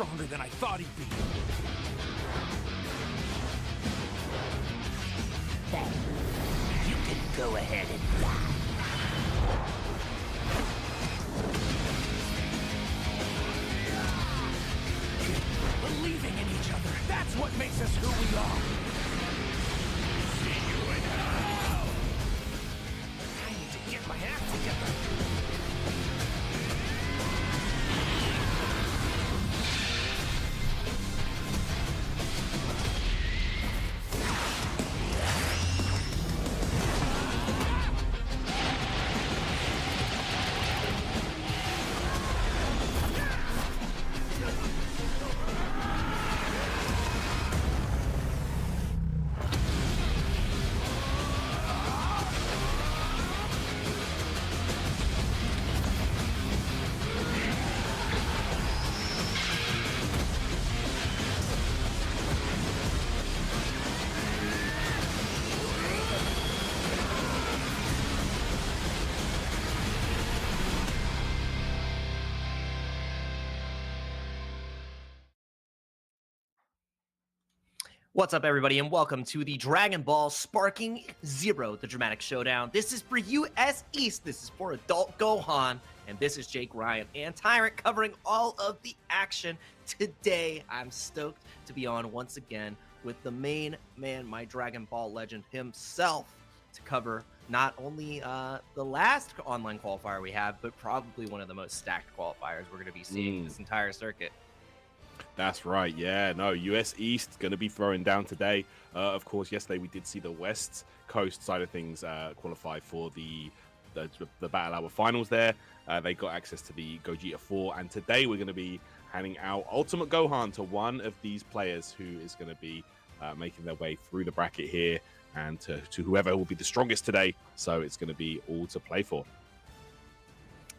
stronger than I thought he'd be. Then you can go ahead and die. Believing in each other, that's what makes us who we are. See you in hell! I need to get my act together. What's up, everybody, and welcome to the Dragon Ball Sparking Zero, the Dramatic Showdown. This is for US East, this is for Adult Gohan, and this is Jake Ryan and Tyrant covering all of the action today. I'm stoked to be on once again with the main man, my Dragon Ball legend himself, to cover not only the last online qualifier we have, but probably one of the most stacked qualifiers we're going to be seeing this entire circuit. That's right. Yeah, no, US East going to be throwing down today. Of course, yesterday we did see the West Coast side of things qualify for the Battle Hour finals there. They got access to the Gogeta 4, and today we're going to be handing out Ultimate Gohan to one of these players who is going to be making their way through the bracket here, and to whoever will be the strongest today. So it's going to be all to play for.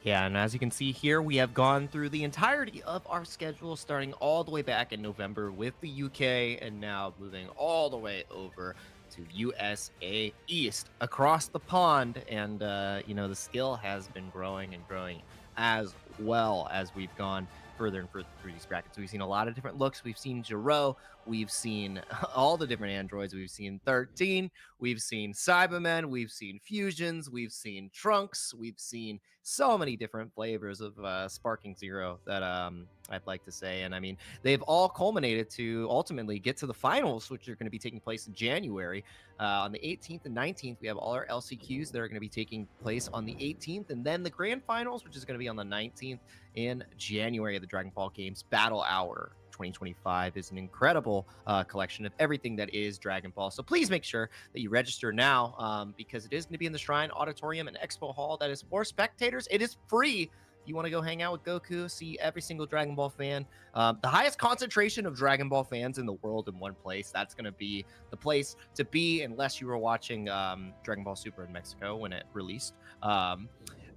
Yeah, and as you can see here, we have gone through the entirety of our schedule, starting all the way back in November with the UK, and now moving all the way over to USA East across the pond. And, you know, the skill has been growing and growing as well as we've gone further and further through these brackets. We've seen a lot of different looks. We've seen Jiro. We've seen all the different androids. We've seen 13. We've seen Cybermen. We've seen fusions. We've seen Trunks. We've seen so many different flavors of Sparking Zero that I'd like to say. And I mean, they've all culminated to ultimately get to the finals, which are going to be taking place in January. On the 18th and 19th, we have all our LCQs that are going to be taking place on the 18th. And then the grand finals, which is going to be on the 19th in January. The Dragon Ball Games Battle Hour 2025 is an incredible collection of everything that is Dragon Ball. So please make sure that you register now because it is going to be in the Shrine Auditorium and Expo Hall. That is for spectators. It is free. If you want to go hang out with Goku, see every single Dragon Ball fan, the highest concentration of Dragon Ball fans in the world in one place, that's going to be the place to be, unless you were watching Dragon Ball Super in Mexico when it released.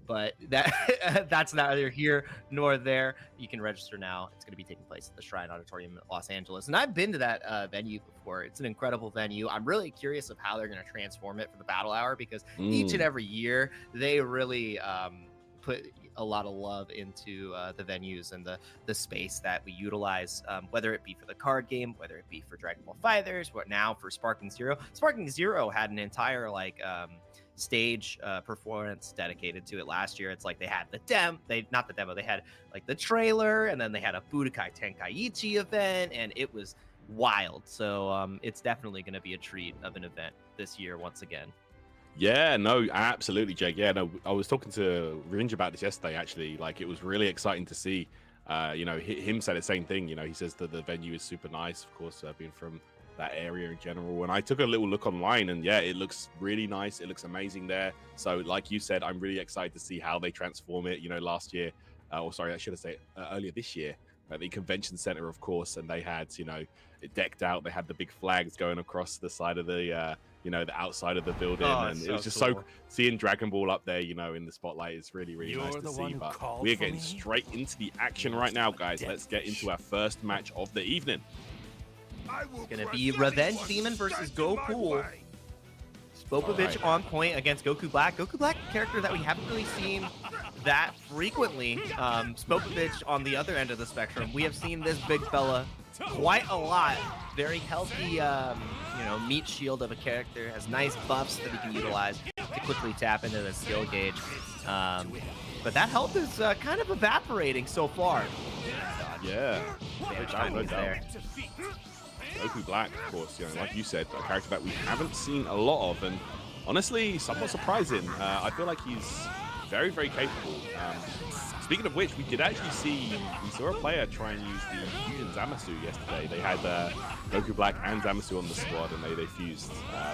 But that's neither here nor there. You can register now. It's going to be taking place at the Shrine Auditorium in Los Angeles. And I've been to that venue before. It's an incredible venue. I'm really curious of how they're going to transform it for the Battle Hour, because each and every year they really put a lot of love into the venues and the space that we utilize, whether it be for the card game, whether it be for Dragon Ball FighterZ, what now for Sparking Zero. Sparking Zero had an entire stage performance dedicated to it last year. It's like they had they had like the trailer, and then they had a Budokai Tenkaichi event, and it was wild. So it's definitely going to be a treat of an event this year once again. Yeah, no, absolutely, Jake. Yeah, no, I was talking to Ringe about this yesterday, actually. Like, it was really exciting to see, you know, him say the same thing. You know, he says that the venue is super nice, of course, being from that area in general. And I took a little look online, and yeah, it looks really nice. It looks amazing there. So like you said, I'm really excited to see how they transform it. You know, last year, or sorry, I should have said earlier this year, at the convention center, of course, and they had, you know, it decked out. They had the big flags going across the side of the, you know, the outside of the building, and it was just cool. So seeing Dragon Ball up there, you know, in the spotlight is really, really nice to see. But we're getting straight into the action right now, guys. Let's get into our first match of the evening. It's gonna be Revenge Demon versus Goku. Spopovich on point against Goku Black. Goku Black, a character that we haven't really seen that frequently. Spopovich on the other end of the spectrum, we have seen this big fella quite a lot. Very healthy, you know, meat shield of a character. Has nice buffs that he can utilize to quickly tap into the skill gauge. But that health is kind of evaporating so far. Yeah. Damage timing there. Goku Black, of course, you know, like you said, a character that we haven't seen a lot of, and honestly, somewhat surprising. I feel like he's very, very capable. Speaking of which, we saw a player try and use the Fusion Zamasu yesterday. They had Goku Black and Zamasu on the squad, and they fused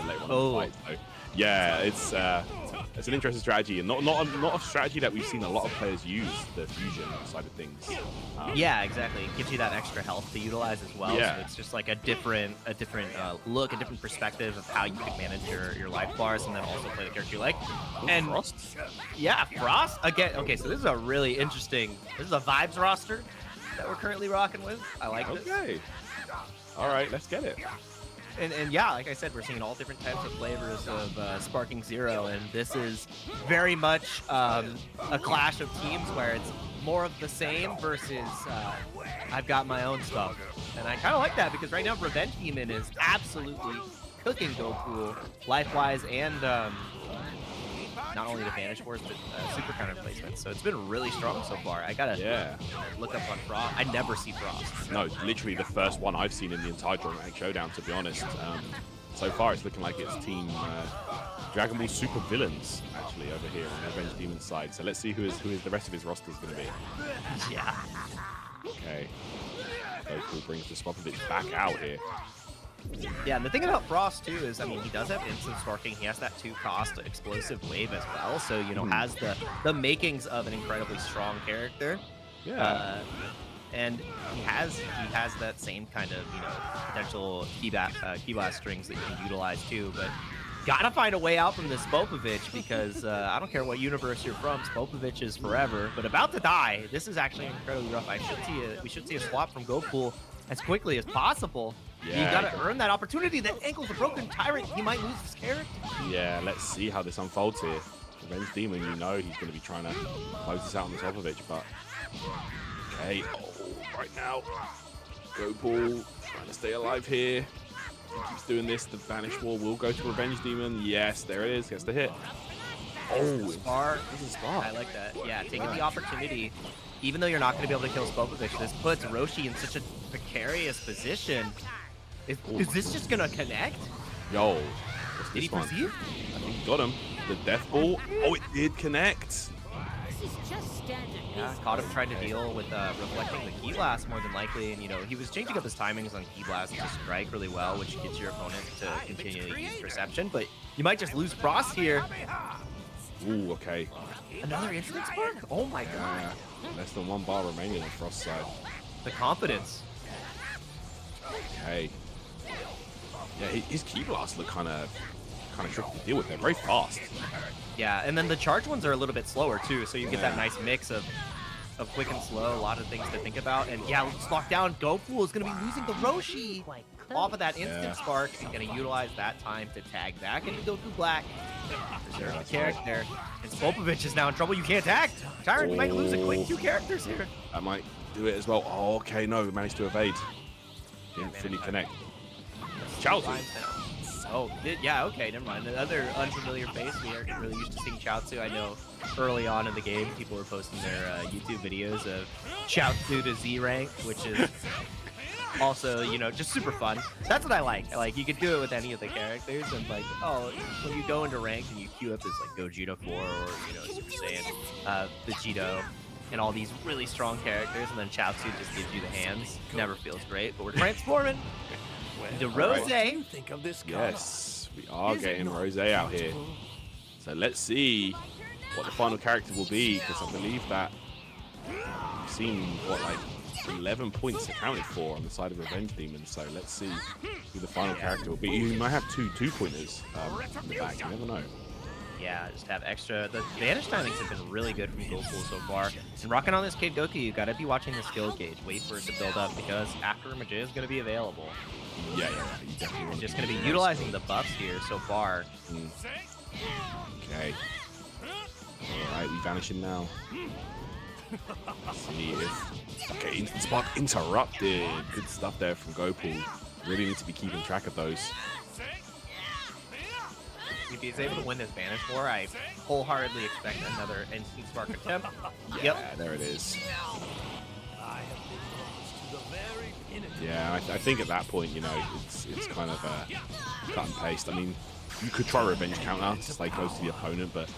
later on in the fight. So, yeah, it's an interesting strategy, and not a strategy that we've seen a lot of players use, the fusion side of things. Yeah, exactly. It gives you that extra health to utilize as well. Yeah. So it's just like a different look, a different perspective of how you can manage your life bars, and then also play the character you like. And Frost? yeah, Frost again. Okay, so this is a really interesting. This is a vibes roster that we're currently rocking with. I like this. Okay. All right, let's get it. And yeah, like I said, we're seeing all different types of flavors of Sparking Zero, and this is very much a clash of teams where it's more of the same versus I've got my own stuff. And I kind of like that because right now Revenge Demon is absolutely cooking Goku life-wise and not only the Vanish Force, but super counter placement. So it's been really strong so far. I gotta look up on Frost. I never see Frost. No, literally the first one I've seen in the entire Dramatic Showdown, to be honest. So far, it's looking like it's Team Dragon Ball Super Villains, actually, over here on the Revenge Demon side. So let's see who is the rest of his roster is going to be. Yeah. Okay. Goku brings the Spopovich back out here. Yeah, and the thing about Frost too is, I mean, he does have instant sparking. He has that 2-cost explosive wave as well, so you know has the makings of an incredibly strong character. Yeah. And he has that same kind of potential key blast strings that you can utilize too. But gotta find a way out from this Spopovich because I don't care what universe you're from, Spopovich is forever. But about to die. This is actually incredibly rough. We should see a swap from Goku as quickly as possible. Yeah, you gotta earn that opportunity. That ankle's a broken tyrant. He might lose his character. Yeah, let's see how this unfolds here. Revenge Demon, you know he's going to be trying to close this out on the Spopovich, but okay. Oh, right now, Goku trying to stay alive here. He keeps doing this. The Vanish Wall will go to Revenge Demon. Yes, there it is. Gets the hit. Oh, Spark. This is Spark. I like that. Yeah, taking the opportunity. Even though you're not going to be able to kill Spopovich, this puts Roshi in such a precarious position. Is this just going to connect? Yo, what's Did he this one? perceive? I think he got him. The Death Ball. Oh, it did connect. This is just standard Yeah, caught him trying to deal with reflecting the Key Blast more than likely, and he was changing up his timings on Key Blast to strike really well, which gets your opponent to continue to use Perception, but you might just lose Frost here. Ooh, okay. Another instant spark? Oh my god. Less than 1 bar remaining on Frost's side. The confidence. Okay. Yeah, his Key Blasts look kind of tricky to deal with. They're very fast. Yeah, and then the charge ones are a little bit slower too, so you get that nice mix of quick and slow, a lot of things to think about. And yeah, let's lock down. Goku is going to be losing the Roshi off of that instant spark. He's going to utilize that time to tag back into Goku Black. Preserve the character. And Spopovich is now in trouble. You can't tag. Tyrant might lose a quick 2 characters here. That might do it as well. Oh, okay, no, managed to evade. Didn't fully connect. Chaozu. Oh, yeah, okay, never mind. Another unfamiliar face. We aren't really used to seeing Chaozu. I know early on in the game, people were posting their YouTube videos of Chaozu to Z rank, which is also, just super fun. That's what I like. Like, you could do it with any of the characters, and like, when you go into rank and you queue up as like Gogeta 4 or Super Saiyan, Vegito, and all these really strong characters, and then Chaozu just gives you the hands. Never feels great, but we're transforming. The Rose. Think of this Yes, we are getting Rose out here. So let's see what the final character will be, because I believe that we've seen, like 11 points accounted for on the side of Revenge Demon. So let's see who the final character will be. You might have two pointers in the back, you never know. Yeah, just have extra. The Vanish timings have been really good from Goku so far. And rocking on this Kid Goku, you gotta be watching the skill gauge. Wait for it to build up because after Majay is gonna be available. Yeah, you definitely want Just gonna be utilizing the buffs here so far. Okay. Alright, we vanish him now. Let's see if... Okay, instant spark interrupted. Good stuff there from Gopal. Really need to be keeping track of those. If he's able to win this Vanish War, I wholeheartedly expect another instant spark attempt. Yeah, there it is. Yeah, I think at that point, you know, it's kind of cut and paste. I mean, you could try revenge counter to stay close to the opponent, but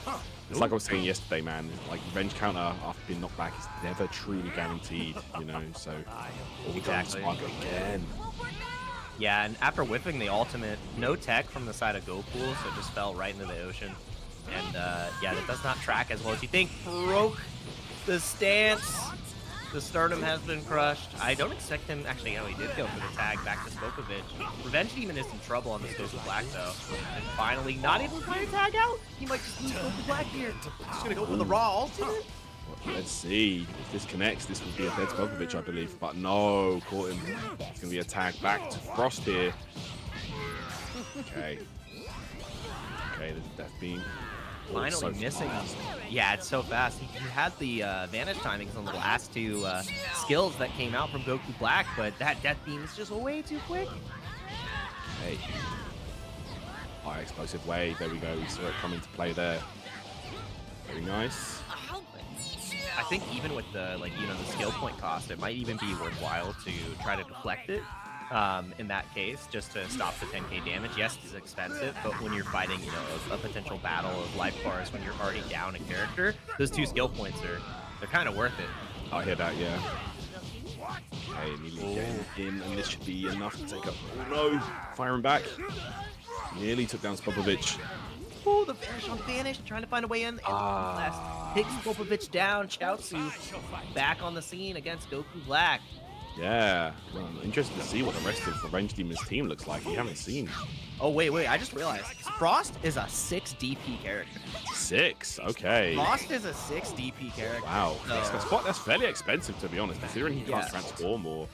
it's like I was saying yesterday, man. Like revenge counter after being knocked back is never truly guaranteed, you know. So Exactly. spark again. Yeah, and after whiffing the ultimate, no tech from the side of Gopal, so it just fell right into the ocean. And yeah, that does not track as well as you think. Broke the stance. The sternum has been crushed. I don't expect him. Actually, he did go for the tag back to Spokovich. Revenge Demon is in trouble on this Goku Black though. And finally, not able to find a tag out. He might just lose Goku Black here. Just gonna go for the raw ultimate. Let's see if this connects. This would be a dead Spokovich, I believe, but no, caught him. It's gonna be a tag back to Frost here. Okay. Okay, that's being Finally so missing. fast. Yeah, it's so fast. He had the Vanish timings on the last two skills that came out from Goku Black, but that Death Beam is just way too quick. Hey. High explosive wave. There we go. We saw it come into play there. Very nice. I think even with the the skill point cost, it might even be worthwhile to try to deflect it. In that case, just to stop the 10k damage. Yes, it's expensive, but when you're fighting, a potential battle of life bars when you're already down a character, those 2 skill points they're kind of worth it. I hear that, yeah. Okay, immediately getting in, and this should be enough to take up. Oh no! Firing back. Nearly took down Spopovich. Oh, the Vanish on Vanish, trying to find a way in. Last takes Spopovich down. Chaozu back on the scene against Goku Black. Yeah, well, I'm interested to see what the rest of Revenge Demon's team looks like. We haven't seen. Oh, wait, I just realized. Frost is a 6 DP character. 6? Okay. Frost is a 6 DP character. Wow, So, that's fairly expensive to be honest, considering he can't transform or...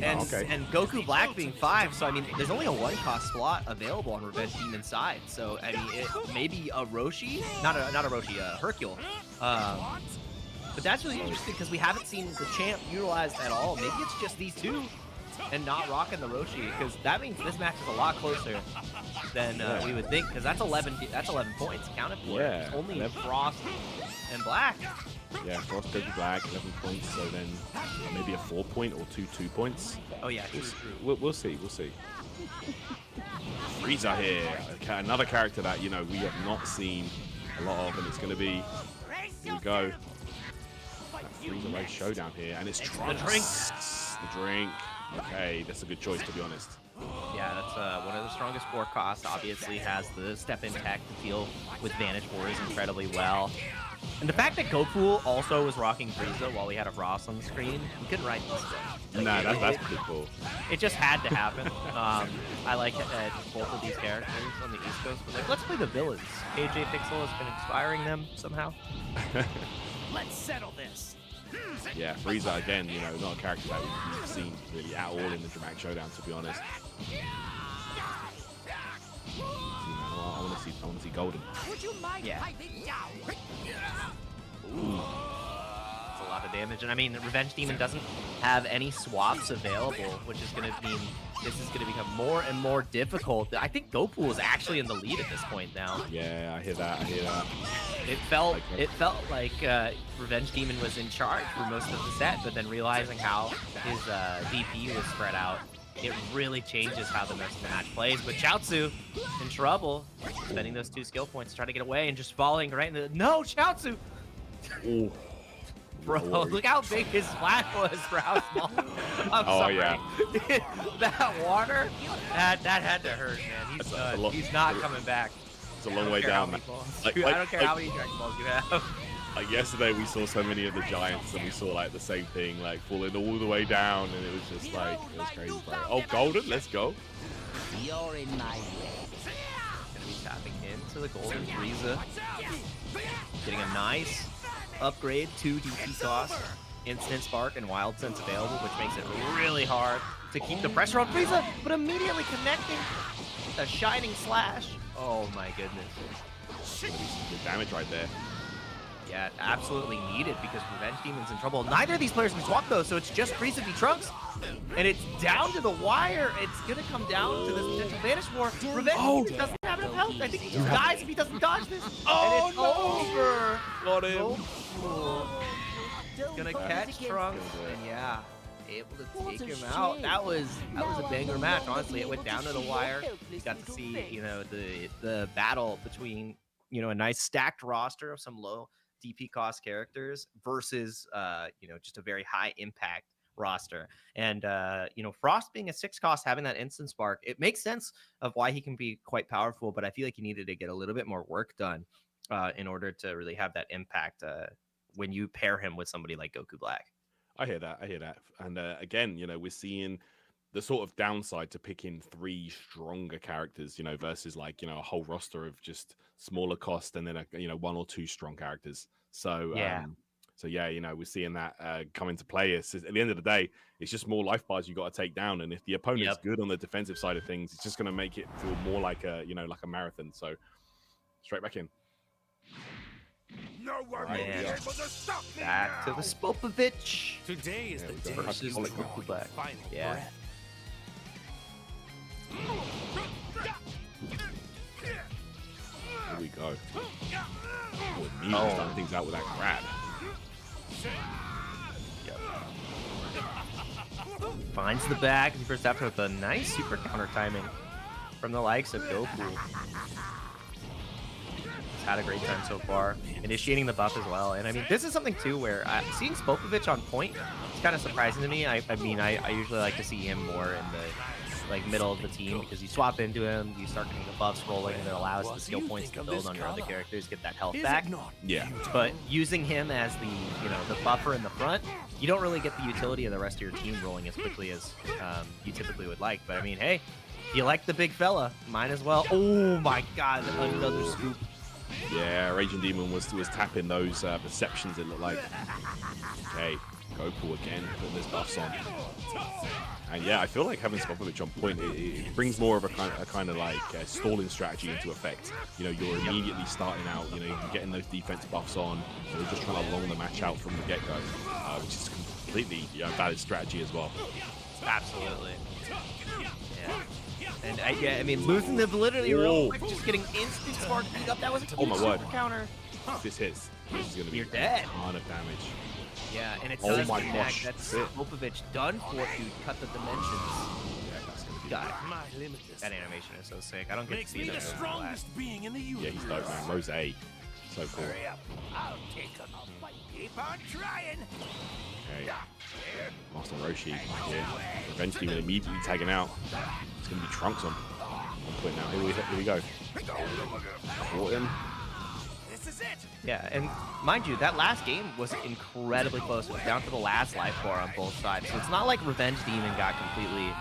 and Goku Black being 5, so I mean, there's only a 1-cost slot available on Revenge Demon's side. So I mean, it may be a Roshi, not a Roshi, Hercule. But that's really interesting because we haven't seen the champ utilized at all. Maybe it's just these two and not rocking the Roshi, because that means this match is a lot closer than we would think, because that's 11 points accounted for. Yeah. It's only Frost and Black. Yeah, Frost, Goku Black, 11 points, so then maybe a 4-point or 2 points. Oh yeah, true. We'll see. Frieza here, okay, another character that, we have not seen a lot of, and it's going to be, here we go. Frieza race showdown here, and it's Trunks. The drink. Okay, that's a good choice, to be honest. Yeah, that's one of the strongest 4 costs. Obviously has the step in tech to deal with Vanish Wars incredibly well. And the fact that Goku also was rocking Frieza while we had a Frost on the screen, we couldn't write this down. Nah, that's pretty cool. It just had to happen. I like both of these characters on the East Coast, but let's play the villains. AJ Pixel has been inspiring them somehow. Let's settle this. Yeah, Frieza again, not a character that we've seen really at all in the Dramatic Showdown, to be honest. I want to see Golden. Would you mind piping down? Ooh. That's a lot of damage, and I mean, Revenge Demon doesn't have any swaps available, which is going to mean this is going to become more and more difficult. I think Goku is actually in the lead at this point now. Yeah, I hear that. It felt like Revenge Demon was in charge for most of the set, but then realizing how his DP was spread out, it really changes how the next match plays. But Chaozu in trouble, spending those 2 skill points to try to get away and just falling right into the... No, Chaozu! Ooh. Bro, look how big his splash was for how small. I'm sorry. Yeah. That water, that had to hurt, man. He's done. He's not coming back. It's a long way down, man. I don't care how many Dragon Balls you have. Like yesterday, we saw so many of the giants, and we saw like the same thing, like falling all the way down, and it was just like, it was crazy, bro. Oh, Golden, let's go. You're in my way. Gonna be tapping into the Golden Frieza. Getting a nice upgrade to DP cost, Instant Spark and Wild Sense available, which makes it really hard to keep the pressure on Frieza, but immediately connecting a Shining Slash. Oh my goodness. Good damage right there. Yeah, absolutely needed because Revenge Demon's in trouble. Neither of these players can swap though, so it's just Frieza v Trunks. And it's down to the wire. It's gonna come down to this potential Vanish War. Revenge Demon doesn't have enough health. I think he just dies if he doesn't dodge this. And it's over. Got him. Gonna catch Trunks, and yeah, able to take him out. That was a banger match. Honestly, it went down to the wire. You got to see, you know, the battle between, you know, a nice stacked roster of some low DP cost characters versus, you know, just a very high impact roster. And you know, Frost being a 6 cost, having that instant spark, it makes sense of why he can be quite powerful. But I feel like he needed to get a little bit more work done in order to really have that impact when you pair him with somebody like Goku Black. I hear that. And again, you know, we're seeing the sort of downside to picking 3 stronger characters, you know, versus like, you know, a whole roster of just smaller cost and then, you know, 1 or 2 strong characters. So, yeah, you know, we're seeing that come into play. It's at the end of the day, it's just more life bars you got to take down. And if the opponent's good on the defensive side of things, it's just going to make it feel more like a, you know, like a marathon. So straight back in. No one will be able to stop me Back to now. the Spopovich. Today is the day versus of Goku Black. final Yeah. breath. Here we go. Oh, immediately starting things out with that grab. Finds the back and first after with a nice super counter timing from the likes of Goku. He's had a great time so far, initiating the buff as well. And I mean, this is something too where seeing Spopovich on point is kind of surprising to me. I mean, I usually like to see him more in the like middle of the team because you swap into him, you start getting the buffs rolling, and it allows the skill points to build on your other characters, get that health back. Yeah. But using him as the, you know, the buffer in the front, you don't really get the utility of the rest of your team rolling as quickly as you typically would like. But I mean, hey, if you like the big fella, might as well. Oh my God, another scoop. Yeah, Raging Demon was tapping those perceptions, it looked like. Okay, Goku again, putting his buffs on. And yeah, I feel like having Spopovich on point, it brings more of a kind of like stalling strategy into effect. You know, you're immediately starting out, you know, you're getting those defense buffs on, and you're just trying to long the match out from the get-go, which is completely, you know, valid strategy as well. Absolutely. Yeah. And I mean, losing the validity real quick, just getting instant spark beat up. That was a huge super counter. If this hits, this is going to be You're dead. a ton of damage. Yeah, and it Oh does my connect. gosh. That's Spopovich done for, dude. Cut the dimensions. Yeah, that's going to be God, My limitless. that animation is so sick. I don't get to Makes see me that. the strongest being in the Yeah, universe. he's dope, man. Rose. So cool. Hurry up. I'll take him off my keep on trying. Okay. Master Roshi. Yeah. Revenge Demon immediately tagging out. It's going to be Trunks on point now. Here we go. Caught him. This is it. Yeah, and mind you, that last game was incredibly close. It was down to the last life bar on both sides. So it's not like Revenge Demon got completely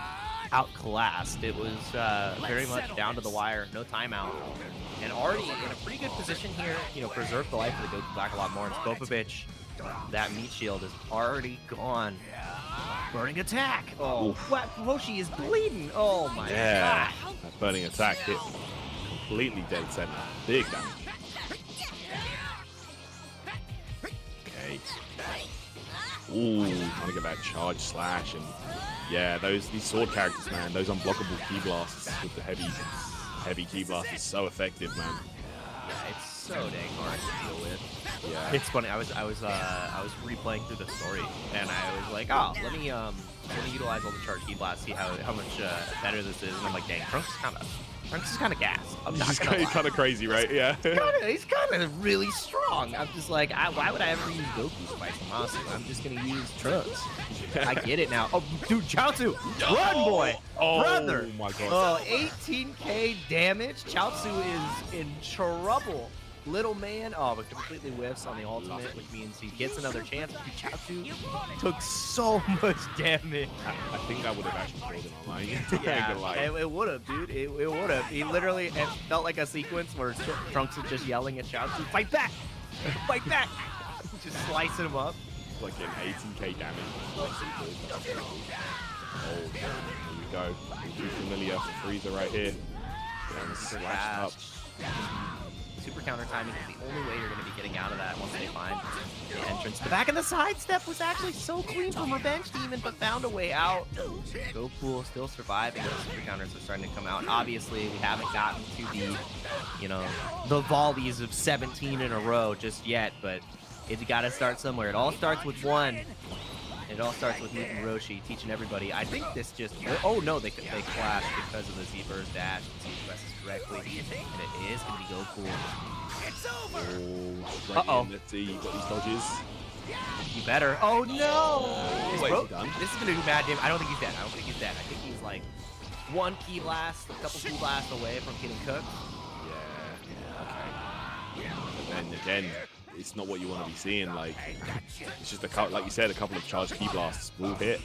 outclassed. It was very much down to the wire, no timeout. And already in a pretty good position here, you know, preserve the life of the Goku Black a lot more. And Spopovich, that meat shield is already gone. Burning attack. Oh, what? Roshi is bleeding. Oh my Yeah. God. That burning attack hit completely dead center. Big damage. Okay. Ooh, trying to get that charge slash and yeah, these sword characters, man, those unblockable key blasts with the heavy key blast is so effective, man. Yeah, it's so dang hard to deal with. Yeah. It's funny. I was replaying through the story, and I was like, oh, let me utilize all the charge key blasts, see how much better this is. And I'm like, dang, Trunks is kind of gassed. I'm not gonna lie. Kind of crazy, right? Yeah. He's kind of really strong. I'm just like, why would I ever use Goku's Spice Master? I'm just gonna use Trunks. I get it now. Oh, dude, Chaozu, run, boy, brother. Oh my God. Oh, 18k damage. Chaozu is in trouble. Little man, but completely whiffs on the ultimate, which means he gets another chance. Chaozu took so much damage. I think I would have actually killed him online. Yeah, it would have, dude. It would have. He literally, it felt like a sequence where Trunks was just yelling at Chaozu, "Fight back! Fight back!" Just slicing him up. Like an 18k damage. Oh, here we go. Too familiar for Frieza right here. And slashed up. super counter timing is the only way you're going to be getting out of that once they find the entrance. The back and the sidestep was actually so clean from Revenge Demon, but found a way out. GoPool still surviving. Those super counters are starting to come out. Obviously, we haven't gotten to the, you know, the volleys of 17 in a row just yet, but it's got to start somewhere. It all starts with one. It all starts with Newton Roshi teaching everybody. I think this just... Oh, no, they clashed because of the Z-Burst dash. If he presses correctly. And it is going to be GoPool. It's over. Oh, let's see. You got these dodges. You better. Oh, no. Wait, is he done? This is going to do mad damage. I don't think he's dead. I think he's like one key blast, a couple key blasts away from getting cooked. Yeah, okay. But then again, it's not what you want to be seeing. Like, it's just like you said, a couple of charged key blasts will hit.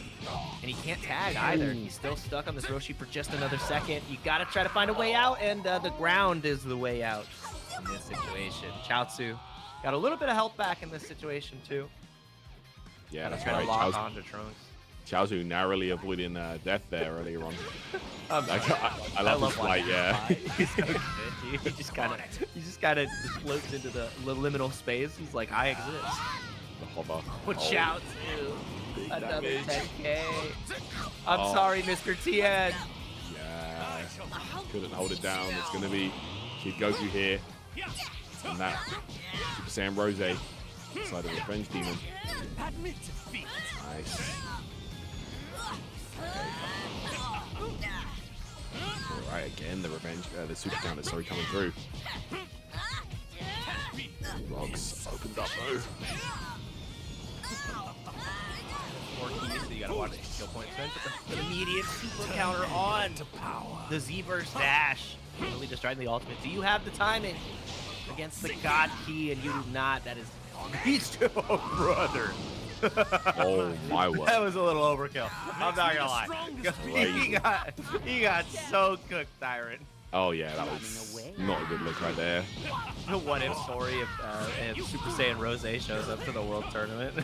And he can't tag either. He's still stuck on this Roshi for just another second. You got to try to find a way out, and the ground is the way out in this situation. Chaozu got a little bit of health back in this situation too. Yeah, that's trying right. to lock onto Trunks. Chaozu narrowly avoiding death there earlier on. I love his flight, yeah. He's so good, dude. He just kind of floats into the liminal space. He's like, I exist. The hover. Watch out, too. Another damage. 10K. I'm sorry, Mr. Tien. Yeah, couldn't hold it down. It's going to be Kid Goku here. And that Super Saiyan Rose inside of Revenge Demon. Admit defeat. Nice. Alright, again, the super counter, sorry, coming through. Logs opened up though. More keys, so you gotta watch the skill point spend, but the immediate super counter on the Z-Burst dash. Really just trying the ultimate. Do you have the timing against the God Key? And you do not. That is beast to a brother. Oh my word. That was a little overkill. I'm not gonna lie. He got so cooked, Tyrant. Oh yeah, that was not a good look right there. The what if story if Super Saiyan Rose shows up to the World Tournament.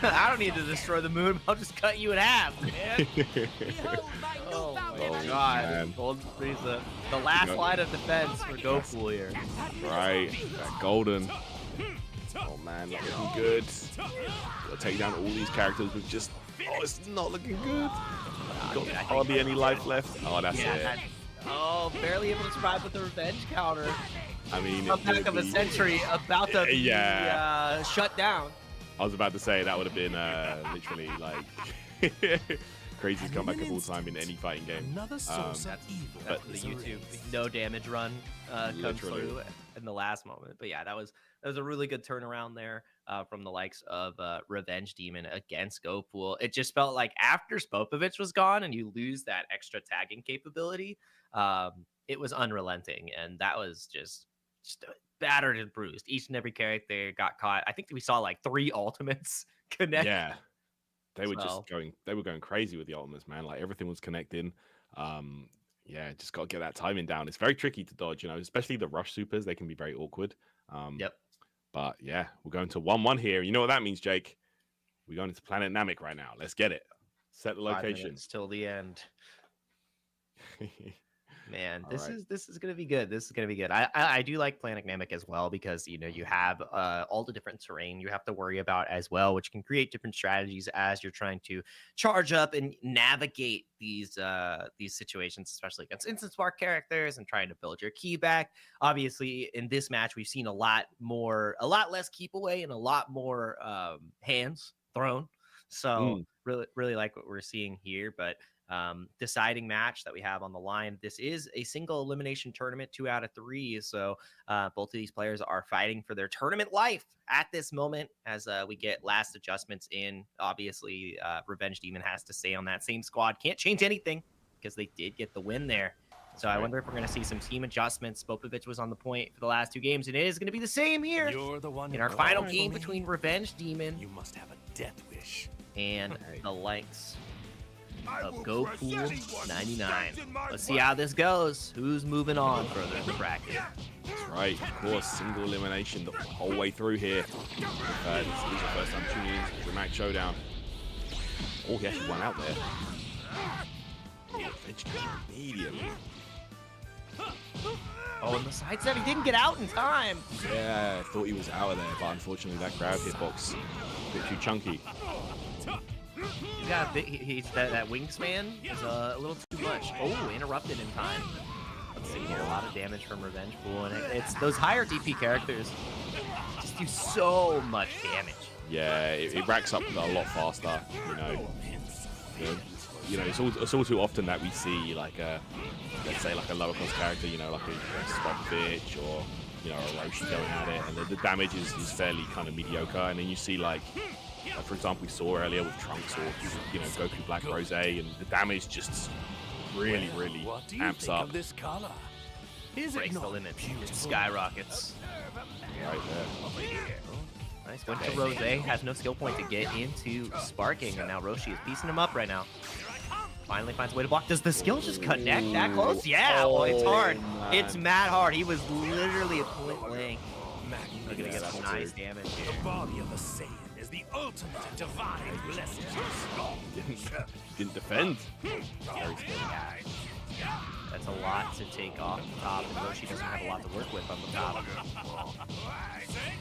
I don't need to destroy the moon. I'll just cut you in half, man. Oh my god. Man. Golden Frieza. The last line of defense for GoPool here. Right, that golden. Oh man, not looking good. Gotta take down all these characters with just... Oh, it's not looking good. Got hardly any life left. Oh, that's it. Oh, barely able to survive with the revenge counter. I mean, A back of a century about to be shut down. I was about to say that would have been literally like craziest comeback of all time in any fighting game. Another source of evil. But the YouTube no damage run comes Literally. through in the last moment. But yeah, that was a really good turnaround there from the likes of Revenge Demon against GoPool. It just felt like after Spopovich was gone and you lose that extra tagging capability, it was unrelenting, and that was just battered and bruised. Each and every character got caught. I think we saw like 3 ultimates connect. Yeah, they were just going. They were going crazy with the ultimates, man. Like everything was connecting. Yeah, just got to get that timing down. It's very tricky to dodge, you know, especially the rush supers. They can be very awkward. Yep. But yeah, we're going to 1-1 here. You know what that means, Jake? We're going into Planet Namek right now. Let's get it. Set the 5 location. minutes till the end. Man, All this right. is gonna be good. This is gonna be good. I do like Planet Namek as well because you know you have all the different terrain you have to worry about as well, which can create different strategies as you're trying to charge up and navigate these situations, especially against instant spark characters and trying to build your key back. Obviously, in this match, we've seen a lot less keep away and a lot more hands thrown. So really like what we're seeing here, but. Deciding match that we have on the line. This is a single elimination tournament, 2 out of 3. So both of these players are fighting for their tournament life at this moment as we get last adjustments in. Obviously, Revenge Demon has to stay on that same squad. Can't change anything because they did get the win there. So I wonder if we're going to see some team adjustments. Spopovich was on the point for the last 2 games, and it is going to be the same here You're the one in our final game between Revenge Demon You must have a death wish. and the likes of GoPool 99. Let's see how this goes. Who's moving on further in the bracket? That's right, of course, single elimination the whole way through here. This is your first time tuning in to Dramatic Showdown. Oh, he actually won out there. Oh, Revenge Demon immediately. Oh, and the side step, he didn't get out in time. Yeah, I thought he was out of there, but unfortunately that grab hitbox a bit too chunky. He's got a bit, that wingspan is a little too much. Oh, interrupted in time. Let's see here, a lot of damage from Revenge Pool, and it's those higher DP characters just do so much damage. Yeah, it racks up a lot faster, you know. You know, it's all too often that we see like a, let's say like a lower cost character, you know, like a Stockfish or, you know, a Roshi going at it, and the damage is fairly kind of mediocre, and then you see like for example, we saw earlier with Trunks or, you know, Goku Black Rose, and the damage just really amps up. This color? Is Breaks the limits, skyrockets. Right there. Nice, went to Rose, has no skill point to get into Sparking, and now Roshi is piecing him up right now. Finally finds a way to block. Does the skill just connect that close? Yeah, well, it's hard. Man. It's mad hard. He was literally a point blank. We're gonna get some nice damage here. The body of the Saiyan is the ultimate in divine blessing. Didn't defend. That's a lot to take off the top, and Roshi doesn't have a lot to work with on the top.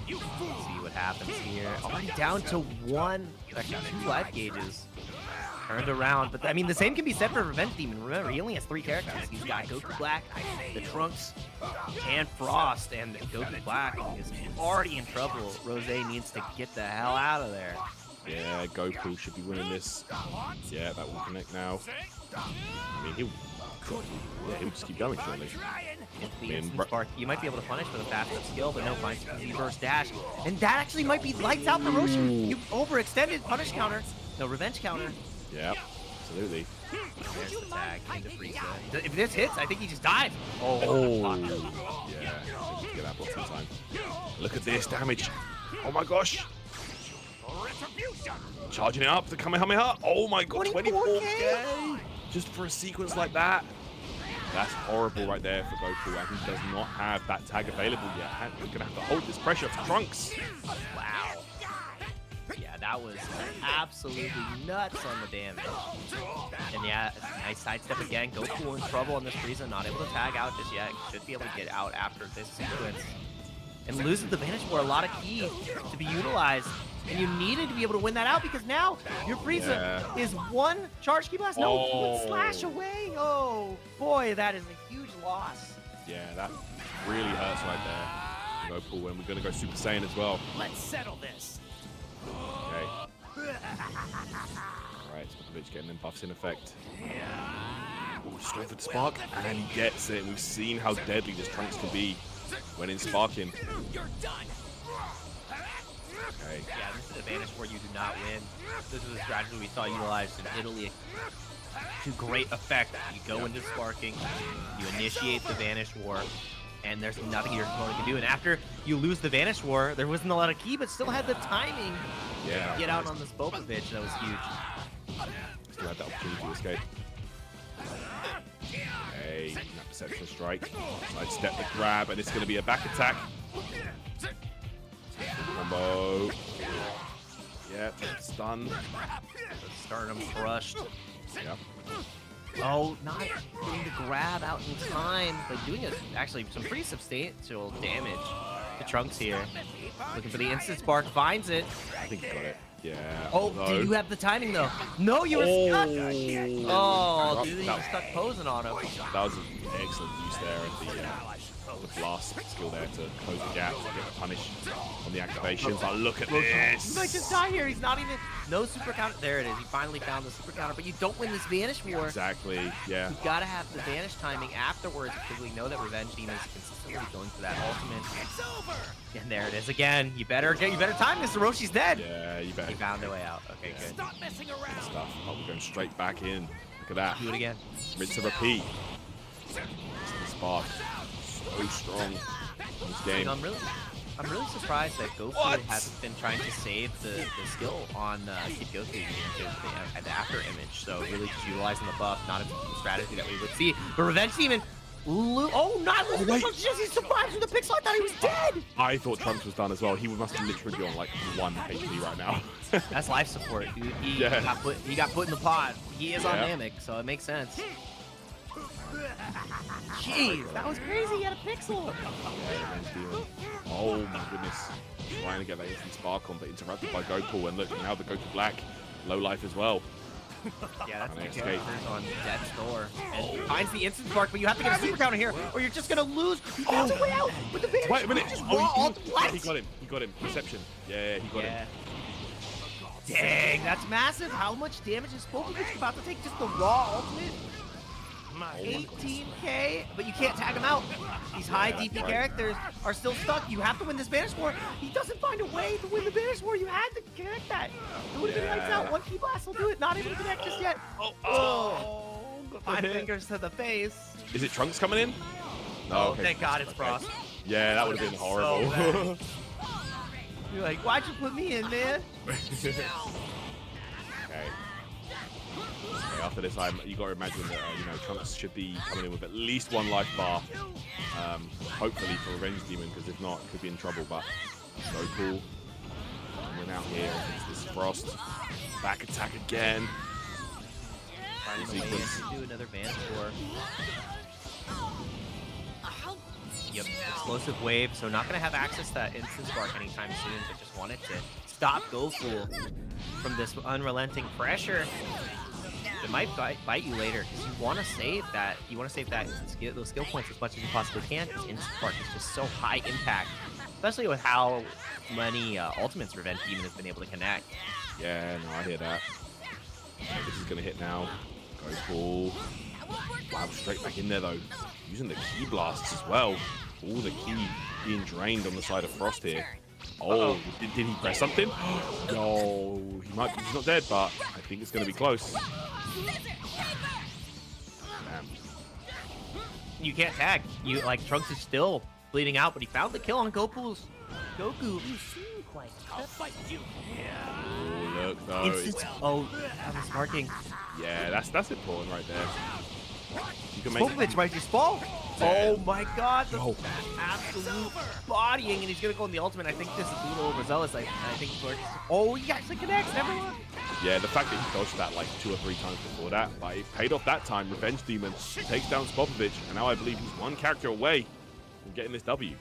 Let's see what happens here. Already down to one, actually 2 life gauges. Turned around, but I mean, the same can be said for Revenge Demon. Remember, he only has 3 characters. He's got Goku Black, the Trunks, and Frost, and Goku Black is already in trouble. Rose needs to get the hell out of there. Yeah, Goku should be winning this. Yeah, that will connect now. I mean, he'll just keep going, surely. You might be able to punish with a fast enough skill, but no, finds the reverse dash. And that actually might be lights out for Roshi. You overextended punish counter. No, revenge counter. Yeah, absolutely. There's the tag into Frieza. If this hits, I think he just died. Oh, yeah. Get that block in time. Look at this damage. Oh my gosh. Charging it up, the Kamehameha. Oh my god, 24K. Just for a sequence like that. That's horrible right there for Goku, and he does not have that tag available yet. He's going to have to hold this pressure for Trunks. Wow. Yeah, that was absolutely nuts on the damage. And yeah, nice sidestep again. Goku in trouble on this Frieza, not able to tag out just yet. Should be able to get out after this sequence. And loses the Vanish War, a lot of key to be utilized. And you needed to be able to win that out because now your Frieza is 1 charge key blast, one slash away. Oh boy, that is a huge loss. Yeah, that really hurts right there. Goku, and we're going to go Super Saiyan as well. Let's settle this. Okay. Alright, Stokovich getting them buffs in effect. Ooh, straight for the spark, and he gets it. We've seen how deadly this Trunks can be when in sparking. You're done. Okay. Yeah, this is a Vanish War you do not win. This is a strategy we saw utilized in Italy to great effect. You go into sparking, you initiate the Vanish War, and there's nothing your opponent can do. And after you lose the Vanish War, there wasn't a lot of key, but still had the timing to get out on this Popovich. That was huge. Still had that opportunity to escape. Okay, that perception strike. Sidestep the grab, and it's going to be a back attack. Combo. Yep, stun. Stardom crushed. Yep. Oh, not getting the grab out in time, but doing actually some pretty substantial damage to Trunks here. Looking for the instant spark, finds it. I think he got it. Yeah. Oh, did you have the timing though? No, you were stuck. Oh, dude, you were stuck posing on him. That was an excellent use there at the blast skill there to close the gap, get the punish on the activations. But look at this. He might just die here. He's not even, no super counter. There it is. He finally found the super counter, but you don't win this Vanish War. Exactly, yeah. You gotta have the Vanish timing afterwards because we know that Revenge Demon is consistently going for that ultimate. It's over. And there it is again. You better time this. Roshi's dead. Yeah, you better. He found a way out. Okay, good. Stop messing around. Good stuff. Oh, we're going straight back in. Look at that. Do it again. Rinse and repeat. The spark. So strong in this game. I'm really surprised that Goku hasn't been trying to save the skill on Kid Goku here at the after image. So really just utilizing the buff, not a strategy that we would see. But Revenge Demon, not losing the Trunks, he survived from the pixel. I thought he was dead. I thought Trunks was done as well. He must literally be on like 1 HP right now. That's life support, dude. He got put in the pod. He is on Namek, so it makes sense. Jeez, that was crazy. He had a pixel. Revenge Demon. Oh my goodness. Trying to get that instant spark on, but interrupted by Goku. And look, now the Goku Black. Low life as well. Yeah, that's And the escape. characters on death's door. And finds the instant spark, but you have to get a super counter here, or you're just gonna lose. He finds a way out with the vanish. Wait a minute. Just Oh, raw ult. yeah, What? he got him. He got him. Reception. Yeah, he got him. Dang, that's massive. How much damage is Popovich about to take? Just the raw ultimate? 18k, but you can't tag him out. These high DP characters are still stuck. You have to win this Vanish War. He doesn't find a way to win the Vanish War. You had to connect that. It would have been lights out. One key blast will do it. Not able to connect just yet. Oh. Five fingers to the face. Is it Trunks coming in? No. Oh, okay. thank God it's Frost. Yeah, that would have been horrible. bad. You're like, why'd you put me in, man? Okay. After this, you got to imagine that Trunks should be coming in with at least one life bar, hopefully for Revenge Demon, because if not, could be in trouble. But so cool. And we're out here against this Frost. Back attack again. Finding a way to do another Vanish War. Yep, explosive wave, so not gonna have access to that instant spark anytime soon, but just wanted to stop Goku from this unrelenting pressure. It might bite you later because you want to save that. You want to save those skill points as much as you possibly can. Because instant spark is just so high impact, especially with how many ultimates Revenge Demon has been able to connect. Yeah, no, I hear that. Okay, this is gonna hit now. Go cool. Wow, straight back in there though. Using the key blasts as well. All the key being drained on the side of Frost here. Oh, did he press something? No, he's not dead, but I think it's gonna be close. Damn. You can't tag. Trunks is still bleeding out, but he found the kill on Goku. You seem quite I'll fight you. Oh, look though. I'm sparking. Yeah, that's important right there. You can make Popovich might just fall. Oh my God, the Yo. absolute bodying, and he's gonna go in the ultimate. I think this is a little overzealous. I think it's works. Oh, he actually connects. Never mind. Yeah, the fact that he dodged that like 2 or 3 times before that, but it paid off that time. Revenge Demon takes down Spopovich, and now I believe he's one character away from getting this W.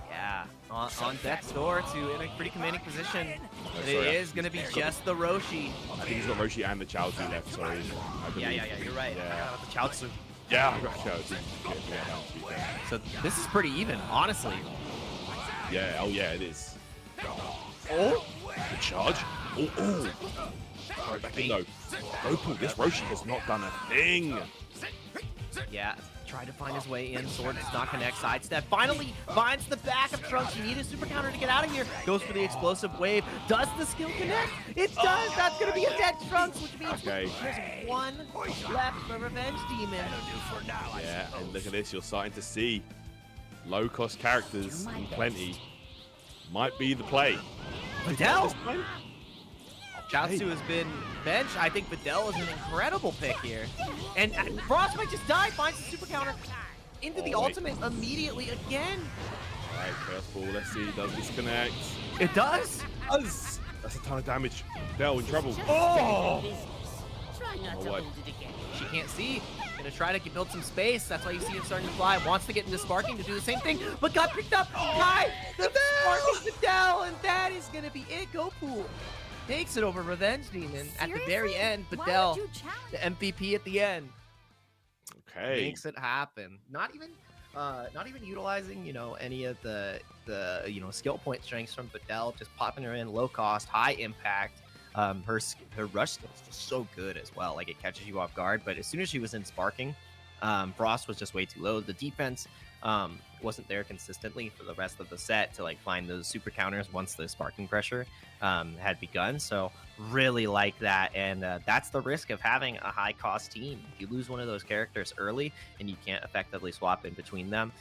Yeah, on death's door to in a pretty commanding position. And sorry, it is gonna be just the Roshi. I think he's got Roshi and the Chaozu left, sorry. I believe. Yeah, you're right. Yeah. The Chaozu. Yeah, I got Chaozu. Yeah, to be fair. So this is pretty even, honestly. Yeah, oh yeah, it is. Oh, The charge. Oh. Right back in though. Goku, this Roshi has not done a thing. yeah. Tried to find his way in. Sword does not connect. Sidestep. Finally finds the back of Trunks. You need a super counter to get out of here. Goes for the explosive wave. Does the skill connect? It does. That's going to be a dead Trunks, which means Okay. there's one left for Revenge Demon. Yeah, and look at this. You're starting to see low-cost characters in plenty. Might be the play. Videl. Chaozu has been benched. I think Videl is an incredible pick here. And Frost might just die, finds the super counter into the ultimate immediately again. All right, Chaos Ball. Let's see. Does this connect? It does. That's a ton of damage. Dell in trouble. Oh! Try not Oh, to what? hold it again. She can't see. Gonna try to build some space. That's why you see him starting to fly. Wants to get into sparking to do the same thing, but got picked up by the sparking Videl, and that is gonna be it. Goku takes it over Revenge Demon at the very Seriously? end. Why Videl, would you challenge the MVP at the end, Okay. makes it happen. Not even utilizing any of the skill point strengths from Videl. Just popping her in low cost, high impact. Her rush skill is just so good as well. Like, it catches you off guard, but as soon as she was in sparking, Frost was just way too low. The defense wasn't there consistently for the rest of the set to find those super counters once the sparking pressure had begun. So really like that, and that's the risk of having a high cost team. If you lose one of those characters early and you can't effectively swap in between them,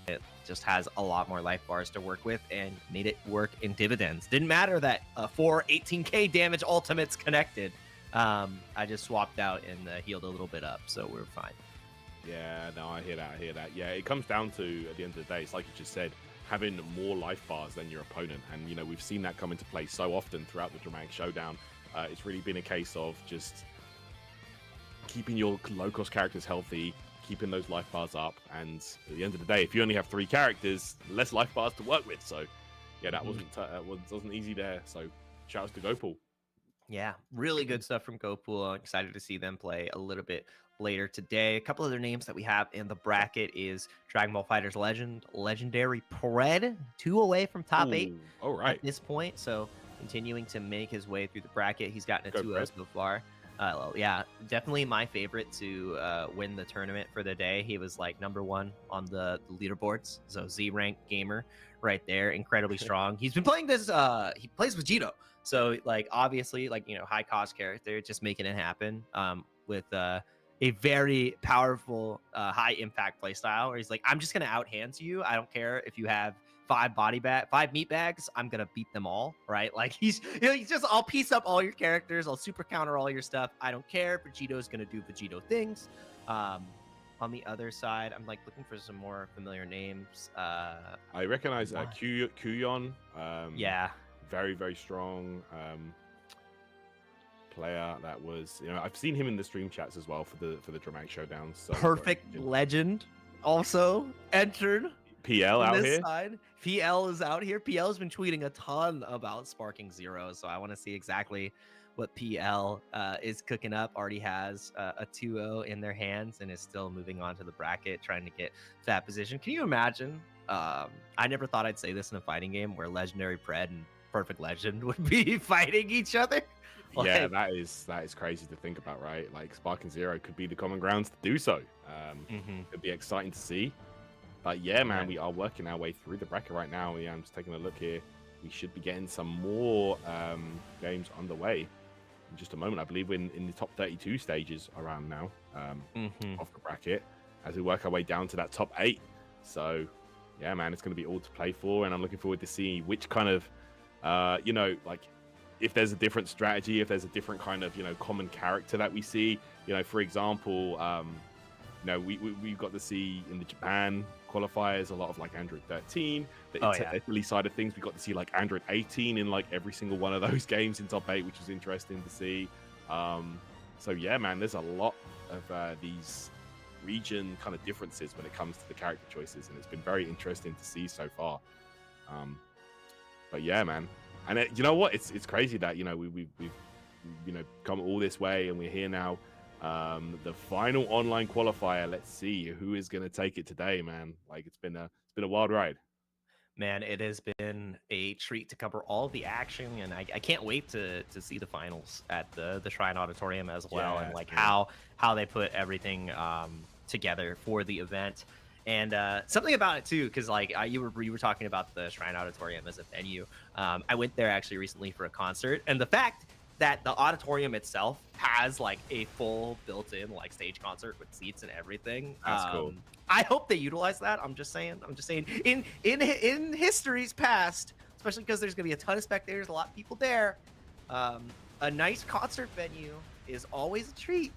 it just has a lot more life bars to work with, and made it work in dividends. Didn't matter that 4 18k damage ultimates connected. I just swapped out and healed a little bit up, so we're fine. Yeah, no, I hear that. Yeah, it comes down to, at the end of the day, it's like you just said, having more life bars than your opponent. And, we've seen that come into play so often throughout the Dramatic Showdown. It's really been a case of just keeping your low-cost characters healthy, keeping those life bars up, and at the end of the day, if you only have 3 characters, less life bars to work with. So, yeah, that wasn't easy there. So, shout outs to GoPool. Yeah, really good stuff from GoPool. I'm excited to see them play a little bit later today. A couple other names that we have in the bracket is Dragon Ball FighterZ Legend, Legendary Pred, 2 away from top 8 all right. at this point. So continuing to make his way through the bracket. He's gotten a 2-0 so far. Well, yeah, definitely my favorite to win the tournament for the day. He was like #1 on the leaderboards. So Z rank gamer right there, incredibly strong. He's been playing this. He plays Vegito. So, like, obviously, like, you know, high cost character, just making it happen with a very powerful, high impact play style where he's like, I'm just going to out hands you. I don't care if you have 5 meat bags. I'm going to beat them all. Right. Like, he's just, I'll piece up all your characters. I'll super counter all your stuff. I don't care. Vegito's going to do Vegito things. On the other side, I'm like looking for some more familiar names. I recognize Kuyon. Yeah. Very, very strong player. That was, you know, I've seen him in the stream chats as well for the dramatic showdowns. So Perfect Legend also entered. PL out here. Side. PL is out here. PL has been tweeting a ton about Sparking Zero, so I want to see exactly what PL is cooking up. Already has a 2-0 in their hands and is still moving on to the bracket, trying to get that position. Can you imagine? I never thought I'd say this in a fighting game where Legendary Pred and Perfect Legend would be fighting each other. Like, yeah, that is crazy to think about, right? Like Sparking Zero could be the common grounds to do so. It'd be exciting to see. But yeah, man, we are working our way through the bracket right now. Yeah, I'm just taking a look here. We should be getting some more games underway in just a moment. I believe we're in the top 32 stages around now off the bracket as we work our way down to that top 8. So yeah, man, it's going to be all to play for, and I'm looking forward to seeing which kind of you know, like if there's a different strategy, if there's a different kind of, you know, common character that we see. You know, for example, you know, we've got to see in the Japan qualifiers a lot of like Android 13. The Italy side of things, we got to see like Android 18 in like every single one of those games in top 8, which was interesting to see. So yeah, man, there's a lot of these region kind of differences when it comes to the character choices, and it's been very interesting to see so far. But yeah, man, and you know what? It's crazy that, you know, we've you know, come all this way and we're here now. The final online qualifier. Let's see who is going to take it today, man. Like it's been a wild ride. Man, it has been a treat to cover all the action, and I can't wait to see the finals at the Shrine Auditorium as well, and like how they put everything together for the event. And something about it too, because like you were talking about the Shrine Auditorium as a venue. I went there actually recently for a concert, and the fact that the auditorium itself has like a full built-in like stage concert with seats and everything. That's cool. I hope they utilize that. I'm just saying. In history's past, especially because there's gonna be a ton of spectators, a lot of people there. A nice concert venue is always a treat,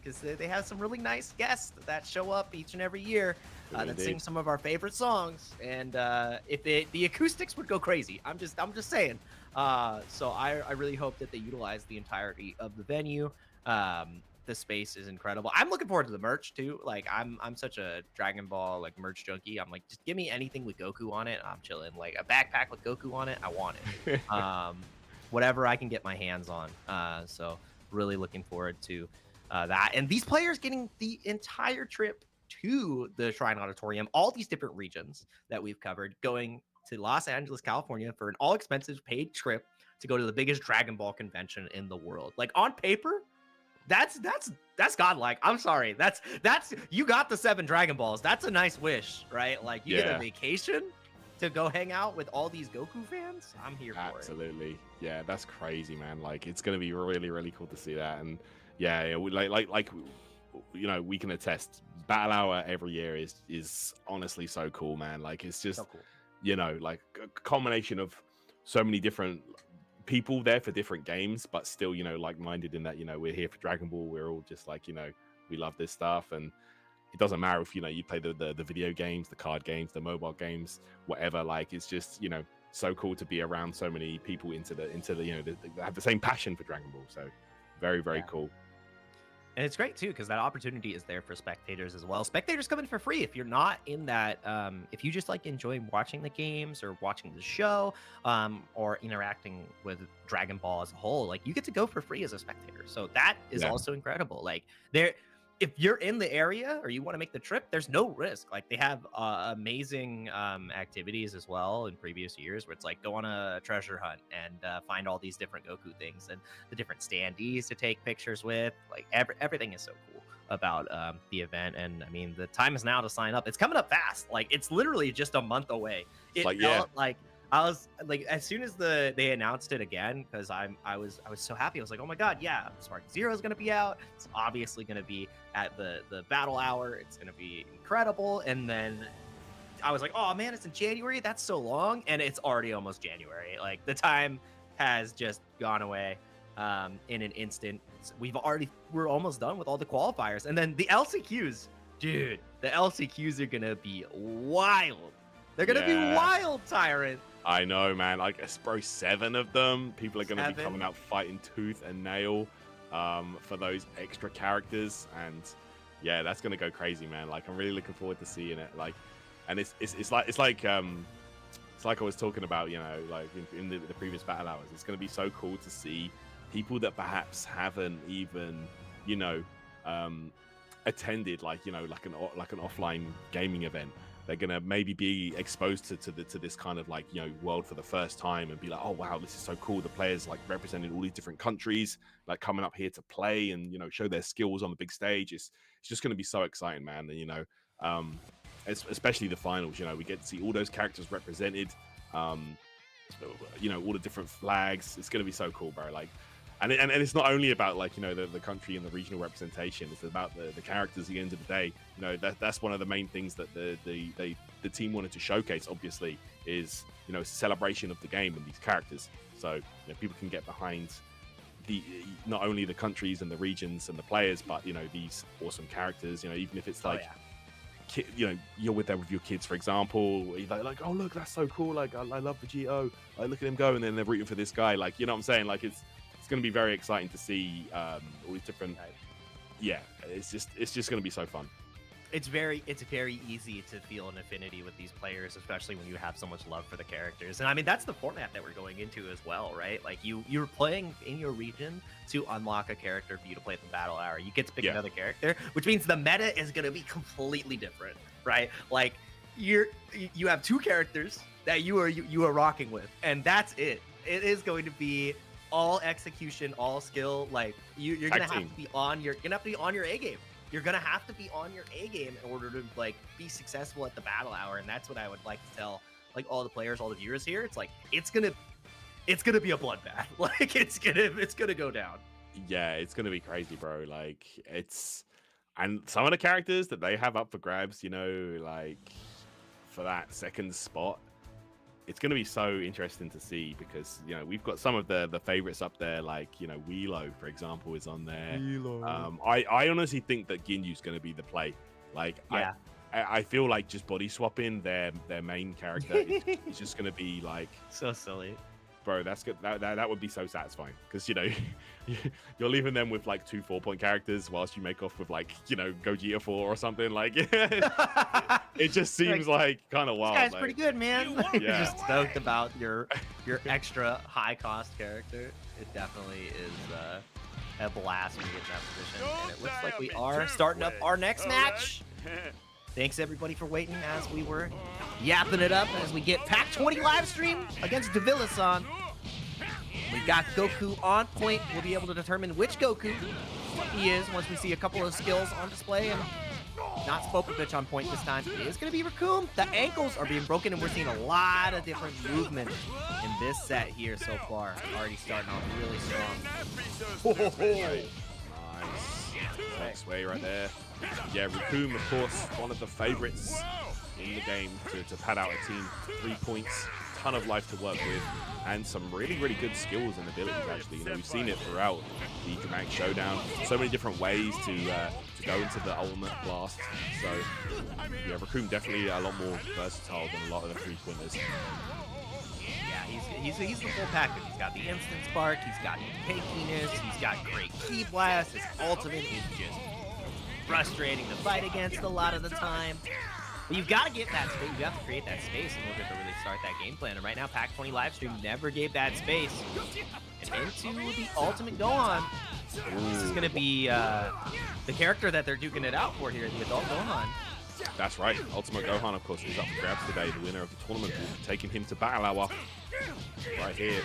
because they have some really nice guests that show up each and every year that sing some of our favorite songs. And if the acoustics would go crazy, I'm just saying. So I really hope that they utilize the entirety of the venue. The space is incredible. I'm looking forward to the merch too. Like I'm such a Dragon Ball like merch junkie. I'm like, just give me anything with Goku on it. I'm chilling. Like a backpack with Goku on it, I want it. Whatever I can get my hands on. So really looking forward to that. And these players getting the entire trip to the Shrine Auditorium, all these different regions that we've covered, going to Los Angeles, California for an all expenses paid trip to go to the biggest Dragon Ball convention in the world. Like on paper, that's godlike. I'm sorry. That's you got the 7 Dragon Balls. That's a nice wish, right? Like you get a vacation to go hang out with all these Goku fans. I'm here for it. Absolutely. Yeah, that's crazy, man. Like it's gonna be really, really cool to see that. And yeah, like you know, we can attest. Battle Hour every year is honestly so cool, man. Like it's just so cool. You know, like a combination of so many different people there for different games, but still, you know, like-minded in that, you know, we're here for Dragon Ball. We're all just like, you know, we love this stuff, and it doesn't matter if, you know, you play the video games, the card games, the mobile games, whatever. Like it's just, you know, so cool to be around so many people into the you know, that have the same passion for Dragon Ball. So very, very cool. And it's great too, because that opportunity is there for spectators as well. Spectators come in for free if you're not in that. If you just like enjoy watching the games or watching the show, or interacting with Dragon Ball as a whole, like you get to go for free as a spectator. So that is also incredible. Like if you're in the area or you want to make the trip, there's no risk. Like they have amazing activities as well in previous years, where it's like go on a treasure hunt and find all these different Goku things and the different standees to take pictures with. Like everything is so cool about the event. And I mean, the time is now to sign up. It's coming up fast. Like it's literally just a month away. It felt like I was like, as soon as they announced it again, because I was so happy. I was like, oh my god, yeah, Spark Zero is gonna be out. It's obviously gonna be at the battle hour. It's gonna be incredible. And then I was like, oh man, it's in January. That's so long, and it's already almost January. Like the time has just gone away in an instant. We're almost done with all the qualifiers, and then the LCQs, dude. The LCQs are gonna be wild. They're gonna be wild, Tyrant. I know, man. Like, bro, 7 of them. People are going to be coming out fighting tooth and nail for those extra characters, and yeah, that's going to go crazy, man. Like, I'm really looking forward to seeing it. Like, and it's like I was talking about, you know, like in the previous battle hours. It's going to be so cool to see people that perhaps haven't even, you know, attended like an offline gaming event. They're gonna maybe be exposed to this kind of like, you know, world for the first time and be like, oh wow, this is so cool. The players like representing all these different countries, like coming up here to play and, you know, show their skills on the big stage. It's just gonna be so exciting, man. And, you know, especially the finals. You know, we get to see all those characters represented. You know, all the different flags. It's gonna be so cool, bro. Like. And it's not only about like, you know, the country and the regional representation. It's about the characters at the end of the day. You know, that's one of the main things that the team wanted to showcase, obviously, is, you know, celebration of the game and these characters. So, you know, people can get behind not only the countries and the regions and the players, but, you know, these awesome characters. You know, even if it's like, you know, you're with your kids, for example, you're like, oh look, that's so cool. Like I love Vegito. Like look at him go, and then they're rooting for this guy. Like, you know what I'm saying? Like it's going to be very exciting to see all these different. Yeah, it's just going to be so fun. It's very easy to feel an affinity with these players, especially when you have so much love for the characters. And I mean, that's the format that we're going into as well, right? Like you're playing in your region to unlock a character for you to play at the battle hour. You get to pick another character, which means the meta is going to be completely different, right? Like you have 2 characters that you are rocking with, and that's it. It is going to be all execution, all skill. Like you're gonna have to be on your A game. You're gonna have to be on your A game in order to like be successful at the battle hour. And that's what I would like to tell like all the players, all the viewers here. It's like it's gonna be a bloodbath. Like it's gonna go down. Yeah, it's gonna be crazy, bro. Like and some of the characters that they have up for grabs, you know, like for that second spot. It's going to be so interesting to see because, you know, we've got some of the favorites up there, like, you know, Wheelo, for example, is on there. I honestly think that Ginyu's going to be the play. Like, I feel like just body swapping their main character is just going to be like so silly. Bro, that's good. That would be so satisfying because, you know, you're leaving them with like 2 4-point characters whilst you make off with like, you know, Gogeta 4 or something. Like it just seems like kind of wild. This guy's like, pretty good, man. Like, yeah. You're just stoked about your extra high cost character. It definitely is a blast when you get in that position. And it looks like we are starting up our next match. Thanks everybody for waiting as we were yapping it up as we get Pack 20 live stream against Devilla-san. We've got Goku on point. We'll be able to determine which Goku he is once we see a couple of skills on display. And not Spopovich on point this time. It is going to be Raccoon. The ankles are being broken, and we're seeing a lot of different movement in this set here so far. Already starting off really strong. Nice. Next way right there. Yeah, Raccoon, of course, one of the favorites in the game to pad out a team. 3 points, ton of life to work with, and some really good skills and abilities. Actually, you know, we've seen it throughout the Dramatic Showdown. So many different ways to go into the ultimate blast. So yeah, Raccoon definitely a lot more versatile than a lot of the 3-pointers. Yeah, he's the full package. He's got the instant spark, he's got tankiness, he's got great ki blast. His ultimate is just frustrating to fight against a lot of the time. But you've got to get that space. You have to create that space in order to really start that game plan. And right now, Pac-20 livestream never gave that space. And into the ultimate Gohan. This is going to be the character that they're duking it out for here, the adult Gohan. That's right. Ultimate Gohan, of course, is up for grabs today. The winner of the tournament will be taking him to Battle Hour. Right here,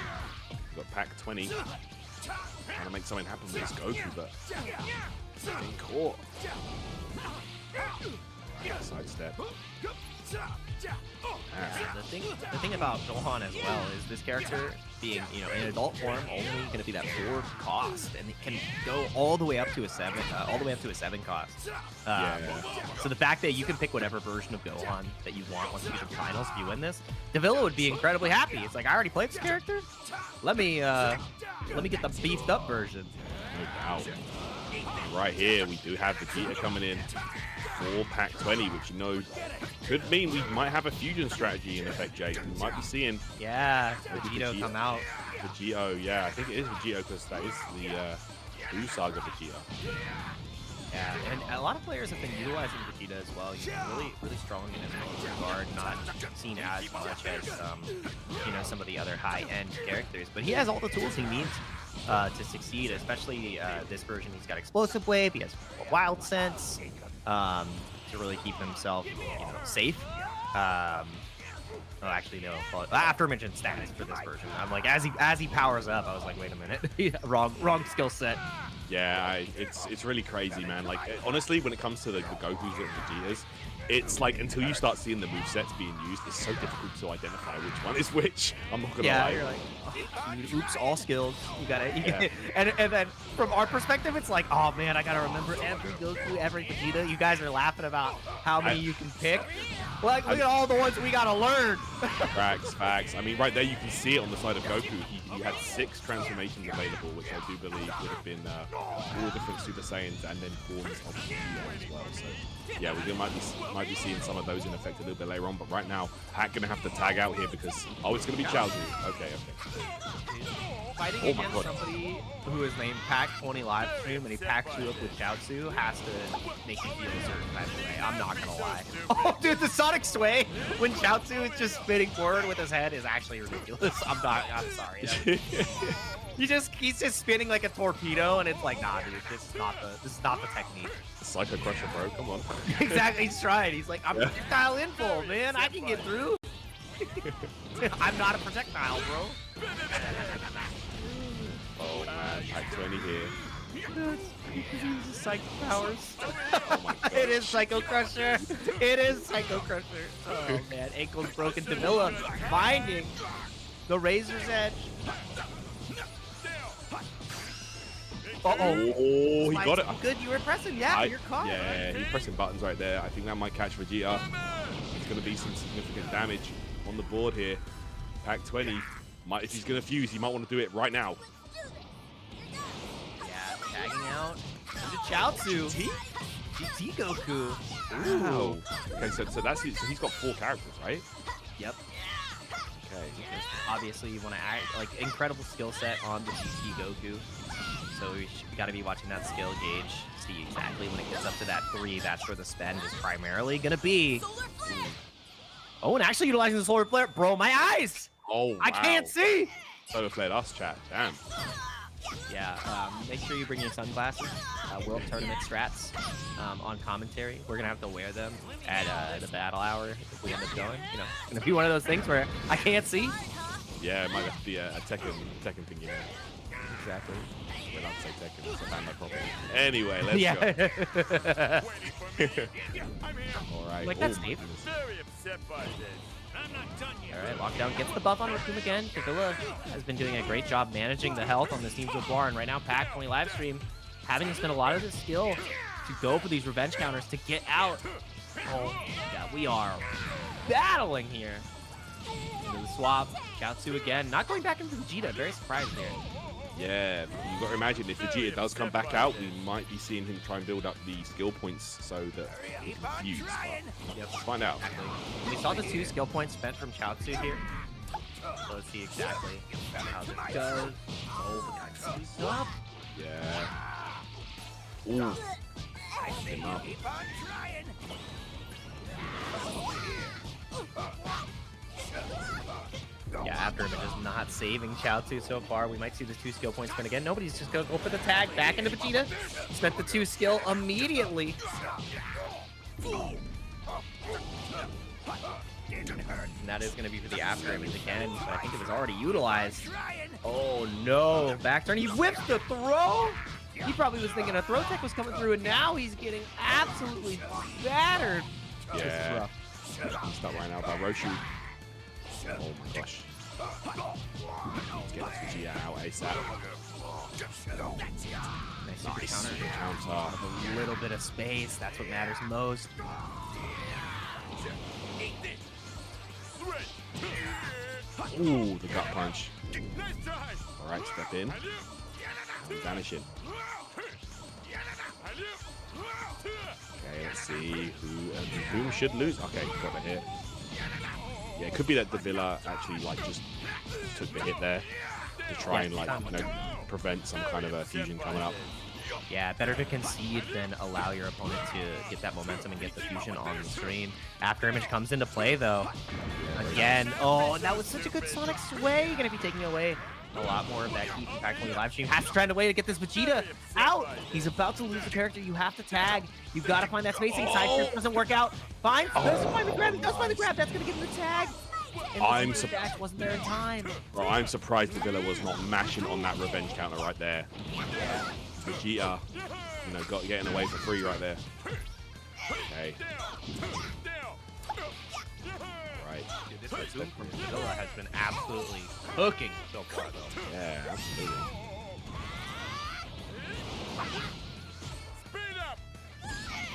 we've got Pac-20 trying to make something happen with this Goku, but getting caught. Sidestep. The thing about Gohan as well is this character being, you know, in adult form only going to be that 4 cost, and it can go all the way up to a 7, cost. So the fact that you can pick whatever version of Gohan that you want once you get to the finals, if you win this, Davila would be incredibly happy. It's like, I already played this character. Let me get the beefed up version. No doubt. Right here, we do have Vegeta coming in for Pac-20, which, you know, could mean we might have a fusion strategy in effect, Jake. We might be seeing Vegito come out. Vegito, yeah, I think it is Vegito because that is the Blue Saga Vegeta. Yeah, and a lot of players have been utilizing Vegeta as well. He's really strong in his own regard, not seen as much as you know, some of the other high-end characters. But he has all the tools he needs to succeed, especially this version. He's got Explosive Wave, he has Wild Sense to really keep himself, you know, safe. Oh, actually, no. Aforementioned stats for this version. I'm like, as he powers up, I was like, wait a minute, wrong skill set. Yeah, it's really crazy, man. Like, honestly, when it comes to the Gokus and Vegetas, it's like until you start seeing the movesets being used, it's so difficult to identify which one is which. I'm not gonna lie. You're like, oh, oops, all skills. You got it. And then from our perspective, it's like, oh man, I gotta remember every Goku, every Vegeta. You guys are laughing about how many you can pick. Like, look at all the ones we gotta learn. Facts. I mean, right there, you can see it on the side of Goku. He had 6 transformations available, which I do believe would have been all different Super Saiyans and then forms of Vegeta as well. So yeah, we might be seeing some of those in effect a little bit later on. But right now, Pac gonna have to tag out here because it's gonna be Chaozu. Okay. Fighting against somebody who is named Pac-20 livestream and he packs you up with Chaozu has to make you feel a certain type of way. I'm not gonna lie. Oh, dude, the Sonic Sway when Chaozu is just spinning forward with his head is actually ridiculous. I'm sorry. He's just spinning like a torpedo, and it's like, nah, dude, this is not the technique. Psycho Crusher, bro, come on. Exactly, he's trying. He's like, I'm projectile info, man. I can get through. I'm not a projectile, bro. Oh man, Pac-20 here. He uses Psycho powers. Oh my gosh. It is Psycho Crusher. It is Psycho Crusher. Oh man, ankle's broken. Davila finding the Razor's Edge. Oh, he got it. Good, you were pressing. Yeah, you're caught. Yeah, he's pressing buttons right there. I think that might catch Vegeta. There's going to be some significant damage on the board here. Pac-20, if he's going to fuse, he might want to do it right now. Yeah, tagging out into Chaozu. GT Goku. Wow. Okay, so that's it. So he's got 4 characters, right? Yep. Okay. Obviously, you want to act like incredible skill set on the GT Goku. So we got to be watching that skill gauge, see exactly when it gets up to that 3. That's where the spend is primarily gonna be. Oh, and actually utilizing the solar flare, bro. My eyes. Oh, wow. I can't see. Solar flared us, chat. Damn. Yeah. Make sure you bring your sunglasses. World Tournament strats on commentary. We're gonna have to wear them at the battle hour if we end up going. You know, it's gonna be one of those things where I can't see. Yeah, it might have to be a Tekken thing, yeah. Exactly. We're not say Tekken, so find my problem. Anyway, let's go. All right. Like that, Steve. Alright, Lockdown gets the buff on Raccoon again. Davila has been doing a great job managing the health on this team so far, and right now Pac-20 livestream having to spend a lot of his skill to go for these revenge counters to get out. Oh, yeah, we are battling here. Into the swap. Chaozu again. Not going back into Vegeta. Very surprised there. Yeah, you got to imagine if Vegeta does come back out, we might be seeing him try and build up the skill points so that he can fuse. Yep, let's find out. We saw the 2 skill points spent from Chaozu here. So let's see exactly how this goes. Oh, the guy's up. Yeah. Ooh. Him up. Yeah, Afterimage is not saving Chaozu so far. We might see the 2 skill points spin again. Nobody's just going to go for the tag. Back into Vegeta. Spent the 2 skill immediately. And that is going to be for the Afterimage again, but I think it was already utilized. Oh no, back turn. He whips the throw. He probably was thinking a throw tech was coming through, and now he's getting absolutely battered. Yeah. He's stuck right now by Roshu. Oh my gosh. Let's get Vegeta out ASAP. Nice Nice counter. A little bit of space. That's what matters most. Ooh, the gut punch. All right, step in. Vanishing. Okay, let's see who should lose. Okay, got the hit. Yeah, it could be that Davila actually like just took the hit there to try and like prevent some kind of a fusion coming up. Yeah, better to concede than allow your opponent to get that momentum and get the fusion on the screen. Afterimage comes into play though. Again, oh, that was such a good Sonic sway. Gonna be taking away a lot more of that heat from Pack 20 live stream. Has to find a way to get this Vegeta out. He's about to lose the character. You have to tag. You've got to find that spacing. Side trip doesn't work out. Fine. Doesn't find the grab. He does find the grab. That's gonna give him the tag. And the dash wasn't there in time. Bro, I'm surprised Davila was not mashing on that revenge counter right there. Vegeta, you know, getting away for free right there. Okay. Right. Dude, this Bazooka from Villa has been absolutely cooking so far, though. Yeah, absolutely.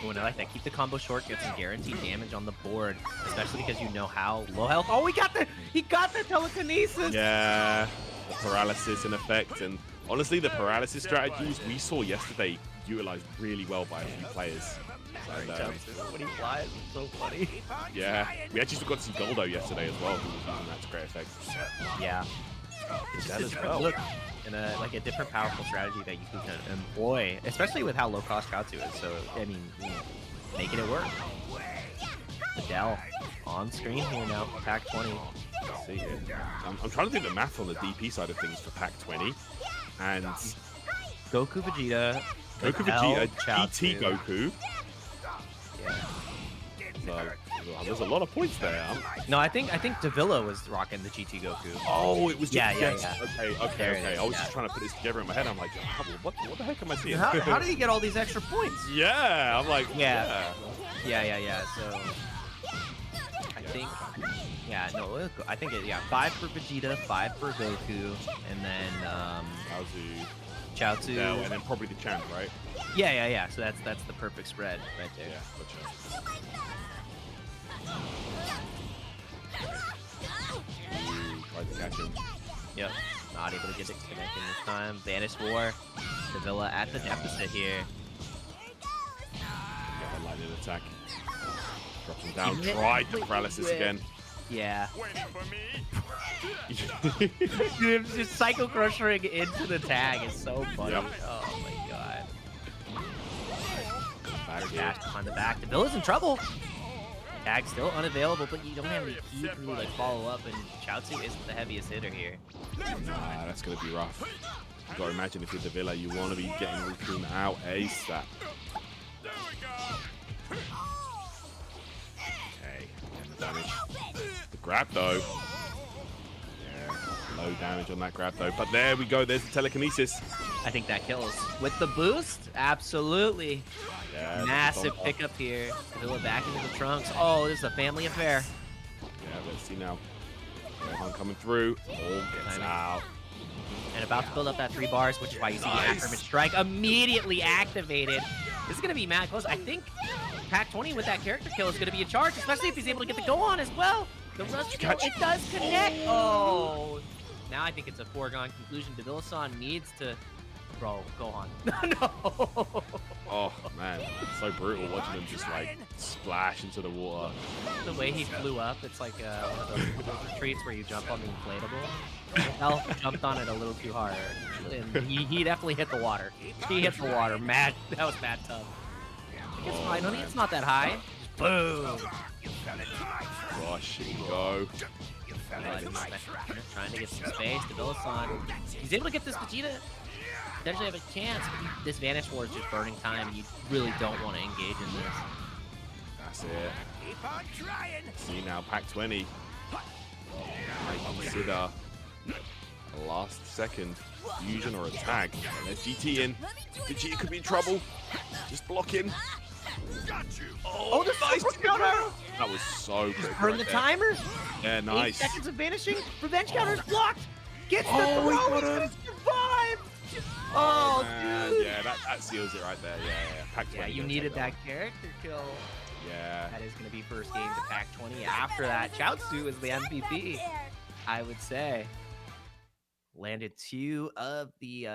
Oh, and I like that. Keep the combo short, get some guaranteed damage on the board, especially because you know how low health. Oh, he got the telekinesis. Yeah, the paralysis in effect, and honestly, the paralysis strategies we saw yesterday utilized really well by a few players. And, when he flies, it's so funny. yeah, we actually got to see Goldo yesterday as well, who was using that to great effect. Yeah. It's just a different look and a different powerful strategy that you can employ, especially with how low cost Chaozu is. So, I mean, making it work. Adele on screen here now for Pack 20. Let's see here. I'm trying to do the math on the DP side of things for Pack 20. And Goku Vegeta, GT Goku. Yeah. So, there's a lot of points there. No, I think Davila was rocking the GT Goku. Oh, it was just, yeah. Okay. I was just trying to put this together in my head. I'm like, what the heck am I seeing? How did he get all these extra points? Yeah, I'm like, yeah. So I think, I think 5 for Vegeta, 5 for Goku, and then Chaozu, and then probably the champ, right? Yeah. So that's the perfect spread right there. Yeah, gotcha. Tried to catch him. Yep. Not able to get it connecting this time. Vanish War. Davila at the deficit here. Yeah, lightning attack. Drops him down. Tried the paralysis again. Yeah. Dude, just Psycho Crushing into the tag is so funny. Yep. Oh my god. Dash behind the back. Davila's in trouble. Tag still unavailable, but you don't have any key to like follow up, and Chaozu isn't the heaviest hitter here. Nah, that's gonna be rough. You gotta imagine if you're Davila, you want to be getting Raccoon out ASAP. Okay, and the damage. The grab though. Yeah, low damage on that grab though. But there we go. There's the telekinesis. I think that kills. With the boost, absolutely. Yeah, massive pickup here. Davila back into the trunks. Oh, this is a family affair. Yeah, let's see now. Gohan coming through. Oh, gets out. And about to build up that 3 bars, which is why you see the Afterimage strike immediately activated. This is going to be mad close. I think Pack 20 with that character kill is going to be a charge, especially if he's able to get the go on as well. The rush skill, it does connect. Oh, now I think it's a foregone conclusion. Devilasan needs to. Bro, go on. No. Oh man, it's so brutal watching him just like splash into the water. The way he flew up, it's like one of those retreats where you jump on the inflatable. Elf jumped on it a little too hard, and he definitely hit the water. He hit the water. Mad. That was mad tough. It's fine, honey. It's not that high. Boom. Gosh, here we go. Trying to get some space. Devilasan. He's able to get this Vegeta. Potentially have a chance. This Vanish Ward is just burning time, and you really don't want to engage in this. That's it. See now, Pack 20. I consider a last second fusion or a tag. There's GT in. Vegeta could be in trouble. Just blocking. Oh, the nice counter! That was so quick. Burn the timer. Yeah, nice. 8 seconds of vanishing. Revenge counter's blocked. Gets the throw. He's gonna survive. Oh, dude. Yeah, that seals it right there. Yeah. Pack 20. Yeah, you needed that character kill. Yeah. That is going to be first game to Pack 20. After that, Chaozu is the MVP, I would say. Landed two of the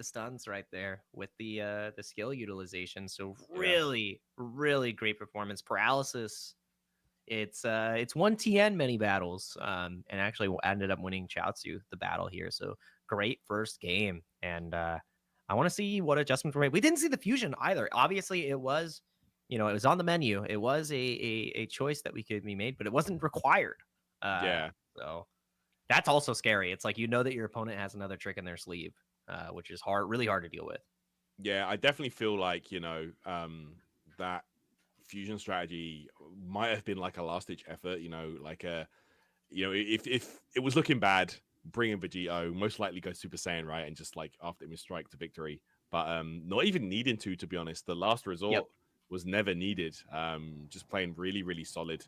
stuns right there with the skill utilization. So really, really great performance. Paralysis. It's 1TN many battles, and actually ended up winning Chaozu the battle here. So great first game, and I want to see what adjustments were made. We didn't see the fusion either. Obviously, it was, it was on the menu. It was a choice that we could be made, but it wasn't required. So that's also scary. It's like that your opponent has another trick in their sleeve, which is really hard to deal with. Yeah, I definitely feel like that fusion strategy might have been like a last-ditch effort. If it was looking bad, bring in Vegito, most likely go Super Saiyan, right, and just like after him strike to victory. But not even needing to be honest. The last resort was never needed. Just playing really, really solid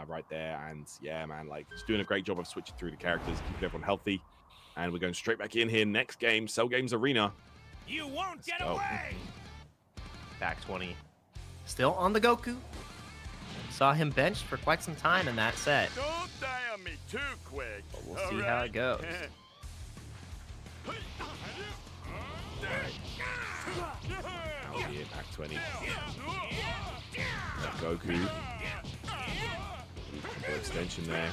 right there. And yeah, man, like just doing a great job of switching through the characters, keeping everyone healthy. And we're going straight back in here. Next game, Cell Games Arena. You won't get away. Back 20. Still on the Goku. Saw him benched for quite some time in that set. Don't die on me too quick. But we'll see how it goes. Out here, Pack 20. Goku. Combo extension there.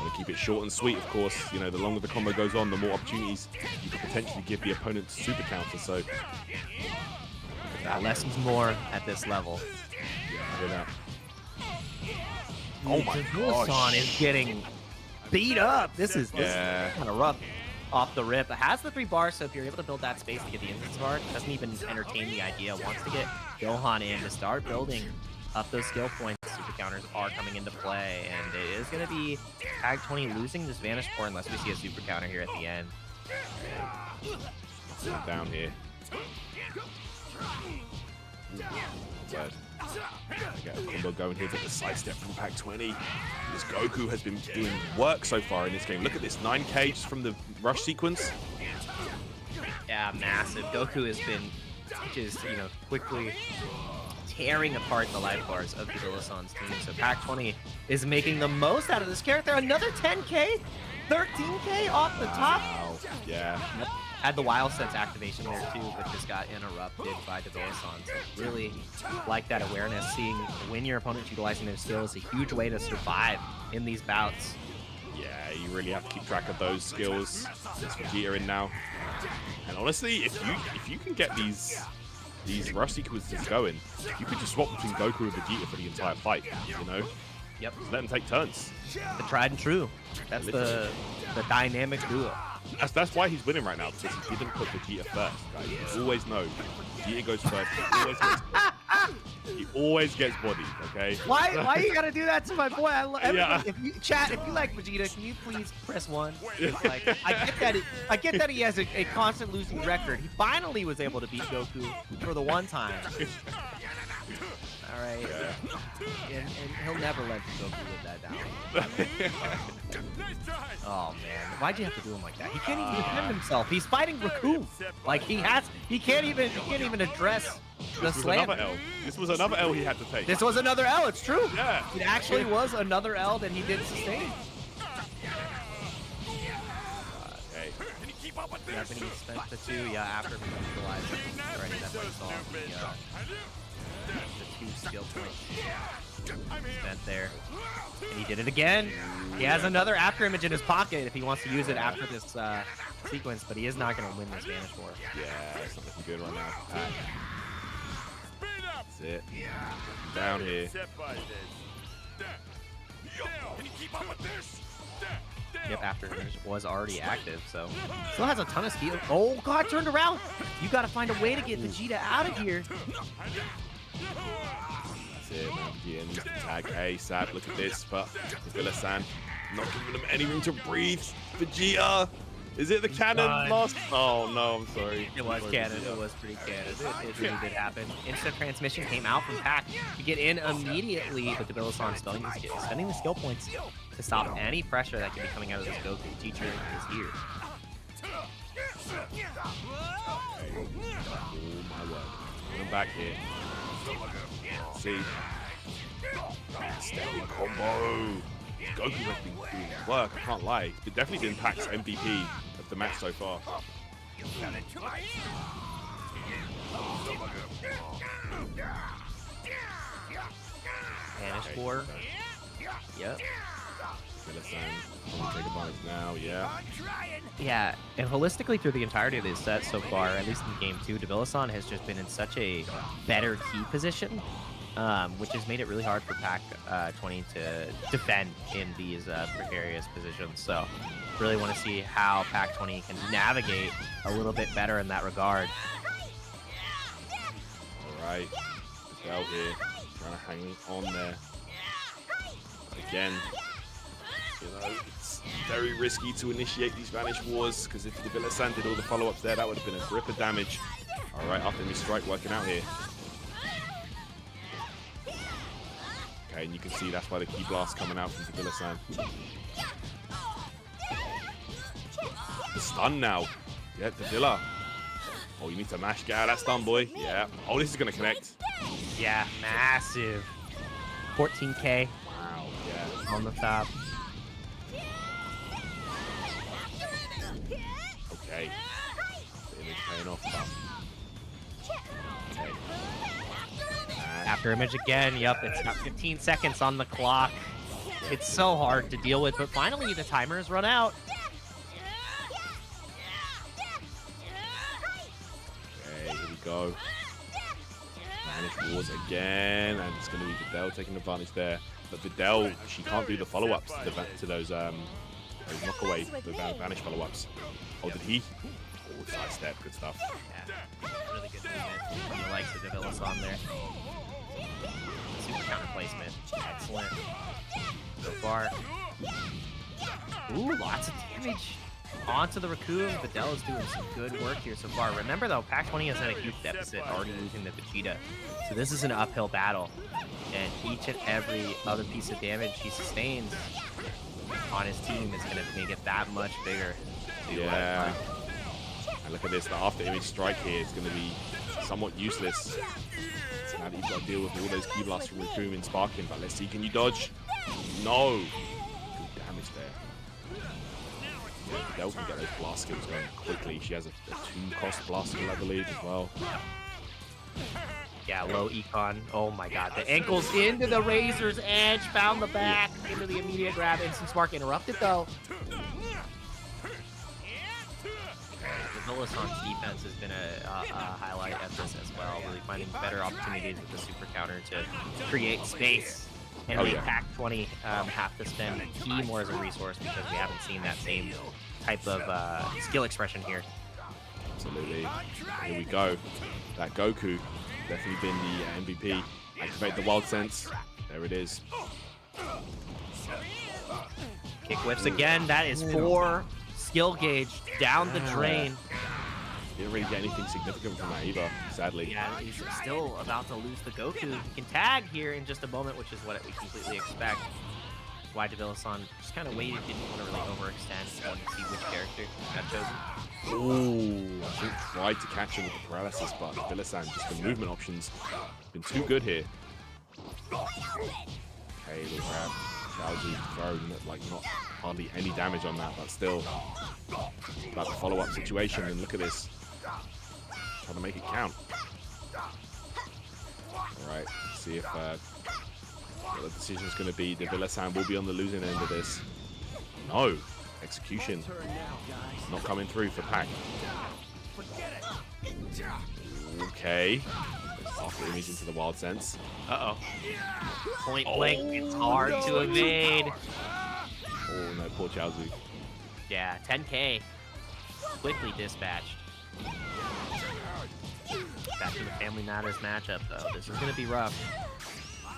Want to keep it short and sweet, of course. The longer the combo goes on, the more opportunities you could potentially give the opponent super counter. So less is more at this level. Yeah, oh my gosh. Is getting beat up. This is kind of rough off the rip. It has the 3 bars, so if you're able to build that space to get the instance card, doesn't even entertain the idea. Wants to get Gohan in to start building up those skill points. Super counters are coming into play, and it is going to be Tag 20 losing this Vanish Core unless we see a super counter here at the end. Down here. But get a combo going here with the sidestep from Pack 20. This Goku has been doing work so far in this game. Look at this, 9K just from the rush sequence. Yeah, massive. Goku has been just, quickly tearing apart the life bars of Devilasan's team. So Pack 20 is making the most out of this character. Another 10K, 13K off the top. Wow. Yeah. Had the Wild Sense activation there too, but just got interrupted by Devilasan. So really like that awareness, seeing when your opponent's utilizing their skills is a huge way to survive in these bouts. Yeah, you really have to keep track of those skills. There's Vegeta in now. And honestly, if you can get these rush sequences going, you could just swap between Goku and Vegeta for the entire fight, Yep. Just let them take turns. The tried and true. That's the dynamic duo. That's why he's winning right now, because he didn't put Vegeta first, guys. You always know. Vegeta goes first. He always gets bodied, okay? Why you gotta do that to my boy? If you like Vegeta, can you please press 1? Like, I get that he has a constant losing record. He finally was able to beat Goku for the one time. All right. Yeah. And he'll never let Goku live that down. Oh man, why'd you have to do him like that? He can't even defend himself. He's fighting Raccoon. Like he can't even address the slam. This was another L he had to take. This was another L. It's true. Yeah. It actually was another L that he did sustain. Okay. Yeah, but he spent the 2. Yeah, after he neutralized it. Already that one saw the 2 skill points spent there. And he did it again. He has another after image in his pocket if he wants to use it after this sequence, but he is not going to win this Vanish War. Yeah, it's not looking good right now. That's it. Down here. Yep, after image was already active, so still has a ton of skill. Oh god, turned around. You got to find a way to get Vegeta out of here. That's it, man. Vegeta needs to tag ASAP. Look at this, but Villa-san not giving him any room to breathe. Vegeta, is it the cannon blast? Oh no, I'm sorry. It was cannon. It was pretty cannon. It really did happen. Instant transmission came out from Pac to get in immediately, but Villa-san spending the skill points to stop any pressure that could be coming out of this Goku. Teacher is here. Oh my word. Coming back here. See? Steady combo. Goku has been doing work, I can't lie. It's definitely been Pac's MVP of the match so far. Vanish War. Yep. Villa-san, take advantage now, yeah. Yeah, and holistically through the entirety of this set so far, at least in game 2, Villa-san has just been in such a better key position, which has made it really hard for Pac 20 to defend in these precarious positions. So really want to see how Pac 20 can navigate a little bit better in that regard. Alright, Bell here, trying to hang on there. Again, you know, it's very risky to initiate these Vanish Wars, because if the Villa-san did all the follow-ups there, that would have been a grip of damage. Alright, after this strike working out here. Okay, and you can see that's why the key blast coming out from the Villa-san. The stun now. Yeah, the Villa. Oh, you need to mash. Get out of that stun, boy. Yeah. Oh, this is going to connect. Yeah, massive. 14K. Wow, yeah. On the top. Okay. The image paying off. Okay. After image again. Yep, it's got 15 seconds on the clock. It's so hard to deal with, but finally the timer has run out. Okay, here we go. Vanish Wars again, and it's going to be Videl taking advantage there. But Videl, she can't do the follow-ups to those knockaway, the Vanish follow-ups. Oh, did he? Oh, sidestep, good stuff. Yeah, really good movement from the likes of the Villa-san there. Super counter placement, excellent so far. Ooh, lots of damage onto the Raccoon. Videl is doing some good work here so far. Remember though, Pac 20 has had a huge deficit, already losing the Vegeta. So this is an uphill battle. And each and every other piece of damage he sustains on his team is going to make it that much bigger. Yeah. And look at this, the after image strike here is going to be somewhat useless. Now that you've got to deal with all those key blasts from Raccoon and Sparking. But let's see, can you dodge? No. Good damage there. Videl can get those blast skills going quickly. She has a 2-cost blast skill, I believe, as well. Yeah, low econ. Oh my god. The ankles into the Razor's Edge. Found the back. Into the immediate grab. Instant Spark interrupted though. The Villa-san's defense has been a highlight at this as well. Really finding better opportunities with the super counter to create space. And make Pac 20 have to spend Ki more as a resource because we haven't seen that same type of skill expression here. Absolutely. Here we go. That Goku, definitely been the MVP. Activate the Wild Sense. There it is. Kick whiffs again. That is 4 skill gauge down the drain. Didn't really get anything significant from that either, sadly. Yeah, he's still about to lose the Goku. He can tag here in just a moment, which is what we completely expect. Why Devilla-san just kind of waited, didn't want to really overextend, wanted to see which character got chosen. Ooh, I think tried to catch him with the paralysis, but Devilla-san, just the movement options been too good here. Okay, the grab. Xiaozi thrown, like not hardly any damage on that, but still about the follow-up situation. And look at this, trying to make it count. All right, see if what the decision is going to be. Devilla-san will be on the losing end of this. No, execution not coming through for Pac. Okay, after image into the wild sense. Uh-oh. Point blank, it's hard to evade. Oh no, poor Xiaozi. Yeah, 10K. Quickly dispatched. Back to the Family Matters matchup, though. This is going to be rough.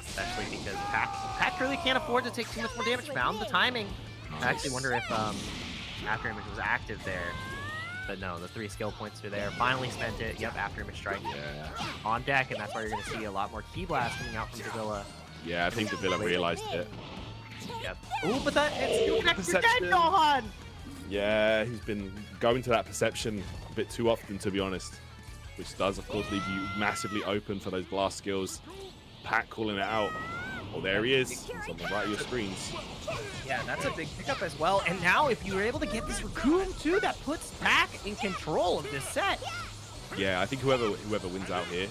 Especially because Pac really can't afford to take too much more damage. Found the timing. I actually wonder if After Image was active there. But no, the 3 skill points are there. Finally spent it. Yep, After Image Strike on deck, and that's why you're going to see a lot more Ki Blast coming out from Davila. Yeah, I think Davila realized it. Yep. Oh, but it's you connect your dead, Perception. Gohan! Yeah, he's been going to that perception a bit too often, to be honest. Which does, of course, leave you massively open for those blast skills. Pac calling it out. Oh, there he is. He's on the right of your screens. Yeah, that's a big pickup as well. And now, if you were able to get this Raccoon too, that puts Pac in control of this set. Yeah, I think whoever wins out here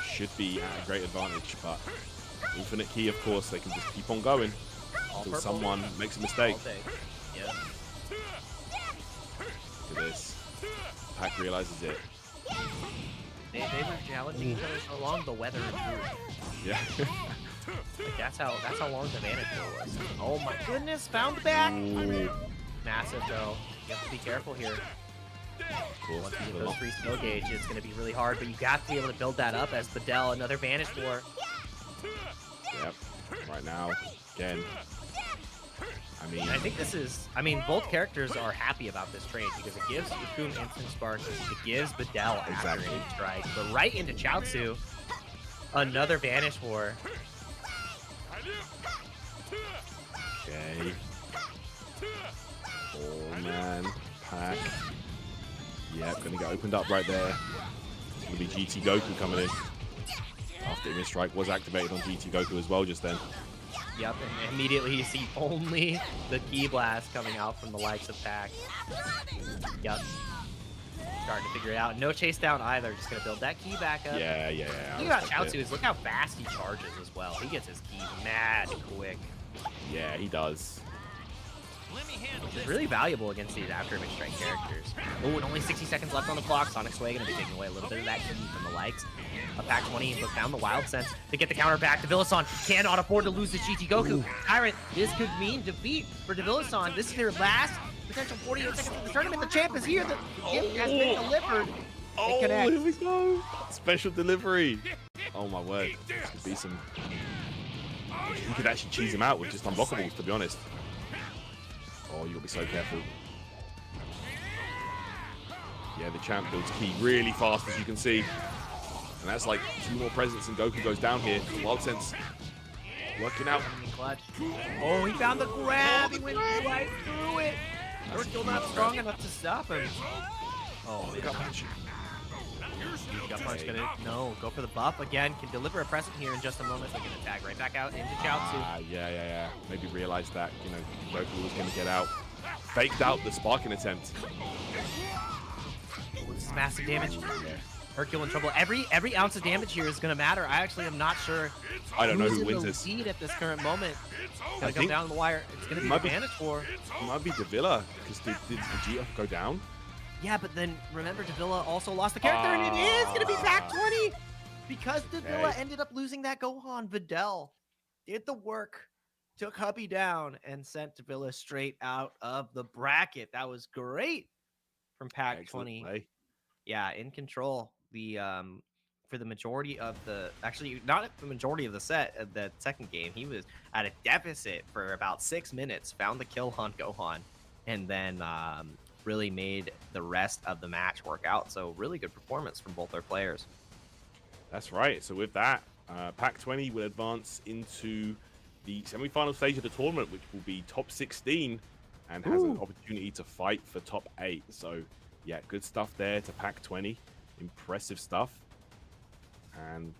should be at a great advantage. But Infinite Key, of course, they can just keep on going until someone makes a mistake. Yep. Look at this. Pac realizes it. They were challenging each other so long, the weather improved. Yeah. Like that's how long the Vantage War was. Oh my goodness, found the back. Ooh. Massive though. You have to be careful here. Cool. Once you get those 3 skill gauge, it's going to be really hard, but you got to be able to build that up as Bedell, another Vantage War. Yep. Right now, again. I think this is, both characters are happy about this trade because it gives Raccoon instant spark, it gives Bedell After Image Strike, but right into Chaozu, another Vanish War. Okay. Oh man, Pac. Yep, gonna get opened up right there. It's gonna be GT Goku coming in. After Image Strike was activated on GT Goku as well just then. Yep, and immediately you see only the Ki Blast coming out from the likes of Pac. Yep. Starting to figure it out. No chase down either. Just gonna build that Ki back up. Yeah. The thing about Chaozu is look how fast he charges as well. He gets his Ki mad quick. Yeah, he does. Which is really valuable against these After Image Strike characters. Oh, and only 60 seconds left on the clock. Sonic Sway gonna be taking away a little bit of that Ki from the likes of Pac 20, but found the Wild Sense to get the counter back. Devilla-san cannot afford to lose to GT Goku. Tyrant, this could mean defeat for Devilla-san. This is their last potential 48 seconds of the tournament. The champ is here. The gift has been delivered. Oh, here we go. Special delivery. Oh my word. This could be some... You could actually cheese him out with just unblockables, to be honest. Oh, you gotta be so careful. Yeah, the champ builds Ki really fast, as you can see. And that's like 2 more presents and Goku goes down here. Wild Sense working out. Clutch. Oh, he found the grab. He went right through it. We're still not strong enough to stop him. Oh, man. Gut punch. Gut punch gonna go for the buff again. Can deliver a present here in just a moment. They're gonna tag right back out into Chaozu. Yeah. Maybe realized that, Goku was gonna get out. Faked out the sparking attempt. Oh, this is massive damage. Yeah. Hercule in trouble. Every ounce of damage here is gonna matter. I actually am not sure. I don't know who in wins the this. lead at this current moment. Gonna I come think down the wire. It's gonna be might be- Vantage War. It might be Davila, because did Vegeta go down? Yeah, but then remember Davila also lost the character, and it is gonna be Pac 20 because Davila Okay. ended up losing that Gohan. Videl did the work, took Hubby down, and sent Davila straight out of the bracket. That was great from Pac Excellent 20. play. Yeah, in control. The for the majority of the not the majority of the set, the second game, he was at a deficit for about 6 minutes. Found the kill on Gohan, and then really made the rest of the match work out. So really good performance from both our players. That's right. So with that, Pack 20 will advance into the semi-final stage of the tournament, which will be top 16 and has an opportunity to fight for top 8. So yeah, good stuff there to Pack 20. Impressive stuff. And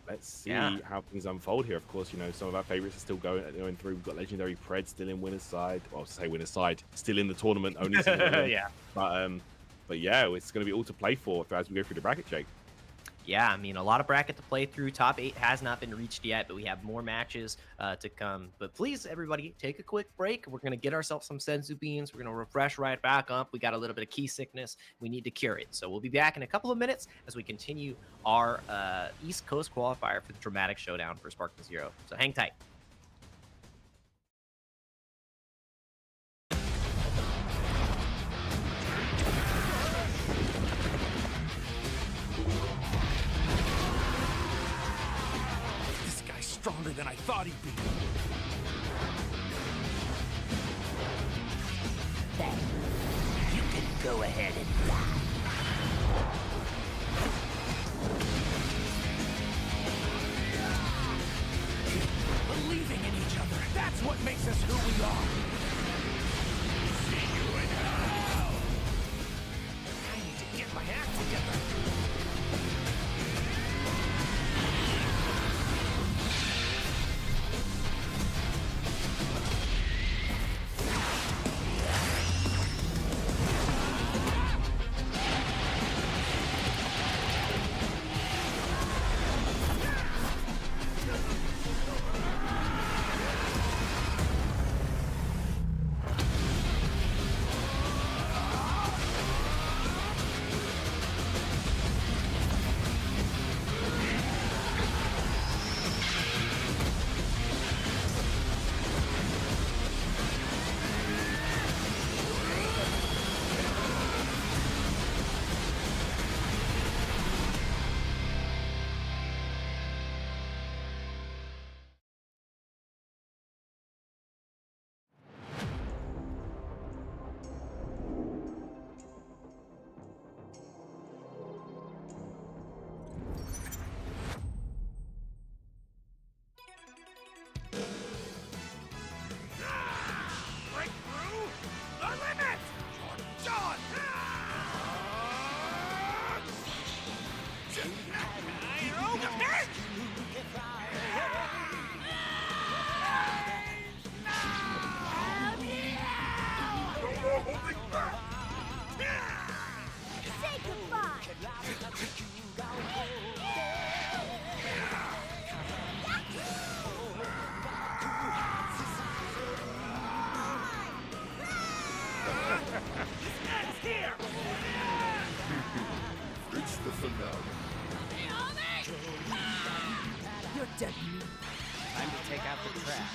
let's see how things unfold here. Of course, you know, some of our favorites are still going through. We've got Legendary Pred still in winner's side. Well, say winner's side, still in the tournament, only Yeah. But yeah, it's going to be all to play for as we go through the bracket, Jake. Yeah, I mean, a lot of bracket to play through. Top 8 has not been reached yet, but we have more matches to come. But please, everybody, take a quick break. We're going to get ourselves some senzu beans. We're going to refresh right back up. We got a little bit of key sickness. We need to cure it. So we'll be back in a couple of minutes as we continue our East Coast qualifier for the Dramatic Showdown for Sparking Zero. So hang tight. Stronger than I thought he'd be. Then you can go ahead and die. Believing in each other, that's what makes us who we are. See you in hell. I need to get my act together. It's the finale. You're dead meat. Time to take out the trash.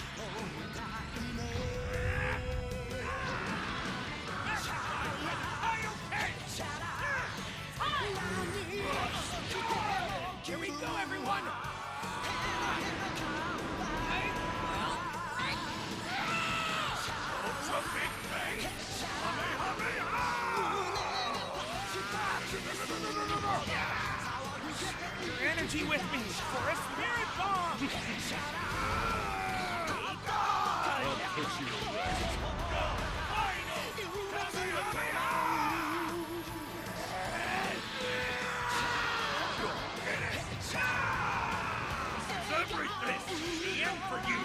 Here we go, everyone! It's a big thing! Your energy with me for a spirit bomb! Everything! The end for you!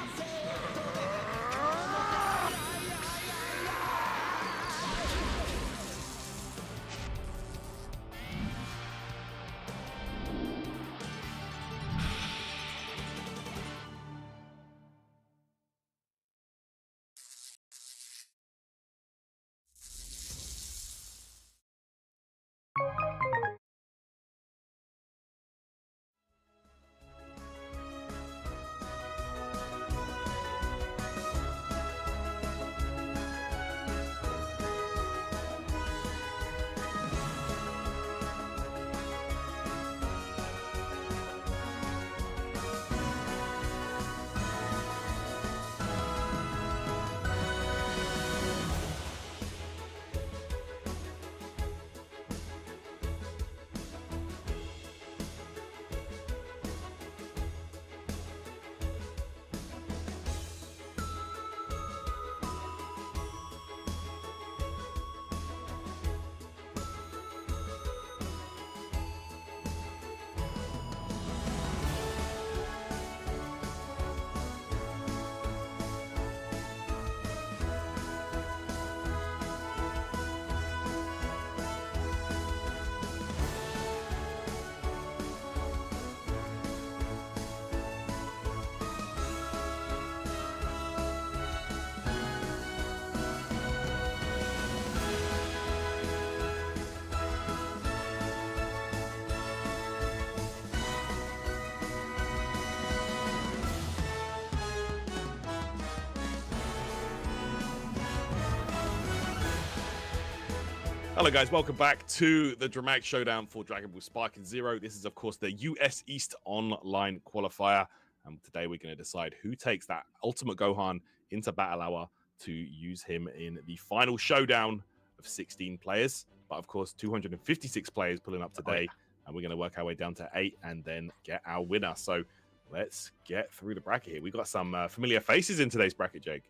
Hello guys, welcome back to the Dramatic Showdown for Dragon Ball Spark and Zero. This is of course the US East Online qualifier, and today we're going to decide who takes that Ultimate Gohan into Battle Hour to use him in the final showdown of 16 players. But of course 256 players pulling up today, and we're going to work our way down to 8 and then get our winner. So let's get through the bracket here. We've got some familiar faces in today's bracket, Jake.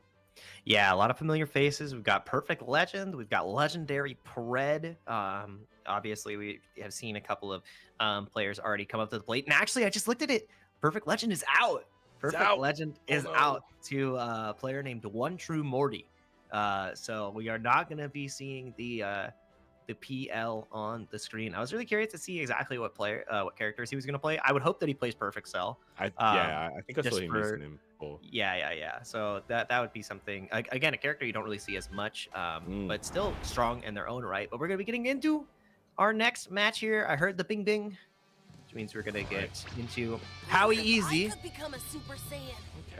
Yeah, a lot of familiar faces. We've got Perfect Legend. We've got Legendary Pred. Obviously, we have seen a couple of players already come up to the plate. And actually, I just looked at it. Perfect Legend is out. Perfect Legend is out to a player named One True Morty. So we are not going to be seeing the PL on the screen. I was really curious to see exactly what characters he was going to play. I would hope that he plays Perfect Cell. I think I saw him using him before. Yeah. So that would be something. Again, a character you don't really see as much, but still strong in their own right. But we're going to be getting into our next match here. I heard the bing bing, which means we're going to get into Howie Easy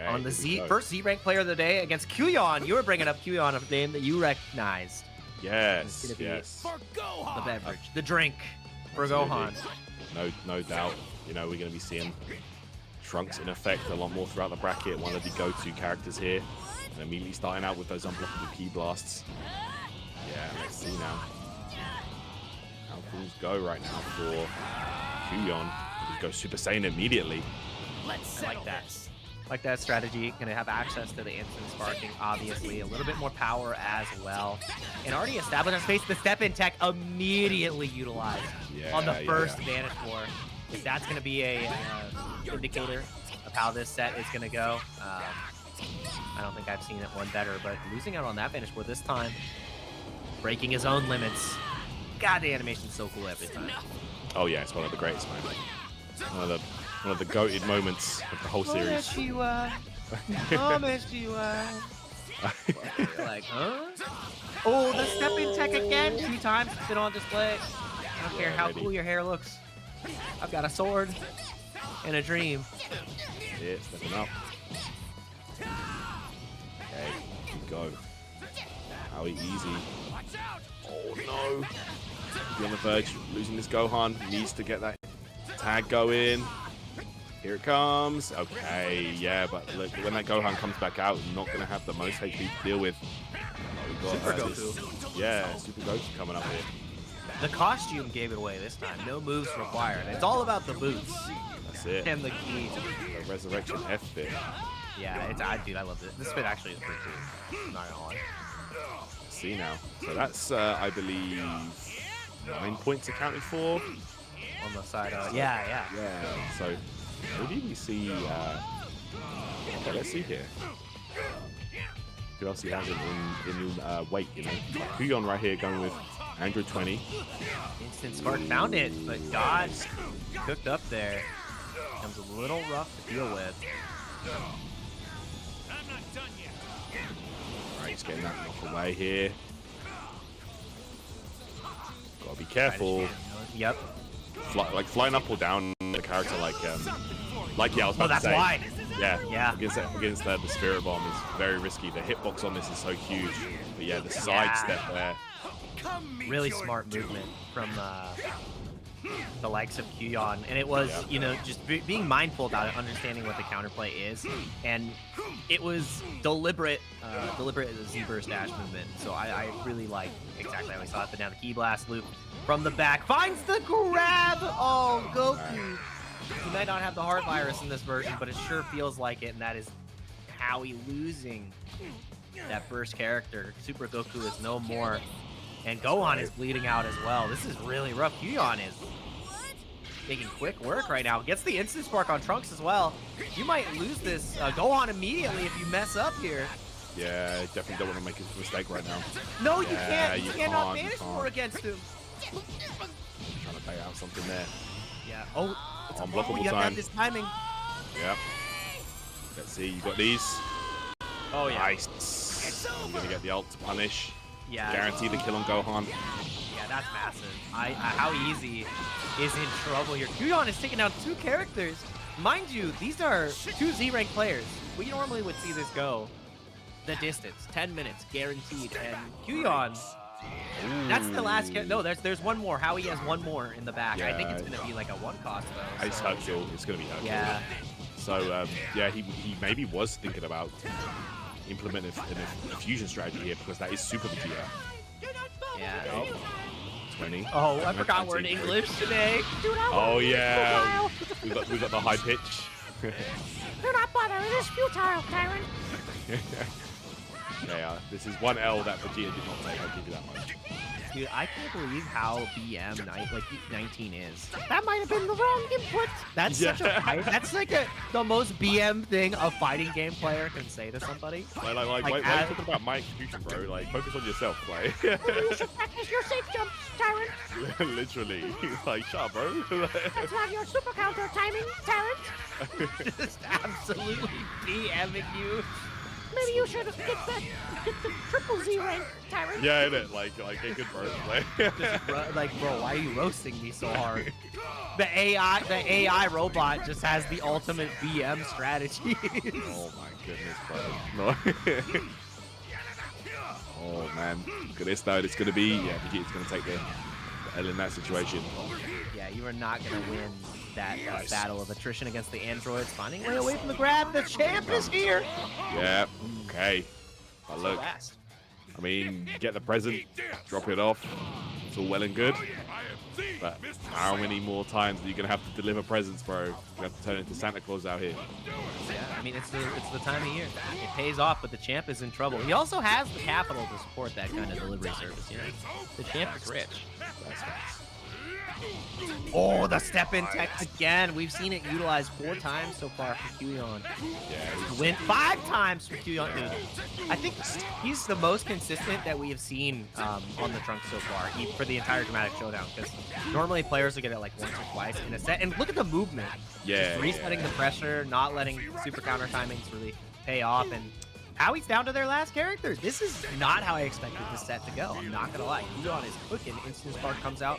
on the first Z rank player of the day against Kuyon. You were bringing up Kuyon, a name that you recognized. Yes. For Gohan. The beverage, the drink for Gohan. No doubt. You know, we're going to be seeing Trunks in effect a lot more throughout the bracket. One of the go-to characters here. And immediately starting out with those unblockable key blasts. Yeah, let's see now how things go right now for Kuyon. He goes Super Saiyan immediately. I like that. Like that strategy. Gonna have access to the instant sparking, obviously. A little bit more power as well. And already established on space, the step-in tech immediately utilized on the first Vanish War. If that's gonna be a indicator of how this set is gonna go. I don't think I've seen it one better, but losing out on that Vanish War this time, breaking his own limits. God, the animation's so cool every time. Oh yeah, it's one of the greatest moments. One of the goated moments of the whole series. Like, huh? Oh, the step-in tech again. 2 times it's been on display. I don't care how cool your hair looks. I've got a sword and a dream. Yeah, stepping up. Okay, keep go. Howie Easy. Oh no. He's on the verge of losing this Gohan. Needs to get that tag going. Here it comes. Okay, yeah, but look, when that Gohan comes back out, not going to have the most HP to deal with. Oh, Super Goku. Yeah, Super Goku coming up here. The costume gave it away this time. No moves required. It's all about the boots. That's it. And the key. The Resurrection F fit. Yeah, dude, I love it. This fit actually is pretty cool. I'm not gonna lie. Let's see now. So that's, I believe, 9 points accounted for. On the side of... Yeah. So... Maybe we see, okay, let's see here. Who else he has in weight, you know? Like Kuyon right here going with Android 20. Instant Spark found it, but Dodge cooked up there. Becomes a little rough to deal with. Alright, he's getting that knock away here. Gotta be careful. Yep. Flying up or down a character like I was about to say. Wide. Yeah. Against the Spirit Bomb is very risky. The hitbox on this is so huge. But yeah, the sidestep there. Really smart movement from the likes of Kuyon, and it was just being mindful about it, understanding what the counterplay is, and it was deliberate Z-burst dash movement. So I really like exactly how we saw it. But now the key blast loop from the back finds the grab. Oh, Goku. He might not have the heart virus in this version, but it sure feels like it, and that is Howie losing that first character. Super Goku is no more, and Gohan is bleeding out as well. This is really rough. Kuyon is making quick work right now. Gets the instant spark on Trunks as well. You might lose this Gohan immediately if you mess up here. Yeah, definitely don't want to make a mistake right now. No, you can't. You cannot Vanish War against him. Trying to pay out something there. Yeah. Oh, it's unblockable you have to time. have this timing. Yep. Let's see. You got these. Oh yeah. Nice. I'm gonna get the ult to punish. Yeah. Guarantee the kill on Gohan. Yeah, that's massive. How easy is in trouble here. Kuyon is taking out 2 characters. Mind you, these are 2 Z-rank players. We normally would see this go the distance, 10 minutes guaranteed, and Kuyon That's the last. No, there's one more. Howie has one more in the back. I think it's Yeah. gonna be like a one cost though. It's So. Hercule. It's gonna be Hercule. Yeah. So yeah, he maybe was thinking about implementing a fusion strategy here because that is Super Vegeta. Yeah. Oh, 20. Oh, I forgot we're in 19. English today. Oh yeah, we got the high pitch. Do not bother, it is futile, Tyrant. Yeah, this is one L that Vegeta did not take. I'll give you that much. Dude, I can't believe how BM 19 is. That might have been the wrong input. That's such a that's like the most BM thing a fighting game player can say to somebody. Like why are you talking about my execution, bro? Like, focus on yourself, like. You should practice your safe jumps, Tyrant. Literally, like, shut up, bro. That's not your super counter timing, Tyrant. Just absolutely BMing you. Maybe you should get the triple Z rank, Tyrant. Yeah, innit? Like, get good, bro. Like, bro, why are you roasting me so hard? The AI robot just has the ultimate BM strategy. Oh my goodness, bro. No. Oh man, look at this though. It's gonna be Vegeta's gonna take the L in that situation. Yeah, you are not gonna win that battle of attrition against the androids. Finding a way away from the grab. The champ is here. Yeah. Okay. But So look, fast. I mean, get the present, drop it off. It's all well and good. But how many more times are you gonna have to deliver presents, bro? You have to turn into Santa Claus out here. Yeah, I mean it's the time of year. It pays off, but the champ is in trouble. He also has the capital to support that kind of delivery service. You know, the champ is rich. That's facts. Oh, the step in tech again. We've seen it utilized 4 times so far for Kuyon. Yeah. Went 5 times for Kuyon. Dude, I think he's the most consistent that we have seen on the Trunks so far for the entire Dramatic Showdown. Because normally players will get it like once or twice in a set. And look at the movement. Yeah. Just resetting the pressure, not letting super counter timings really pay off. And Howie's down to their last character. This is not how I expected this set to go. I'm not gonna lie. Kuyon is cooking. Instant Spark comes out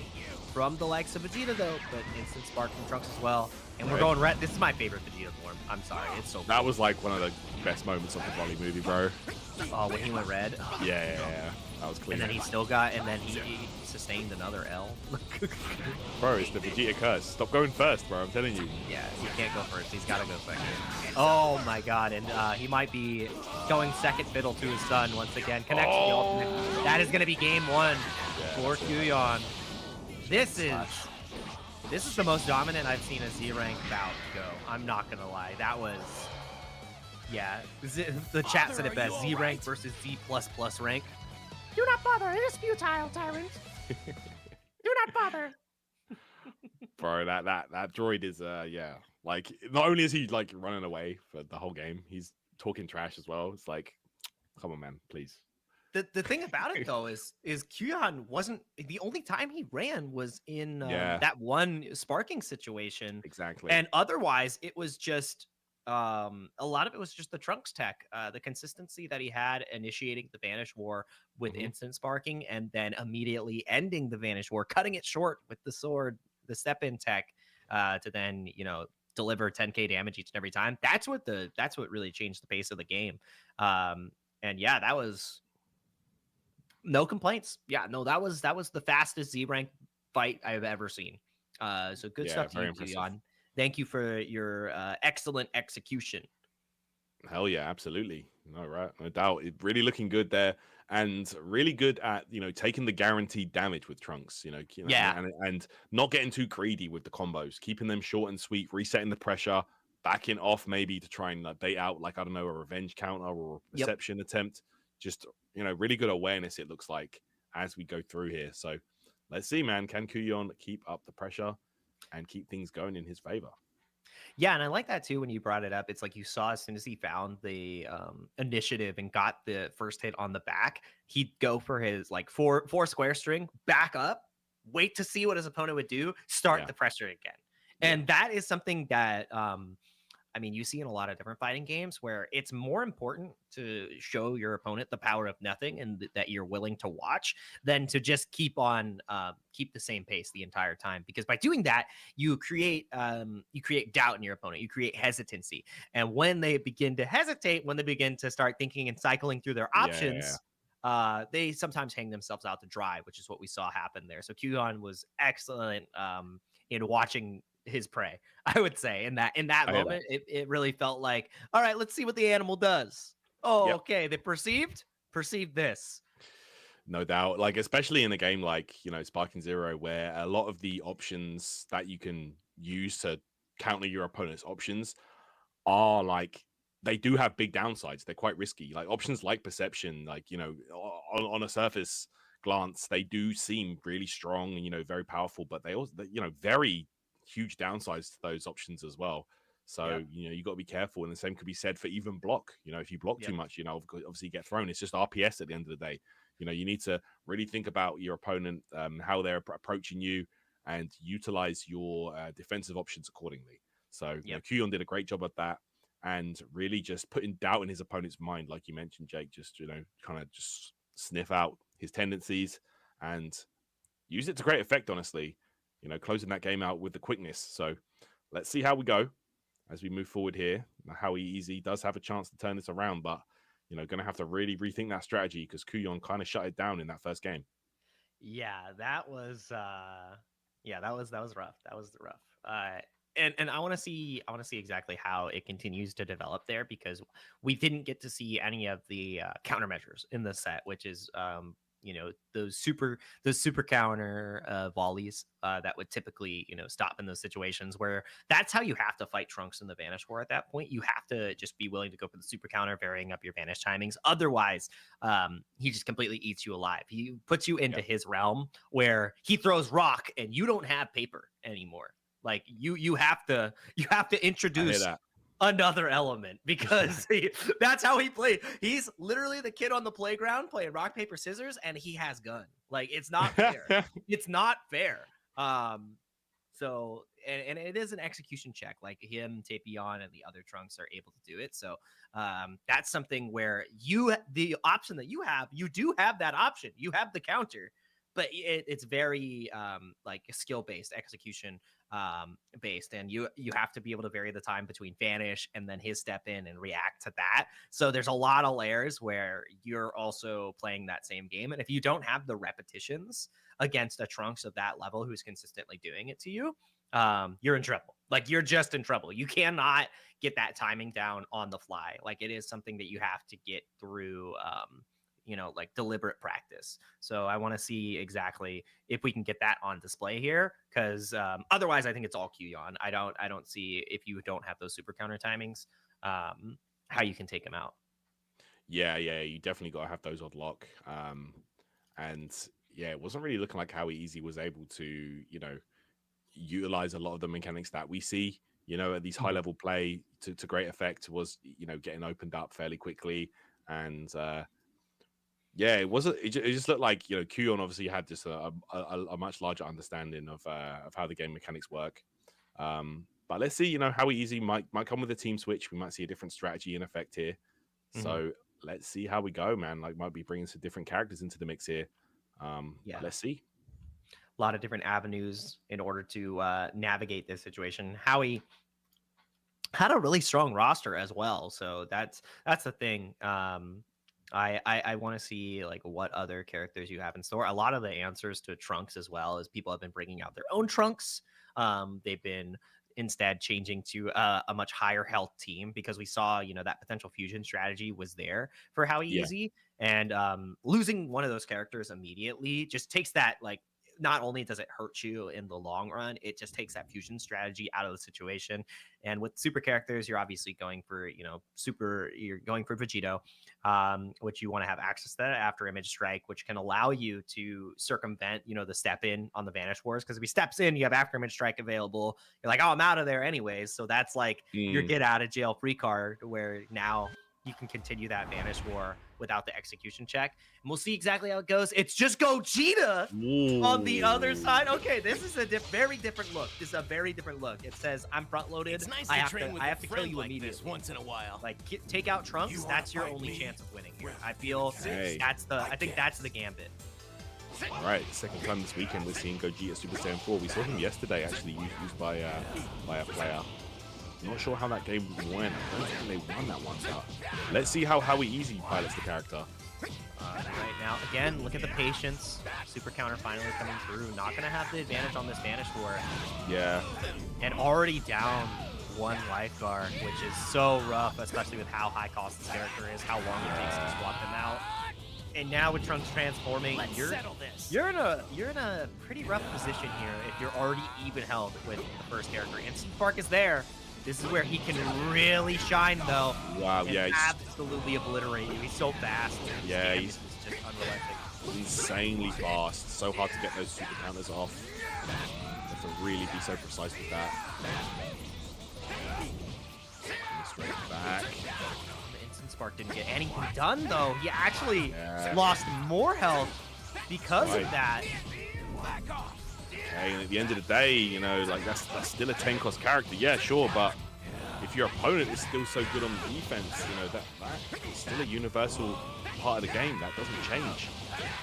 from the likes of Vegeta though, but Instant Spark from Trunks as well. And we're going red. This is my favorite Vegeta form. I'm sorry, it's so That was like one of the best moments of the volley movie, bro. Oh, when he went red. Yeah. That was clean. And then he still got, and then he sustained another L. Bro, it's the Vegeta curse. Stop going first, bro. I'm telling you. Yeah, he can't go first. He's got to go second. Oh my god, and he might be going second fiddle to his son once again. Connects the ultimate. That is going to be game 1 for Kuyon. This is the most dominant I've seen a Z rank bout go. I'm not going to lie. That was... Yeah, the chat said it best. Z rank versus Z++ rank. Do not bother, it is futile, Tyrant. Do not bother. Bro, that droid is yeah. Like, not only is he like running away for the whole game, he's talking trash as well. It's like, come on, man, please. The thing about it though is Kuyon wasn't the only time he ran was in that one sparking situation. Exactly. And otherwise it was just a lot of it was just the Trunks tech, the consistency that he had initiating the Vanish War with instant sparking and then immediately ending the Vanish War, cutting it short with the sword, the step in tech, to then, you know, deliver 10k damage each and every time. That's what really changed the pace of the game. And yeah, that was no complaints. Yeah, no, that was the fastest Z rank fight I've ever seen. So good stuff to you, Kuyon. Thank you for your excellent execution. Hell yeah, absolutely. No, right, no doubt. It really looking good there, and really good at, you know, taking the guaranteed damage with Trunks. You know yeah, and not getting too greedy with the combos, keeping them short and sweet, resetting the pressure, backing off maybe to try and bait out, like, I don't know, a revenge counter or a reception attempt. Just, you know, really good awareness, it looks like, as we go through here. So let's see, man. Can Kuyon keep up the pressure and keep things going in his favor? Yeah, and I like that too when you brought it up. It's like you saw as soon as he found the initiative and got the first hit on the back, he'd go for his like four square string, back up, wait to see what his opponent would do, start the pressure again. And that is something that I mean, you see in a lot of different fighting games where it's more important to show your opponent the power of nothing and that you're willing to watch than to just keep the same pace the entire time. Because by doing that, you create doubt in your opponent. You create hesitancy. And when they begin to hesitate, when they begin to start thinking and cycling through their options, they sometimes hang themselves out to dry, which is what we saw happen there. So QUALIFIERS was excellent in watching his prey. I would say in that moment, it really felt like, all right, let's see what the animal does. Oh, okay, they perceived this. No doubt. Like, especially in a game like, Sparking Zero, where a lot of the options that you can use to counter your opponent's options are like, they do have big downsides. They're quite risky. Like options like perception, like, on a surface glance, they do seem really strong and, very powerful, but they also, very huge downsides to those options as well. So, you got to be careful. And the same could be said for even block. If you block too much, obviously you get thrown. It's just RPS at the end of the day. You need to really think about your opponent, how they're approaching you, and utilize your defensive options accordingly. So, QUALIFIERS did a great job of that, and really just putting doubt in his opponent's mind, like you mentioned, Jake. Just kind of just sniff out his tendencies and use it to great effect. Honestly, closing that game out with the quickness. So, let's see how we go as we move forward here. How easy does have a chance to turn this around, but going to have to really rethink that strategy because QUALIFIERS kind of shut it down in that first game. Yeah, that was rough. That was rough. And I want to see exactly how it continues to develop there, because we didn't get to see any of the countermeasures in the set, which is those super counter volleys that would typically stop in those situations where that's how you have to fight Trunks in the Vanish War. At that point, you have to just be willing to go for the super counter, varying up your Vanish timings. Otherwise, he just completely eats you alive. He puts you into his realm where he throws rock and you don't have paper anymore. Like you have to introduce another element, because that's how he played. He's literally the kid on the playground playing rock, paper, scissors, and he has gun. Like, it's not fair. It's not fair. So it is an execution check. Like him, Tapion, and the other Trunks are able to do it. So that's something where the option that you do have that option. You have the counter, but it's very like skill based, execution based, and you have to be able to vary the time between Vanish and then his step in and react to that. So there's a lot of layers where you're also playing that same game, and if you don't have the repetitions against a Trunks of that level who's consistently doing it to you, you're in trouble. Like, you're just in trouble. You cannot get that timing down on the fly. Like, it is something that you have to get through like deliberate practice. So I want to see exactly if we can get that on display here, because otherwise I think it's all QUALIFIERS. I don't see, if you don't have those super counter timings, how you can take them out. Yeah, you definitely got to have those on lock. And it wasn't really looking like how easy was able to utilize a lot of the mechanics that we see at these high level play to great effect. Was getting opened up fairly quickly, and it just looked like QUALIFIERS obviously had just a much larger understanding of how the game mechanics work. But let's see, how easy might come with a team switch. We might see a different strategy in effect here. So let's see how we go, man. Like, might be bringing some different characters into the mix here. Let's see. A lot of different avenues in order to navigate this situation. Howie had a really strong roster as well, so that's the thing. I want to see like what other characters you have in store. A lot of the answers to Trunks as well, as people have been bringing out their own Trunks. They've been instead changing to a much higher health team, because we saw that potential fusion strategy was there for Howie Easy, and losing one of those characters immediately just takes that, like, not only does it hurt you in the long run, it just takes that fusion strategy out of the situation. And with super characters, you're obviously going for, you're going for Vegito, which you want to have access to that after Image Strike, which can allow you to circumvent, the step in on the Vanish Wars. Because if he steps in, you have after Image Strike available. You're like, oh, I'm out of there anyways. So that's like your get out of jail free card, where now you can continue that Vanish War without the execution check. And we'll see exactly how it goes. It's just Gogeta on the other side. Okay, this is a very different look. This is a very different look. It says, I'm front-loaded. It's nice I to have to kill you like immediately. this once in a while. Like, take out Trunks. That's your only chance of winning here. I feel I think that's the gambit. All right, second time this weekend we're seeing Gogeta Super Saiyan 4. We saw him yesterday, actually, used by a player. Not sure how that game went. I don't think they won that one. So let's see how Howie Easy pilots the character. Right now, again, look at the patience. Super counter finally coming through. Not gonna have the advantage on this Vanish War. Yeah. And already down one life bar, which is so rough, especially with how high cost this character is, how long it takes to swap them out. And now with Trunks transforming, you're in a pretty rough position here if you're already even held with the first character. And Spark is there. This is where he can really shine, though. Wow, and yeah. absolutely obliterate you. He's so fast. Yeah, he's just unrelenting. Insanely fast. So hard to get those super counters off. You have to really be so precise with that. Straight back. The Instant Spark didn't get anything done, though. He actually lost more health because of that. Okay, and at the end of the day, you know, like that's still a 10 cost character. Yeah, sure, but if your opponent is still so good on defense, you know, that is still a universal part of the game. That doesn't change.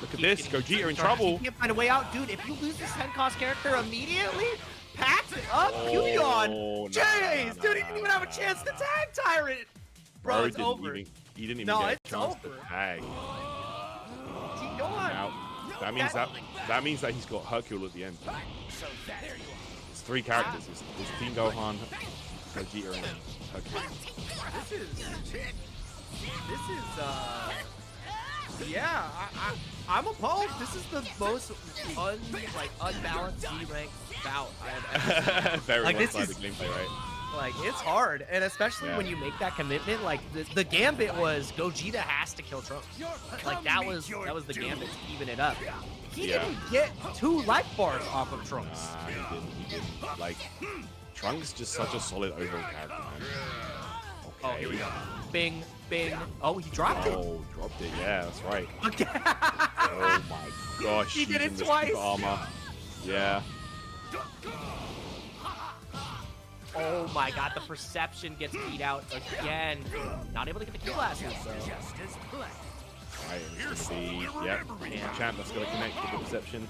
Look at this, Gogeta in trouble. He can't find a way out. Dude, if you lose this 10 cost character immediately, pack up Kuyon. Jeez, dude, he didn't even have a chance to tag Tyrant. Bro, it's over. He didn't even get a chance to tag. Now, that means that he's got Hercule at the end. It's 3 characters. It's Team Gohan, Gogeta, and Hercule. Yeah, I'm opposed. This is the most unbalanced D-rank bout I've ever seen. Very like, one-sided gameplay, right? Like, it's hard, and especially when you make that commitment. Like, the gambit was Gogeta has to kill Trunks. Like, that was the gambit to even it up. He didn't get 2 life bars off of Trunks. He didn't. Like, Trunks just such a solid overall character, man. Okay. Oh, here we go. Bing, bing. Oh, he dropped it. Oh, dropped it. Yeah, that's right. Okay. Oh my gosh. He did it using the twice. super armor. Yeah. Oh my god, the perception gets beat out again. Not able to get the kill glasses, though. Right, and it's gonna be, yep, Champ that's gonna connect with the perception.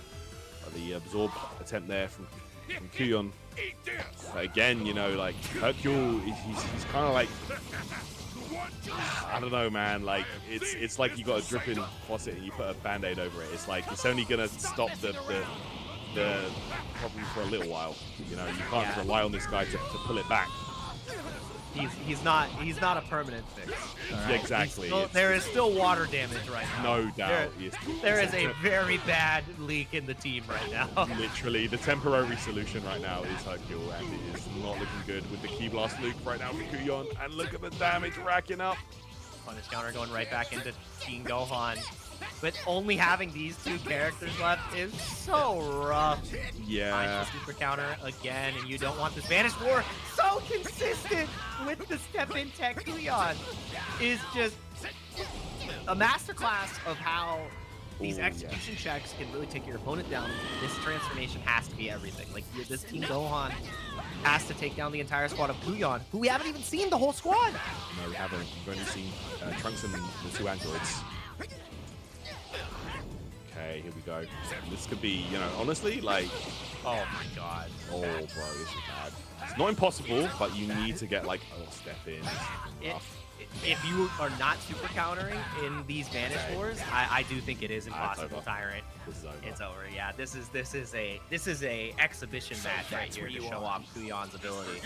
The absorb attempt there from Kuyon. But again, you know, like Hercule, he's kind of like, I don't know, man. Like it's like you got a dripping faucet and you put a band-aid over it. It's like it's only gonna stop the problem for a little while. You know, you can't rely on this guy to pull it back. He's not a permanent fix. Right? Exactly. There is still water damage right now. No doubt. There is a very bad leak in the team right now. Literally, the temporary solution right now is Hercule, and it is not looking good with the Ki Blast Luke right now for Kuyon. And look at the damage racking up. Punish counter going right back into Team Gohan. But only having these 2 characters left is so rough. Yeah. Super counter again, and you don't want this Vanish War. So consistent with the step-in tech. Kuyon is just a masterclass of how these execution checks can really take your opponent down. This transformation has to be everything. Like, this Team Gohan has to take down the entire squad of Kuyon, who we haven't even seen the whole squad. No, we haven't. We've only seen Trunks and the 2 androids. Okay, here we go. This could be, you know, honestly, like... Oh my god. Oh, bro, this is bad. It's not impossible, but you need to get, like, a step in. If you are not super countering in these Vanish Wars, I do think it is impossible, Tyrant. This is over. It's over. Yeah, this is a exhibition match right here to show off Kuyon's ability.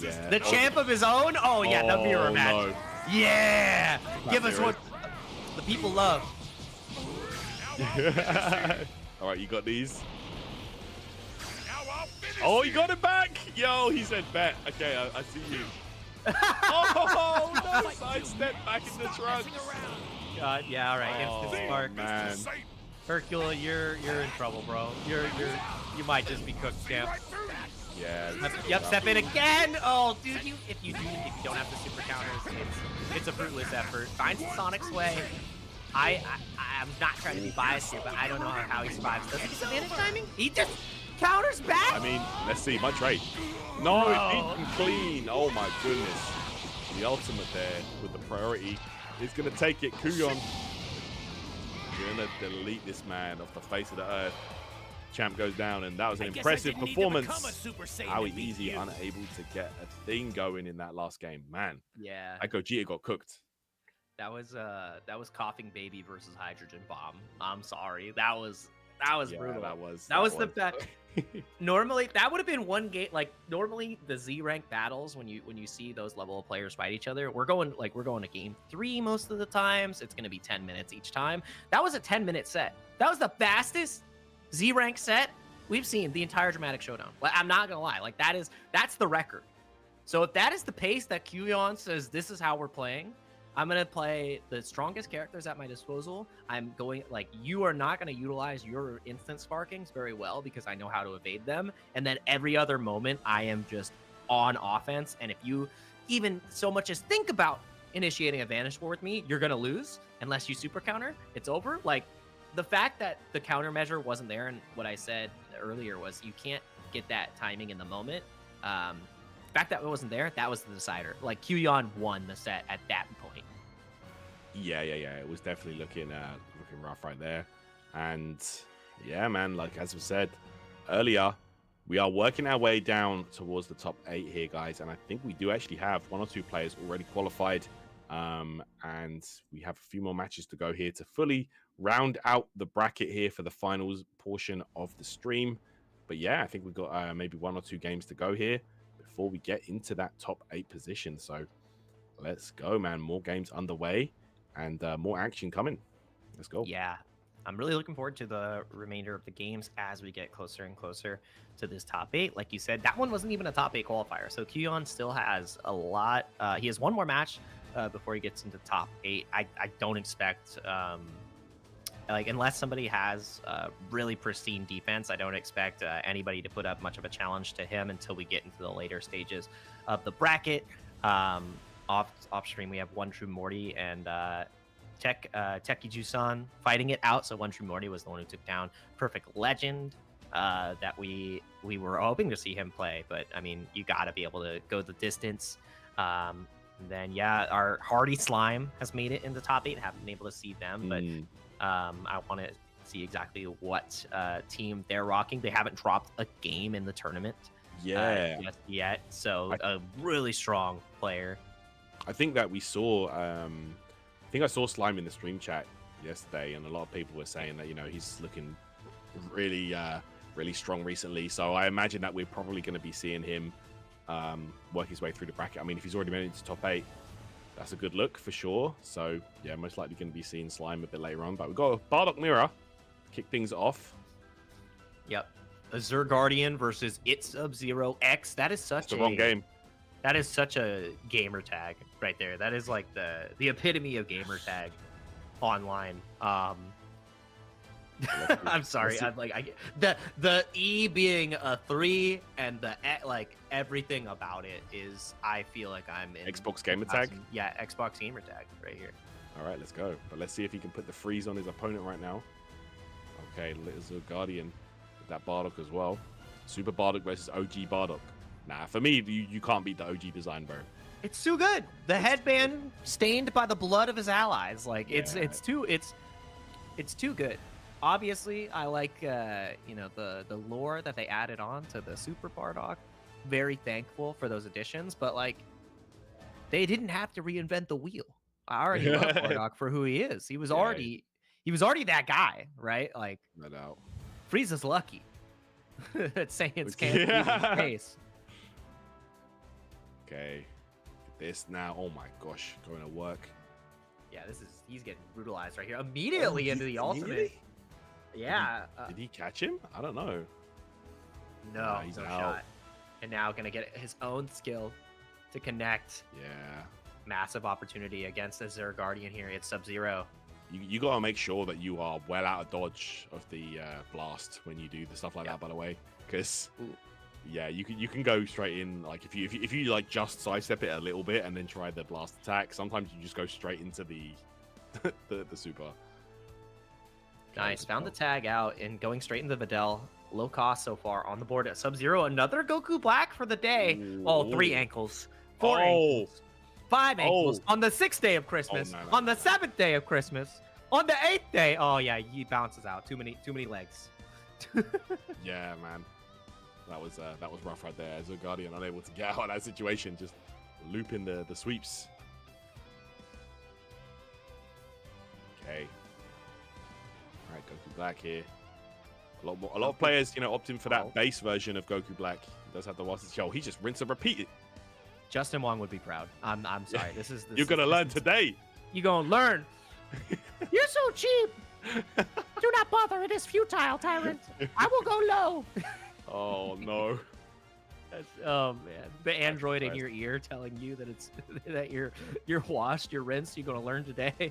Yeah. The champ of his own? Oh yeah, the mirror match. No. Yeah! Give us what the people love. Alright, you got these. Oh, you got it back! Yo, he said bet. Okay, I see you. Oh, no! Sidestep back in the trunk. God, yeah, alright. Instant spark. Man. Hercule, you're in trouble, bro. You might just be cooked, champ. Yeah. Yep, step in again. Oh, dude, if you don't have the super counters, it's a fruitless effort. Finds the Sonic Sway. I'm not trying to be biased here, but I don't know how he survives. Does he disadvantage timing? He just counters back. I mean, let's see. My trade. No, it didn't clean. Oh my goodness. The ultimate there with the priority is gonna take it. Kuyon gonna delete this man off the face of the earth. Champ goes down, and that was an impressive performance. How easy, unable to get a thing going in that last game, man. Yeah. Gogeta got cooked. That was coughing baby versus hydrogen bomb. I'm sorry. That was brutal. That was the best. Normally, that would have been one game. Like normally, the Z rank battles when you see those level of players fight each other, we're going to game 3 most of the times. It's going to be 10 minutes each time. That was a 10-minute set. That was the fastest Z rank set we've seen the entire Dramatic Showdown. Like, I'm not gonna lie. Like that's the record. So if that is the pace that QUALIFIERS says this is how we're playing, I'm going to play the strongest characters at my disposal. I'm going, like, you are not going to utilize your instant sparkings very well because I know how to evade them. And then every other moment, I am just on offense. And if you even so much as think about initiating a Vanish War with me, you're going to lose unless you super counter. It's over. Like, the fact that the countermeasure wasn't there and what I said earlier was you can't get that timing in the moment. The fact that it wasn't there, that was the decider. Like, QUALIFIERS won the set at that point. Yeah. It was definitely looking rough right there. And yeah, man, like as we said earlier, we are working our way down towards the top 8 here, guys. And I think we do actually have 1 or 2 players already qualified. And we have a few more matches to go here to fully round out the bracket here for the finals portion of the stream. But yeah, I think we've got maybe 1 or 2 games to go here before we get into that top 8 position. So let's go, man. More games underway and more action coming. Let's go. Yeah, I'm really looking forward to the remainder of the games as we get closer and closer to this top 8. Like you said, that one wasn't even a top 8 qualifier. So QUALIFIERS still has a lot. He has 1 more match before he gets into top 8. I don't expect... like, unless somebody has really pristine defense, I don't expect anybody to put up much of a challenge to him until we get into the later stages of the bracket. Off stream, we have One True Morty and Tekiju-san fighting it out. So One True Morty was the one who took down Perfect Legend that we were hoping to see him play. But, I mean, you got to be able to go the distance. Then, yeah, our Hardy Slime has made it in the top 8. Haven't been able to see them, but... I want to see exactly what team they're rocking. They haven't dropped a game in the tournament yet. So a really strong player. I think that we saw, I think I saw Slime in the stream chat yesterday, and a lot of people were saying that, you know, he's looking really, really strong recently. So I imagine that we're probably going to be seeing him work his way through the bracket. I mean, if he's already made it to top 8, that's a good look for sure. So yeah, most likely going to be seeing Slime a bit later on. But we've got a Bardock Mirror to kick things off. Yep. Azure Guardian versus It Sub-Zero X. That is such the wrong game. That is such a gamer tag right there. That is like the epitome of gamer tag online. I'm sorry. I'm like the E being a 3 and the like everything about it is. I feel like I'm in Xbox gamer tag. Yeah, Xbox gamer tag right here. All right, let's go. But let's see if he can put the freeze on his opponent right now. Okay, Little Guardian with that Bardock as well. Super Bardock versus OG Bardock. Nah, for me, you can't beat the OG design, bro. It's too good. The headband stained by the blood of his allies. Like it's too good. Obviously, I like you know, the lore that they added on to the Super Bardock. Very thankful for those additions, but like they didn't have to reinvent the wheel. I already love Bardock for who he is. He was already that guy, right? Like no doubt. Frieza's lucky that Saiyans can't beat his face. Okay, this now. Oh my gosh, going to work. Yeah, he's getting brutalized right here immediately into the ultimate. Yeah. Did he catch him? I don't know. No, he's no out. shot. And now gonna get his own skill to connect. Yeah. Massive opportunity against Azure Guardian here. It's Sub-Zero. You gotta make sure that you are well out of dodge of the blast when you do the stuff like that. By the way, because yeah, you can go straight in. Like if you like just sidestep it a little bit and then try the blast attack. Sometimes you just go straight into the the super. Nice. Found the tag out and going straight into Videl. Low cost so far on the board at Sub-Zero. Another Goku Black for the day. Ooh. Oh, 3 ankles. 4 ankles. 5 ankles. On the 6th day of Christmas. No. On the 7th day of Christmas. On the 8th day. Oh, yeah. He bounces out. Too many legs. Yeah, man. That was rough right there. As a Guardian unable to get out of that situation. Just looping the sweeps. Okay. All right, Goku Black here. A lot of players, you know, opting for that base version of Goku Black. He does have the Master Shell. He just rinse and repeat it. Justin Wong would be proud. I'm sorry. This is You're gonna learn today. You gonna learn. You're so cheap. Do not bother. It is futile, tyrant. I will go low. Oh no. Oh man, the android in your ear telling you that it's that you're washed, you're rinsed. You're gonna learn today.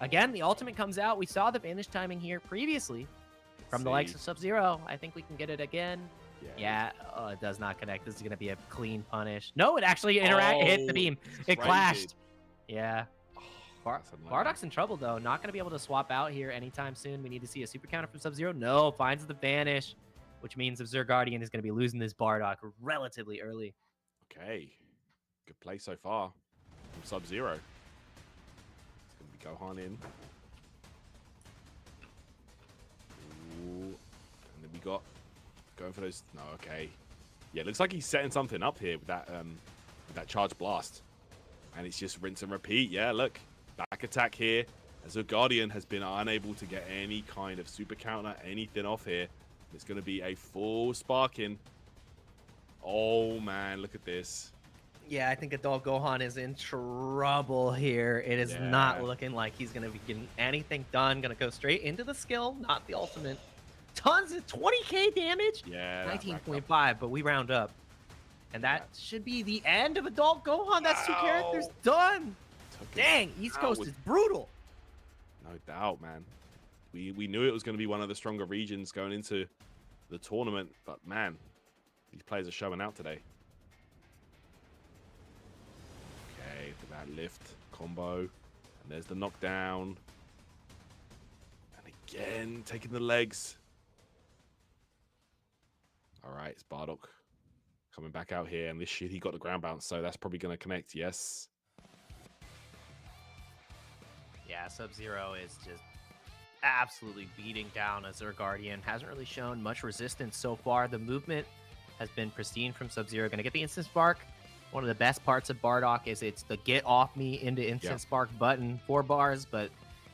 Again, the ultimate comes out. We saw the vanish timing here previously from the likes of Sub-Zero. I think we can get it again. Yeah, it does not connect. This is gonna be a clean punish. No, it actually hit the beam. It clashed. Yeah. Bardock's in trouble though. Not gonna be able to swap out here anytime soon. We need to see a super counter from Sub-Zero. No, finds the vanish, which means if Zerguardian is gonna be losing this Bardock relatively early. Okay, good play so far from Sub-Zero. It's gonna be Gohan in. Ooh. And then we got going for those. No, okay. Yeah, it looks like he's setting something up here with that charge blast, and it's just rinse and repeat. Yeah, look, back attack here. As a Guardian has been unable to get any kind of super counter, anything off here. It's going to be a full sparking. Oh man, look at this. Yeah, I think Adult Gohan is in trouble here. It is not looking like he's going to be getting anything done. Going to go straight into the skill, not the ultimate. Tons of 20k damage. Yeah, 19.5, but we round up. And that should be the end of Adult Gohan. That's 2 characters done. Dang, East Coast is brutal. No doubt, man. We knew it was going to be one of the stronger regions going into the tournament, but man, these players are showing out today. Okay, for that lift combo, and there's the knockdown, and again taking the legs. All right, it's Bardock coming back out here, and this shit, he got the ground bounce, so that's probably going to connect. Yes. Yeah, Sub-Zero is just absolutely beating down a Zerguardian. Hasn't really shown much resistance so far. The movement has been pristine from Sub-Zero. Going to get the instant spark. One of the best parts of Bardock is it's the get off me into instant spark button. 4 bars, but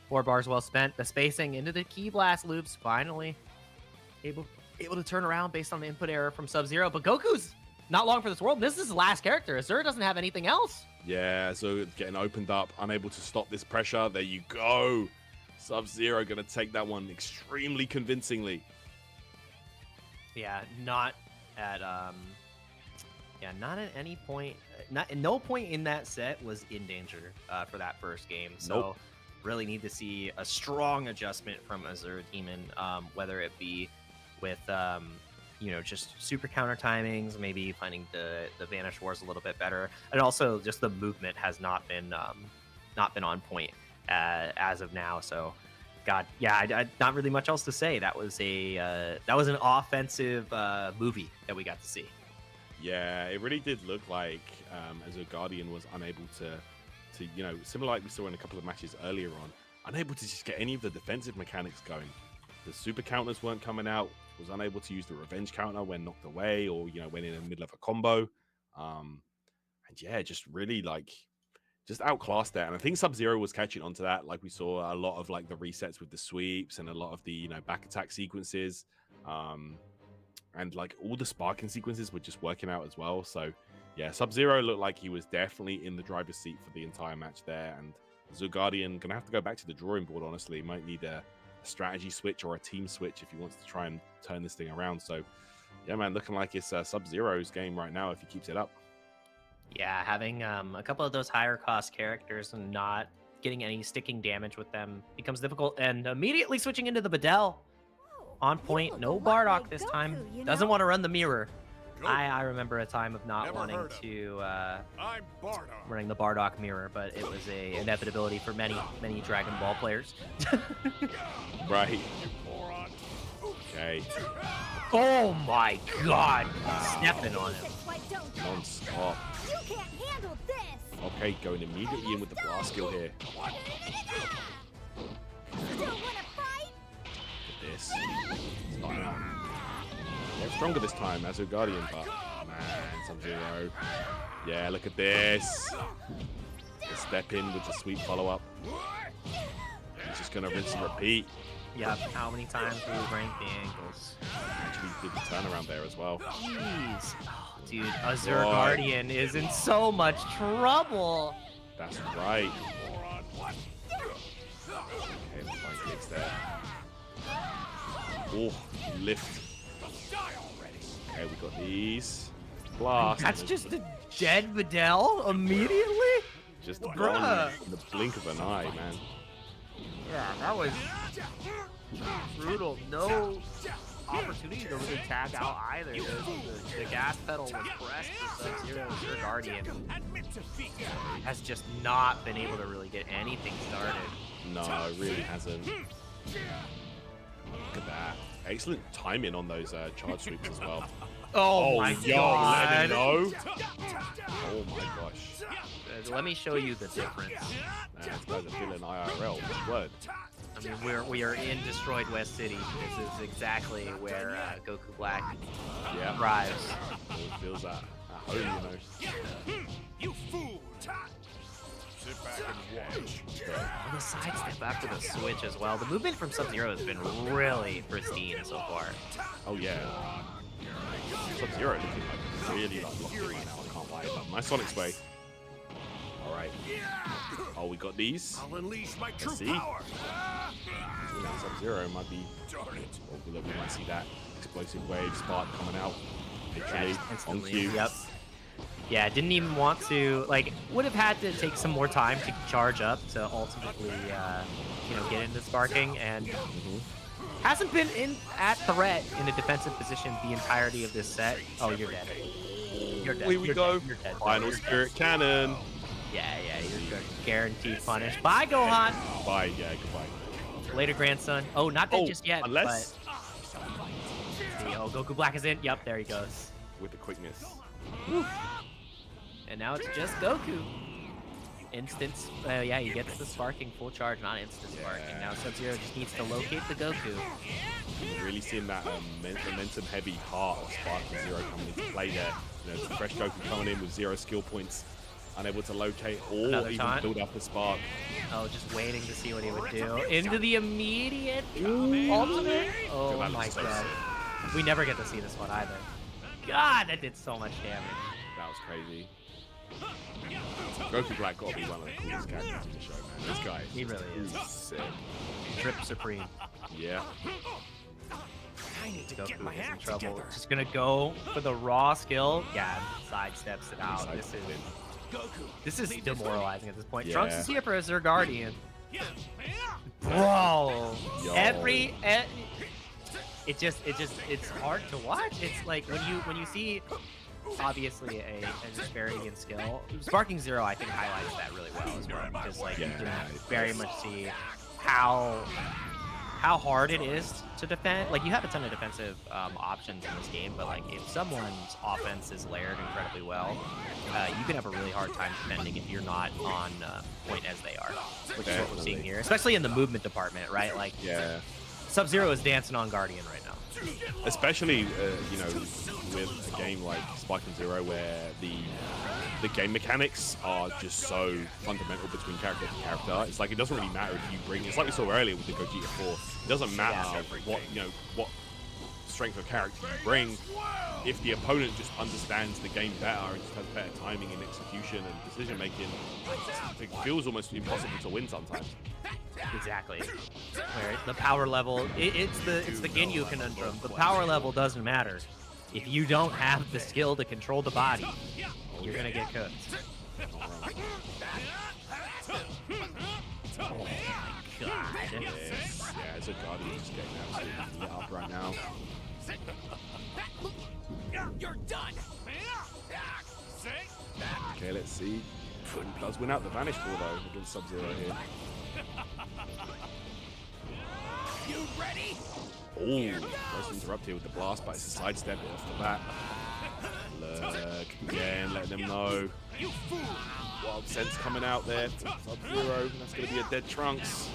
4 bars well spent. The spacing into the key blast loops. Finally able to turn around based on the input error from Sub-Zero. But Goku's not long for this world. This is his last character. Azur doesn't have anything else. Yeah, so getting opened up, unable to stop this pressure. There you go. Sub-Zero going to take that one extremely convincingly. Yeah, not at any point. No point in that set was in danger for that first game. So really need to see a strong adjustment from Azur Demon, whether it be with just super counter timings, maybe finding the Vanish Wars a little bit better, and also just the movement has not been on point as of now. So, God, yeah, not really much else to say. That was an offensive movie that we got to see. Yeah, it really did look like as a Guardian was unable to similar like we saw in a couple of matches earlier on, unable to just get any of the defensive mechanics going. The super counters weren't coming out. Was unable to use the revenge counter when knocked away, or when in the middle of a combo, and yeah, just really just outclassed that. And I think Sub-Zero was catching on to that. Like we saw a lot of the resets with the sweeps and a lot of the back attack sequences, and all the sparking sequences were just working out as well. So yeah, Sub-Zero looked like he was definitely in the driver's seat for the entire match there. And Zerguardian gonna have to go back to the drawing board. Honestly, he might need a strategy switch or a team switch if he wants to try and turn this thing around. So yeah, man, looking like it's Sub-Zero's game right now if he keeps it up. Yeah, having a couple of those higher cost characters and not getting any sticking damage with them becomes difficult, and immediately switching into the Bedell. On point, no Bardock this time. Doesn't want to run the mirror. I remember a time of not wanting to running the Bardock mirror, but it was a inevitability for many Dragon Ball players. Right. Okay. Oh my God! Stepping on him. Non-stop. You can't handle this. Okay, going immediately in with the blast skill here. Still wanna fight? Look at this. They're stronger this time as a Guardian, but man, Sub-Zero. Yeah, look at this. The step in with the sweep follow-up. He's just gonna rinse and repeat. Yep. How many times will we break the ankles? Actually did the turnaround there as well. Jeez. Oh, dude, Azure Guardian is in so much trouble. That's right. Okay, let's find kicks there. Oh, lift. Okay, we got these. Blast. That's just a dead Videl immediately? Just Bruh. gone in the blink of an eye, man. Yeah, that was brutal. No opportunity to really tag out either. The gas pedal was pressed for Sub-Zero. Azure Guardian has just not been able to really get anything started. No, it really hasn't. Look at that. Excellent timing on those charge sweeps as well. Oh my yo, god. let him know. Oh my gosh. Let me show you the difference. These guys are feeling IRL. Word. I mean, we are in destroyed West City. This is exactly where Goku Black thrives. It feels at home, you know. You fool! Sit back and watch. And the sidestep after the switch as well. The movement from Sub-Zero has been really pristine so far. Oh yeah. Sub-Zero looking like really like locked in right now. I can't lie. But my Sonic's way. All right. Oh, we got these. I'll unleash my true see. power. Sub-Zero might be. Darn it. Oh, we might see that explosive wave spark coming out. Literally on instantly. cue. Yep. Yeah, didn't even want to, like, would have had to take some more time to charge up to ultimately, you know, get into sparking, and hasn't been at threat in a defensive position the entirety of this set. Oh, you're dead. You're dead. Here we go. You're dead. Final Spirit Cannon. Yeah, you're good. Guaranteed punish. Bye, Gohan. Bye, yeah, goodbye. Later, grandson. Oh, not dead just yet. Unless. But... See, oh, Goku Black is in. Yup, there he goes. With the quickness. And now it's just Goku. Instant, yeah, he gets the sparking full charge, not instant sparking. Now Sub-Zero just needs to locate the Goku. You're really seeing that momentum-heavy heart of Sparking Zero coming into play there. You know, the fresh Goku coming in with 0 skill points, unable to locate or Another even taunt. build up a spark. Oh, just waiting to see what he would do. Into the immediate ultimate. Oh that my looks so god. sick. We never get to see this one either. God, that did so much damage. That was crazy. Goku Black got to be one of the coolest characters in the show, man. This guy, He really is. sick. Trip Supreme. Yeah. I need to Goku get my is in act trouble. together. Just gonna go for the raw skill. Yeah, sidesteps it out. This is demoralizing at this point. Yeah. Trunks is here for Azure Guardian. Bro, Yo. it's hard to watch. It's like when you see obviously a disparity in skill. Sparking Zero, I think, highlights that really well as well. Because like you can very much see how hard it is to defend. Like you have a ton of defensive options in this game, but like if someone's offense is layered incredibly well, you can have a really hard time defending if you're not on point as they are, which is what we're seeing here, especially in the movement department, right? Like Sub-Zero is dancing on Guardian right now. Especially, you know, with a game like Sparking Zero where the game mechanics are just so fundamental between character to character. It's like it doesn't really matter if you bring. It's like we saw earlier with the Gogeta 4. It doesn't matter what strength of character you bring. If the opponent just understands the game better and just has better timing and execution and decision making, it feels almost impossible to win sometimes. Exactly. Where the power level, it's the Ginyu conundrum. The power level doesn't matter. If you don't have the skill to control the body, you're gonna get cooked. Oh my god. Yeah, as a Guardian, just getting absolutely lit up right now. You're done. Okay, let's see. Does win out the Vanish Ball though against Sub-Zero here. You ready? Oh, first interrupt here with the blast, but it's a sidestep off the bat. Look again, letting them know. Wild Sense coming out there. Sub-Zero, that's going to be a dead Trunks.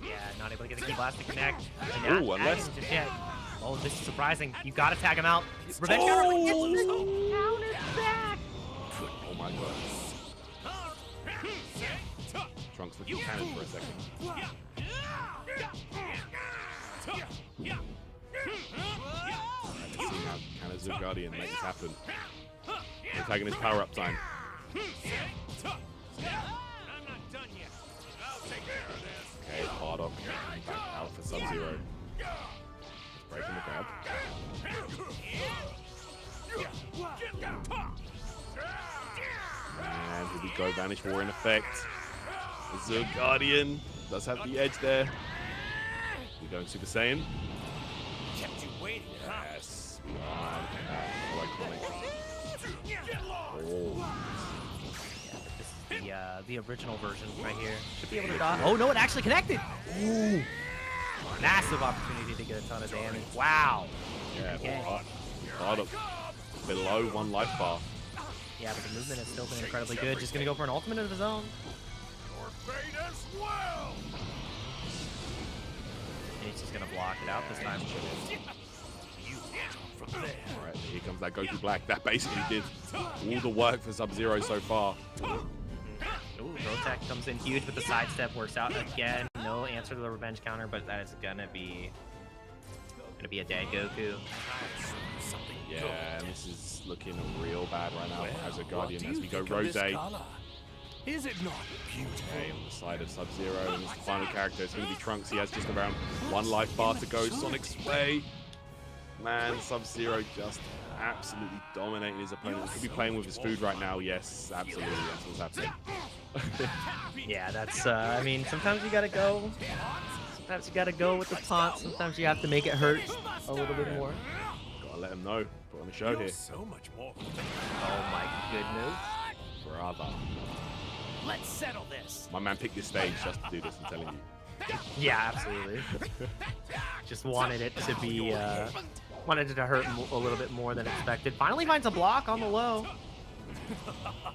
Yeah, not able to get the key blast to connect. Oh, unless. Just yet. Oh, this is surprising. You gotta tag him out. Revenge counter. Count it back. Oh my god. Trunks looking cannon for a second. Let's see now. Can a Zoo Guardian make this happen? Antagonist power-up time. Okay, Bardock back out for Sub-Zero. Breaking the grab. And here we go, Vanish War in effect. The Zoo Guardian does have the edge there. We're going Super Saiyan. Kept you waiting, huh? Yes. Oh. The original version right here. Should be able to dodge. Oh no, it actually connected. Ooh. Massive opportunity to get a ton of damage. Wow. Yeah, Okay. Bardock below 1 life bar. Yeah, but the movement has still been incredibly good. Just gonna go for an ultimate of his own. Your fate as well. And he's just gonna block it out this time. You from there. All right, here comes that Goku Black. That basically did all the work for Sub-Zero so far. Ooh, Rotek comes in huge, but the sidestep works out again. No answer to the revenge counter, but that is gonna be a dead Goku. Yeah, this is looking real bad right now as a Guardian as we go Rose. Is it not beautiful? Okay, on the side of Sub-Zero, and this is the final character. It's going to be Trunks. He has just around 1 life bar to go. Sonic Sway. Man, Sub-Zero just absolutely dominating his opponent. He could be playing with his food right now. Yes, absolutely. That's what's happening. Yeah, that's, I mean, sometimes you gotta go. Sometimes you gotta go with the taunt. Sometimes you have to make it hurt a little bit more. Gotta let him know. Put on the show here. So much more. Oh my goodness. Brother. Let's settle this. My man picked this stage just to do this, I'm telling you. Yeah, absolutely. Just wanted it to be, wanted it to hurt a little bit more than expected. Finally finds a block on the low.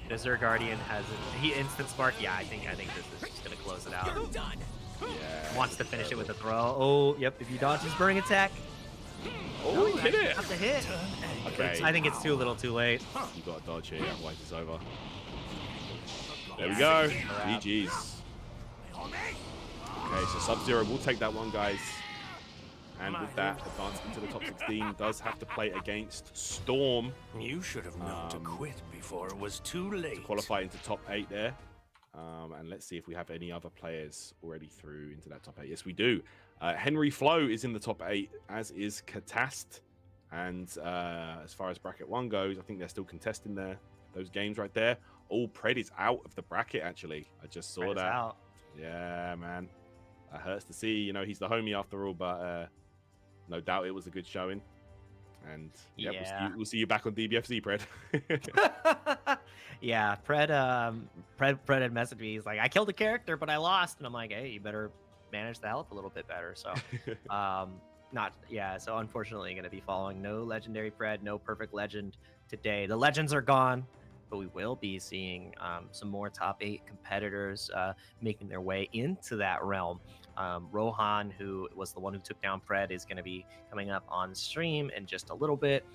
The Zerg Guardian has he instant spark. Yeah, I think this is just gonna close it out. Yeah. Wants to finish it with a throw. Oh, yep. If you dodge his burning attack. Oh, he hit it. Not the hit. Okay. I think it's too little, too late. You got to dodge here, otherwise it's over. There we go. GG's. Okay, so Sub-Zero will take that one, guys. And with that, advanced into the top 16, does have to play against Storm. You should have known to quit before it was too late. To qualify into top 8 there. And let's see if we have any other players already through into that top 8. Yes, we do. Henry Flo is in the top 8, as is Katast. And as far as bracket 1 goes, I think they're still contesting those games right there. Oh, Pred is out of the bracket, actually. I just saw that. Out. Yeah, man. That hurts to see. You know, he's the homie after all, but no doubt it was a good showing. And yeah, we'll see you back on DBFZ, Pred. Yeah, Pred had messaged me. He's like, I killed a character, but I lost. And I'm like, hey, you better manage the health a little bit better. So, so unfortunately going to be following no legendary Pred, no perfect legend today. The legends are gone, but we will be seeing some more top 8 competitors making their way into that realm. Rohan, who was the one who took down Pred, is going to be coming up on stream in just a little bit.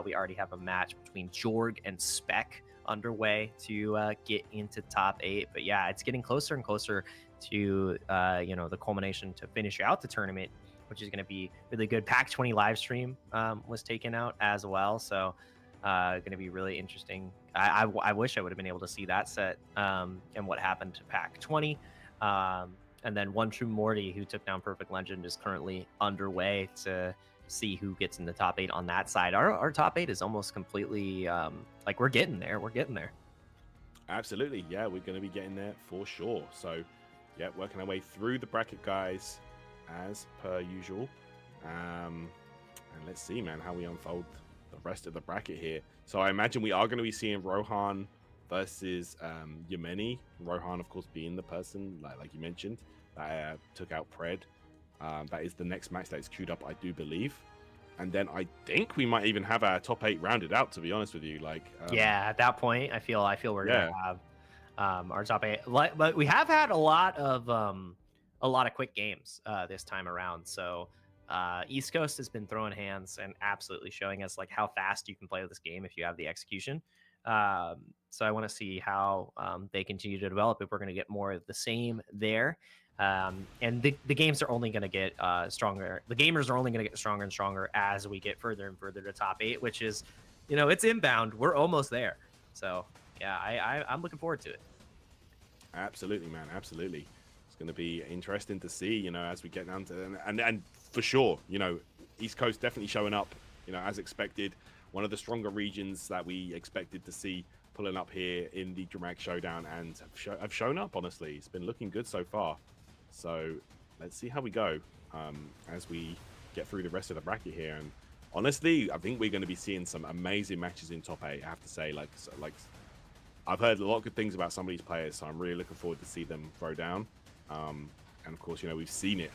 We already have a match between Jorg and Spec underway to get into top 8. But yeah, it's getting closer and closer to the culmination to finish out the tournament, which is going to be really good. Pack 20 live stream was taken out as well, so going to be really interesting. I wish I would have been able to see that set and what happened to Pack 20. And then One True Morty, who took down Perfect Legend, is currently underway to see who gets in the top 8 on that side. Our top 8 is almost completely like we're getting there. We're getting there. Absolutely. Yeah, we're going to be getting there for sure. So, yeah, working our way through the bracket, guys, as per usual. And let's see, man, how we unfold the rest of the bracket here. So I imagine we are going to be seeing Rohan versus Yemeni. Rohan, of course, being the person, like you mentioned, that took out Pred. That is the next match that is queued up, I do believe. And then I think we might even have our top 8 rounded out, to be honest with you. Yeah, at that point, I feel we're gonna have our top 8. But we have had a lot of quick games this time around. So East Coast has been throwing hands and absolutely showing us like how fast you can play this game if you have the execution. So I want to see how they continue to develop, if we're going to get more of the same there. And the games are only going to get stronger. The gamers are only going to get stronger and stronger as we get further and further to top 8, which is, it's inbound. We're almost there. So yeah, I'm looking forward to it. Absolutely, man. Absolutely. It's going to be interesting to see, as we get down to, and for sure, East Coast definitely showing up, as expected. One of the stronger regions that we expected to see pulling up here in the Dramatic Showdown, and have shown up, honestly. It's been looking good so far. So let's see how we go as we get through the rest of the bracket here. And honestly, I think we're going to be seeing some amazing matches in top 8, I have to say. Like I've heard a lot of good things about some of these players, so I'm really looking forward to see them throw down. And of course, we've seen it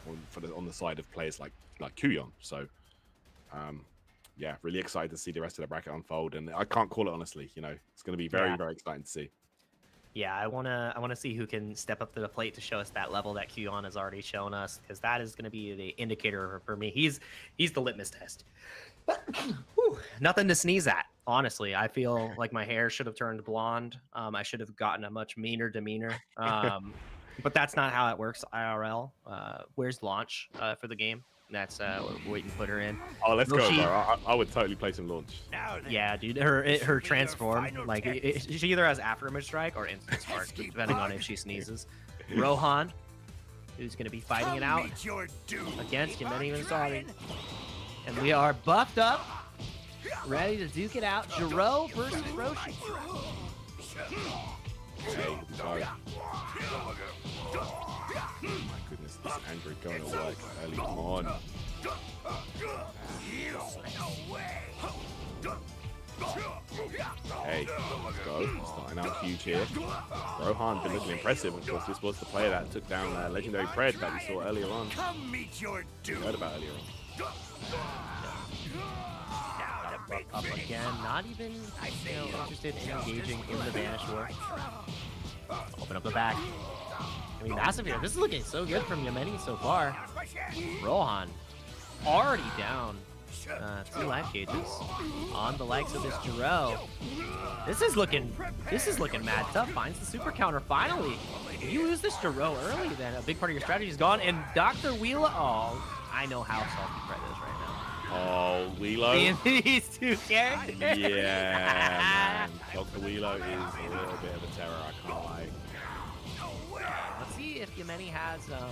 on the side of players like Kuyon. So yeah, really excited to see the rest of the bracket unfold, and I can't call it, honestly. It's going to be very, very exciting to see. Yeah, I wanna see who can step up to the plate to show us that level that Kuyon has already shown us, because that is going to be the indicator for me. He's the litmus test. Whew, nothing to sneeze at, honestly. I feel like my hair should have turned blonde. I should have gotten a much meaner demeanor. But that's not how it works IRL. Where's launch for the game? That's waiting to put her in. Oh, let's go, bro. I would totally play some launch. Yeah, dude. Her transform, like, she either has after image strike or instant spark, depending on if she sneezes. Rohan, who's going to be fighting it out against Yemeni and Saudi. And we are buffed up, ready to duke it out. Jiro versus Roshi. Hey, sorry. My goodness, this Android going to work early on. Hey, let's go. Starting out huge here. Rohan been looking impressive. Of course, this was the player that took down legendary Pred that we saw earlier on. We heard about earlier on. Up again, not even interested in engaging in the Vanish War. Open up the back. I mean, massive here. This is looking so good from Yemeni so far. Rohan already down 2 life gauges on the likes of this Jiro. This is looking mad tough. Finds the super counter finally. If you lose this Jiro early, then a big part of your strategy is gone. And Dr. Wheela, oh, I know how salty Fred is right now. Oh, Wheelo. These two characters. Yeah, man. Dr. Wheelo is a little bit of a terror, I can't lie. Let's see if Yemeni has a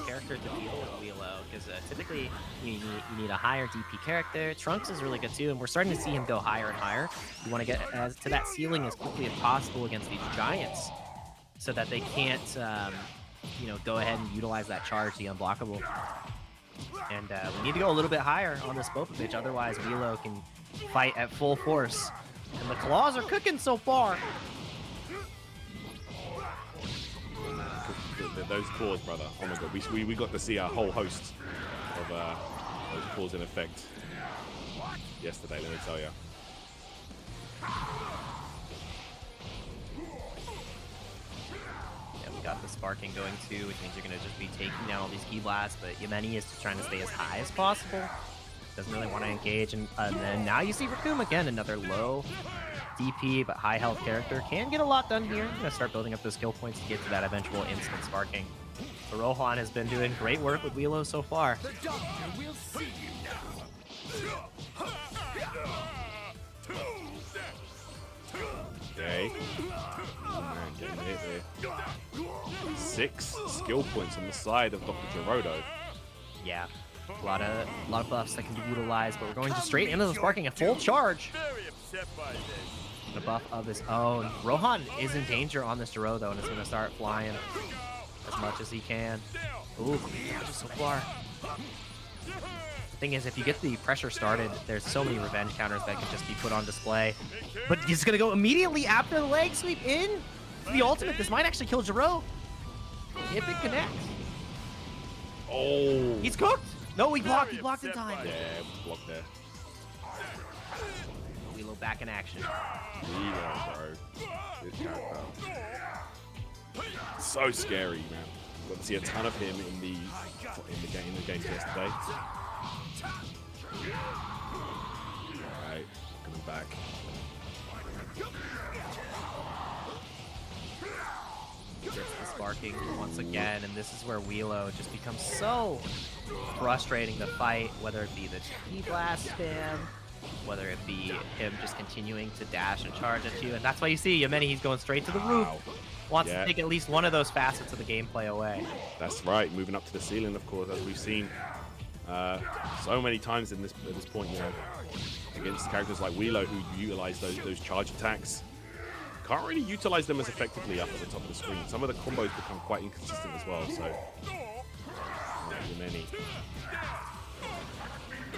character to deal with Wheelo, because typically you need a higher DP character. Trunks is really good too, and we're starting to see him go higher and higher. You want to get to that ceiling as quickly as possible against these giants, so that they can't, go ahead and utilize that charge, the unblockable. And we need to go a little bit higher on this Popovich, otherwise Wheelo can fight at full force. And the claws are cooking so far. Those claws, brother. Oh my god, we got to see a whole host of those claws in effect yesterday, let me tell you. We got the sparking going too, which means you're going to just be taking down all these key blasts, but Yemeni is just trying to stay as high as possible. Doesn't really want to engage, and then now you see Rakum again, another low DP but high health character. Can get a lot done here. Going to start building up those skill points to get to that eventual instant sparking. But Rohan has been doing great work with Wheelo so far. The doctor will see you now. Okay. Oh man, getting hit there. 6 skill points on the side of Dr. Gerodo. Yeah, a lot of buffs that can be utilized, but we're going to straight into the sparking, a full charge. The buff of his own. Rohan is in danger on this Jiro though, and it's going to start flying as much as he can. Ooh, just so far. The thing is, if you get the pressure started, there's so many revenge counters that can just be put on display. But he's going to go immediately after the leg sweep in the ultimate. This might actually kill Jiro if it connects. Oh. He's cooked. No, he blocked in time. Yeah, it was blocked there. Wheelo back in action. Wheelo, bro. This character. So scary, man. Got to see a ton of him in the games yesterday. Alright, coming back. Gets the sparking once again, and this is where Wheelo just becomes so frustrating to fight, whether it be the T blast spam, whether it be him just continuing to dash and charge at you, and that's why you see Yemeni, he's going straight to the roof. Wants to take at least one of those facets of the gameplay away. That's right, moving up to the ceiling, of course, as we've seen so many times at this point, you know, against characters like Wheelo who utilize those charge attacks. Can't really utilize them as effectively up at the top of the screen. Some of the combos become quite inconsistent as well, so Yemeni.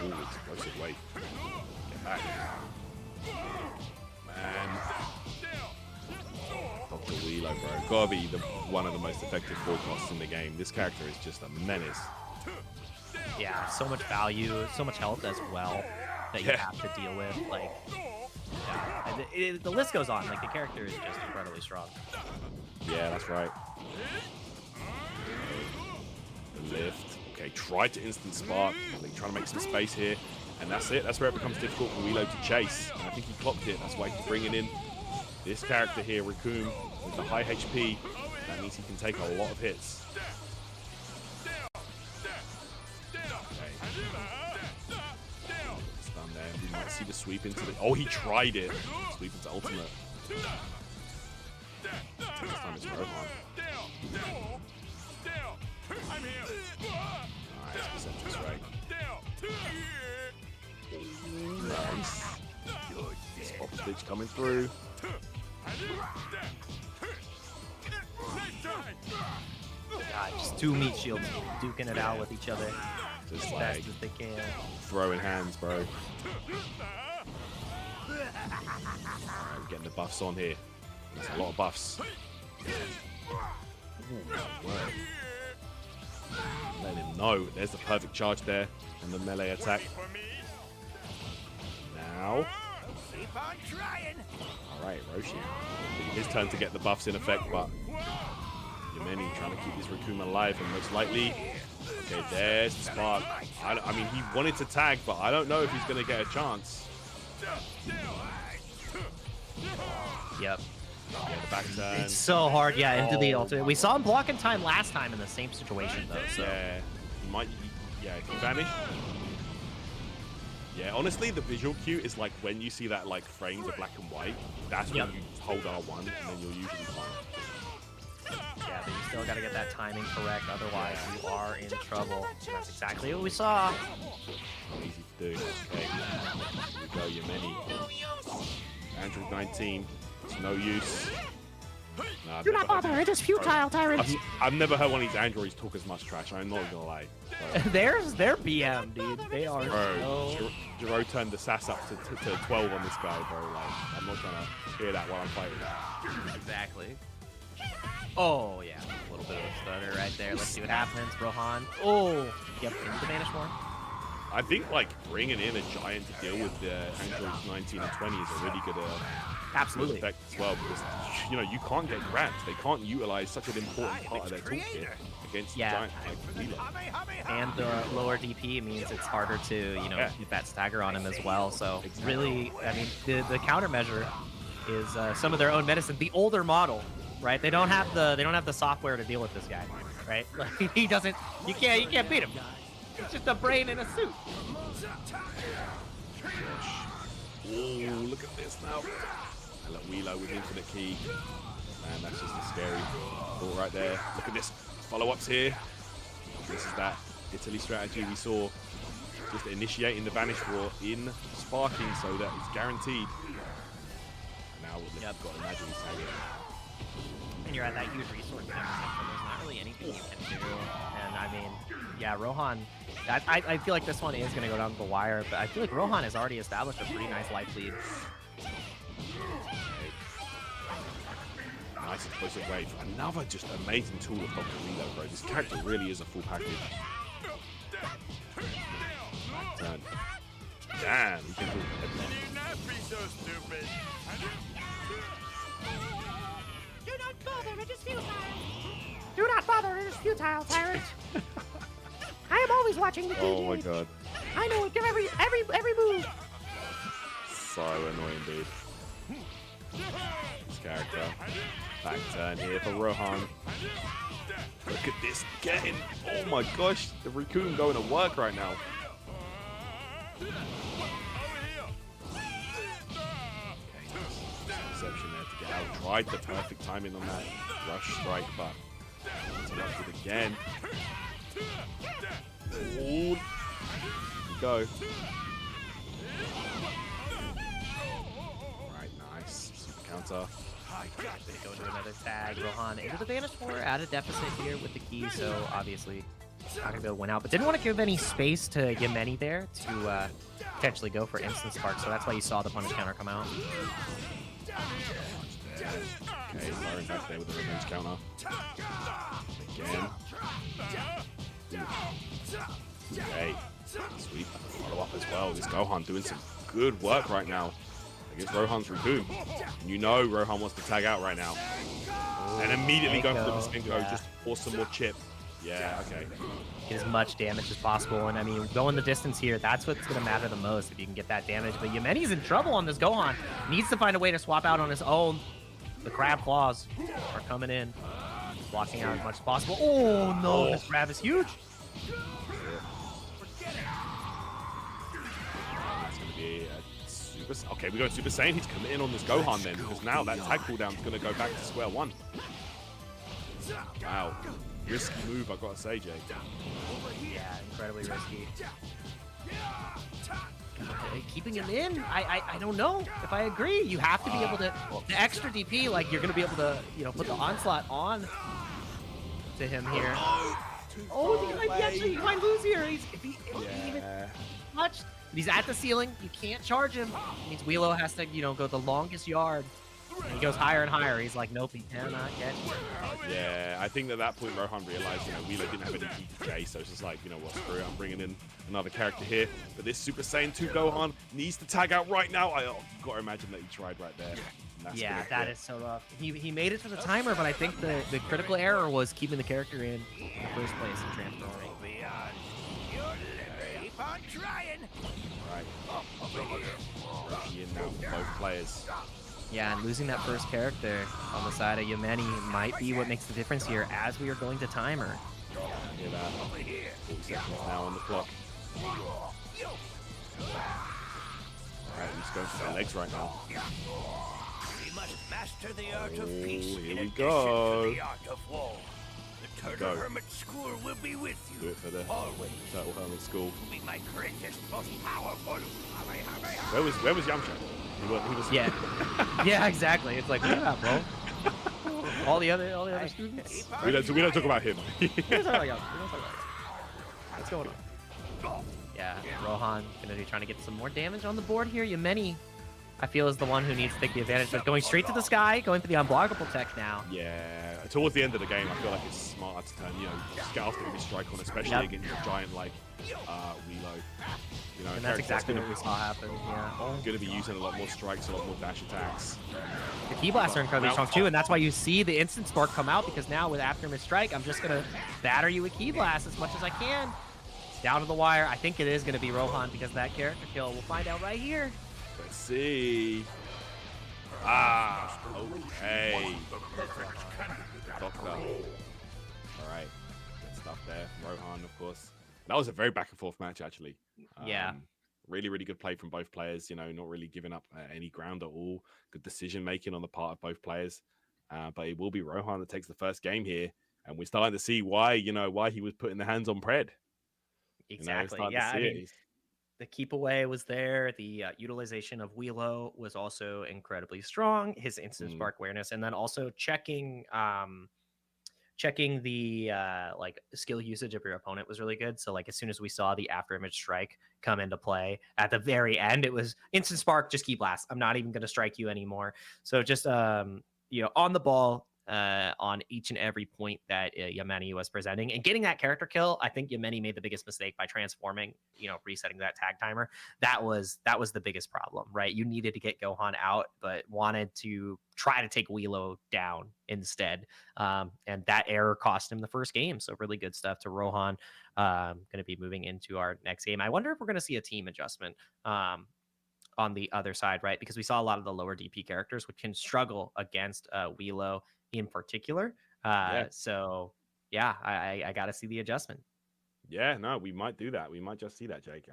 Ooh, explosive wave. Get back. Man. Dr. Wheelo, bro. Gotta be one of the most effective forecasts in the game. This character is just a menace. Yeah, so much value, so much health as well that you have to deal with. Like, yeah, the list goes on. Like, the character is just incredibly strong. Yeah, that's right. The lift. Okay, tried to instant spark. Like, trying to make some space here. And that's it. That's where it becomes difficult for Wheelo to chase. And I think he clocked it. That's why he's bringing in this character here, Raccoon, with the high HP. That means he can take a lot of hits. Stun there. We might see the sweep into the... Oh, he tried it. Sweep into ultimate. This time it's Rohan. Nice, percentage right. Nice. Spot stitch coming through. God, just two meat shields duking it out with each other Just as like fast as they can. throwing hands, bro. Alright, we're getting the buffs on here. There's a lot of buffs. Let him know. There's the perfect charge there and the melee attack. Now. Alright, Roshi. His turn to get the buffs in effect, but Yemeni trying to keep this Raccoon alive, and most likely. Okay, there's the spark. I mean, he wanted to tag, but I don't know if he's going to get a chance. Yep. Yeah, the back turn. It's so hard, yeah, into the ultimate. We saw him block in time last time in the same situation, though, so. Yeah, he might, yeah, he vanished. Yeah, honestly, the visual cue is like when you see that like frames of black and white, that's when you hold R1 and then you're usually fine. Yeah, but you still got to get that timing correct, otherwise you are in trouble. And that's exactly what we saw. Not easy to do. Okay, here we go, Yemeni. Android 19, it's no use. Nah, Do not bother, it is futile, tyrant. I've never heard one of these androids talk as much trash, I'm not gonna lie. There's their BM, dude. They are Bro, so... Jiro turned the sass up to 12 on this guy, bro. Like, I'm not trying to hear that while I'm fighting. Exactly. Oh, yeah. A little bit of a stutter right there. Let's see what happens. Rohan. Oh, yep, into Vanish more. I think, like, bringing in a giant to deal with the Androids 19 and 20 is a really good Absolutely. effect as well, because, you know, you can't get grabbed. They can't utilize such an important part of their toolkit against giant like Wheelo. And the lower DP means it's harder to, you know, get that stagger on him as well. So really, I mean, the countermeasure is some of their own medicine. The older model, right? They don't have the software to deal with this guy, right? Like, he doesn't. You can't beat him. It's just a brain in a suit. Ooh, look at this now. And look, Wheelo with infinite key. Man, that's just a scary ball right there. Look at this. Follow-ups here. This is that Italy strategy we saw. Just initiating the Vanish War in sparking so that it's guaranteed. Now we've got to imagine he's tagging. And you're at that huge resource deficit, so there's not really anything you can do. And I mean, yeah, Rohan, I feel like this one is going to go down to the wire, but I feel like Rohan has already established a pretty nice life lead. Nice explosive wave. Another just amazing tool of Dr. Wheelo, bro. This character really is a full package. Turn. Damn, he can do it. Do not bother, it is futile. Do not bother, it is futile, tyrant. I am always watching the DJ. Oh my god. I know it. Give every move. So annoying, dude. This character. Back turn here for Rohan. Look at this getting. Oh my gosh, the Raccoon going to work right now. Reception there to get out. Tried the perfect timing on that rush strike, but interrupted again. Ooh. Go. Right, nice. Super counter. They go to another tag. Rohan into the Vanish 4 at a deficit here with the key, so obviously not going to be able to win out. But didn't want to give any space to Yameni there to potentially go for instant spark, so that's why you saw the punish counter come out. Okay, firing back there with the revenge counter. Again. Okay, sweep follow up as well. This Gohan doing some good work right now against Rohan's Raccoon. And you know Rohan wants to tag out right now. And immediately go for the Masengo just for some more chip. Yeah, okay. Get as much damage as possible, and I mean, going the distance here, that's what's going to matter the most, if you can get that damage. But Yameni's in trouble on this Gohan. Needs to find a way to swap out on his own. The crab claws are coming in. Blocking out as much as possible. Oh, no, this grab is huge. That's going to be a Super... Okay, we go Super Saiyan. He's coming in on this Gohan then, because now that tag cooldown is going to go back to square one. Wow. Risky move, I gotta say, Jake. Yeah, incredibly risky. Okay, keeping him in, I don't know if I agree. You have to be able to, the extra DP, like you're gonna be able to, you know, put the onslaught on to him here. Oh, he might lose here. If he even touched, he's at the ceiling. You can't charge him. It means Wheelo has to, you know, go the longest yard. And he goes higher and higher. He's like, nope, he cannot catch me. Yeah, I think at that point Rohan realized, you know, Wheeler didn't have any PK, so it's just like, you know what, screw it, I'm bringing in another character here. But this Super Saiyan 2 Gohan needs to tag out right now. I gotta imagine that he tried right there. Yeah, that is so rough. He made it to the timer, but I think the critical error was keeping the character in the first place and transferring. Keep on trying. Right. In now for both players. Yeah, and losing that first character on the side of Yameni might be what makes the difference here as we are going to timer. Hear that. 40 seconds now on the clock. Alright, he's going for their legs right now. We must master the art of peace. Here in we addition go. to the art of war. The Turtle Hermit School will be with you. Do it for the always. Turtle Hermit School. Be my greatest, most powerful. Where was Yamcha? He was Yeah, exactly. It's like, yeah, bro. all the other students. We don't talk about him. What's going on? Yeah, Rohan gonna be trying to get some more damage on the board here. Yameni, I feel, is the one who needs to take the advantage, but going straight to the sky, going for the unblockable tech now. Yeah, towards the end of the game, I feel like it's smart to turn, you know, just get after this strike on, especially against a giant like Wheelo. You know, and that's exactly what we saw happen. Yeah, going to be using a lot more strikes, a lot more dash attacks. The key blasts are incredibly strong too, and that's why you see the instant spark come out, because now with after mid strike, I'm just gonna batter you with key blast as much as I can. Down to the wire. I think it is going to be Rohan because of that character kill. We'll find out right here. Let's see. Ah, okay. Doctor. All right, good stuff there. Rohan, of course. That was a very back and forth match, actually. Yeah. Really, really good play from both players. You know, not really giving up any ground at all. Good decision making on the part of both players. But it will be Rohan that takes the first game here, and we're starting to see why. You know, why he was putting the hands on Pred. Exactly. You know, yeah. I mean, the keep away was there. The utilization of Wheelo was also incredibly strong. His instant spark awareness, and then also checking the like skill usage of your opponent was really good. So like as soon as we saw the after image strike come into play at the very end, it was instant spark, just key blast. I'm not even going to strike you anymore. So just you know, on the ball on each and every point that Yameni was presenting and getting that character kill. I think Yameni made the biggest mistake by transforming, you know, resetting that tag timer. That was the biggest problem, right? You needed to get Gohan out, but wanted to try to take Wheelo down instead. And that error cost him the first game. So really good stuff to Rohan. Going to be moving into our next game. I wonder if we're going to see a team adjustment on on the other side, right? Because we saw a lot of the lower DP characters which can struggle against Wheelo in particular. So yeah, I got to see the adjustment. Yeah, no, we might do that. We might just see that, Jake.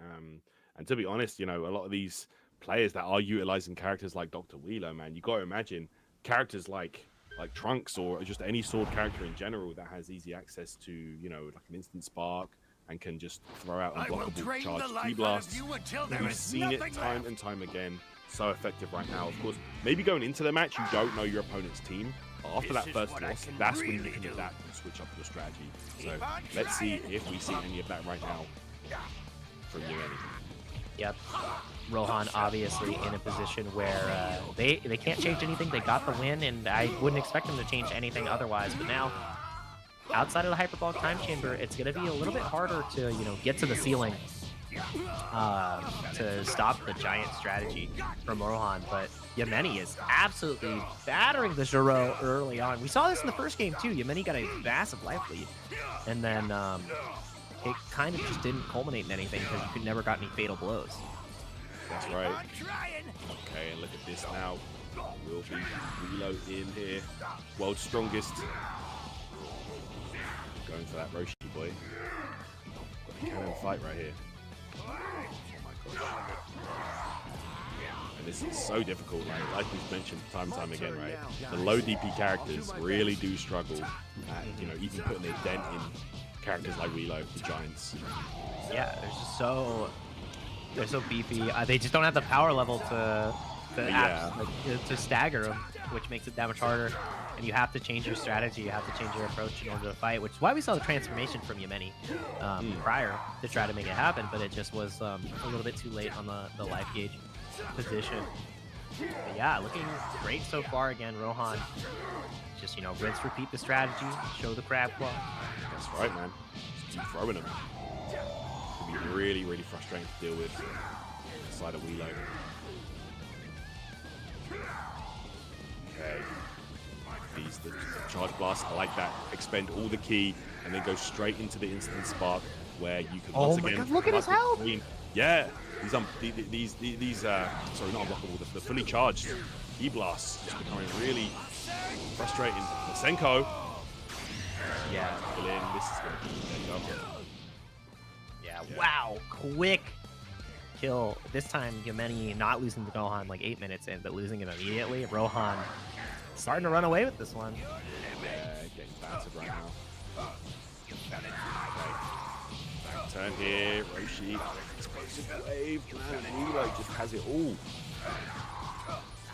And to be honest, you know, a lot of these players that are utilizing characters like Dr. Wheelo, man, you got to imagine characters like Trunks or just any sword character in general that has easy access to, you know, like an instant spark and can just throw out unblockable charged key blasts. We've seen it time and time again. So effective right now. Of course, maybe going into the match, you don't know your opponent's team. After that first loss, that's when you can adapt and switch up your strategy. So let's see if we see any of that right now from Yemeni. Yep. Rohan obviously in a position where they can't change anything. They got the win, and I wouldn't expect them to change anything otherwise. But now, outside of the hyperbolic time chamber, it's going to be a little bit harder to, you know, get to the ceiling to stop the giant strategy from Rohan. But Yemeni is absolutely battering the Giro early on. We saw this in the first game too. Yemeni got a massive life lead, and then it kind of just didn't culminate in anything because you could never got any fatal blows. That's right. Okay, and look at this now. Will be Wheelo in here. World's strongest. Going for that Roshi boy. Got a cannon fight right here. Oh my gosh. And this is so difficult, right? Like we've mentioned time and time again, right? The low DP characters really do struggle at, you know, even putting their dent in characters like Wheelo, the Giants. Yeah, they're so beefy. They just don't have the power level to stagger them, which makes it that much harder. And you have to change your strategy. You have to change your approach in order to fight, which is why we saw the transformation from Yemeni prior to try to make it happen. But it just was a little bit too late on the life gauge position. But yeah, looking great so far. Again, Rohan, just, you know, rinse, repeat the strategy, show the crab claw. That's right, man. Just keep throwing them. It'll be really, really frustrating to deal with inside of Wheelo. Okay. The charge blast, I like that. Expend all the key and then go straight into the instant spark where you can once again. God, look at his health! Yeah, these sorry, not unblockable. The fully charged key blasts just becoming really frustrating. Senko. Yeah. This is going to be there you go. Yeah. Wow. Quick kill. This time, Yemeni not losing to Gohan like 8 minutes in, but losing him immediately. Rohan starting to run away with this one. Yeah, getting battered right now. Okay. Back turn here. Roshi. Explosive wave. Man, Wheelo just has it all.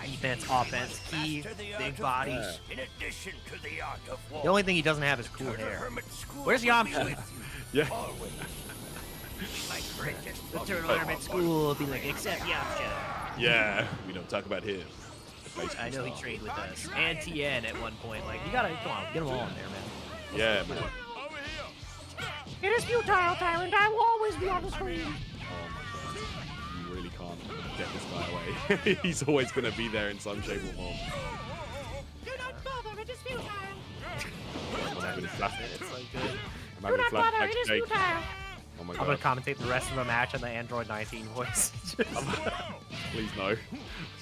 Defense, offense, key, big bodies. In addition to the art of war, The only thing he doesn't have is cool hair. Where's the option? Yeah. The Turtle Hermit School will be like, accept the option. Yeah, we don't talk about him. I know he trained with us. And TN at one point. Like, you gotta, come on, get them all in there, man. Yeah, man. It is futile, Tyrant. I will always be on the screen. Oh my god. You really can't get this guy away. He's always going to be there in some shape or form. Do not bother. It is futile. I'm having a flashback. It's so good. I'm Do having not bother. flashbacks, It is Jake. futile. Oh my I'm gonna god. commentate the rest of the match on the Android 19 voice. Please no.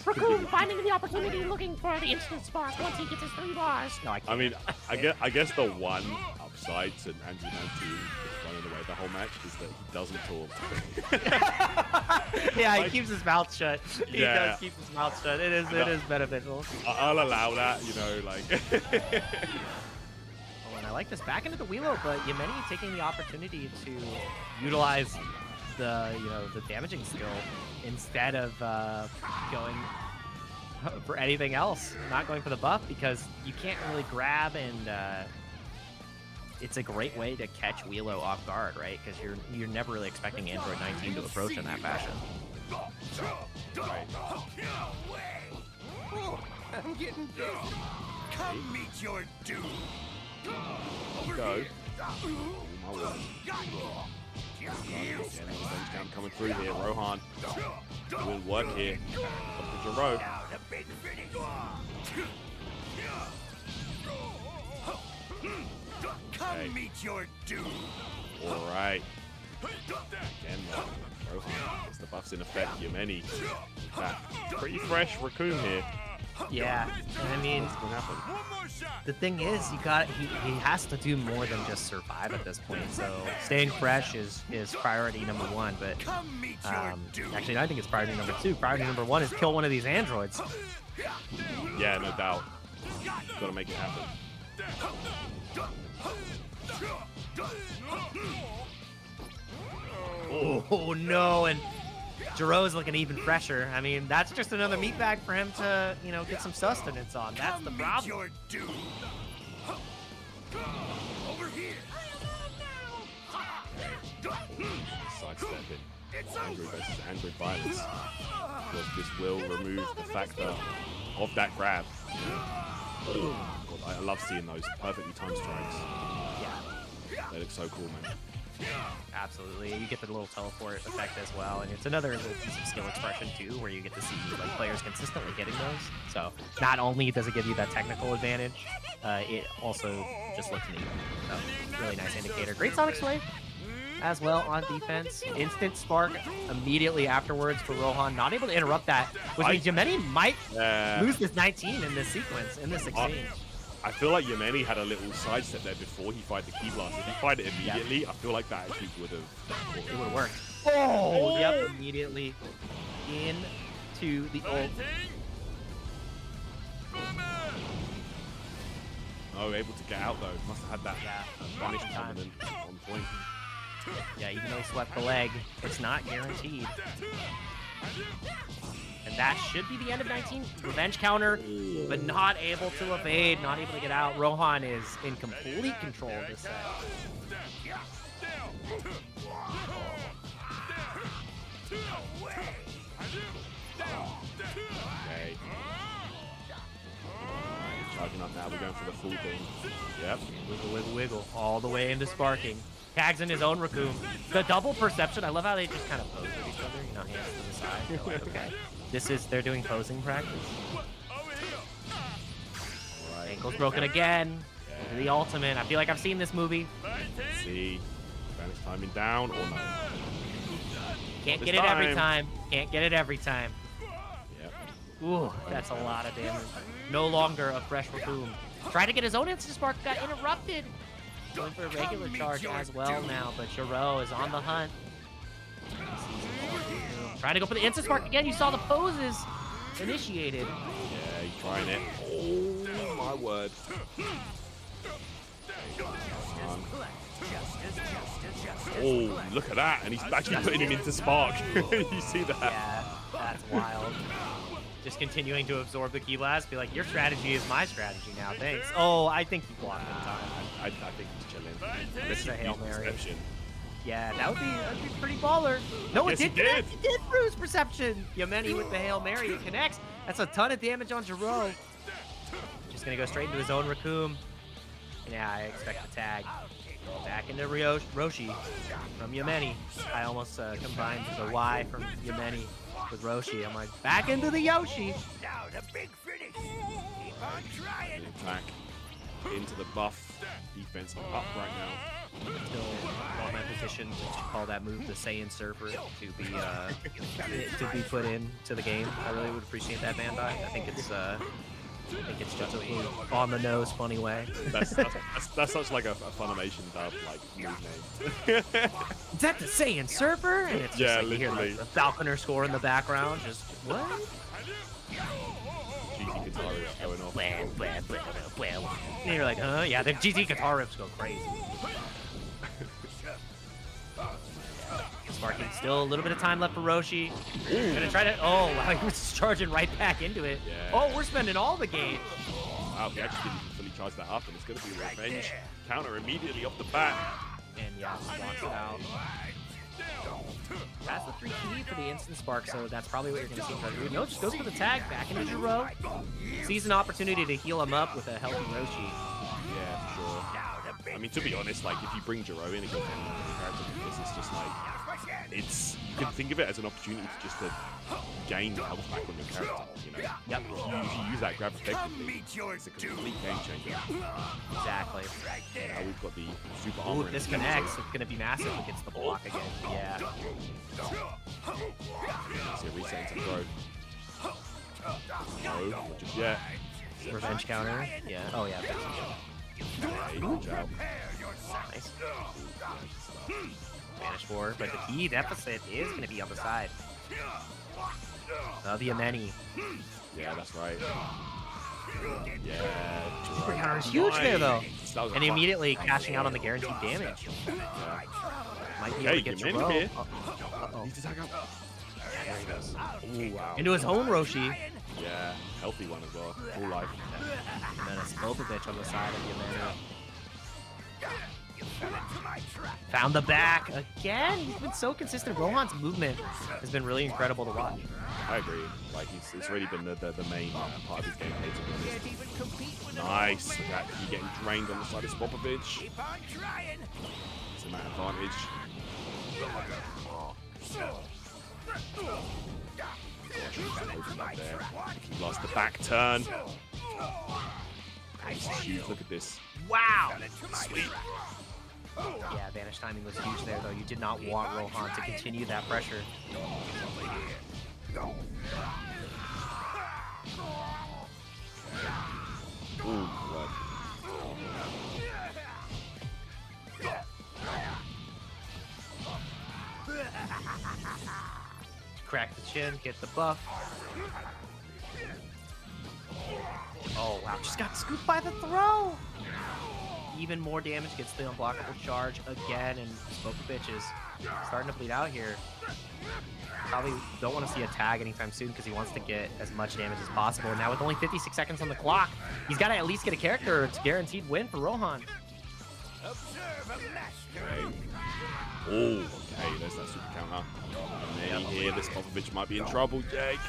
Raccoon finding the opportunity, looking for the instant spark once he gets his 3 bars. No, I can't. I mean, I guess the one upside to Andrew 19 running away the whole match is that he doesn't talk. Yeah, Like- he keeps his mouth shut. He Yeah. does keep his mouth shut. It is beneficial. I'll allow that, you know, like. Oh, and I like this back into the Wheelo, but Yemeni taking the opportunity to utilize the damaging skill instead of going for anything else, not going for the buff, because you can't really grab, and it's a great way to catch Wheelo off guard, right? Because you're never really expecting Android 19 to approach in that fashion. Right. I'm getting big. Come meet your doom. Go. My word. Revenge down coming through here. Rohan will work here. Up to Giro. Come meet your doom. All right. Again, Rohan gets the buffs in effect. Yemeni, that pretty fresh raccoon here. Yeah, and I mean, What's gonna happen? the thing is, he has to do more than just survive at this point. So staying fresh is priority number one. But actually, I think it's priority number two. Priority number one is kill one of these androids. Yeah, no doubt. Gotta make it happen. Oh no, and Jiro's looking even fresher. I mean, that's just another meat bag for him to, you know, get some sustenance on. That's the problem. Your doom. Over here. Sidestepping. Android versus Android violence. Because this will remove the factor of that grab. God, I love seeing those perfectly timed strikes. Yeah, They look so cool, man. absolutely. You get the little teleport effect as well, and it's another little piece of skill expression too, where you get to see like players consistently hitting those. So not only does it give you that technical advantage, it also just looks neat. So really nice indicator. Great Sonic Sway as well on defense. Instant spark immediately afterwards for Rohan. Not able to interrupt that, which means Yemeni might lose this 19 in this sequence, in this exchange. I feel like Yemeni had a little sidestep there before he fired the key blast. If he fired it immediately, I feel like that actually would have. It would have worked. Oh, yep, immediately into the ult. Oh, able to get out though. Must have had that punish time. coming in on point. Yeah, even though he swept the leg, it's not guaranteed. And that should be the end of 19. Revenge counter, but not able to evade, not able to get out. Rohan is in complete control of this set. Okay. Charging up now. We're going for the full thing. Yep. Wiggle, wiggle, wiggle, all the way into sparking. Tags in his own raccoon. The double perception, I love how they just kind of pose with each other, you know, hands to the side. They're like, okay, they're doing posing practice. Right. Ankle's broken again. Into the ultimate. I feel like I've seen this movie. Let's see. Spanish timing down or no? Can't This get it every time. time. Can't get it every time. Yep. Ooh, that's a lot of damage. No longer a fresh raccoon. Tried to get his own instant spark, got interrupted. Going for a regular charge as well now, but Jiro is on the hunt. Trying to go for the instant spark again. You saw the poses initiated. Yeah, he's trying it. Oh my word. Oh, look at that. And he's actually putting him into spark. You see that? Yeah, that's wild. Just continuing to absorb the key blast. Be like, your strategy is my strategy now. Thanks. Oh, I think he blocked in time. I think he's chilling. This is a Hail Mary. Perception. Yeah, that'd be pretty baller. No, Yes, it he did did. connect. It did bruise perception. Yemeni with the Hail Mary. It connects. That's a ton of damage on Jiro. Just gonna go straight into his own raccoon. Yeah, I expect the tag. Back into Roshi from Yemeni. I almost combined the Y from Yemeni with Roshi. I'm like, back into the Yoshi. Now the big finish. Keep on trying. Attack into the buff. Defense up right now. Still on my position to call that move the Saiyan Surfer to be put into the game. I really would appreciate that, Bandai. I think it's just a on the nose, funny way. That's such like a Funimation dub like move name. Is that the Saiyan Surfer? And it's just Yeah, like you hear literally. like, the Falconer score in the background. Just what? GT guitar is going off. And you're like, huh? Yeah, the GT guitar riffs go crazy. Sparking still a little bit of time left for Roshi. Gonna try to. Oh, wow, he was just charging right back into it. Yeah. Oh, we're spending all the gauge. Wow, he actually didn't fully charge that up, and it's going to be a revenge counter immediately off the bat. And yeah, wants it out. That's the 3 for the instant spark, so that's probably what you're going to see. No, just goes for the tag back into Jiro. Sees an opportunity to heal him up with a healthy Roshi. Yeah, for sure. Now the I mean, to be honest, like, if you bring Jiro in against any character like this, it's just like, you can think of it as an opportunity to just to gain health back on your character, you know? Yep. If you use that grab effectively, it's a complete game changer. Exactly. Now we've got the super Ooh, armor. if this connects, it's gonna be massive against the block again. Yeah. See a reset into throw. No, not just yet. Revenge counter. Yeah. Oh yeah. Okay, good job. Nice. Vanish forward, but the key deficit is gonna be on the side. The Ameni. Yeah, that's right. Yeah. Super counter is huge there though. That was a And fun- immediately cashing out on the guaranteed damage. Might be able to get Hey, Jiro. here. Uh-oh. Needs to tag out. Yeah, there he goes. Ooh, wow. Into his own Roshi. Yeah, healthy one as well. Full life. And then a Spopovich on the side of the Ameni. Found the back again. He's been so consistent. Rohan's movement has been really incredible to watch. I agree. Like, it's really been the main part of his gameplay, to be honest. Nice. Look at that. He getting drained on the side of Spopovich. It's an advantage. Opened up there. He lost the back turn. This is huge. Look at this. Wow. Sweet. Yeah, Vanish timing was huge there, though. You did not want Rohan to continue that pressure. Ooh, blood. Crack the chin, get the buff. Oh, wow. Just got scooped by the throw. Even more damage, gets the unblockable charge again, and Spopovich is starting to bleed out here. Probably don't want to see a tag anytime soon because he wants to get as much damage as possible. And now with only 56 seconds on the clock, he's got to at least get a character. It's a guaranteed win for Rohan. Okay. Oh, okay. There's that super counter. And then here, this Spopovich might be in trouble, Jake.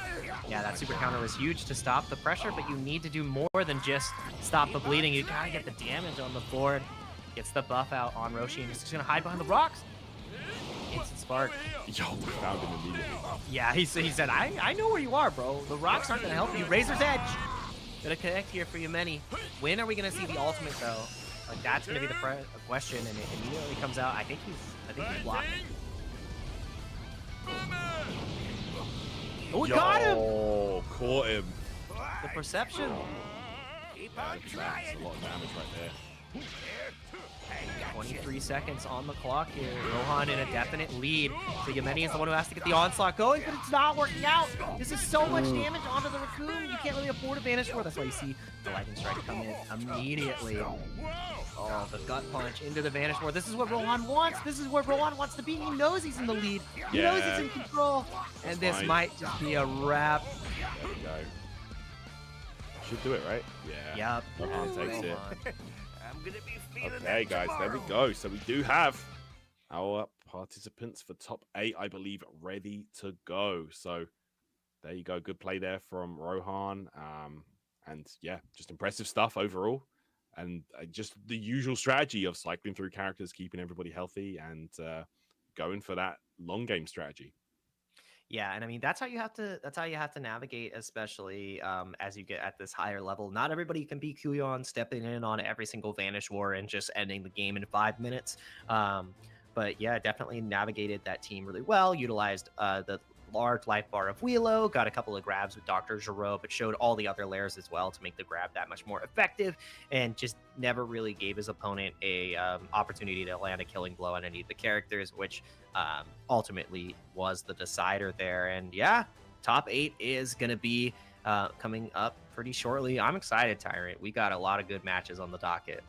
Yeah, that super counter was huge to stop the pressure, but you need to do more than just stop the bleeding. You gotta get the damage on the board. Gets the buff out on Roshi and he's just gonna hide behind the rocks. Instant spark. Yo, we found him immediately. Yeah, he said, I know where you are, bro. The rocks aren't gonna help you. Razor's Edge. Gonna connect here for Yameni. When are we gonna see the ultimate though? Like that's gonna be the question, and it immediately comes out. I think he's blocked. Oh, we got him! Oh, caught him. The perception. Yeah, that's a lot of damage right there. 23 seconds on the clock here. Rohan in a definite lead. So Yameni is the one who has to get the onslaught going, but it's not working out. This is so much damage onto the Raccoon. You can't really afford a Vanish for. That's why you see the Lightning Strike come in immediately. Oh, the gut punch into the Vanish War. This is what Rohan wants. This is where Rohan wants to be. He knows he's in the lead. He knows he's in control. And this might just be a wrap. There we go. Should do it, right? Yeah. Yep. Rohan takes it. I'm gonna be feeling Okay, guys, there we go. So we do have our participants for top 8, I believe, ready to go. So there you go. Good play there from Rohan. And yeah, just impressive stuff overall. And just the usual strategy of cycling through characters, keeping everybody healthy, and going for that long game strategy. Yeah, and I mean that's how you have to navigate, especially as you get at this higher level. Not everybody can be Kuyon stepping in on every single Vanish War and just ending the game in 5 minutes. But yeah, definitely navigated that team really well. Utilized the large life bar of Wheelo, got a couple of grabs with Dr. Giro, but showed all the other layers as well to make the grab that much more effective, and just never really gave his opponent a opportunity to land a killing blow on any of the characters, which ultimately was the decider there. And yeah, top 8 is going to be coming up pretty shortly. I'm excited, Tyrant. We got a lot of good matches on the docket.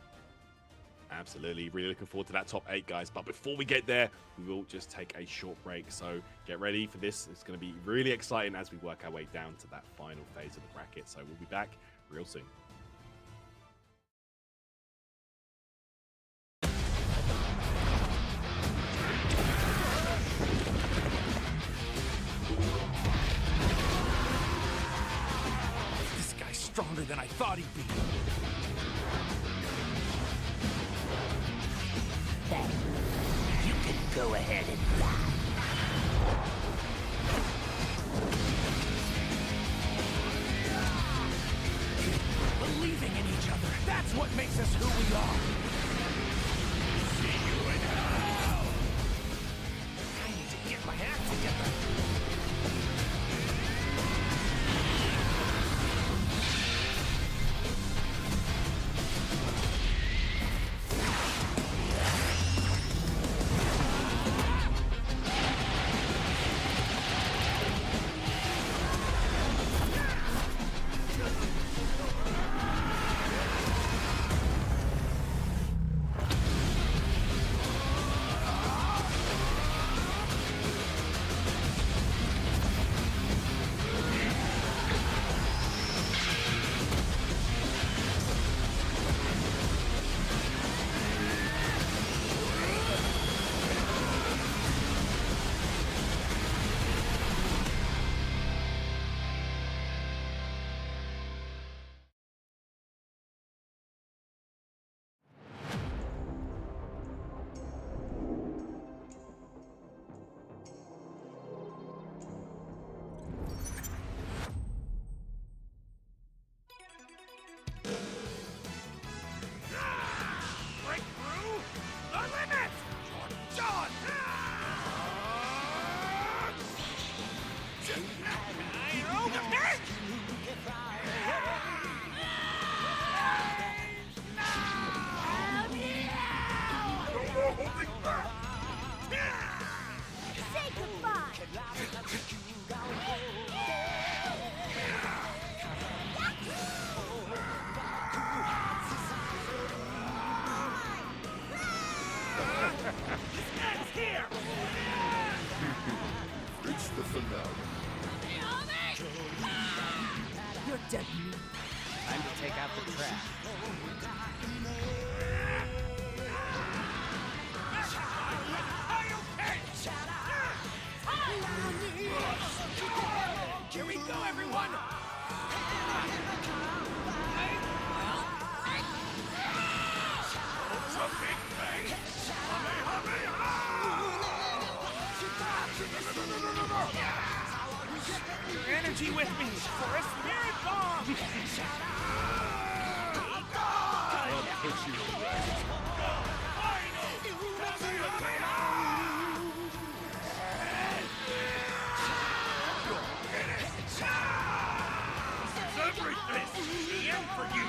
Absolutely. Really looking forward to that top 8, guys. But before we get there, we will just take a short break. So get ready for this. It's going to be really exciting as we work our way down to that final phase of the bracket. So we'll be back real soon. This guy's stronger than I thought he'd be. can go ahead and die. Believing in each other, that's what makes us who we are. See you in hell! I need to get my act together. Break through the limit! You're done! You're over me! Say goodbye. It's here! It's the finale. You're dead meat. Time to take out the trash. Here we go, everyone! Ultra Big Bang! Your energy with me for a spirit bomb! Everything! The end for you!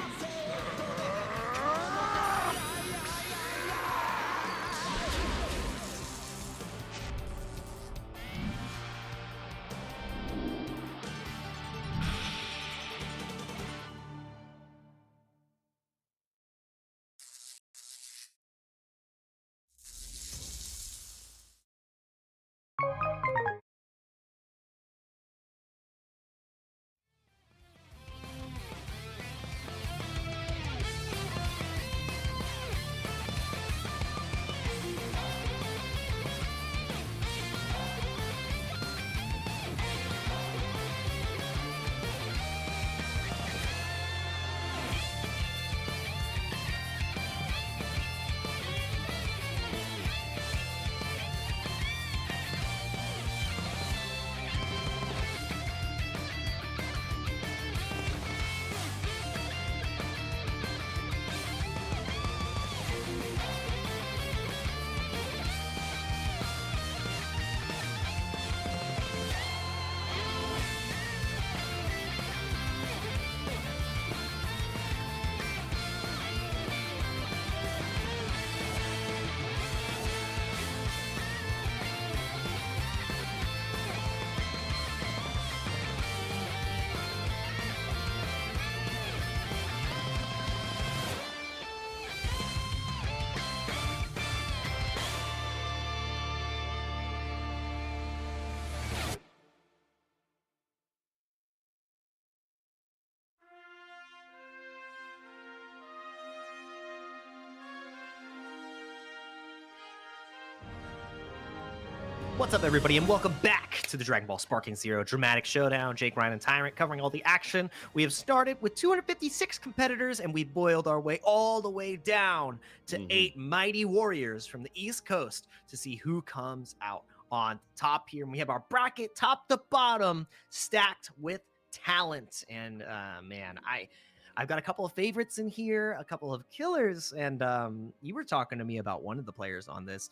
What's up, everybody, and welcome back to the Dragon Ball Sparking Zero Dramatic Showdown. Jake, Ryan, and Tyrant covering all the action. We have started with 256 competitors, and we boiled our way all the way down to 8 mighty warriors from the East Coast to see who comes out on top here. And we have our bracket top to bottom stacked with talent. And man, I've got a couple of favorites in here, a couple of killers, and you were talking to me about one of the players on this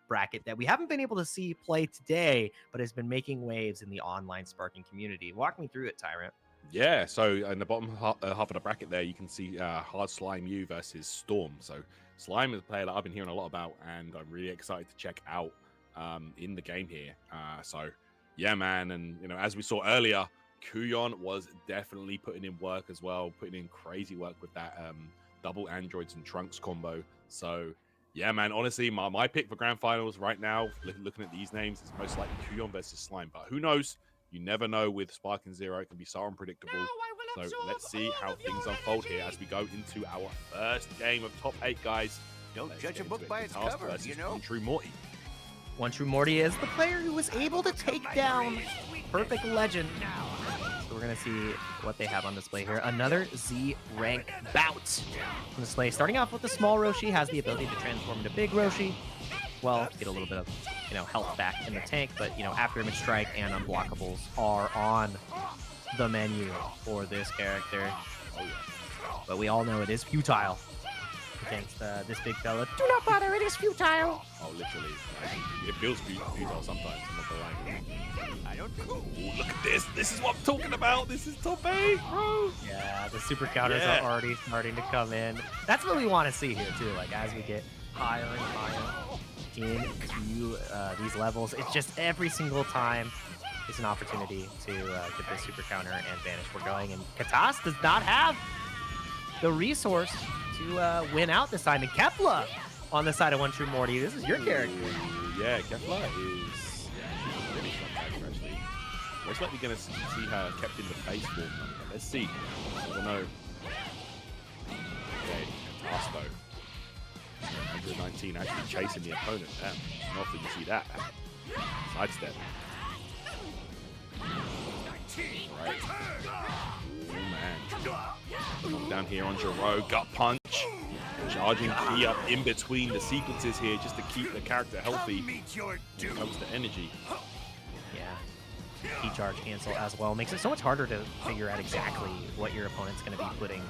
bracket that we haven't been able to see play today, but has been making waves in the online Sparking community. Walk me through it, Tyrant. Yeah, so in the bottom half of the bracket there, you can see Hard Slime U versus Storm. So Slime is a player that I've been hearing a lot about, and I'm really excited to check out in the game here. So yeah, man, and you know, as we saw earlier, Kuyon was definitely putting in work as well, putting in crazy work with that double androids and trunks combo. So yeah, man, honestly, my pick for grand finals right now, looking at these names, is most likely Kuyon versus Slime. But who knows? You never know with Sparking Zero. It can be so unpredictable. So let's see how things unfold here as we go into our first game of top 8, guys. Don't judge a book by its cover, you know? One True Morty. One True Morty is the player who was able to take down Perfect Legend. So we're going to see what they have on display here. Another Z rank bout on display. Starting off with the small Roshi, has the ability to transform into big Roshi. Well, get a little bit of, you know, health back in the tank, but, you know, After Image Strike and Unblockables are on the menu for this character. But we all know it is futile against this big fella. Do not bother, it is futile. Oh, literally. It feels futile sometimes. I'm not gonna lie. I don't know. Ooh, look at this. This is what I'm talking about. This is top 8, bro. Yeah, the super counters are already starting to come in. That's what we want to see here, too. Like, as we get higher and higher into these levels, it's just every single time is an opportunity to get this super counter and vanish. We're going, and Katas does not have the resource to win out this time. And Kefla on the side of One True Morty. This is your character. Yeah, Kefla is really strong character, actually. Most likely going to see her kept in the base form. Let's see. I don't know. Okay, Katas though. 119 actually chasing the opponent. Damn, not often you see that. Sidestep. Right. Oh man. Down here on Jiro, gut punch. Charging Ki up in between the sequences here just to keep the character healthy when it comes to energy. Yeah. Ki charge cancel as well. Makes it so much harder to figure out exactly what your opponent's going to be putting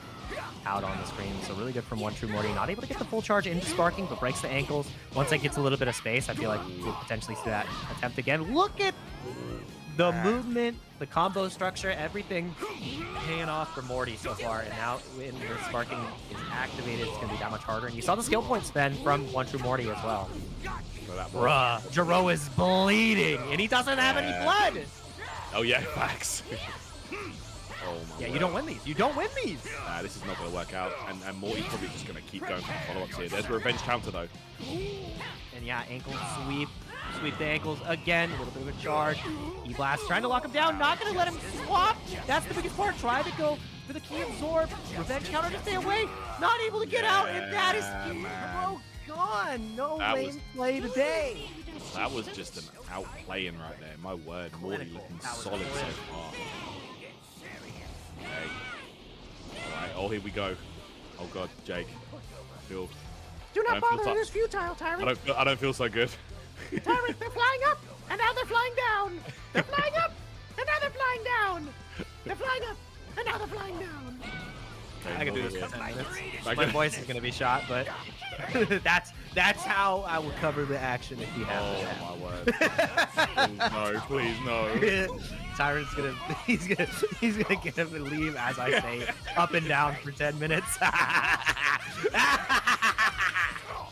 out on the screen. So really good from One True Morty. Not able to get the full charge into Sparking, but breaks the ankles. Once it gets a little bit of space, I feel like we'll potentially see that attempt again. Look at the movement, the combo structure, everything paying off for Morty so far. And now when the Sparking is activated, it's going to be that much harder. And you saw the skill point spend from One True Morty as well. Bruh, Jiro is bleeding, and he doesn't have any blood. Oh yeah, facts. Oh my yeah, you don't win these. You don't win these. This is not going to work out. And Morty's probably just going to keep going for the follow-ups here. There's a revenge counter, though. And yeah, ankle sweep. Sweep the ankles again. A little bit of a charge. E-Blast trying to lock him down. Not going to let him swap. That's the biggest part. Try to go for the Ki absorb. Revenge counter to stay away. Not able to get out. And that is Jiro gone. No lane play today. That was just an outplaying right there. My word. Morty looking solid so far. Okay. Alright, oh, here we go. Oh god, Jake. Do not bother, it is futile, Tyrant. I don't feel so good. Tyrant, they're flying up, and now they're flying down. They're flying up, and now they're flying down. They're flying up, and now they're flying down. Okay, I can do this for 10 minutes. My Okay. voice is going to be shot, but that's how I will cover the action if you have it. Oh my word. Please no. Tyrant's he's gonna get him to leave as I say up and down for 10 minutes.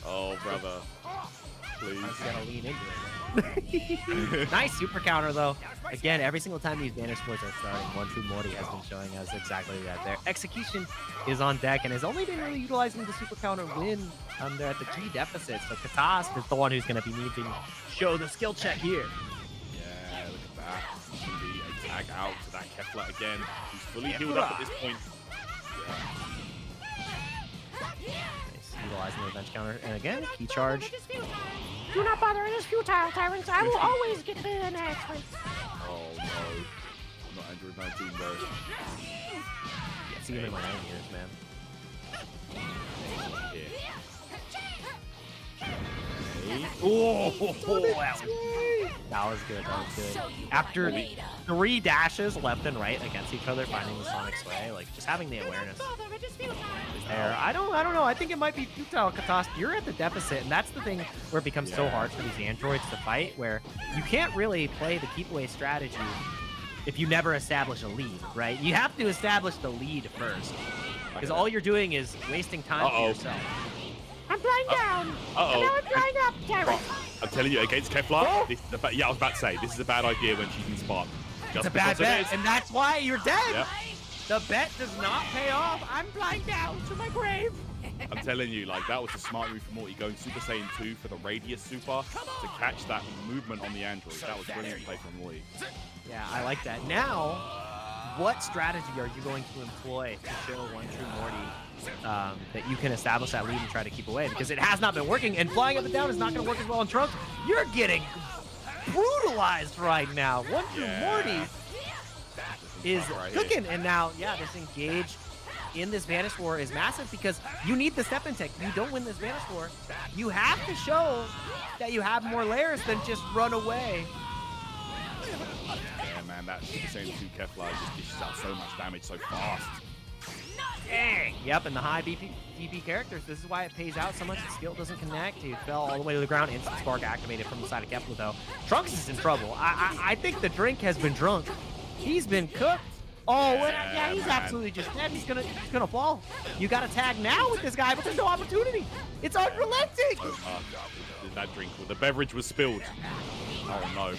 Oh brother. Please. I gotta lean into it. Nice super counter though. Again, every single time these Vanish Boys are starting, One True Morty has been showing us exactly that. Their execution is on deck and has only been really utilizing the super counter when they're at the key deficit. So Katas is the one who's going to be needing to show the skill check here. Yeah, look at that. It's going to be a tag out to that Kefla again. He's fully healed up at this point. Nice, utilizing the revenge counter. And again, key charge. Do not bother. It is futile, tyrants. I will always get the enhancements. Oh no. Not Android 19 though. It's even my own ears, man. Oh, That was good. After 3 dashes left and right against each other, finding the Sonic Sway, like just having the awareness there. I don't know. I think it might be futile, Katast. You're at the deficit, and that's the thing where it becomes so hard for these androids to fight, where you can't really play the keep away strategy if you never establish a lead, right? You have to establish the lead first, because all you're doing is wasting time for yourself. I'm flying down. And now I'm flying up, tyrant. I'm telling you, against Keflar, this is I was about to say, this is a bad idea when she's in Spark. It's a bad bet, and that's why you're dead. Yep. The bet does not pay off. I'm flying down to my grave. I'm telling you, like, that was a smart move from Morty, going Super Saiyan 2 for the Radius Super to catch that movement on the android. That was brilliant play from Morty. Yeah, I like that. Now, what strategy are you going to employ to show One True Morty that you can establish that lead and try to keep away? Because it has not been working, and flying up and down is not going to work as well on Trunks. You're getting brutalized right now. One True Morty is cooking, and now, this engage in this Vanish War is massive because you need the step in tech. You don't win this Vanish War. You have to show that you have more layers than just run away. Yeah, man, that Super Saiyan 2 Keflar just dishes out so much damage so fast. Dang. Yep, and the high BP characters, this is why it pays out so much. The skill doesn't connect. He fell all the way to the ground. Instant spark activated from the side of Keflar, though. Trunks is in trouble. I think the drink has been drunk. He's been cooked. Oh, yeah, he's absolutely just dead. He's gonna fall. You got to tag now with this guy, but there's no opportunity. It's unrelenting. Oh, that drink, the beverage was spilled. Oh no.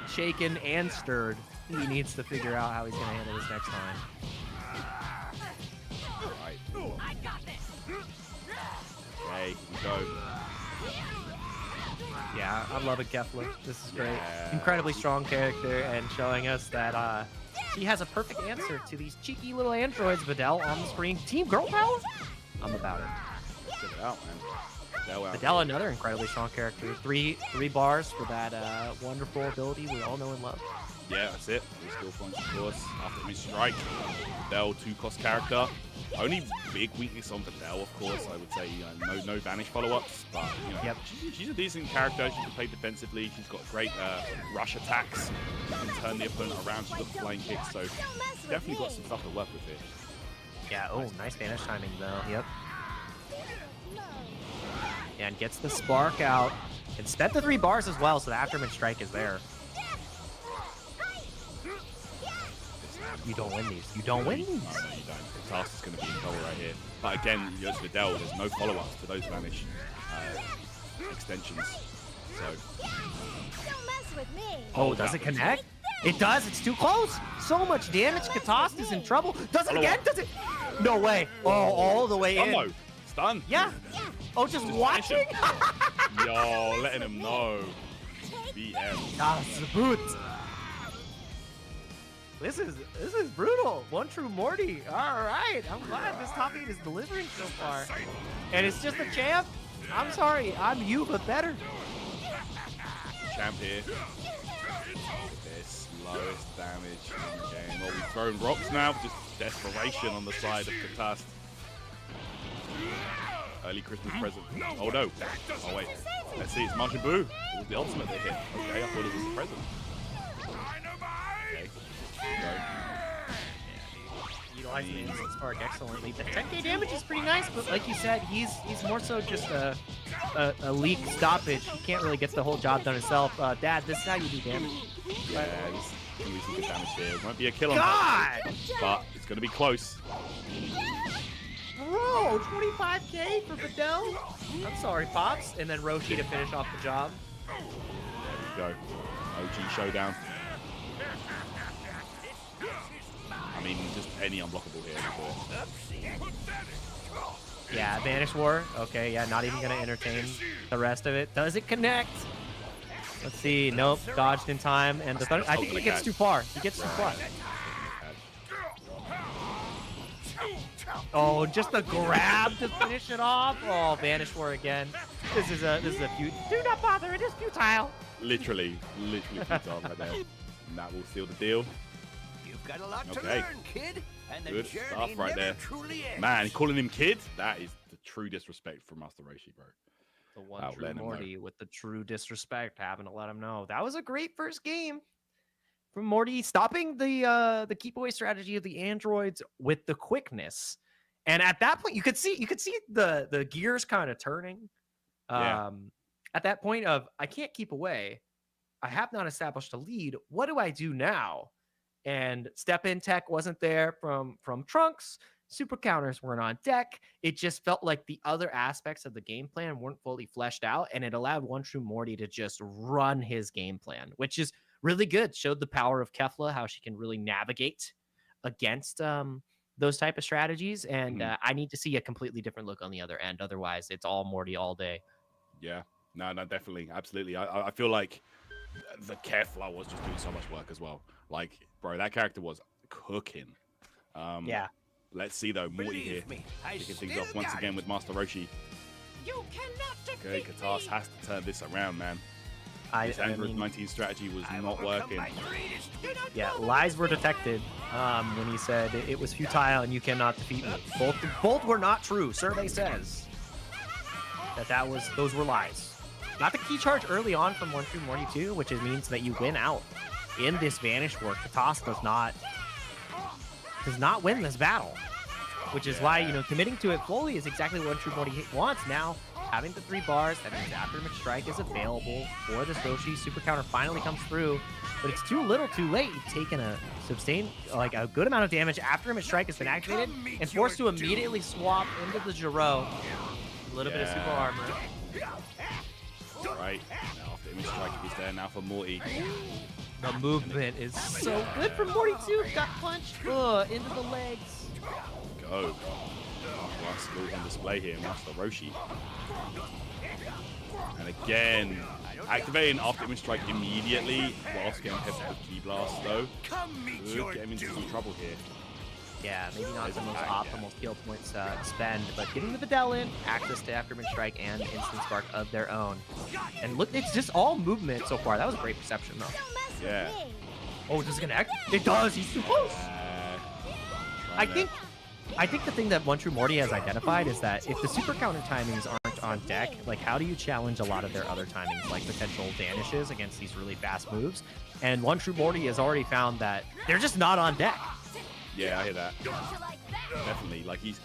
Shaken and stirred. He needs to figure out how he's gonna handle this next time. Right. Okay, here we go. Yeah, I'm loving Keflar. This is great. Yeah. Incredibly strong character, and showing us that she has a perfect answer to these cheeky little androids. Videl on the screen. Team Girl Power? I'm about it. Check it out, man. Videl, another incredibly strong character. Three bars for that wonderful ability we all know and love. Yeah, that's it. 3 skill points, of course. After mid strike, Videl 2-cost character. Only big weakness on Videl, of course. I would say no vanish follow-ups, but she's a decent character. She can play defensively. She's got great rush attacks. She can turn the opponent around. She's got flying kicks, so definitely got some stuff to work with here. Yeah. Oh, nice vanish timing though. Yep. And gets the spark out and spent the 3 bars as well, so the after mid strike is there. You don't win these. You don't win these. No, you don't. The task is going to be in trouble right here. But again, yours Videl, there's no follow-ups to those vanish extensions. So. Don't mess with me. Oh, does it connect? It does. It's too close. So much damage. Katast is in trouble. Does it again? Does it? No way. Oh, all the way in. Stun. Stun. Yeah. Oh, just watching? Yo, letting him know. BM. Das Boot. This is brutal. One True Morty. All right. I'm glad this top 8 is delivering so far. And it's just a champ. I'm sorry. I'm you, but better. Champ here. Their slowest damage in the game. Well, we've thrown rocks now. Just desperation on the side of Katast. Early Christmas present. Oh no. Oh wait. Let's see. It's Majin Buu. It was the ultimate they hit. Okay, I thought it was the present. Okay. Utilizing the instant spark excellently. The 10k damage is pretty nice, but like you said, he's more so just a leak stoppage. He can't really get the whole job done himself. Dad, this is how you do damage. Yeah, he's gonna do some good damage here. It won't be a kill on God! him, but it's gonna be close. Bro, 25k for Videl? I'm sorry, Pops. And then Roshi to finish off the job. There we go. OG showdown. I mean, just any unblockable here. Yeah, Vanish War. Okay, yeah, not even going to entertain the rest of it. Does it connect? Let's see. Nope, dodged in time. And the thunder, I think he gets too far. He gets too far. Oh, just the grab to finish it off. Oh, Vanish for again. This is a feud. Do not bother, it is futile. Literally futile right there. And that will seal the deal. You've got a lot to Okay. learn, kid. And the Good journey stuff right never there. truly ends. Man, calling him kid, that is the true disrespect from Master Roshi, bro. The one Wow, true let him know. Morty with the true disrespect, having to let him know. That was a great first game from Morty, stopping the keep away strategy of the androids with the quickness. And at that point, you could see the gears kind of turning. Yeah. At that point of I can't keep away. I have not established a lead. What do I do now? And step in tech wasn't there from Trunks. Super counters weren't on deck. It just felt like the other aspects of the game plan weren't fully fleshed out, and it allowed One True Morty to just run his game plan, which is really good. Showed the power of Kefla, how she can really navigate against those type of strategies. And I need to see a completely different look on the other end. Otherwise, it's all Morty all day. Yeah. No, definitely. Absolutely. I feel like the Kefla was just doing so much work as well. Like, bro, that character was cooking. Yeah. Let's see, though. Morty here. Believe me, I Kicking things still off once got again it. with Master Roshi. You cannot Okay, defeat Katas me. has to turn this around, man. This I Android mean, 19 strategy was I've not overcome working. my greatest Do not yeah, bother lies with were me. detected when he said it was futile and you cannot defeat me. Both were not true. Survey says those were lies. Got the key charge early on from One True Morty 2, which means that you win out in this Vanish War. Katas does not win this battle, which is why committing to it fully is exactly what True Morty wants. Now having the 3 bars, that means Aftermath Strike is available for this Roshi. Super counter finally comes through, but it's too little, too late. You've taken a good amount of damage. Aftermath Strike has been activated and forced to immediately swap into the Jiro. A little bit of super armor. Right. Now, after image strike is there now for Morty. The movement is so good from Morty too. Got punched into the legs. Go. Last skills on display here, Master Roshi. And again, activating after image strike immediately whilst getting hit with Key Blast, though. Come meet Could your get him into some doom. trouble here. Yeah, maybe not the most optimal skill points to spend, but getting the Videl in, access to Aftermath Strike and Instant Spark of their own. And look, it's just all movement so far. That was a great perception, though. Don't mess Yeah. with me. Oh, does it connect? It does. He's too close. I think the thing that One True Morty has identified is that if the super counter timings aren't on deck, like how do you challenge a lot of their other timings, like potential vanishes against these really fast moves? And One True Morty has already found that they're just not on deck. Yeah, I hear that. Don't you like that? Definitely. Like he's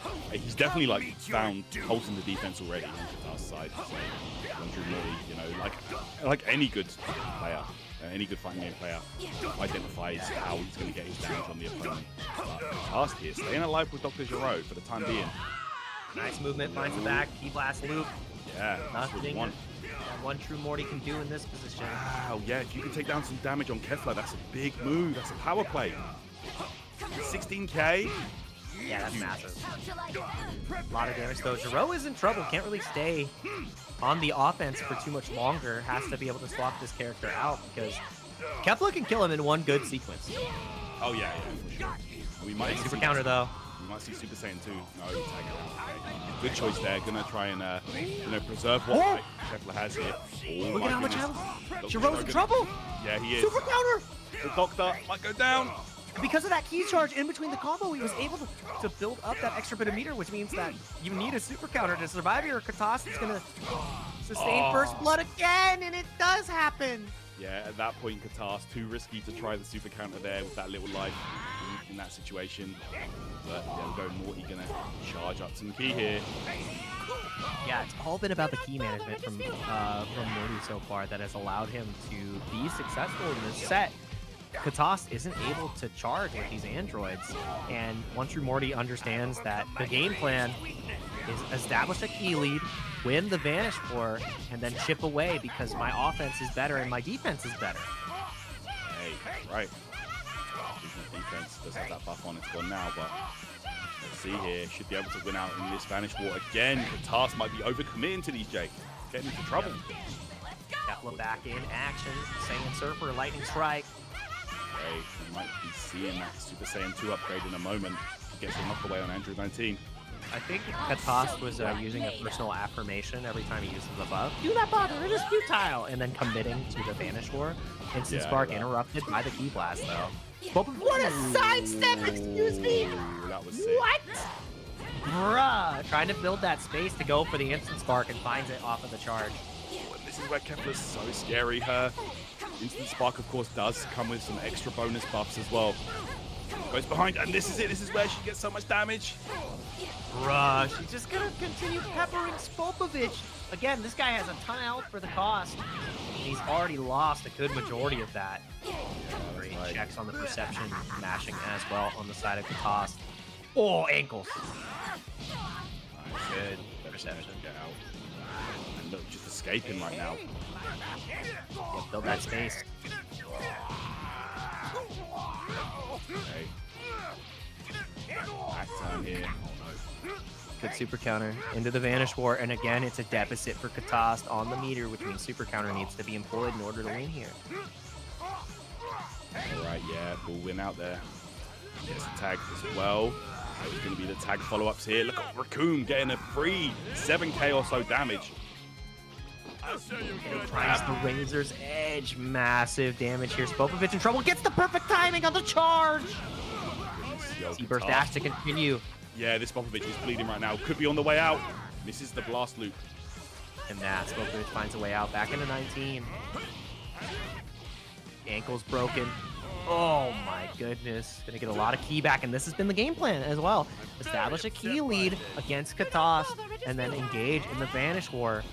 definitely like found holes in the defense already on Katar's side. So One True Morty, like any good player, any good fighting game player identifies how he's going to get his damage on the opponent. Last here, staying alive with Dr. Giro for the time being. Nice movement, finds the back, key blast loop. Yeah, that's what we Nothing want. that One True Morty can do in this position. Wow, yeah, if you can take down some damage on Kefla, that's a big move. That's a power play. 16k. Yeah, that's massive. Don't you like that? A lot of damage though. Jiro is in trouble. Can't really stay on the offense for too much longer. Has to be able to swap this character out because Kefla can kill him in one good sequence. Oh yeah, for sure. We might Super see counter though. We might see Super Saiyan 2. No, tag it out. Good choice there. Gonna try and preserve what Kefla has here. Oh, Look my at how much goodness. health. Jiro's in trouble. Yeah, he is. Super counter. The Doctor might go down. Because of that key charge in between the combo, he was able to build up that extra bit of meter, which means that you need a super counter to survive here. Katas is going to sustain first blood again, and it does happen. Yeah, at that point, Katas too risky to try the super counter there with that little life in that situation. But yeah, we'll go Morty gonna charge up some key here. Yeah, it's all been about the key management from Morty so far that has allowed him to be successful in this set. Katas isn't able to charge with these androids, and One True Morty understands that the game plan is establish a key lead, win the Vanish War, and then chip away because my offense is better and my defense is better. Hey, right. Defense does have that buff on, it's gone now, but let's see here. Should be able to win out in this Vanish War again. Katas might be overcommitting to these, Jake. Getting into trouble. Kefla back in action, Saiyan Surfer, Lightning Strike. Okay, we might be seeing that Super Saiyan 2 upgrade in a moment. He gets a knock away on Andrew 19. I think Katas was using a personal affirmation every time he uses the buff. Do not bother, it is futile! And then committing to the Vanish War. Instant Spark interrupted by the Ki Blast, though. What a sidestep! Excuse me. Ooh, that was sick. What? Bruh! Trying to build that space to go for the Instant Spark and finds it off of the charge. And this is where Kefla's so scary. Her Instant Spark, of course, does come with some extra bonus buffs as well. Goes behind, and this is it. This is where she gets so much damage. Bruh, she's just gonna continue peppering Spopovich. Again, this guy has a ton of health for the cost. He's already lost a good majority of that. Great checks on the perception, mashing as well on the side of Katas. Oh, ankles. Good perception. Get out. And look, just escaping right now. Yeah, build that space. Okay. Back turn here. Oh no. Good super counter into the Vanish War, and again, it's a deficit for Katast on the meter, which means super counter needs to be employed in order to win here. Alright, yeah, we'll win out there. Gets the tag as well. There's going to be the tag follow-ups here. Look at Raccoon getting a free 7k or so damage. Tries the Razor's Edge. Massive damage here. Spopovich in trouble. Gets the perfect timing on the charge. Burst dash to continue. Yeah, this Spopovich is bleeding right now. Could be on the way out. Misses the blast loop. And that Spopovich finds a way out. Back into 19. Ankle's broken. Oh my goodness. Gonna get a lot of Ki back, and this has been the game plan as well. Establish a Ki lead against Katast, and then engage in the Vanish War.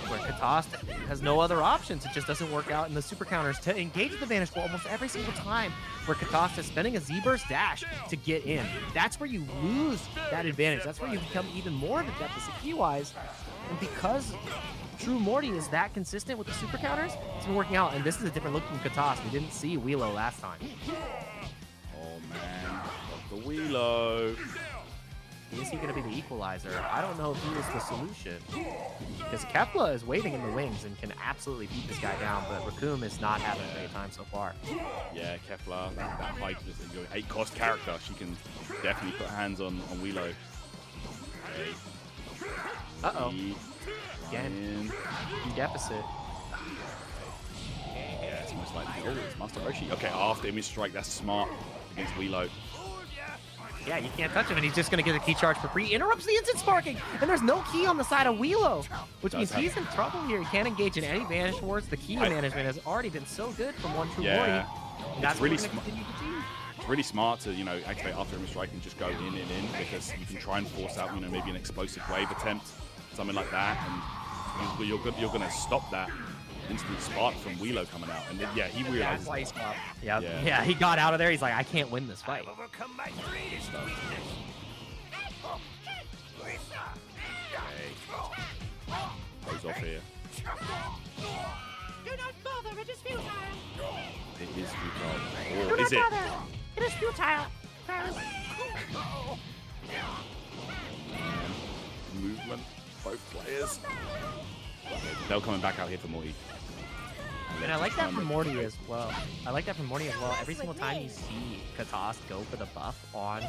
Where Katast has no other options. It just doesn't work out in the super counters to engage the Vanish War almost every single time where Katast is spending a Z-Burst dash to get in. That's where you lose that advantage. That's where you become even more of a deficit Ki-wise. And because True Morty is that consistent with the super counters, it's been working out. And this is a different look from Katast. We didn't see Wheelo last time. Oh man, the Wheelo. Is he going to be the equalizer? I don't know if he was the solution. Because Kefla is waiting in the wings and can absolutely beat this guy down, but Raccoon is not having a great time so far. Yeah, Kefla, that height is a 8-cost character. She can definitely put hands on Wheelo. Okay. Uh-oh. Again, in deficit. Yeah, it's most likely. Oh, it's Master Roshi. Okay, after image strike, that's smart against Wheelo. Yeah, you can't touch him, and he's just going to get a Ki charge for free. Interrupts the instant sparking, and there's no Ki on the side of Wheelo, which means he's in trouble here. He can't engage in any Vanish Wars. The Ki management has already been so good from One True Morty. And that's really smart. It's really smart to, you know, activate after image strike and just go in, because you can try and force out, you know, maybe an explosive wave attempt, something like that, and you're going to stop that instant spark from Wheelo coming out. And then, yeah, he realizes. That's why he stopped. Yeah, he got out of there. He's like, I can't win this fight. Overcome my greatest weakness. Goes off here. Do not bother, it is futile. It is futile. Do Or not is it? bother. It is futile. Movement, both players. They're coming back out here for Morty. And I like that from Morty as well. Every single time you see Katast go for the buff onto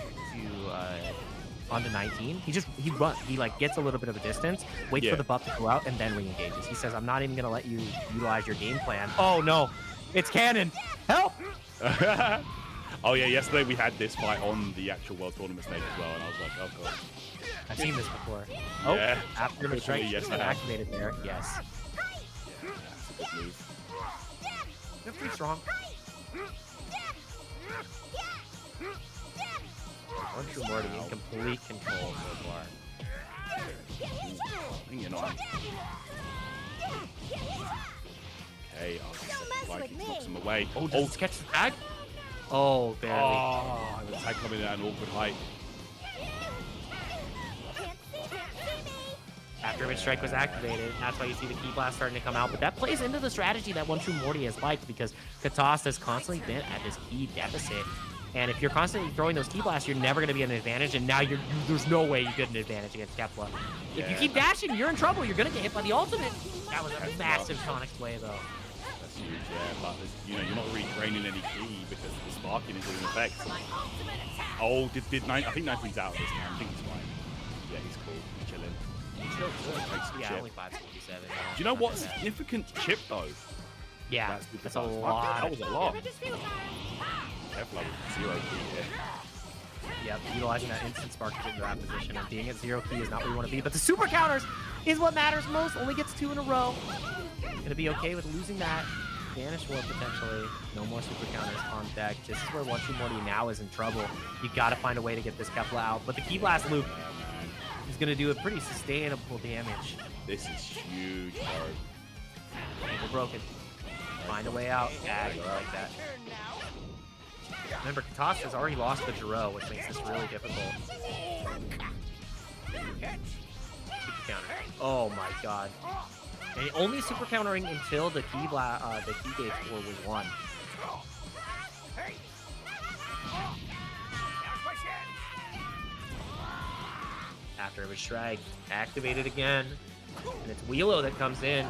19, he runs. He like gets a little bit of a distance, waits for the buff to go out, and then re-engages. He says, "I'm not even gonna let you utilize your game plan." Oh no, it's canon! Help! Oh yeah, yesterday we had this fight on the actual World Tournament stage as well, and I was like, oh god. I've seen this before. Oh, Yeah. after the strike, Yes, I have. activated there. Yes. Yeah, that's a good move. That's pretty strong. One True Morty in complete control so far. Hanging on. Okay, knocks him away. Oh, does it catch the tag? Oh, barely. Oh, the tag coming at an awkward height. After Image Strike was activated, that's why you see the Ki Blast starting to come out. But that plays into the strategy that One True Morty has liked, because Katast has constantly been at this Ki deficit. And if you're constantly throwing those Ki Blasts, you're never going to be at an advantage. And now there's no way you get an advantage against Kefla. If you keep dashing, you're in trouble. You're going to get hit by the ultimate. That was a massive Sonic sway, though. That's huge, yeah. But you're not really draining any ki because the sparking is in effect. Oh, I think 19's out this time. I think he's fine. Yeah, he's cool. He's chilling. Takes some Yeah, chip. only 577. Do you know what? Significant chip though. Yeah, Super that's a fast. lot. That was a lot. Kevlar with 0 ki here. Yep, utilizing that instant spark to get into that position, and being at 0 ki is not where you want to be. But the super counters is what matters most. Only gets 2 in a row. Gonna be okay with losing that. Vanish War potentially. No more super counters on deck. This is where 1 True Morty now is in trouble. You gotta find a way to get this Kefla out. But the Ki Blast loop is gonna do a pretty sustainable damage. This is huge, bro. Ankle broken. Find a way out. Yeah, you like that. Remember, Katas has already lost the Jiro, which makes this really difficult. Super counter. Oh my god. And only super countering until the key gauge score was 1. After it was Shrag, activated again. And it's Wheelo that comes in.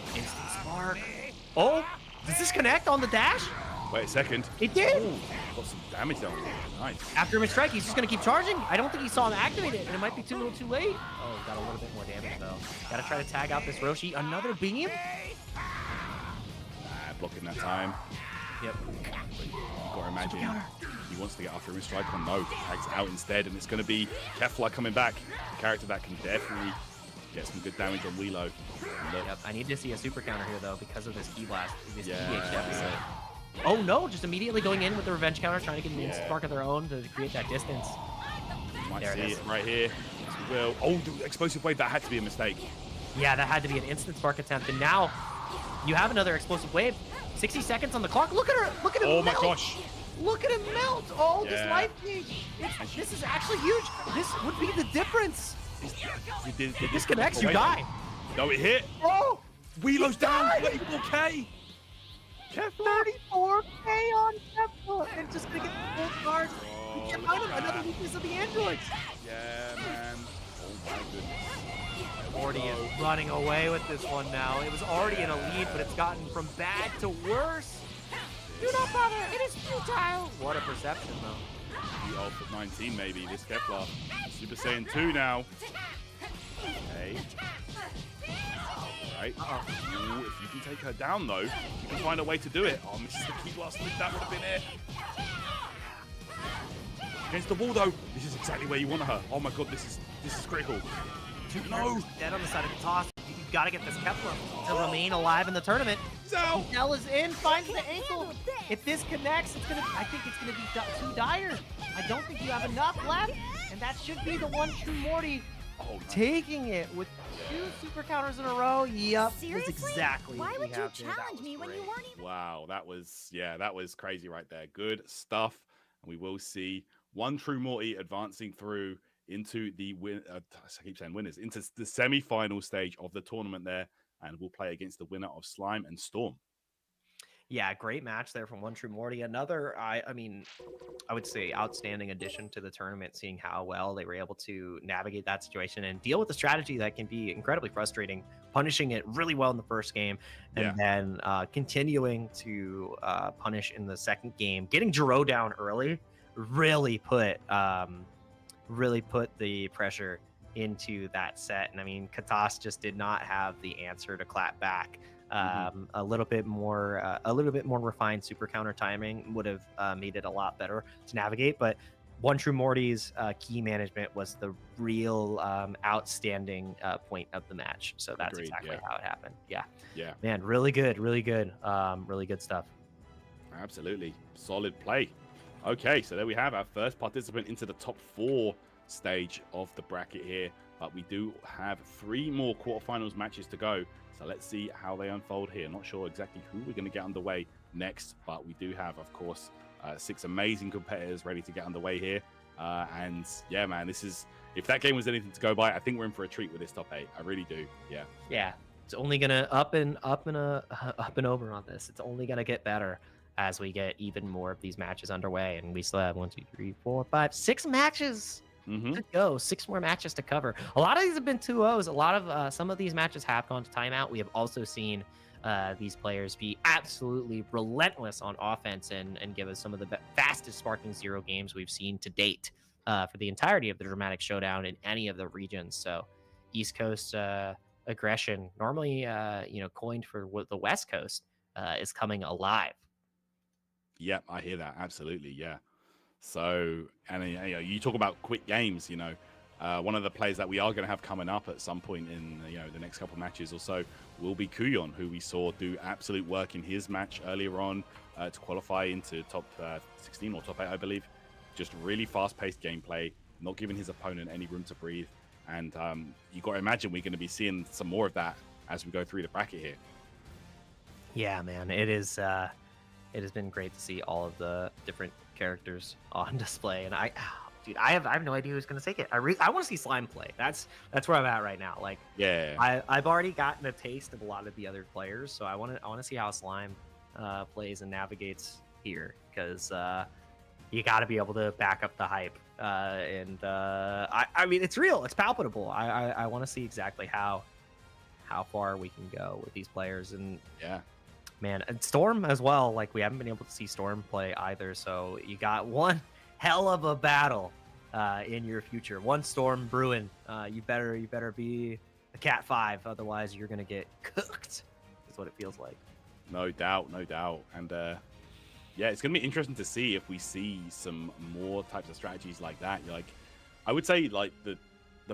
Instant spark. Oh! Does this connect on the dash? Wait a second. It did! Ooh, got some damage down there. Nice. After him strike, he's just gonna keep charging. I don't think he saw him activate it, and it might be too little too late. Oh, got a little bit more damage though. Gotta try to tag out this Roshi. Another beam? Blocking that time. Yep. You gotta imagine he wants to get after him strike on no. Tags out instead, and it's gonna be Kefla coming back. A character that can definitely get some good damage on Wheelo. Yep. I need to see a super counter here though because of this Ki Blast. This Yeah. PH deficit. Oh no, just immediately going in with the revenge counter, trying to get an instant spark of their own to create that distance. Might There see it it is. right here. Yes, we will. Oh, the explosive wave, that had to be a mistake. Yeah, that had to be an instant spark attempt, and now you have another explosive wave. 60 seconds on the clock. Look at her. Look at him Oh my melt. gosh. Look at him melt. Oh, this Yeah. life gauge. This is actually huge. This would be the difference. Did This connects, you die. No, it hit. Oh, Wheelo's down. died. 34k. 34K on Kefla, and just gonna get the full charge. Oh, We can't look find at him. Another that. weakness of the androids. Yeah, man. Oh my goodness. Morty is running away with this one now. It was already in a lead, but it's gotten from bad to worse. Do not bother. It is futile. What a perception, though. The Ultimate 19 maybe, this Kefla. Super Saiyan 2 now. Okay. Right. Ooh, if you can take her down though, you can find a way to do it. Oh, misses the Ki Blast loop, that would have been it. Against the wall though. This is exactly where you want her. Oh my god, this is critical. No! Dead on the side of the toss. You gotta get this Kefla to remain alive in the tournament. No! Nell is in, finds the ankle. If this connects, I think it's gonna be too dire. I don't think you have enough left, and that should be the 1 True Morty taking it with 2 super counters in a row. Yep, Seriously? that's exactly Why what would we you have there. That challenge was me when you great. weren't even? Wow, that was crazy right there. Good stuff. And we will see 1 True Morty advancing through into the I keep saying winners, into the semi-final stage of the tournament there, and we'll play against the winner of Slime and Storm. Yeah, great match there from 1 True Morty. Another, I mean, I would say outstanding addition to the tournament, seeing how well they were able to navigate that situation and deal with the strategy that can be incredibly frustrating, punishing it really well in the first game, and then continuing to punish in the second game. Getting Jiro down early really put the pressure into that set. And I mean, Katas just did not have the answer to clap back. A little bit more refined super counter timing would have made it a lot better to navigate. But 1 True Morty's key management was the real outstanding point of the match. So that's Agreed, exactly how it happened. Yeah, man, really good stuff. Absolutely solid play. Okay, so there we have our first participant into the top 4 stage of the bracket here, but we do have 3 more quarterfinals matches to go. So let's see how they unfold here. Not sure exactly who we're going to get underway next, but we do have, of course, 6 amazing competitors ready to get underway here. And yeah, man, this is, if that game was anything to go by, I think we're in for a treat with this top 8. I really do. Yeah. It's only gonna up and over on this. It's only gonna get better as we get even more of these matches underway, and we still have 1, 2, 3, 4, 5, 6 matches Good go. 6 more matches to cover. A lot of these have been 2-0s. A lot of some of these matches have gone to timeout. We have also seen these players be absolutely relentless on offense and give us some of the fastest Sparking Zero games we've seen to date for the entirety of the Dramatic Showdown in any of the regions. So East Coast aggression, normally coined for the West Coast, is coming alive. Yep, I hear that. Absolutely, yeah. So, and you talk about quick games, one of the players that we are going to have coming up at some point in the next couple of matches or so will be Kuyon, who we saw do absolute work in his match earlier on to qualify into top 16 or top 8, I believe. Just really fast-paced gameplay, not giving his opponent any room to breathe. And you got to imagine we're going to be seeing some more of that as we go through the bracket here. Yeah, man, it has been great to see all of the different characters on display, and I have no idea who's going to take it. I want to see Slime play. That's where I'm at right now. Like, yeah, I've already gotten a taste of a lot of the other players, so I want to see how Slime plays and navigates here, because you got to be able to back up the hype. I mean, it's real, it's palpable. I want to see exactly how far we can go with these players, and yeah. Man, and Storm as well. Like, we haven't been able to see Storm play either, so you got one hell of a battle in your future. One Storm brewing. You better be a Cat 5, otherwise you're gonna get cooked. Is what it feels like. No doubt, no doubt. And yeah, it's gonna be interesting to see if we see some more types of strategies like that. I would say like the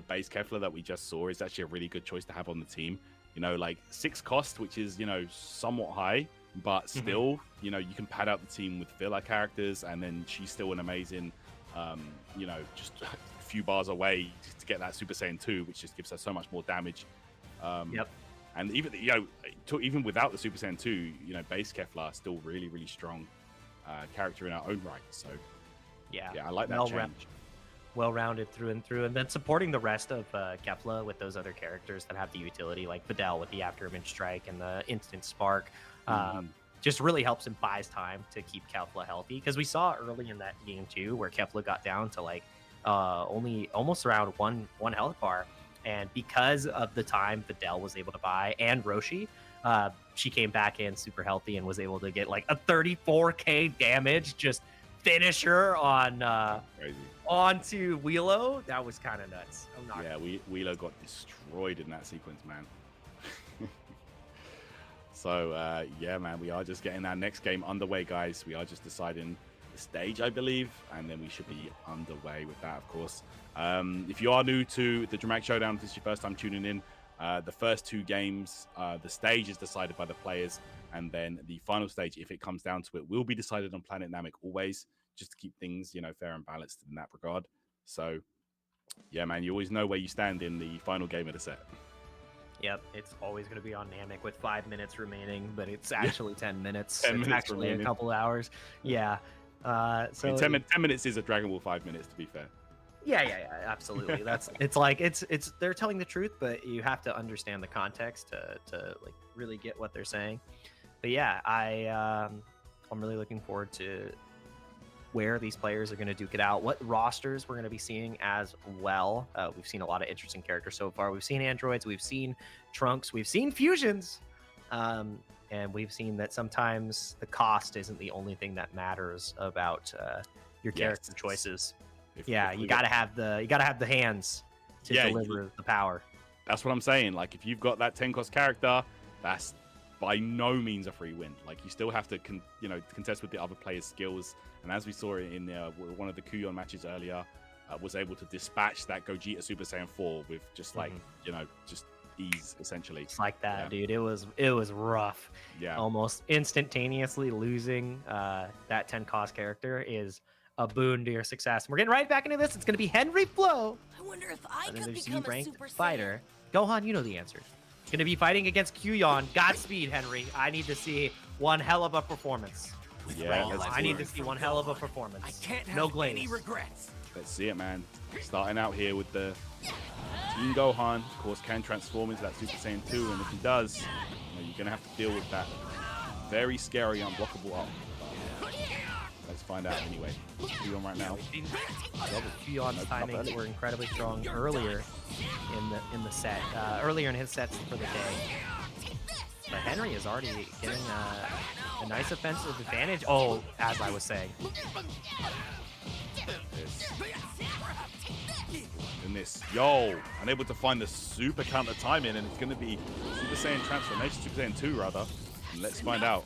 base Kefla that we just saw is actually a really good choice to have on the team. Like 6 cost, which is, somewhat high, but still, you can pad out the team with filler characters, and then she's still an amazing, just a few bars away to get that Super Saiyan 2, which just gives her so much more damage. Yep. And even, even without the Super Saiyan 2, base Kefla still really, really strong character in our own right. So, yeah, I like that change. Well-rounded through and through, and then supporting the rest of Kefla with those other characters that have the utility, like Videl with the after-image strike and the instant spark, just really helps and buys time to keep Kefla healthy. Because we saw early in that game too, where Kefla got down to like only almost around one health bar, and because of the time Videl was able to buy and Roshi, she came back in super healthy and was able to get like a 34k damage just finisher on onto Wheelo. That was kind of nuts. Wheelo got destroyed in that sequence, man. So yeah, man, we are just getting our next game underway, guys. We are just deciding the stage, I believe, and then we should be underway with that, of course. If you are new to the Dramatic Showdown, if this is your first time tuning in, the first 2 games, the stage is decided by the players, and then the final stage, if it comes down to it, will be decided on Planet Namek always, just to keep things, fair and balanced in that regard. So, yeah, man, you always know where you stand in the final game of the set. Yep, it's always going to be on Namek with 5 minutes remaining, but it's actually 10 minutes. 10 it's minutes actually remaining. A couple hours. Yeah. So I mean, 10 minutes is a Dragon Ball 5 minutes, to be fair. Yeah, absolutely. It's like it's they're telling the truth, but you have to understand the context to like really get what they're saying. But yeah, I'm really looking forward to where these players are going to duke it out, what rosters we're going to be seeing as well. We've seen a lot of interesting characters so far. We've seen androids, we've seen Trunks, we've seen fusions, and we've seen that sometimes the cost isn't the only thing that matters about your character choices. You gotta have the hands to deliver the power. That's what I'm saying. Like, if you've got that 10 cost character, that's by no means a free win. Like, you still have to contest with the other players' skills. And as we saw in one of the Kuyon matches earlier, was able to dispatch that Gogeta Super Saiyan 4 with just like just ease, essentially. It's like that, dude. It was rough. Yeah, almost instantaneously losing that 10 cost character is a boon to your success. And we're getting right back into this. It's going to be Henry Flo. I wonder if I could there's become a ranked Super fighter. Gohan, you know the answer. Going to be fighting against Kuyon. Godspeed, Henry. I need to see one hell of a performance. I need to see one hell of a performance. I can't have any regrets. Let's see it, man. Starting out here with the Team Gohan, of course, can transform into that Super Saiyan 2, and if he does, you're going to have to deal with that very scary unblockable up. Let's find out anyway. Kuyon right now. Qion's timings were incredibly strong earlier in the set, earlier in his sets for the day. But Henry is already getting a nice offensive advantage. Oh, as I was saying. This. Yo, unable to find the super counter timing, and it's going to be Super Saiyan transformation, Super Saiyan 2 rather. And let's find out.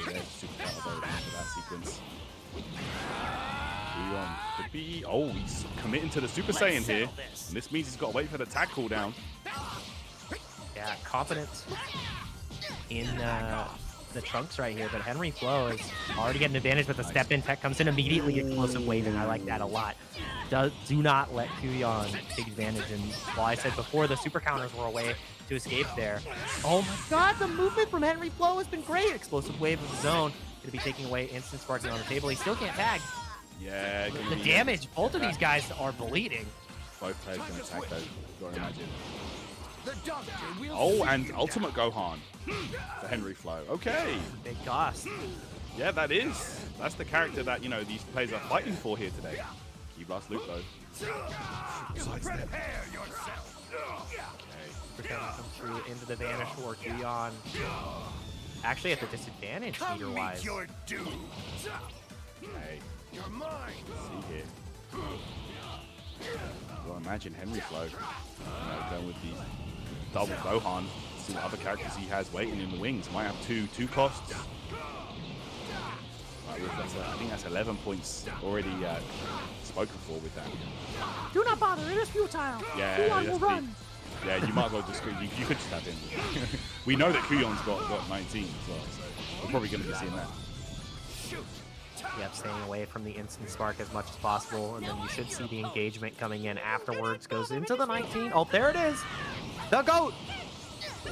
There's super counter though for that sequence. Kuyon could be. Oh, he's committing to the Super Saiyan here. And this means he's got to wait for the tag cooldown. Yeah, confidence in the Trunks right here, but Henry Flo is already getting an advantage, but the step-in tech comes in immediately, explosive wave, and I like that a lot. Do not let Kuyon take advantage, and while I said before, the super counters were a way to escape there. Oh my god, the movement from Henry Flo has been great! Explosive wave of his own, gonna be taking away instant sparking on the table. He still can't tag. Yeah, The damage, both of these guys are bleeding. Both players can attack though, gotta imagine. Oh, and Ultimate Gohan for Henry Flo. Okay. Big cost. Yeah, that is. That's the character that, you know, these players are fighting for here today. Key Blast Loop though. Prepare yourself. Pretend comes through into the vanish for Kuyon. Actually at the disadvantage meter-wise. Your doom. Okay. You're mine. See here. Well, imagine Henry Flo, you know, going with the double Gohan. See what other characters he has waiting in the wings. Might have two costs. Right, I think that's 11 points already spoken for with that. Do not bother, it is futile. Yeah, Kuyon will run. Yeah, you might as well just you could just have him. We know that Kuyon's got 19 as well, so we're probably going to be seeing that. Yep, staying away from the instant spark as much as possible, and then you should see the engagement coming in afterwards. Goes into the 19. Oh, there it is. The GOAT.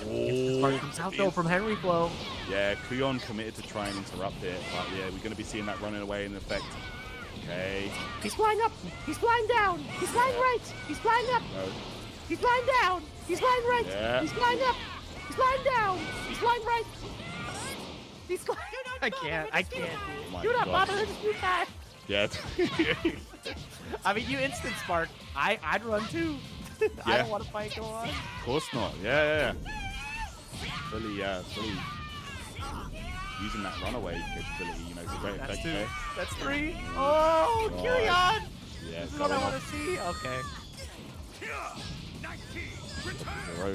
Instant spark comes out though from Henry Flo. Yeah, Kuyon committed to try and interrupt it, but yeah, we're going to be seeing that running away in effect. Okay. He's flying up. He's flying down. He's flying right. He's flying up. No. He's flying down. He's flying right. Yeah. He's flying up. He's flying down. He's flying right. He's flying. I can't. Oh my Do not gosh. bother, it is futile. Yeah. I mean, you instant spark. I'd run too. I don't want to fight go on. Of course not. Yeah. Fully using that runaway capability, you know, to great That's effect two. there. That's three. Oh, God. Kuyon. Yeah, This is what I want to see. Okay. Zero.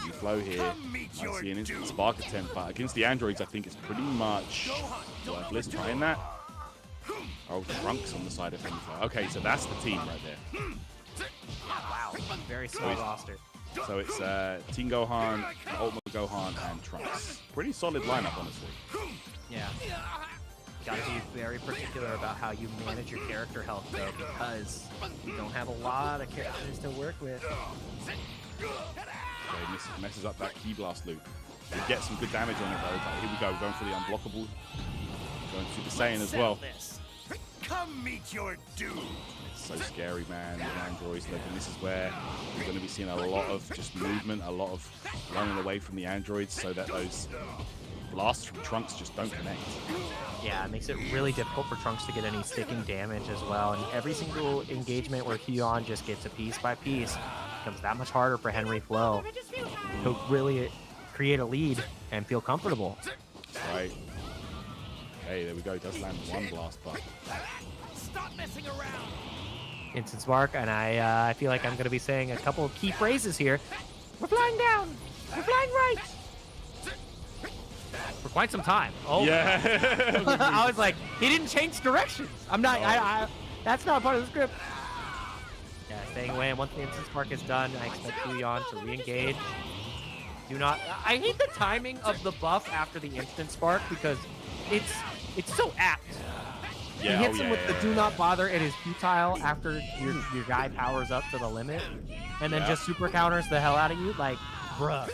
You flow here. Might see an instant spark attempt, but against the androids, I think it's pretty much worthless trying that. Oh, Trunks on the side of Henry Flo. Okay, so that's the team right there. Wow. Very small roster. So it's Teen Gohan, Ultimate Gohan, and Trunks. Pretty solid lineup, honestly. Yeah. Gotta be very particular about how you manage your character health, though, because you don't have a lot of characters to work with. Okay, messes up that Key Blast loop. We get some good damage on it, though, but here we go. Going for the unblockable. Going Super Saiyan as well. Come meet your doom. It's so scary, man. The androids. Look, and this is where we're going to be seeing a lot of just movement, a lot of running away from the androids so that those blasts from Trunks just don't connect. Yeah, it makes it really difficult for Trunks to get any sticking damage as well. And every single engagement where Kuyon just gets a piece by piece becomes that much harder for Henry Flo to really create a lead and feel comfortable. Right. Okay, there we go. It does land one blast, but Stop messing around. Instant spark, and I feel like I'm going to be saying a couple of key phrases here. We're flying down. We're flying right. For quite some time. Oh, yeah. I was like, he didn't change directions. I'm not. That's not part of the script. Yeah, staying away. And once the instant spark is done, I expect Kuyon to re-engage. Do not. I hate the timing of the buff after the instant spark because it's so apt. Yeah, he hits him with the do not bother. It is futile after your guy powers up to the limit, and then just super counters the hell out of you. Like, bruh.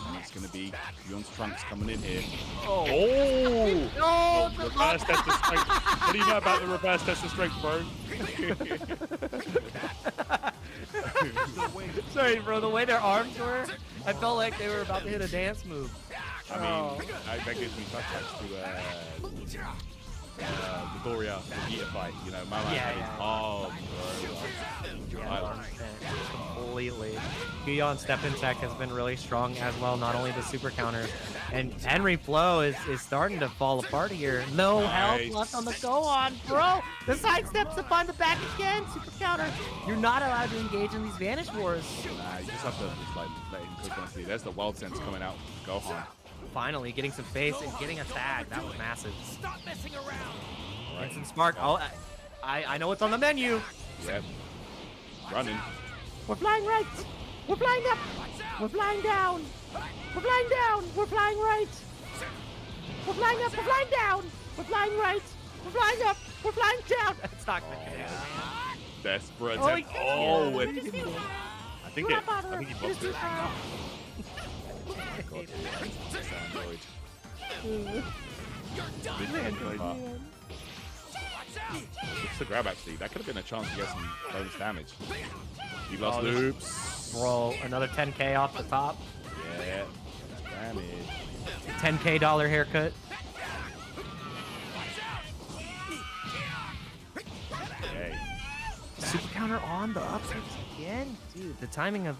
And it's going to be Kuyon's Trunks coming in here. Oh. Oh! Reverse test of strength. What do you know about the reverse test of strength, bro? Sorry, bro. The way their arms were, I felt like they were about to hit a dance move. I mean, that gives me flashbacks to Midoriya, the Vegeta fight. You know, my man had his arm, bro. Completely. Guyon step-in tech has been really strong as well, not only the super counter. And Henry Flo is starting to fall apart here. No health left on the Gohan, bro. The sidesteps to find the back again. Super counter. You're not allowed to engage in these Vanish Wars. Nah, you just have to just, like, let him cook, honestly. There's the Wild Sense coming out for Gohan. Finally getting some face and getting a tag. That was massive. Stop messing around. Instant Spark. Oh, I know what's on the menu. Yep. Running. We're flying right. We're flying up. We're flying down. We're flying down. We're flying right. We're flying up. We're flying down. We're flying right. We're flying up. We're flying down. It's not gonna connect. Desperate Oh, attempt. he- Oh, It and is you. I think Do it. not bother. I think he It is blocked too it. far. God, it's Android. It's the grab actually. That could have been a chance to get some bonus damage. He lost loops. Bro, another 10K off the top. Yeah. Damage. 10K dollar haircut. Okay. Super counter on the upswitch again? Dude, the timing of...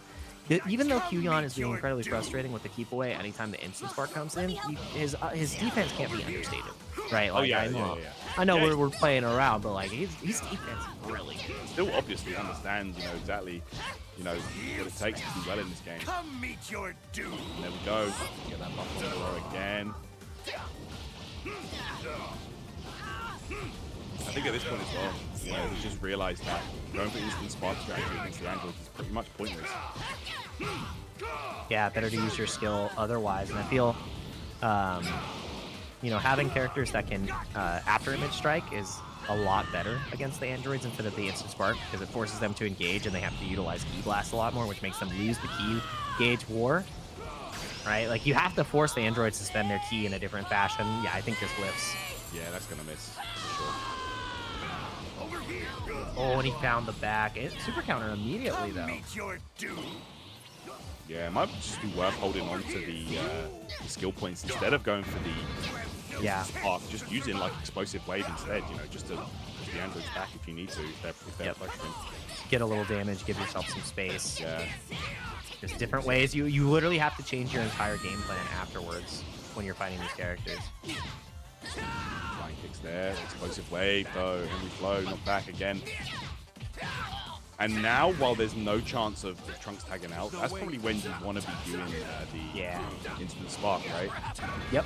Even though Qyon is being incredibly frustrating with the keep away anytime the instant spark comes in, his defense can't be understated, right? Like, yeah, I know, yeah. I know Yeah. we're playing around, but like his defense is really good. Still obviously understands, you know, exactly, you know, what it takes to do well in this game. Come meet your doom. And there we go. Get that buff on the row again. I think at this point as well, you know, we just realized that going for instant spark strategy against the Androids is pretty much pointless. Yeah, better to use your skill otherwise. And I feel, you know, having characters that can after image strike is a lot better against the androids instead of the instant spark, because it forces them to engage and they have to utilize ki blast a lot more, which makes them lose the ki gauge war. Right? Like, you have to force the androids to spend their ki in a different fashion. Yeah, I think this whiffs. Yeah, that's gonna miss for sure. Oh, and he found the back. Super counter immediately, though. Meet your doom. Yeah, it might just be worth holding on to the skill points instead of going for the Yeah. spark. Just using like explosive wave instead, you know, just to push the androids back if you need to, if they're frustrating. Get a little damage, give yourself some space. Yeah. There's different ways. You literally have to change your entire game plan afterwards when you're fighting these characters. Flying kicks there, explosive wave though, Henry Flo not back again. And now, while there's no chance of Trunks tagging out, that's probably when you want to be doing the instant spark, right? Yep.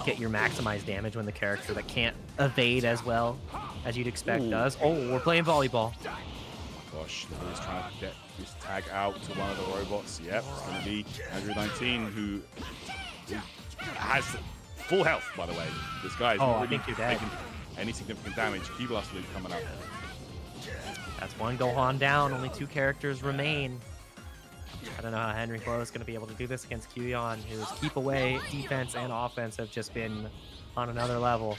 Get your maximized damage when the character that can't evade as well as you'd expect does. Oh, we're playing volleyball. Gosh, he's trying to get this tag out to one of the robots. Yep, it's going to be Andrew 19, who has full health, by the way. This guy is Oh, not I really think you're dead. taking any significant damage. Key blast loop coming up. That's one Gohan down. Only 2 characters remain. I don't know how Henry Flo is going to be able to do this against Qyon, whose keep away defense and offense have just been on another level.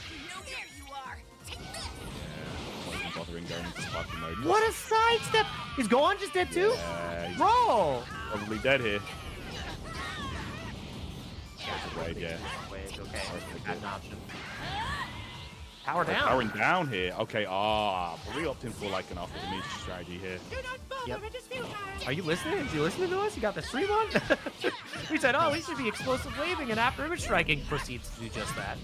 Wasn't bothering going into sparking mode. What a sidestep! Is Gohan just dead too? Yeah, he's Bro! probably dead here. There's a wave, yeah. Wait, okay. That's an option. Power down. Powering down here. Okay, probably opting for like an after image strategy here. Yep. Are you listening? Is you listening to us? You got the stream on? We said, oh, we should be explosive waving and after image striking proceeds to do just that.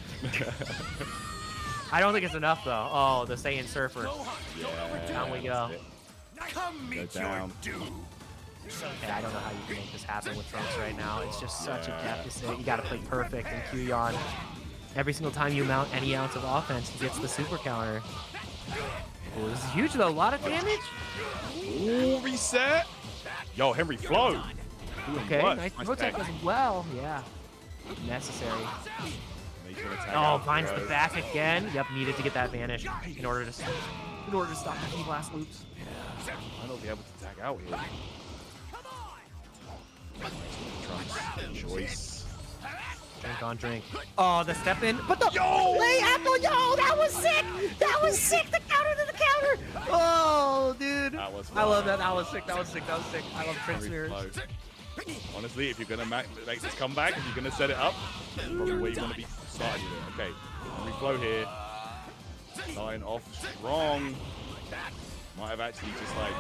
I don't think it's enough though. Oh, the Saiyan Surfer. Yeah, Down we go. that's it. Come meet Go your down. doom. And I don't know how you can make this happen with Trunks right now. It's just such a Yeah. deficit. You got to play perfect in Qyon. Every single time you mount any ounce of offense, he gets the super counter. Oh, this is huge though. A lot of damage. Ooh, reset. Yo, Henry Flo. Doing Okay, what? nice tag. protect as well. Yeah, necessary. He's gonna tag Oh, out, finds the bro. back again. Yep, needed to get that vanish in order to stop the key blast loops. Might not be able to tag out here. Trunks, choice. Drink on drink. Oh, the step in, but the Yo! lay apple. Yo, that was sick. That was sick. The counter to the counter. Oh, dude. That was I love fun. that. That was sick. That was sick. That was sick. I love Prince Henry Mirrors. Flo. Honestly, if you're gonna make this comeback, if you're gonna set it up, probably where you want to be starting with it. Okay, Henry Flow here, starting off strong. Might have actually just like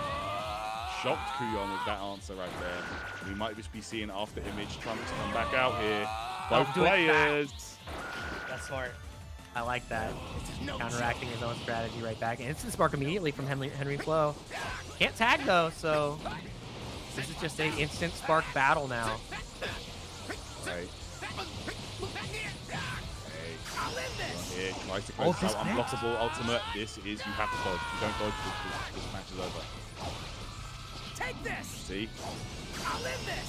shocked Kuyon with that answer right there. We might just be seeing after image Trunks come back out here. Both players. That's smart. I like that. Counteracting his own strategy right back. Instant spark immediately from Henry Flow. Can't tag though, so this is just an instant spark battle now. Right. Here, tries to close out unblockable ultimate. This is, you have to dodge. You don't dodge, this match is over. Take this. See?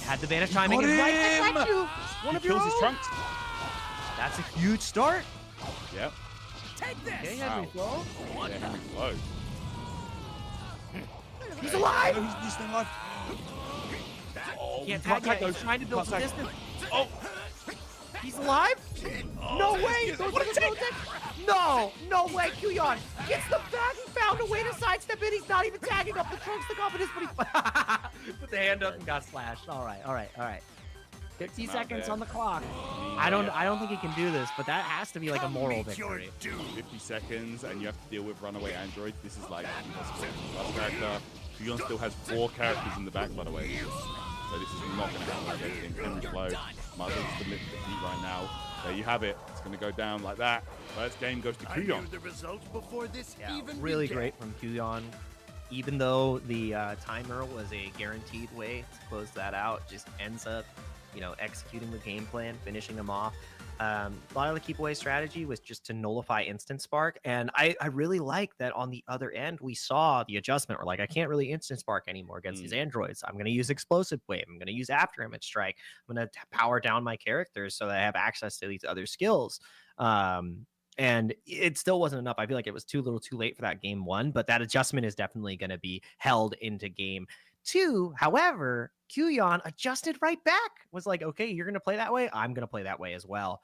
Had the vanish timing. Got Right. him! One He kills his Trunks. That's a huge start. Yep. Take this. Okay, Henry Flow. Yeah, Henry Flow. He's alive. No, he's still alive. Oh, Can't can't tag tag He's those. trying to build some Can't tag. distance. Oh, He's alive? No way! what a take! No way! Kuyon gets the back. He found a way to sidestep it. He's not even tagging up the Trunks, the confidence, but he put the hand up and got slashed. All right. 50 seconds on the clock. I don't think he can do this, but that has to be like a moral victory. 50 seconds, and you have to deal with runaway androids. This is like impossible. Last character. Kuyon still has 4 characters in the back, by the way. So this is not going to happen against him. Henry Flow might as well submit the defeat right now. There you have it. It's going to go down like that. First game goes to Kuyon. The result before this even Really began. great from Kuyon. Even though the timer was a guaranteed way to close that out, just ends up, executing the game plan, finishing them off. A lot of the keep away strategy was just to nullify instant spark, and I really like that on the other end we saw the adjustment. We're like, I can't really instant spark anymore against these androids. I'm going to use explosive wave. I'm going to use after image strike. I'm going to power down my characters so that I have access to these other skills. And it still wasn't enough. I feel like it was too little too late for that game 1, but that adjustment is definitely going to be held into game 2. However, Kuyon adjusted right back, was like, okay, you're going to play that way. I'm going to play that way as well,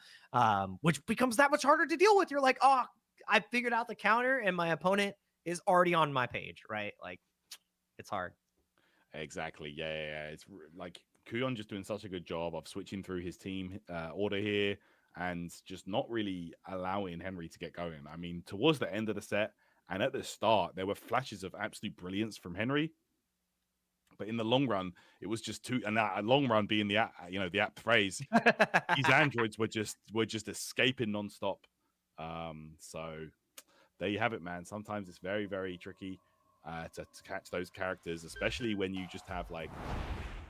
which becomes that much harder to deal with. You're like, oh, I figured out the counter and my opponent is already on my page, right? Like, it's hard. Exactly. Yeah. It's like Kuyon just doing such a good job of switching through his team order here and just not really allowing Henry to get going. I mean, towards the end of the set and at the start, there were flashes of absolute brilliance from Henry. But in the long run, it was just too, and that long run being the apt phrase, these androids were just escaping nonstop. So there you have it, man. Sometimes it's very, very tricky to catch those characters, especially when you just have like,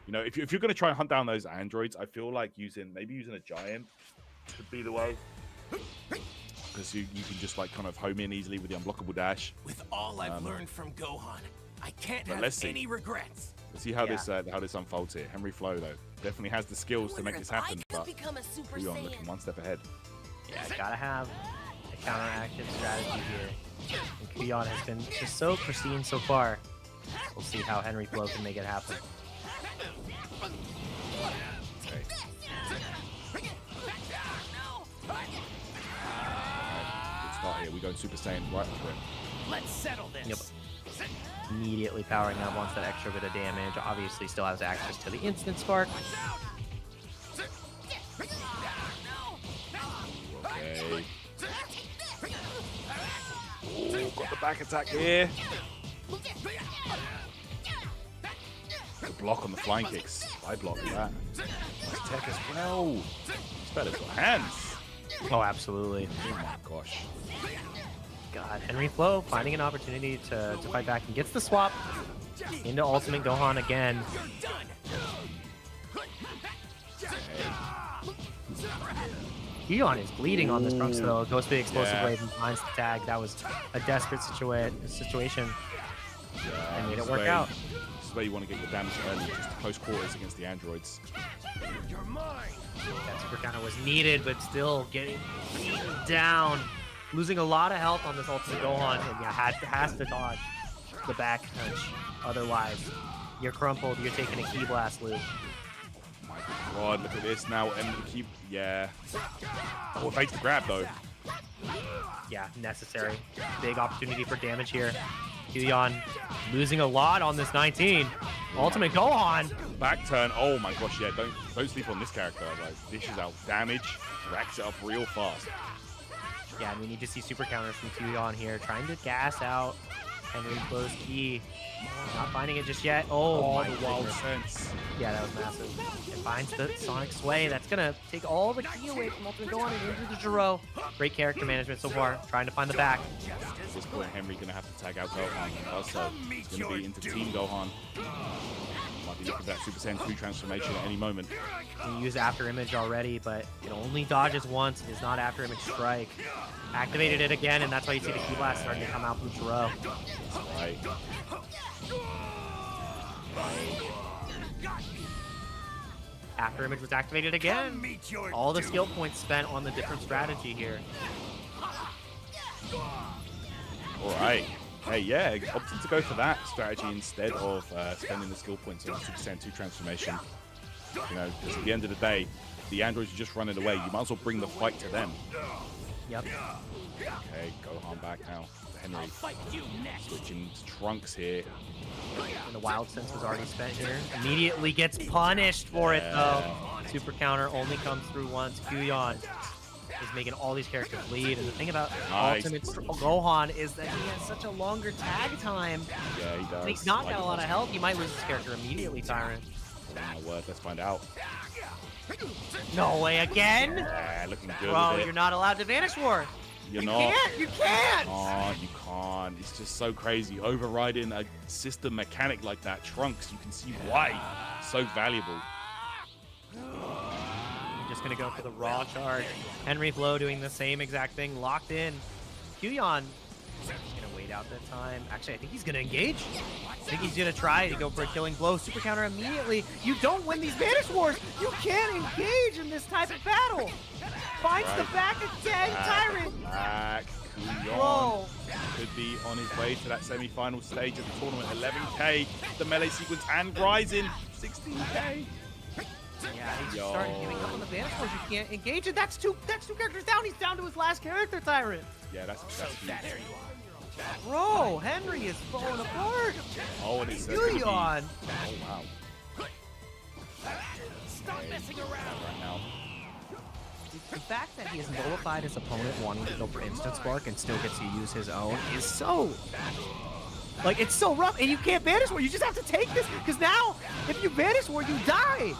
if you're going to try and hunt down those androids, I feel like maybe using a giant could be the way. Because you can just like kind of home in easily with the unblockable dash. With all I've learned from Gohan, I can't But have let's see. any regrets. Let's see how this unfolds here. Henry Flow though definitely has the skills to make this happen, but Kuyon looking one step ahead. Yeah, gotta have a counteractive strategy here. And Kuyon has been just so pristine so far. We'll see how Henry Flow can make it happen. Okay. Good start here. We go Super Saiyan right for it. Let's settle this. Yep. Immediately powering up, wants that extra bit of damage. Obviously still has access to the instant spark. Okay. Ooh, got the back attack here. The block on the flying kicks. I block that. Nice tech as well. This fella's got hands. Oh, absolutely. Oh my gosh. God, Henry Flow finding an opportunity to fight back and gets the swap into Ultimate Gohan again. Kuyon is bleeding on this Trunks though. Goes for the explosive wave and finds the tag. That was a desperate situation. And made it work out. This is where you want to get your damage early, just to close quarters against the androids. You're mine. That super counter was needed, but still getting beaten down. Losing a lot of health on this Ultimate Gohan, and has to dodge the back punch. Otherwise, you're crumpled. You're taking a Ki Blast loop. My God, look at this now. And keep, Oh, fakes the grab though. Yeah, necessary. Big opportunity for damage here. Kuyon losing a lot on this 19. Ultimate Gohan. Back turn. Oh my gosh, yeah. Don't sleep on this character. Like, dishes out damage, racks it up real fast. Yeah, and we need to see super counters from Kuyon here, trying to gas out Henry close key. Not finding it just yet. Oh, my wild goodness. sense. Yeah, that was massive. It finds the Sonic Sway. That's going to take all the key away from Ultimate Gohan and into the Jiro. Great character management so far. Trying to find the back. At this point, Henry going to have to tag out Gohan. Also, it's going to be into Team Gohan. Might be looking for that Super Saiyan 2 transformation at any moment. We use After Image already, but it only dodges once. It is not After Image Strike. Activated it again, and that's why you see the Key Blast starting to come out from Jiro. That's right. After Image was activated again. All the skill points spent on the different strategy here. All right. Hey, yeah, opted to go for that strategy instead of spending the skill points on Super Saiyan 2 transformation. You know, because at the end of the day, the androids are just running away. You might as well bring the fight to them. Yep. Okay, Gohan back now. Henry switching to Trunks here. And the Wild Sense was already spent here. Immediately gets punished for it, though. Super counter only comes through once. Kuyon is making all these characters bleed. And the thing about Ultimate Gohan is that he has such a longer tag time. Yeah, he does. And he's not got a lot of health. You might lose this character immediately, Tyrant. Oh my word, let's find out. No way again? Yeah, looking good. Bro, you're not allowed to Vanish War. You're You not. can't! You can't! Oh, you can't. It's just so crazy. Overriding a system mechanic like that, Trunks, you can see why. So valuable. I'm just gonna go for the raw charge. Henry Flow doing the same exact thing, locked in. Kuyon is gonna wait out that time. Actually, I think he's gonna engage. I think he's gonna try to go for a killing blow. Super counter immediately. You don't win these Vanish Wars. You can't engage in this type of battle. Finds the back again, Tyrant. Back. Kuyon Whoa. could be on his way to that semi-final stage of the tournament. 11k, the melee sequence, and Rising 16k. Yeah, he's just starting giving up on the Vanish Wars. You can't engage it. That's two characters down. He's down to his last character, Tyrant. Yeah, that's huge. Bro, Henry is falling apart. Oh, and it's gonna be- Kuyon. Oh wow. Stop messing around. Right now. The fact that he has nullified his opponent wanting to go for instant spark and still gets to use his own is so, like, it's so rough. And you can't Vanish War. You just have to take this, because now if you Vanish War, you die.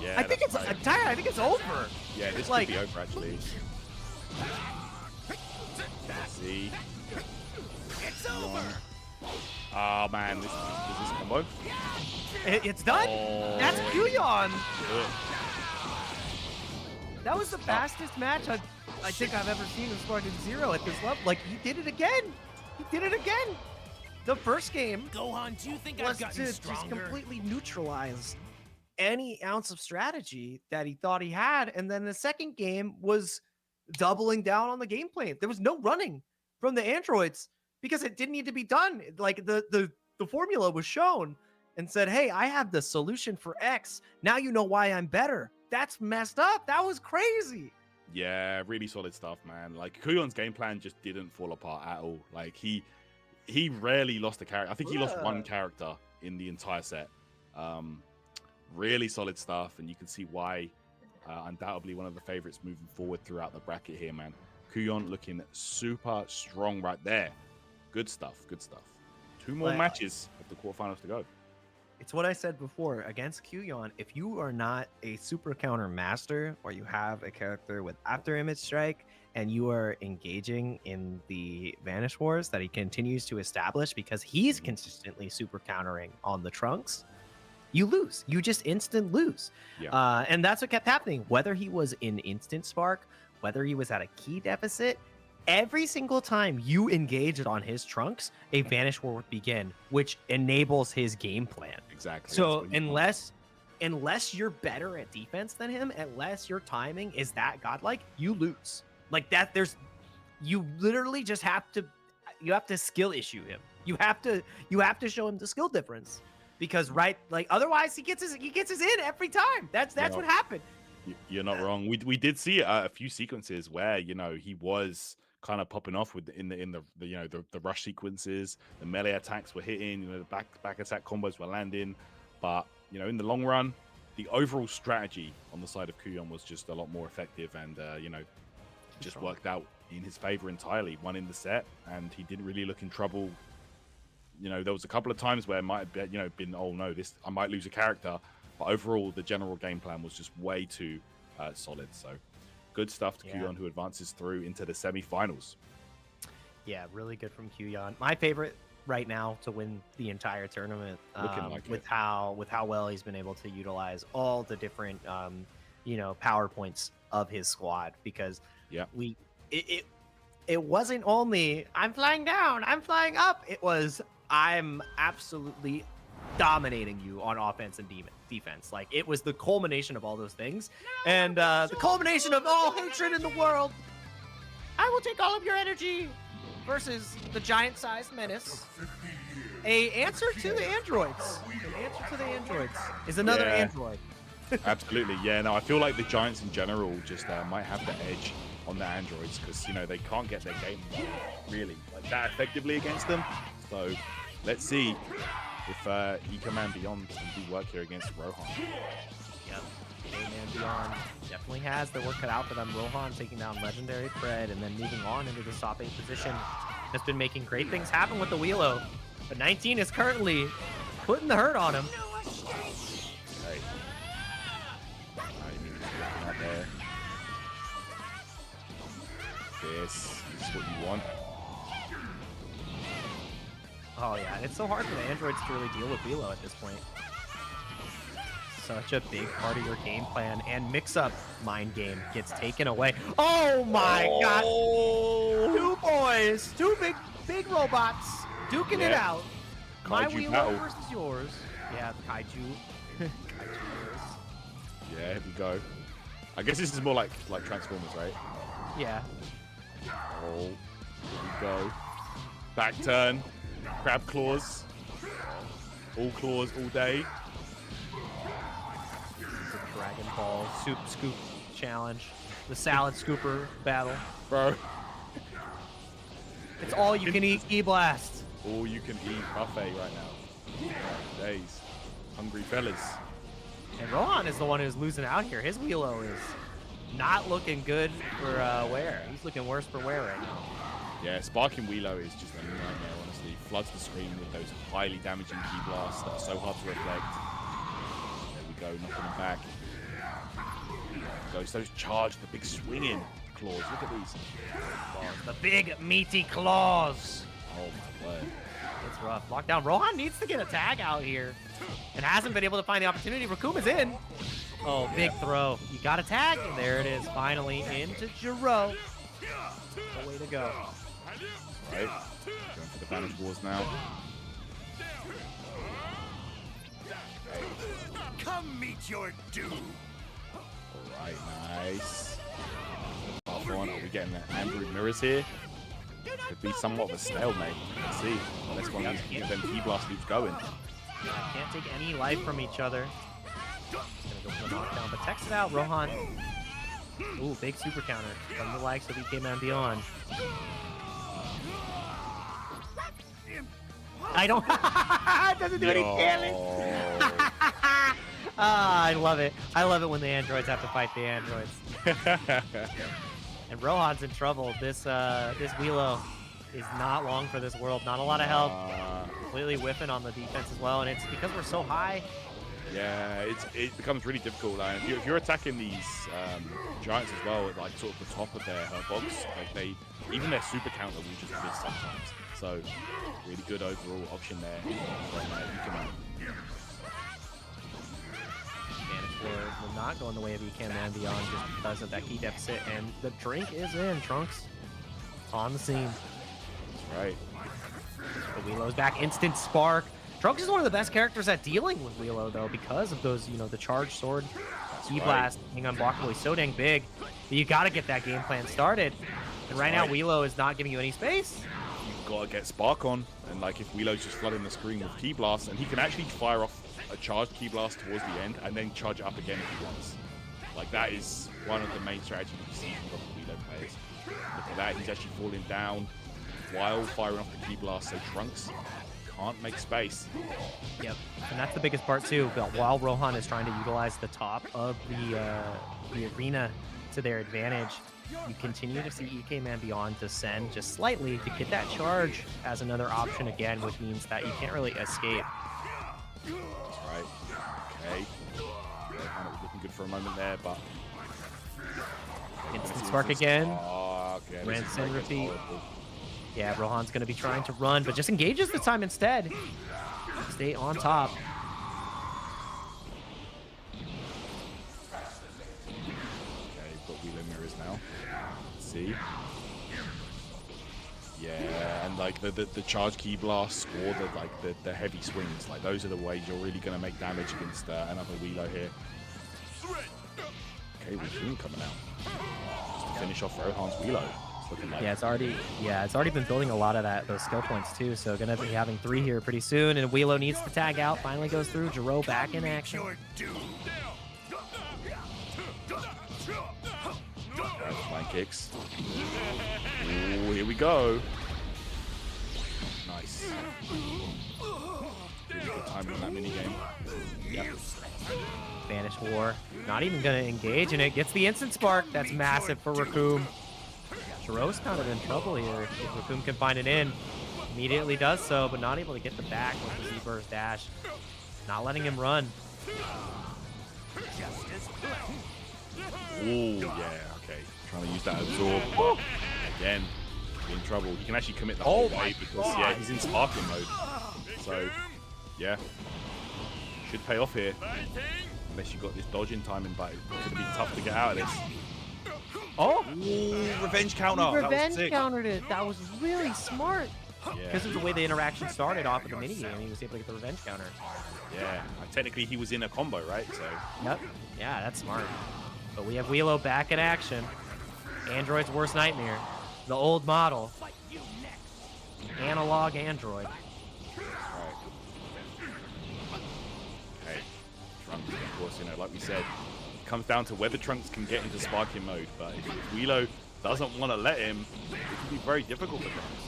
Yeah, I think it's right. I'm tired. I think it's over. Yeah, this like- could be over actually. Let's see. It's over. Oh man, this combo. It's done. Oh. That's Kuyon. Good. That was the fastest match I think I've ever seen of Spartan Zero at this level. Like, he did it again. He did it again. The first game Gohan, do you think I've was gotten to just stronger? completely neutralize any ounce of strategy that he thought he had. And then the second game was doubling down on the gameplay. There was no running from the androids because it didn't need to be done. Like, the formula was shown and said, hey, I have the solution for X. Now you know why I'm better. That's messed up. That was crazy. Yeah, really solid stuff, man. Like Kuyon's game plan just didn't fall apart at all. Like he rarely lost a character. I think he lost one character in the entire set. Really solid stuff, and you can see why. Undoubtedly one of the favorites moving forward throughout the bracket here, man. Kuyon looking super strong right there. Good stuff. Good stuff. Two more matches of the quarterfinals to go. It's what I said before. Against Kuyon, if you are not a super counter master, or you have a character with After Image Strike, and you are engaging in the Vanish Wars that he continues to establish because he's consistently super countering on the Trunks, you lose. You just instant lose. Yeah. And that's what kept happening. Whether he was in Instant Spark, whether he was at a key deficit, every single time you engaged on his Trunks, a Vanish War would begin, which enables his game plan. Exactly. So unless you're better at defense than him, unless your timing is that godlike, you lose. Like that, you literally just have to skill issue him. You have to show him the skill difference, because otherwise he gets his in every time. That's what happened. You're not wrong. We did see a few sequences where he was kind of popping off with in the you know the rush sequences. The melee attacks were hitting. You know, the back attack combos were landing. But you know, in the long run, the overall strategy on the side of Kuyon was just a lot more effective, and you know, just worked out in his favor entirely. Won in the set, and he didn't really look in trouble. You know, there was a couple of times where it might have been, you know, oh no, this I might lose a character. But overall, the general game plan was just way too solid. So good stuff to Kuyon, who advances through into the semi-finals. Yeah, really good from Kuyon. My favorite right now to win the entire tournament. With how well he's been able to utilize all the different you know, power points of his squad, because it wasn't only I'm flying down, I'm flying up. It was I'm absolutely dominating you on offense and defense. Like, it was the culmination of all those things, and the culmination of all hatred in the world. I will take all of your energy versus the giant-sized menace. A answer to the androids. An answer to the androids is another android. Absolutely, yeah. No, I feel like the Giants in general just might have the edge on the androids, because you know they can't get their game really like that effectively against them. So let's see if E-Command Beyond can do work here against Rohan. Yep, E-Command Beyond definitely has their work cut out for them. Rohan taking down Legendary Fred and then moving on into the top 8 position. Has been making great things happen with the Wheelo, but 19 is currently putting the hurt on him. Hey. Not there. This is what you want. Oh yeah, and it's so hard for the androids to really deal with Wheelo at this point. Such a big part of your game plan, and mix-up mind game gets taken away. Oh my god! 2 boys, 2 big robots duking it out. My Kaiju Wheelo battle versus yours. Yeah, the Kaiju. Yeah, here we go. I guess this is more like Transformers, right? Yeah. Oh, here we go. Back turn. Crab claws. All claws all day. The Dragon Ball Soup Scoop Challenge. The Salad Scooper Battle. Bro. It's all you can eat E-Blast. All you can eat buffet right now. Days. Hungry fellas. And Rohan is the one who's losing out here. His Wheelo is not looking good for wear. He's looking worse for wear right now. Yeah, Sparking Wheelo is just a nightmare, honestly. Floods the screen with those highly damaging key blasts that are so hard to reflect. There we go, knocking him back. There we go, so those charged, the big swinging claws. Look at these. The big meaty claws. Oh my word. It's rough. Lockdown. Rohan needs to get a tag out here and hasn't been able to find the opportunity. Rakuma's in. Oh, big throw. You got a tag. And there it is. Finally into Jiro. The way to go. Right. Going for the Vanish Wars now. Come meet your doom. Alright, nice. Path on. Are we getting the Android mirrors here? Could be somewhat of a stalemate. Let's see. Unless one of these can get them key blast loops going. Can't take any life from each other. Gonna go for the knockdown, but text it out, Rohan. Ooh, big super counter from the likes of E-Command and Beyond. I don't. It doesn't do any damage. I love it. I love it when the androids have to fight the androids. And Rohan's in trouble. This Wheelo is not long for this world. Not a lot of help. Completely whiffing on the defense as well, and it's because we're so high. Yeah, it becomes really difficult. Like, if you're attacking these giants as well, at like sort of the top of their hurt box, like even their super counter will just miss sometimes. So really good overall option there from E-Command. Will not go in the way of E-Command and Beyond just because of that key deficit, and the drink is in. Trunks on the scene. That's right. The Wheelo's back, instant spark. Trunks is one of the best characters at dealing with Wheelo though, because of those, the charged sword, E-Blast, being unblockable. He's so dang big that you got to get that game plan started. And right now, Wheelo is not giving you any space. You've got to get Spark on, and like if Wheelo's just flooding the screen with Key Blast, and he can actually fire off a charged Key Blast towards the end, and then charge it up again if he wants. Like, that is one of the main strategies you see from the Wheelo players. Look at that, he's actually falling down while firing off the Key Blast, so Trunks can't make space. Yep, and that's the biggest part too. But while Rohan is trying to utilize the top of the arena to their advantage, you continue to see EK Man Beyond descend just slightly to get that charge as another option again, which means that you can't really escape. That's right. Okay. Rohan was looking good for a moment there, but Instant Spark again. Oh, okay. Rinse and repeat. Yeah, Rohan's going to be trying to run, but just engages this time instead. Stay on top. Okay, got Wheelo mirrors now. Let's see. Yeah, and like the charge Key Blast or the heavy swings, like those are the ways you're really going to make damage against another Wheelo here. Okay, Raccoon coming out. Just to finish off Rohan's Wheelo. Like. Yeah, it's already been building a lot of those skill points too. So gonna be having 3 here pretty soon, and Wheelo needs to tag out. Finally goes through. Jiro back in action. Flying kicks. Ooh, here we go. Nice. Really good timing in that minigame. Yep. Banish War. Not even gonna engage, and it gets the instant spark. That's massive for Raccoon. Jiro's kind of in trouble here. If Raccoon can find it in, immediately does so, but not able to get the back with the Z-Burst dash. Not letting him run. Ooh, yeah, okay. Trying to use that absorb, but again, in trouble. He can actually commit the whole way because, yeah, he's in sparking mode. So, yeah, should pay off here. Unless you got this dodging timing, but it's going to be tough to get out of this. Oh! Ooh, revenge counter. Revenge countered it. That was really smart. Yeah. Because of the way the interaction started off of the minigame, he was able to get the revenge counter. Yeah, technically he was in a combo, right? So. Yep. Yeah, that's smart. But we have Wheelo back in action. Android's worst nightmare. The old model. Analog Android. Alright. Okay. Trunks, of course, like we said, it comes down to whether Trunks can get into sparking mode. But if Wheelo doesn't want to let him, it can be very difficult for Trunks.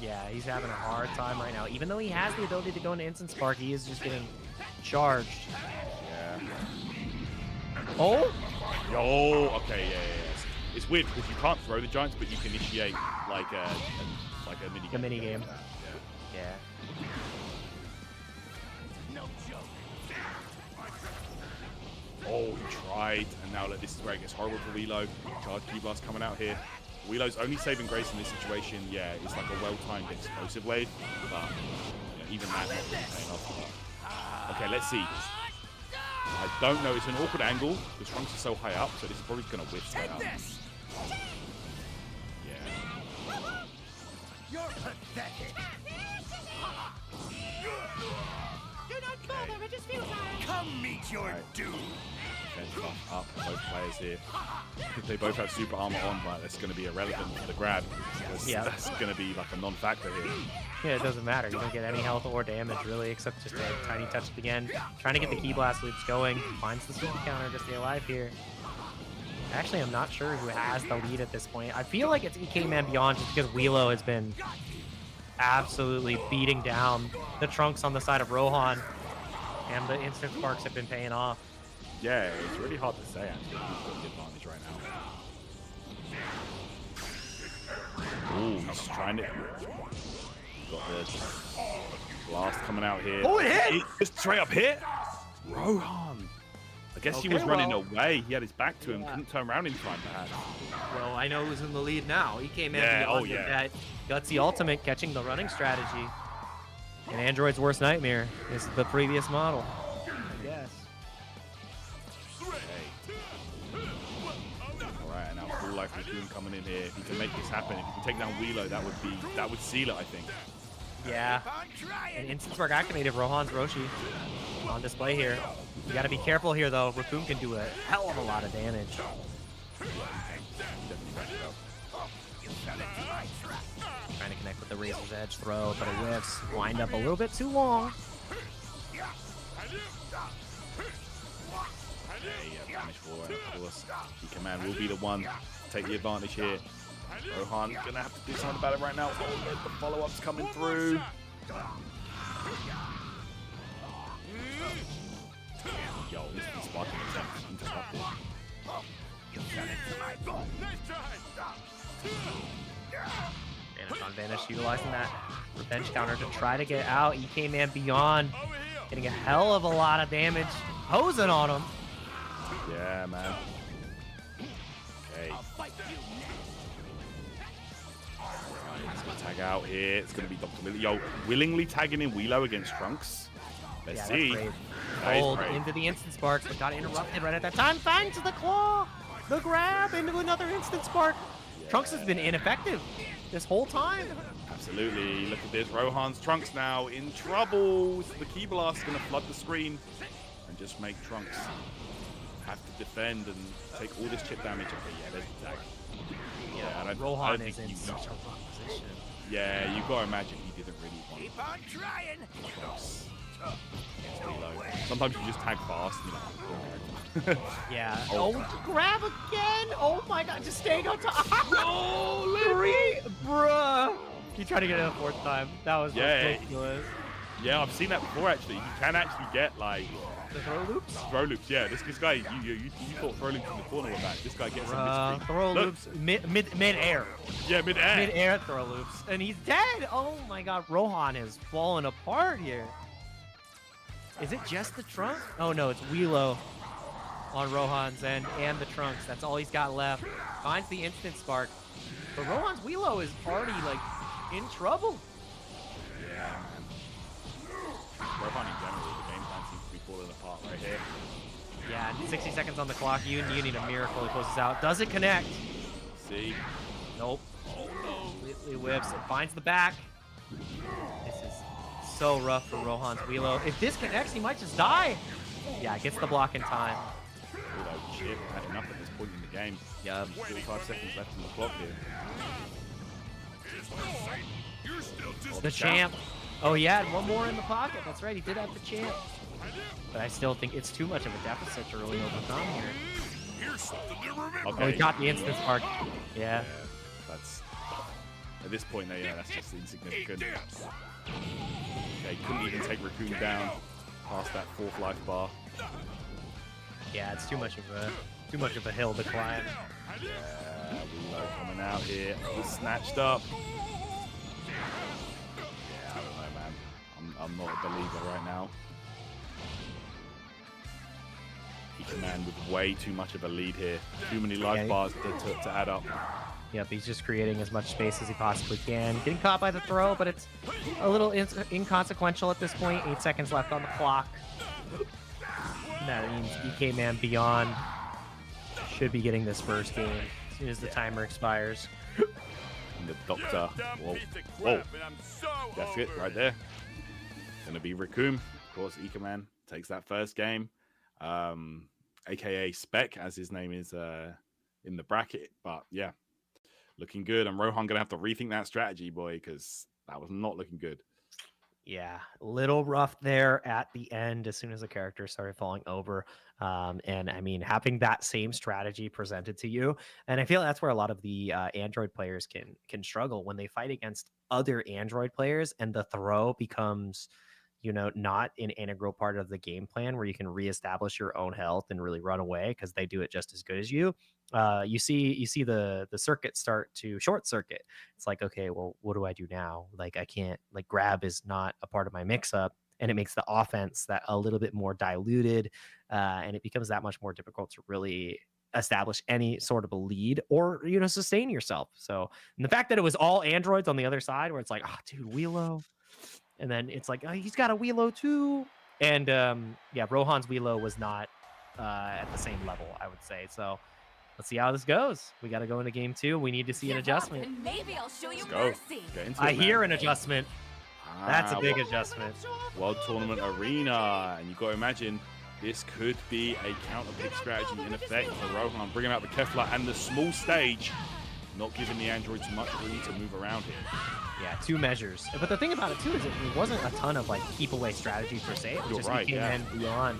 Yeah, he's having a hard time right now. Even though he has the ability to go into instant spark, he is just getting charged. Yeah. Oh! Yo, okay, yeah. It's weird because you can't throw the giants, but you can initiate like a minigame. The minigame. Yeah. No joke. Oh, he tried, and now this is where it gets horrible for Wheelo. Charge Key Blast coming out here. Wheelo's only saving grace in this situation, yeah, it's like a well-timed explosive wave, but yeah, even that not really paying off. Okay, let's see. I don't know, it's an awkward angle, because Trunks is so high up, so this is probably going to whiff straight up. Yeah. You're pathetic. Do not bother, it is futile. Come meet your doom. Defense buff up, both players here. They both have super armor on, but that's going to be irrelevant for the grab, because that's going to be like a non-factor here. Yeah, it doesn't matter. You don't get any health or damage, really, except just a tiny touch at the end. Trying to get the Key Blast loops going. Finds the super counter to stay alive here. Actually, I'm not sure who has the lead at this point. I feel like it's EK Man Beyond just because Wheelo has been absolutely beating down the Trunks on the side of Rohan. And the instant sparks have been paying off. Yeah, it's really hard to say, actually, who's got the advantage right now. Ooh, he's trying it. Got the blast coming out here. Oh, it hit! Just straight up hit? Rohan. I guess he was running away. He had his back to him. Couldn't turn around in time, perhaps. Well, I know who's in the lead now. EK Man Yeah, Beyond with that gutsy ultimate catching the running strategy. And Android's worst nightmare is the previous model, I guess. Alright, and now full life Raccoon coming in here. If he can make this happen, if he can take down Wheelo, that would seal it, I think. Yeah. And instant spark activated Rohan's Roshi on display here. You gotta be careful here though. Raccoon can do a hell of a lot of damage. Trying to connect with the Razor's Edge throw, but it whiffs. Wind up a little bit too long. damage for, and of course, E-Command will be the one to take the advantage here. Rohan gonna have to do something about it right now. Oh, there's the follow-ups coming through. Yo, this is sparking attempt interrupted. Vanish on Vanish, utilizing that revenge counter to try to get out. EK Man Beyond getting a hell of a lot of damage, hosing on him. Yeah, man. Okay. He's gonna tag out here. It's gonna be Dr. Lily. Yo, willingly tagging in Wheelo against Trunks. Let's see. Hold into the instant spark, but got interrupted right at that time. Finds the claw, the grab into another instant spark. Yeah. Trunks has been ineffective this whole time. Absolutely. Look at this. Rohan's Trunks now in trouble. The Key Blast is going to flood the screen and just make Trunks have to defend and take all this chip damage. Okay, yeah, there's the tag. Yeah, Rohan is in such a rough position. Yeah, you've got to imagine he didn't really want Keep on trying. Trunks. Sometimes you just tag fast, you know. Yeah. Oh, grab again! Oh my god, just staying on top. No, three, bruh. He tried to get it a fourth time. That was ridiculous. Yeah, I've seen that before actually. You can actually get like the throw loops. Throw loops, yeah. This guy, you thought throw loops in the corner with that. This guy gets some throw loops mid air. Yeah, mid air. Mid air throw loops, and he's dead. Oh my god, Rohan is falling apart here. Is it just the trunk? Oh no, it's Wheelo on Rohan's end and the trunks. That's all he's got left. Finds the instant spark. But Rohan's Wheelo is already like in trouble. Yeah, man. Rohan in general, the game plan seems to be falling apart right here. Yeah, 60 seconds on the clock. You need a miracle. He closes out. Does it connect? See? Nope. Oh no. Completely whips. It finds the back. This is so rough for Rohan's Wheelo. If this connects, he might just die. Yeah, gets the block in time. Wheelo chip had enough at this point in the game. Yeah. Still 5 seconds left on the clock here. The champ. Oh, he had one more in the pocket. That's right, he did have the champ. But I still think it's too much of a deficit to really overcome here. Okay. Oh, he got the instant spark. Yeah. That's at this point, yeah, that's just insignificant. Okay, couldn't even take Raccoon down past that 4th life bar. Yeah, it's too much of a hill to climb. Yeah, Wheelo coming out here. He's snatched up. Yeah, I don't know, man. I'm not a believer right now. E-Command with way too much of a lead here. Too many life bars to add up. Yep, he's just creating as much space as he possibly can. Getting caught by the throw, but it's a little inconsequential at this point. 8 seconds left on the clock. That means EK Man Beyond should be getting this first game as soon as the timer expires. And the Doctor. Whoa. Whoa. That's it right there. Gonna be Raccoon. Of course, E-Command takes that first game. AKA Spec, as his name is in the bracket. But yeah, looking good. And Rohan gonna have to rethink that strategy, boy, because that was not looking good. Yeah, a little rough there at the end as soon as the character started falling over. And I mean, having that same strategy presented to you, and I feel that's where a lot of the Android players can struggle when they fight against other Android players, and the throw becomes, you know, not an integral part of the game plan where you can reestablish your own health and really run away because they do it just as good as you. You see the circuit start to short circuit. It's like, okay, well, what do I do now? Like, I can't, like, grab is not a part of my mix up, and it makes the offense that a little bit more diluted, and it becomes that much more difficult to really establish any sort of a lead or, you know, sustain yourself. So, and the fact that it was all Androids on the other side where it's like, oh, dude, Wheelo. And then it's like, oh, he's got a Wheelo too. And yeah, Rohan's Wheelo was not at the same level, I would say. So let's see how this goes. We got to go into game 2. We need to see an adjustment. And maybe I'll show you Let's mercy. go. Get into I it, hear man. an adjustment. That's a big adjustment. World Tournament Arena. And you've got to imagine this could be a counter pick strategy in effect for Rohan. Bringing out the Kefla and the small stage, not giving the androids much room to move around here. Yeah, 2 measures. But the thing about it too is it wasn't a ton of like keep away strategy per se. It was You're just right, came in beyond.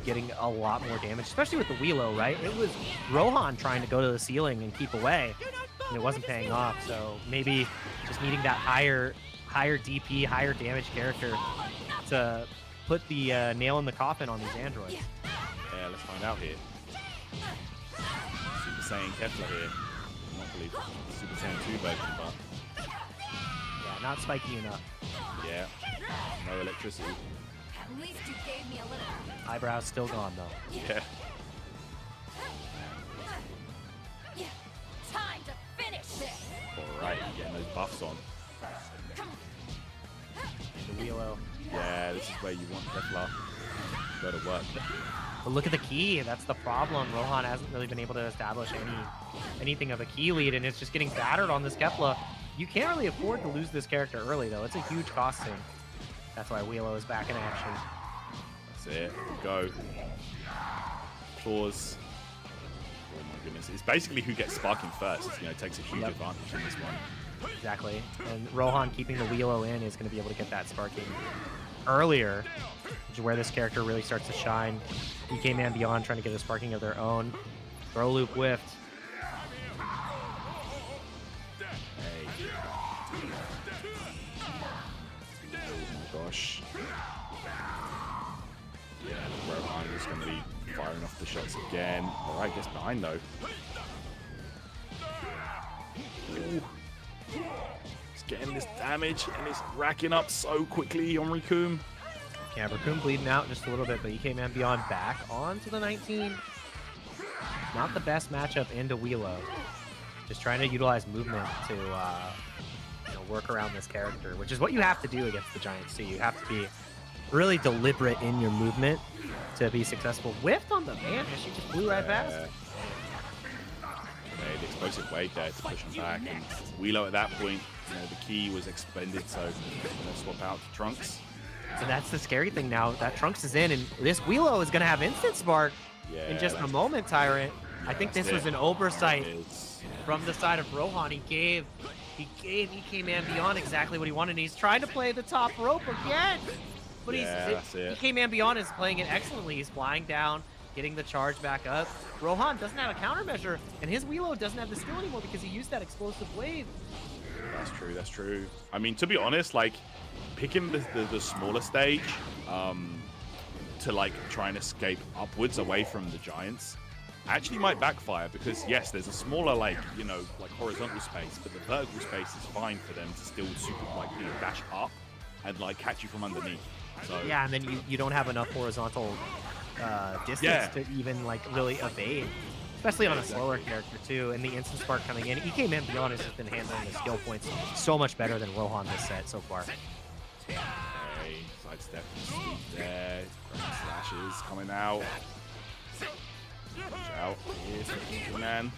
getting a lot more damage, especially with the Wheelo, right? It was Rohan trying to go to the ceiling and keep away, and it wasn't paying off. So maybe just needing that higher DP, higher damage character to put the nail in the coffin on these androids. Yeah, let's find out here. Super Saiyan Kefla here. I don't believe Super Saiyan 2 version, but Yeah, not spiky enough. yeah, no electricity. At least you gave me a little. Eyebrows still gone though. Yeah. Time to finish this. All right, getting those buffs on. The Wheelo. Yeah, this is where you want Kefla. Go to work. But look at the key. That's the problem. Rohan hasn't really been able to establish anything of a key lead, and it's just getting battered on this Kefla. You can't really afford to lose this character early, though. It's a huge cost thing. That's why Wheelo is back in action. That's it. Go. Claws. Oh my goodness. It's basically who gets sparking first. You know, takes a huge advantage in this one. Exactly. And Rohan keeping the Wheelo in is going to be able to get that sparking earlier, which is where this character really starts to shine. EK Man Beyond trying to get a sparking of their own. Throw loop whiffed. Hey. Oh my gosh. Yeah, Rohan is going to be firing off the shots again. Alright, gets behind though. Ooh. He's getting this damage and it's racking up so quickly on Rikkum. Yeah, Raccoon bleeding out just a little bit, but EK Man Beyond back onto the 19. Not the best matchup into Wheelo. Just trying to utilize movement to work around this character, which is what you have to do against the Giants too. You have to be really deliberate in your movement to be successful. Whiffed on the Vanish, she just flew right past. Okay, the explosive wave there to push him back. And Wheelo at that point, you know, the key was expended, so gonna swap out to Trunks. So that's the scary thing now. That Trunks is in, and this Wheelo is going to have instant spark in just a moment, Tyrant. I think this was an oversight from the side of Rohan. He gave EK Man Beyond exactly what he wanted. He's trying to play the top rope again. But EK Man Beyond is playing it excellently. He's flying down, getting the charge back up. Rohan doesn't have a countermeasure, and his Wheelo doesn't have the skill anymore because he used that explosive wave. That's true, that's true. I mean, to be honest, like, picking the smaller stage to like try and escape upwards away from the Giants actually might backfire, because yes, there's a smaller, like, you know, like horizontal space, but the vertical space is fine for them to still super, like, you know, dash up and like catch you from underneath. So yeah, and then you don't have enough horizontal distance to even like really evade, especially on a slower character too. And the instant spark coming in, EK Man Beyond has just been handling the skill points so much better than Rohan this set so far. Okay, sidestep sweep there. Great slashes coming out. Watch out. Here's the man.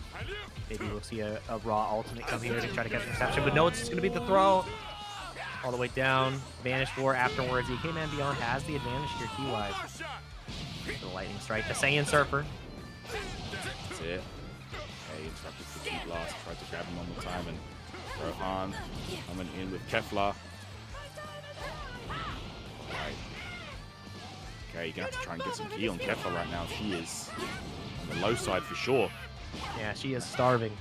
Maybe we'll see a raw ultimate come here to try to catch reception, but no, it's just going to be the throw. All the way down. Vanish War afterwards. EK Man Beyond has the advantage here key-wise. The lightning strike. The Saiyan Surfer. That's it. Okay, interrupted the key blast. Tried to grab him one more time, and Rohan coming in with Kefla. Right. Okay, you're gonna have to try and get some key on Kefla right now. She is on the low side for sure. Yeah, she is starving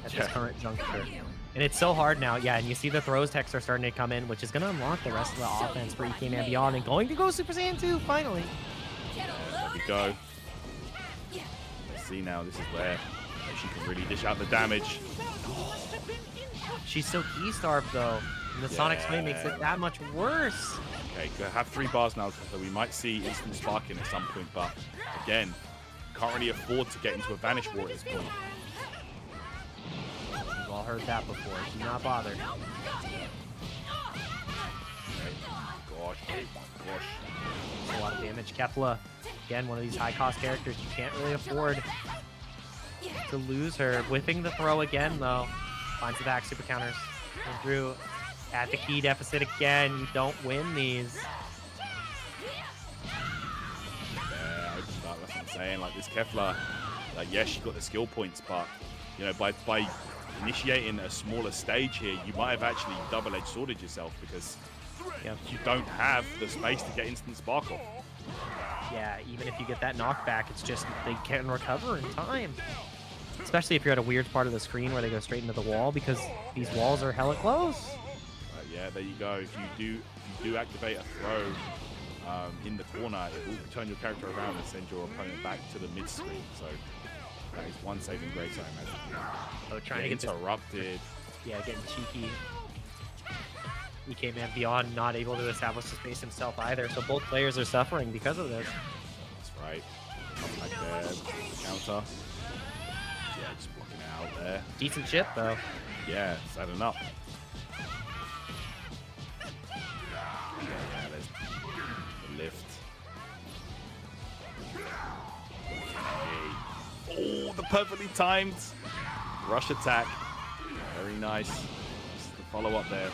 at this current juncture. And it's so hard now. Yeah, and you see the throws text are starting to come in, which is going to unlock the rest of the offense for EK Man Beyond and going to go Super Saiyan 2, finally. There we go. Let's see now. This is where she can really dish out the damage. She's so key-starved, though. And the Sonic Swing makes it that much worse. Okay, I have 3 bars now, so we might see instant sparking at some point, but again, can't really afford to get into a Vanish War at this point. We've all heard that before. Do not bother. Okay. Gosh, oh my gosh. That's a lot of damage. Kefla, again, one of these high-cost characters. You can't really afford to lose her. Whipping the throw again, though. Finds the back super counters. And through at the key deficit again. You don't win these. Yeah, that's what I'm saying. Like, this Kefla, like, yes, she got the skill points, but, you know, by initiating a smaller stage here, you might have actually double-edged sworded yourself, because you don't have the space to get instant spark off. Yeah, even if you get that knockback, it's just they can recover in time. Especially if you're at a weird part of the screen where they go straight into the wall, because these walls are hella close. Yeah, there you go. If you do activate a throw in the corner, it will turn your character around and send your opponent back to the mid screen. So that is one saving grace, I imagine. Oh, trying to get interrupted. Yeah, getting cheeky. EK Man Beyond not able to establish the space himself either, so both players are suffering because of this. That's right. Like there, counter. Yeah, just blocking it out there. Decent chip though. Yeah, setting up. Yeah, there's the lift. Okay. Oh, the perfectly timed rush attack. Very nice. Just the follow up there.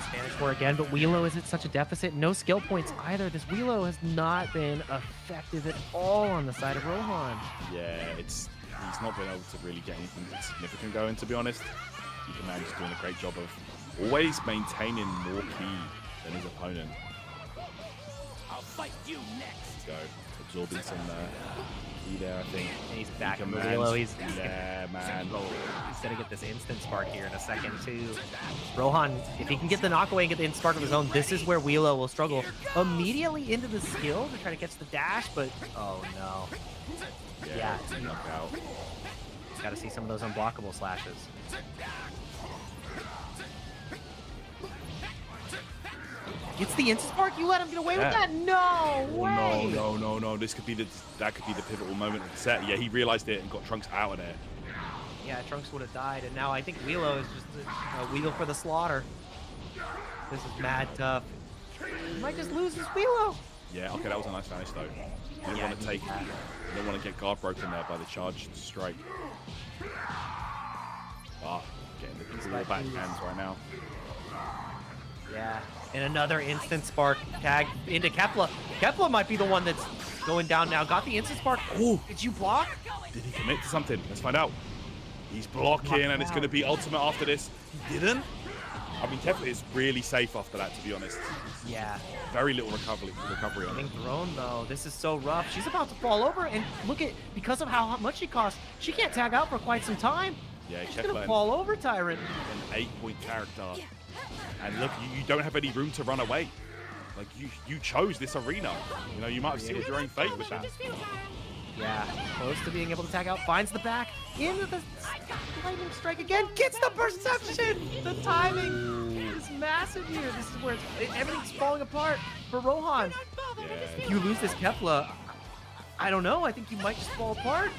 Spanish war again, but Wheelo is at such a deficit. No skill points either. This Wheelo has not been effective at all on the side of Rohan. Yeah, he's not been able to really get anything significant going, to be honest. Man's just doing a great job of always maintaining more ki than his opponent. I'll fight you next. Go. Absorbing some ki there, I think. And he's back in Man's- Wheelo. He's yeah, man. He's gonna get this instant spark here in a second too. Rohan, if he can get the knockaway and get the instant spark of his own, this is where Wheelo will struggle. Immediately into the skill to try to catch the dash, but oh no. Yeah. Knockout. Gotta see some of those unblockable slashes. Gets the instant spark. You let him get away with that? No way. No. This could be that could be the pivotal moment of the set. Yeah, he realized it and got Trunks out of there. Yeah, Trunks would have died, and now I think Wheelo is just a Wheelo for the slaughter. This is mad tough. He might just lose his Wheelo. Yeah, okay, that was a nice finish though. You don't want to take, you don't want to get guard broken there by the charged strike. Ah, getting the ball back hands right now. Yeah, and another instant spark tag into Kepler. Kepler might be the one that's going down now. Got the instant spark. Ooh, did you block? Did he commit to something? Let's find out. He's blocking, and it's going to be ultimate after this. He didn't. I mean, Kepler is really safe after that, to be honest. Yeah. Very little recovery on Getting it. thrown though. This is so rough. She's about to fall over, and look at, because of how much she costs, she can't tag out for quite some time. Yeah, She's Kepler, gonna fall over, Tyrant. an 8-point character. And look, you don't have any room to run away. Like, you chose this arena. You know, you might have sealed your own fate with that. Yeah, close to being able to tag out. Finds the back into the lightning strike again. Gets the perception. The timing is massive here. This is where everything's falling apart for Rohan. Yeah, If you lose this Kepler, I don't know. I think you might just fall apart.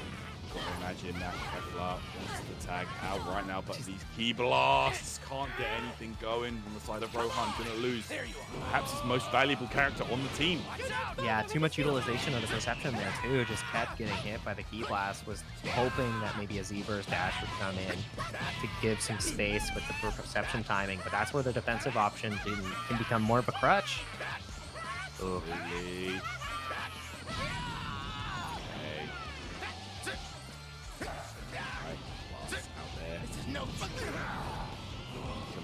gotta imagine that Kepler wants to tag out right now, but these key blasts can't get anything going on the side of Rohan. Gonna lose perhaps his most valuable character on the team. Yeah, too much utilization of the perception there too. Just kept getting hit by the key blast. Was hoping that maybe a Z-Burst dash would come in to give some space with the perception timing, but that's where the defensive option can become more of a crutch. Ooh. Really?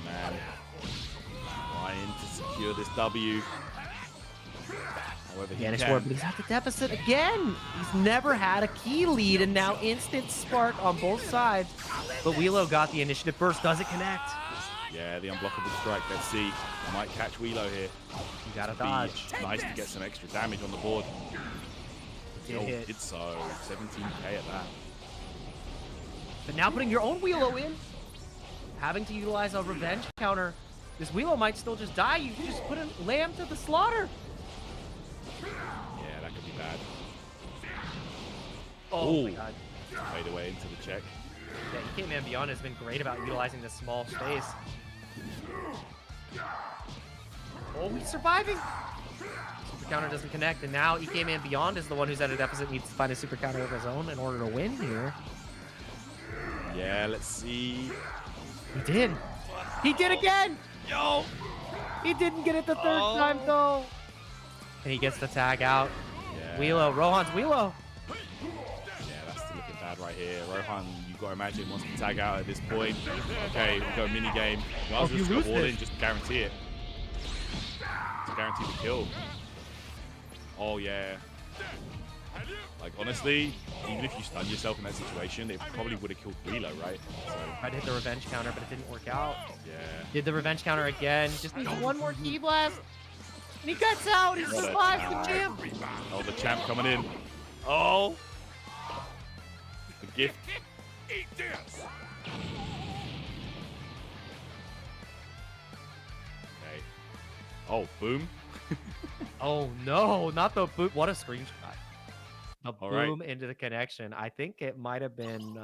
Man, trying to secure this W. However, he Vanish can. Ward, but he's at the deficit again. He's never had a key lead, and now instant spark on both sides. But Wheelo got the initiative burst. Does it connect? Yeah, the unblockable strike. Let's see. Might catch Wheelo here. You gotta Be dodge. nice to get some extra damage on the board. Did hit. Did so. 17k at that. But now putting your own Wheelo in, having to utilize a revenge counter, this Wheelo might still just die. You can just put a lamb to the slaughter. Yeah, that could be bad. Oh my Ooh. god. Fade away into the check. Yeah, EK Man Beyond has been great about utilizing this small space. Oh, he's surviving. Super counter doesn't connect, and now EK Man Beyond is the one who's at a deficit, needs to find a super counter of his own in order to win here. Yeah, let's see. He did. He did again. Yo. He didn't get it the third time though. And he gets the tag out. Yeah. Wheelo, Rohan's Wheelo. Yeah, that's still looking bad right here. Rohan, you've got to imagine, wants to tag out at this point. Okay, we go mini game. if you lose just go all in, this. just guarantee it. It's guarantee the kill. Oh, yeah. Like, honestly, even if you stun yourself in that situation, it probably would have killed Wheeler, right? So, Tried to hit the revenge counter, but it didn't work out. yeah. Did the revenge counter again. Just needs one more key blast. And he gets out. He What a survives the time. champ. Oh, the champ coming in. Oh. The gift. Eat this! Okay. Oh, boom. Oh no, not the boot. What a screenshot. The All right. boom into the connection. I think it might have been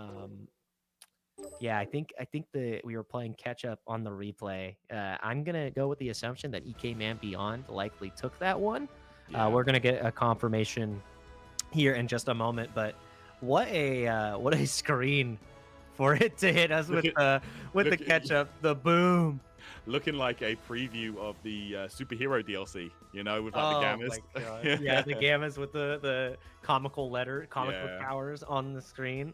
yeah, I think we were playing catch up on the replay. I'm gonna go with the assumption that EK Man Beyond likely took that one. Yeah. We're gonna get a confirmation here in just a moment, but what a screen for it to hit us with the catch up, the boom. Looking like a preview of the superhero DLC, you know, with like the gammas. My God. Yeah, the gammas with the comical Yeah. powers on the screen.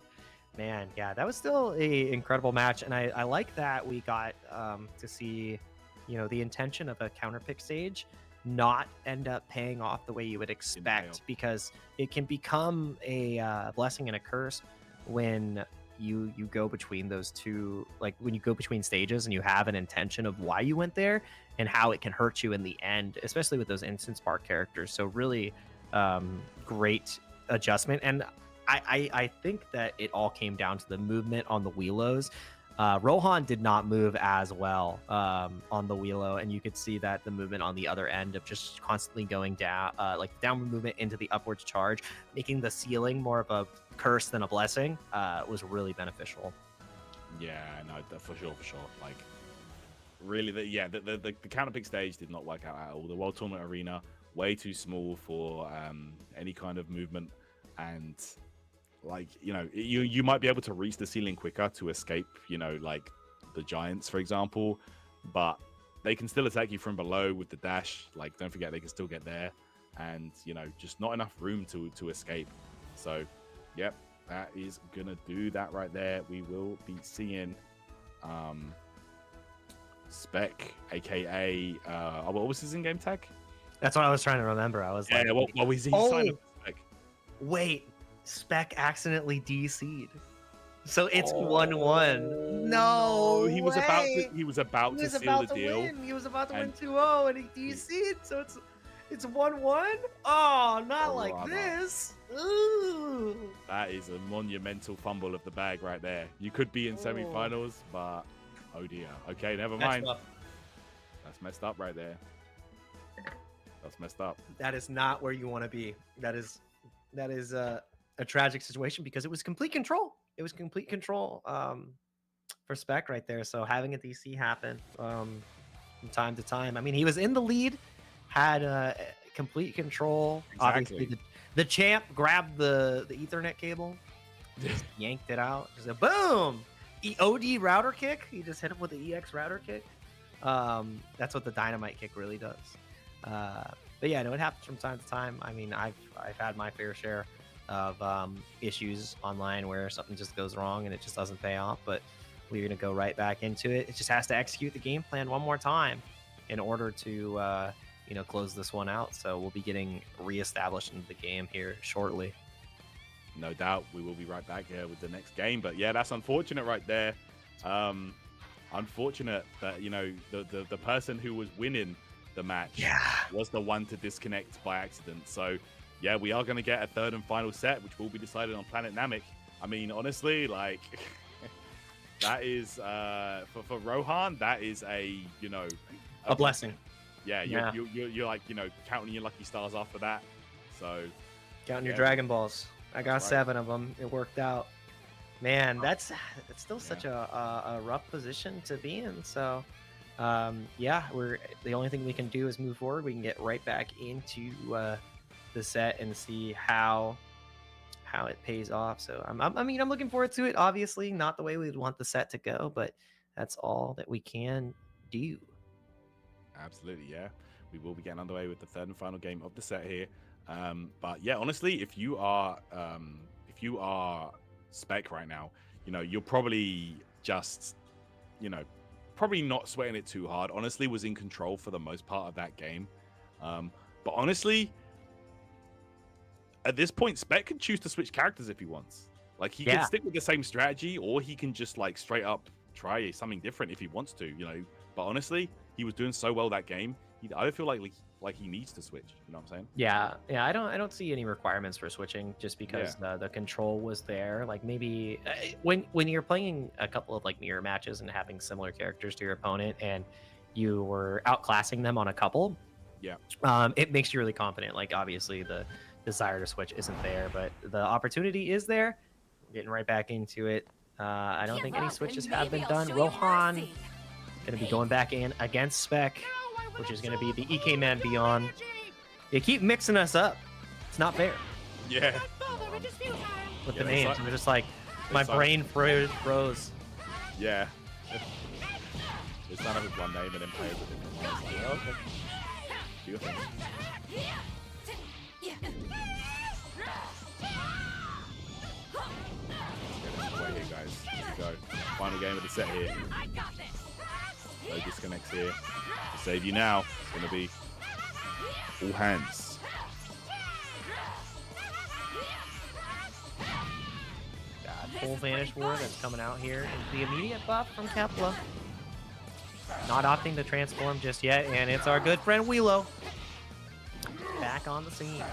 Man, yeah, that was still a incredible match, and I like that we got to see, you know, the intention of a counterpick stage not end up paying off the way you would expect, because it can become a blessing and a curse when you go between those two, like when you go between stages and you have an intention of why you went there and how it can hurt you in the end, especially with those instant spark characters. So really great adjustment, and I think that it all came down to the movement on the Wheelos. Rohan did not move as well on the Wheelo, and you could see that the movement on the other end of just constantly going down, like downward movement into the upwards charge, making the ceiling more of a curse than a blessing, was really beneficial. Yeah, no, for sure. Like, really, the counterpick stage did not work out at all. The World Tournament Arena, way too small for any kind of movement, and like, you know, you might be able to reach the ceiling quicker to escape, you know, like the Giants, for example, but they can still attack you from below with the dash. Like, don't forget, they can still get there, and, you know, just not enough room to escape. So, yep, that is gonna do that right there. We will be seeing Spec, aka what was his in-game tag? That's what I was trying to remember. I was like, what was he? Oh! Signed up for Spec. wait, Spec accidentally DC'd. So it's 1-1. No, he was about to seal the deal. He was about to win and- 2-0, and he DC'd. So it's 1-1. Oh, not like Brother. this. Ooh. That is a monumental fumble of the bag right there. You could be in semifinals, but oh dear. Okay, never mind. That's messed up right there. That's messed up. That is not where you want to be. That is a tragic situation, because it was complete control. It was complete control for Spec right there. So having a DC happen from time to time. I mean, he was in the lead, had complete control. Exactly. Obviously, the champ grabbed the Ethernet cable, just yanked it out. Just a boom! OD router kick. He just hit him with the EX router kick. That's what the dynamite kick really does. But yeah, no, it happens from time to time. I mean, I've had my fair share of issues online where something just goes wrong and it just doesn't pay off, but we're gonna go right back into it. It just has to execute the game plan one more time in order to close this one out. So we'll be getting reestablished into the game here shortly. No doubt, we will be right back here with the next game. But yeah, that's unfortunate right there. Unfortunate that, you know, the person who was winning the match was the one to disconnect by accident. So yeah, we are going to get a third and final set, which will be decided on Planet Namek. I mean, honestly, like that is for Rohan, that is a blessing. Yeah, you're like, you know, counting your lucky stars after that. So counting your Dragon Balls. I got 7 of them. It worked out. Man, that's still such a rough position to be in. So we're the only thing we can do is move forward. We can get right back into the set and see how it pays off. So I'm looking forward to it. Obviously, not the way we'd want the set to go, but that's all that we can do. Absolutely, yeah. We will be getting underway with the third and final game of the set here. But yeah, honestly, if you are Spec right now, you know, you're probably just, you know, probably not sweating it too hard. Honestly, was in control for the most part of that game. But honestly, at this point, Spec can choose to switch characters if he wants. Like, he can stick with the same strategy, or he can just, like, straight up try something different if he wants to, you know. But honestly, he was doing so well that game. I don't feel like he needs to switch. You know what I'm saying? Yeah. I don't see any requirements for switching just because the control was there. Like maybe when you're playing a couple of like mirror matches and having similar characters to your opponent, and you were outclassing them on a couple, it makes you really confident. Like obviously the desire to switch isn't there, but the opportunity is there. We're getting right back into it. I don't think any switches have been done. Rohan going to be going back in against Spec, which is going to be the EK Man Beyond. You keep mixing us up. It's not fair. Yeah. With the names, we're just like, my brain froze. Yeah. They sign up with one name and then play with it. Like, okay. Do your thing. Wait here, guys. Here we go. Final game of the set here. No disconnects here. To save you now, it's going to be all hands. Full Vanish War that's coming out here. And the immediate buff from Kepler. Not opting to transform just yet, and it's our good friend Wheelo back on the scene.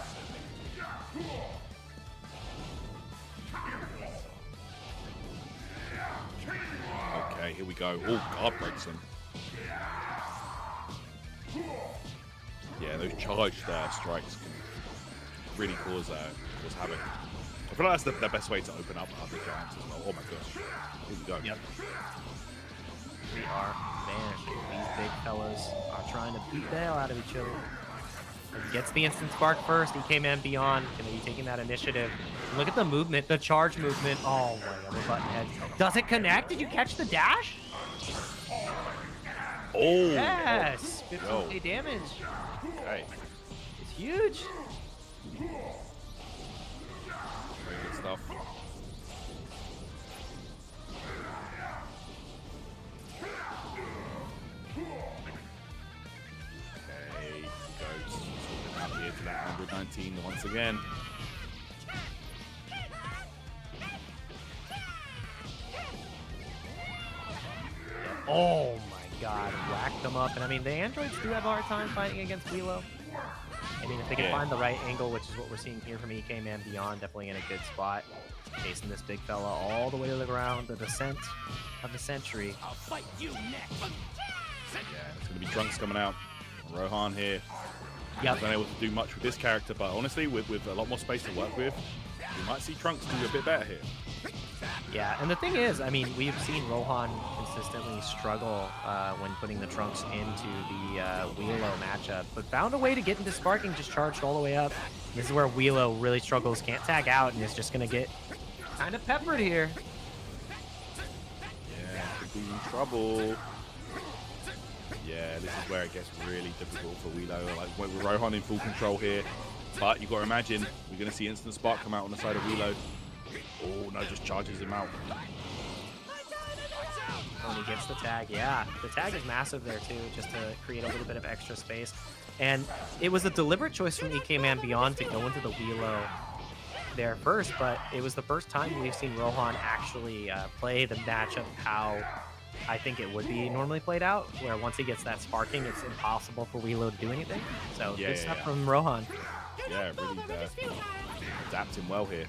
Okay, here we go. Oh, guard breaks him. Yeah, those charged strikes can really cause havoc. I feel like that's the best way to open up other giants as well. Oh my gosh. Here we go. Yep. We are vanishing. These big fellas are trying to beat the hell out of each other. He gets the instant spark first. EK Man Beyond going to be taking that initiative. Look at the movement, the charge movement. Oh my other button head. Does it connect? Did you catch the dash? Oh. Yes. 15k damage. Okay. It's huge. Very good stuff. Okay, goes out here to that 119 once again. Oh my god, whacked them up. And I mean, the androids do have a hard time fighting against Wheelo. I mean, if they can find the right angle, which is what we're seeing here from EK Man Beyond, definitely in a good spot. Chasing this big fella all the way to the ground. The descent of the century. I'll fight you next. Yeah, it's going to be Trunks coming out. Rohan here. Yep. Hasn't been able to do much with this character, but honestly, with a lot more space to work with, we might see Trunks do a bit better here. Yeah, and the thing is, I mean, we've seen Rohan consistently struggle when putting the Trunks into the Wheelo matchup, but found a way to get into sparking, just charged all the way up. This is where Wheelo really struggles, can't tag out, and is just going to get kind of peppered here. Yeah, could be in trouble. Yeah, this is where it gets really difficult for Wheelo. Like, with Rohan in full control here. But you've got to imagine, we're going to see instant spark come out on the side of Wheelo. Oh, no, just charges him out. When he gets the tag, yeah. The tag is massive there, too, just to create a little bit of extra space. And it was a deliberate choice from EK Man Beyond to go into the Wheelo there first, but it was the first time we've seen Rohan actually play the matchup how I think it would be normally played out, where once he gets that sparking, it's impossible for Wheelo to do anything. So good stuff from Rohan. Yeah, really adapt him well here.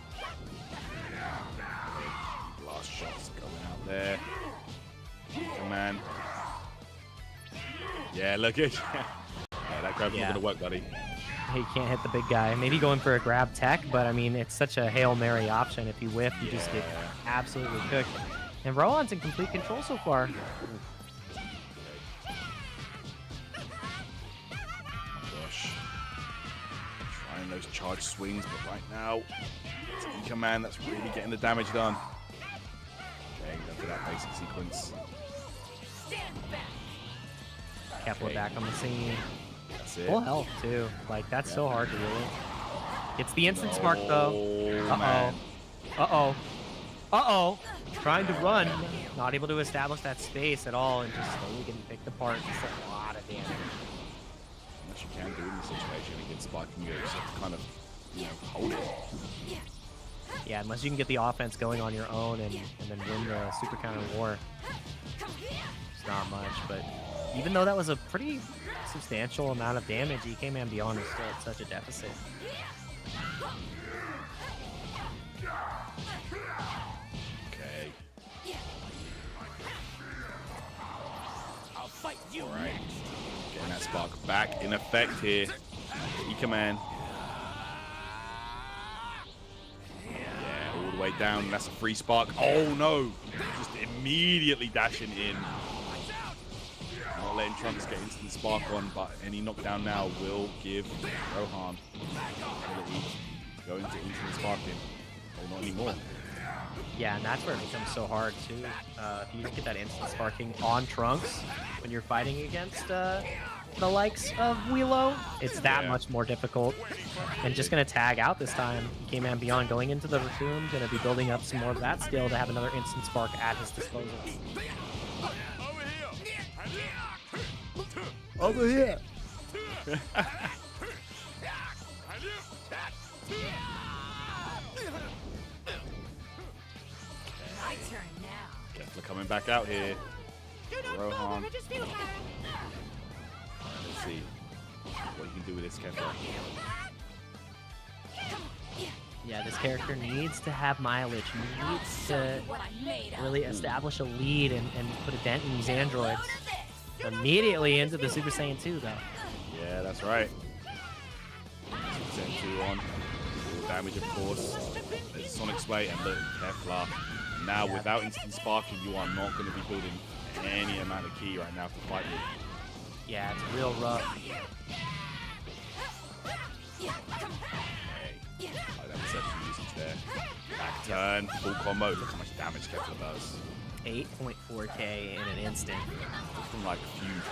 Last shots going out there. Come on. Yeah, look at yeah, that grab's not gonna work, buddy. He can't hit the big guy. Maybe going for a grab tech, but I mean, it's such a Hail Mary option. If you whiff, you just get absolutely cooked. And Rohan's in complete control so far. Gosh. Trying those charge swings, but right now, it's EK Man that's really getting the damage done. Okay, go for that basic sequence. Kepler back on the scene. That's it. Full health, too. Like, that's so hard to do. It's the instant spark, though. Uh-oh. Uh-oh. Uh-oh. Trying to run. Not able to establish that space at all and just slowly getting picked apart. It's a lot of damage. much you can do in this situation against spiking you. You just have to kind of, you know, hold it. Yeah, unless you can get the offense going on your own and then win the super counter war. It's not much, but even though that was a pretty substantial amount of damage, EK Man Beyond is still at such a deficit. Okay. I'll fight you. All right. Getting that spark back in effect here. EK Man. Yeah, all the way down. That's a free spark. Oh no! Just immediately dashing in. Not letting Trunks get instant spark on, but any knockdown now will give Rohan ability to go into instant sparking. Oh, not anymore. Yeah, and that's where it becomes so hard too. If you get that instant sparking on Trunks when you're fighting against the likes of Willow, it's that much more difficult. And just gonna tag out this time. EK Man Beyond going into the room, gonna be building up some more of that skill to have another instant spark at his disposal. Over here. My turn now. Kefla coming back out here. Rohan. Let's see what you can do with this Kefla. Yeah, this character needs to have mileage, needs to What I'm made of. really establish a lead and put a dent in these androids. Immediately into the Super Saiyan 2 though. Yeah, that's right. Super Saiyan 2 on. All damage, of course. There's a Sonic Sway and look, Kefla. Now, without instant sparking, you are not going to be building any amount of ki right now to fight with. Yeah, it's real rough. Hey, like that perception usage there. Back turn, full combo. Look how much damage Kefla does. 8.4k in an instant. From like huge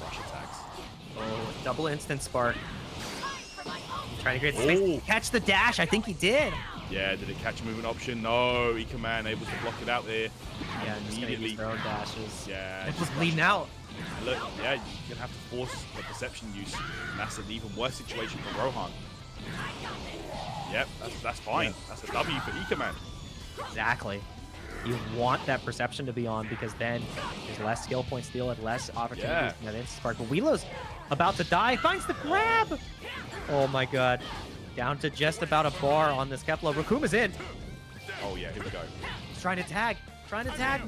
rush attacks. Oh, double instant spark. Trying to create the space. Catch the dash. I think he did. Yeah, did it catch a movement option? No, EK Man able to block it out there. Yeah, just gonna use their own dashes. Yeah, It's just bleeding out. look, yeah, you're gonna have to force the perception use, and that's an even worse situation for Rohan. Yep, that's fine. That's a W for EK Man. Exactly. You want that perception to be on because then there's less skill points to deal with, less opportunities in that instant spark. But Welo's about to die, finds the grab. Oh my god. Down to just about a bar on this Kefla. Rakuma's in. Oh yeah, here we go. He's trying to tag.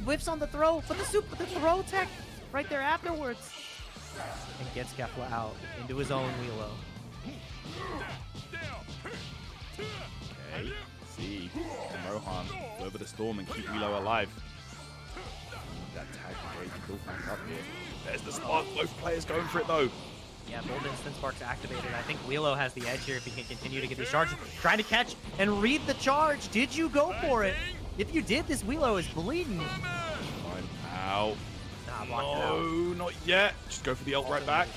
Whiffs on the throw. But the throw tech right there afterwards. And gets Kefla out into his own Welo. Okay, see. Rohan go over the storm and keep Welo alive. That tag ready to build back up here. There's the spark. Both players going for it though. Yeah, both instant sparks activated. I think Welo has the edge here if he can continue to get these charges. Trying to catch and read the charge. Did you go for it? If you did, this Welo is bleeding. Fine. Ow. Nah, blocked it out. No, not yet. Just go for the ult right back.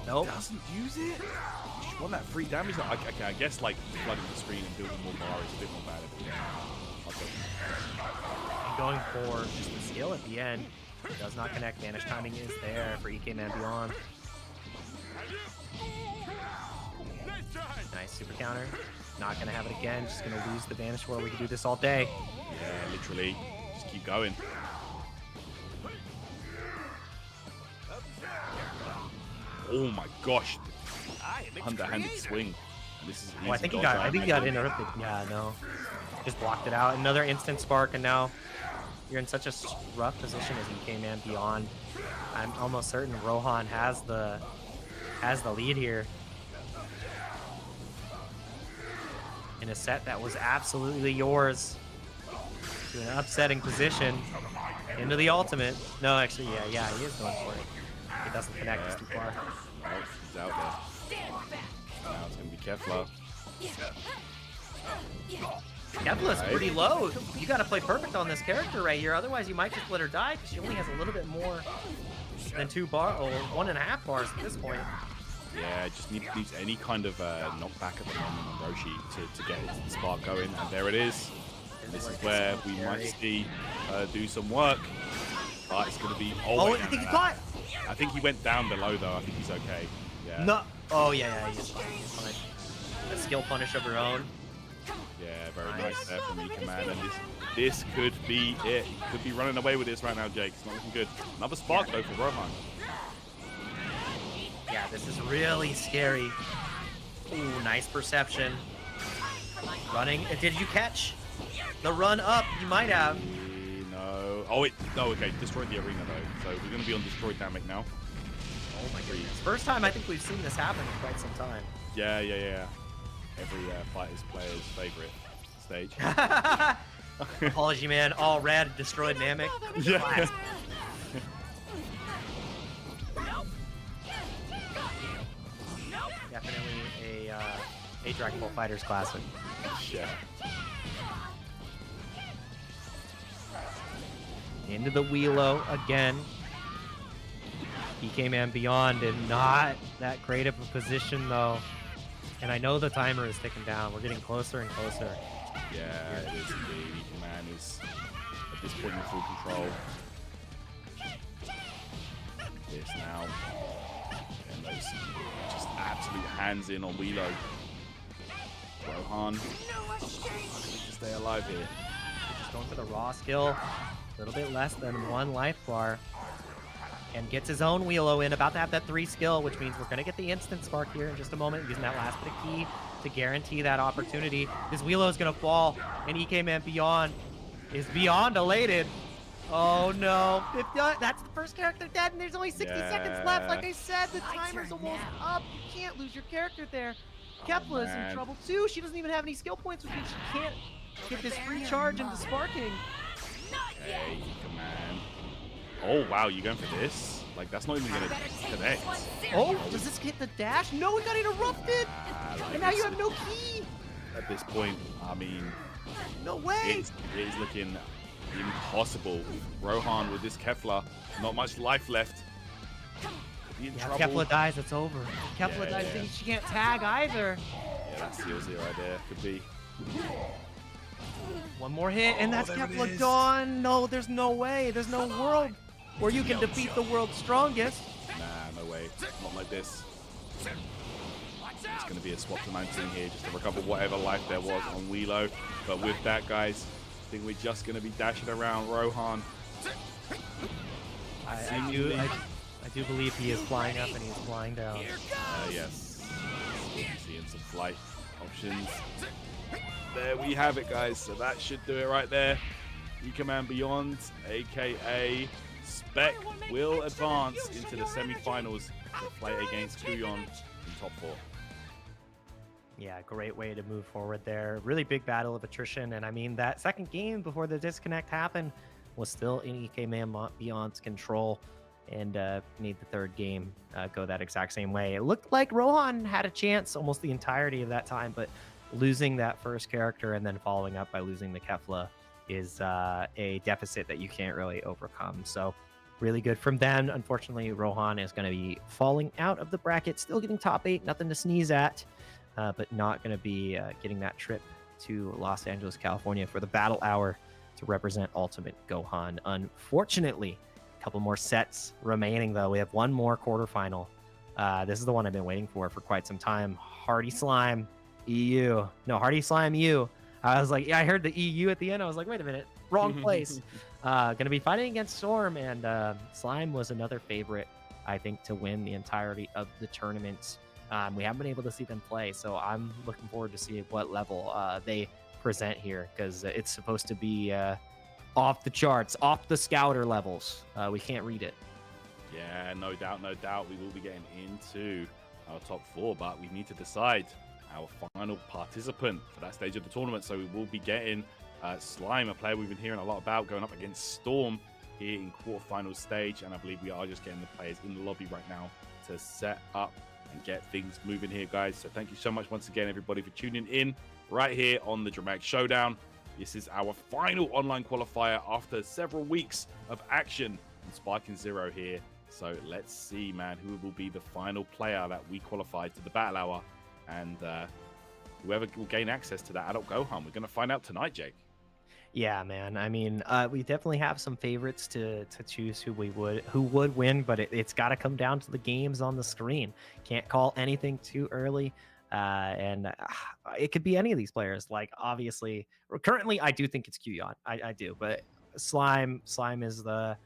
Nope. Doesn't use it. Just want that free damage. Okay, I guess like flooding the screen and building more bar is a bit more bad. And going for just the skill at the end. Does not connect. Vanish timing is there for EK Man Beyond. Nice super counter. Not gonna have it again. Just gonna lose the Vanish War. We can do this all day. Yeah, literally. Just keep going. Oh my gosh. Underhanded swing. This is Oh, I think he got interrupted. Yeah, no. Just blocked it out. Another instant spark, and now you're in such a rough position as EK Man Beyond. I'm almost certain Rohan has the lead here. In a set that was absolutely yours. To an upsetting position. Into the ultimate. No, actually, yeah, he is going for it. It doesn't connect, it's too far. Oh, he's out there. Now it's going to be Kefla. Kefla's pretty low. You gotta play perfect on this character right here, otherwise you might just let her die because she only has a little bit more than 2 bar or 1.5 bars at this point. Yeah, just needs any kind of knockback at the moment on Roshi to get the spark going, and there it is. And this is where we might see do some work. But it's going to be... Oh, I think he caught! I think he went down below though. I think he's okay. Yeah. No. Oh, yeah, he's fine. He's fine. A skill punish of her own. Yeah, very nice there from Mika, man. And this could be it. He could be running away with this right now, Jake. It's not looking good. Another spark, though, for Rohan. Yeah, this is really scary. Ooh, nice perception. Running. Did you catch the run up? You might have. No. Oh, no, okay. Destroyed the arena, though. So we're going to be on destroyed Namek now. Oh, my goodness. First time I think we've seen this happen in quite some time. Yeah. Every fighter's player's favorite stage. Apology, man. All red, destroyed Namek. Yeah. Definitely a Dragon Ball Fighters classic. Yeah. Into the Wheelo again. PK Man Beyond and not that great of a position though. And I know the timer is ticking down. We're getting closer and closer. Yeah, it is indeed. Mika, man is at this point in full control. This now. And those just absolute hands in on Wheelo. Rohan to stay alive here. Just going for the raw skill. A little bit less than 1 life bar. And gets his own Wheelo in. About to have that 3 skill, which means we're going to get the instant spark here in just a moment. Using that last bit of key to guarantee that opportunity. This Wheelo is going to fall. And EK Man Beyond is beyond elated. Oh no. That's the first character dead, and there's only 60 seconds left. Like I said, the timer's almost up. You can't lose your character there. Kefla is in trouble too. She doesn't even have any skill points, which means she can't get this free charge into sparking. Okay, Mika, man. Oh, wow, you going for this? Like, that's not even going to connect. Oh, does this hit the dash? No, it got interrupted! Like And now you have no key! At this point, I mean, No way! it is looking impossible. Rohan with this Kefla, not much life left. Be in Yeah, if trouble. Kefla dies, it's over. If Kefla dies, yeah. she can't tag either. Yeah, that seals it right there. Could be. One more hit, and that's there it Kefla is. gone. No, there's no way. There's no world where you can defeat the world's strongest. Nah, no way. Not like this. It's going to be a swap to 19 here just to recover whatever life there was on Wheelo. But with that, guys, I think we're just going to be dashing around Rohan. I do believe he is flying up and he is flying down. Yes. Seeing some flight options. There we have it, guys. So that should do it right there. Mika Man Beyond, aka Spec, will advance into the semi-finals to play against Kuyon in top 4. Yeah, great way to move forward there. Really big battle of attrition. And I mean, that second game before the disconnect happened was still in EK Man Beyond's control. And made the third game go that exact same way. It looked like Rohan had a chance almost the entirety of that time, but losing that first character and then following up by losing the Kefla is a deficit that you can't really overcome. So really good from them. Unfortunately, Rohan is going to be falling out of the bracket, still getting top 8, nothing to sneeze at, but not going to be getting that trip to Los Angeles, California for the Battle Hour to represent Ultimate Gohan. Unfortunately, a couple more sets remaining, though. We have one more quarterfinal. This is the one I've been waiting for quite some time. Hardy Slime EU. No, Hardy Slime U. I was like, yeah, I heard the EU at the end. I was like, wait a minute, wrong place. Gonna be fighting against Storm, and Slime was another favorite, I think, to win the entirety of the tournament. We haven't been able to see them play, so I'm looking forward to see what level they present here, because it's supposed to be off the charts, off the scouter levels. We can't read it. Yeah, no doubt, no doubt. We will be getting into our top 4, but we need to decide our final participant for that stage of the tournament. So we will be getting Slime, a player we've been hearing a lot about, going up against Storm here in quarterfinal stage. And I believe we are just getting the players in the lobby right now to set up and get things moving here, guys. So thank you so much once again, everybody, for tuning in right here on the Dramatic Showdown. This is our final online qualifier after several weeks of action and Sparking Zero here. So let's see, man, who will be the final player that we qualified to the Battle Hour. And whoever will gain access to that Adult Gohan, we're going to find out tonight, Jake. Yeah, man. I mean, we definitely have some favorites to choose who would win, but it's got to come down to the games on the screen. Can't call anything too early, and it could be any of these players. Like obviously, currently, I do think it's Qyon. I do, but Slime is the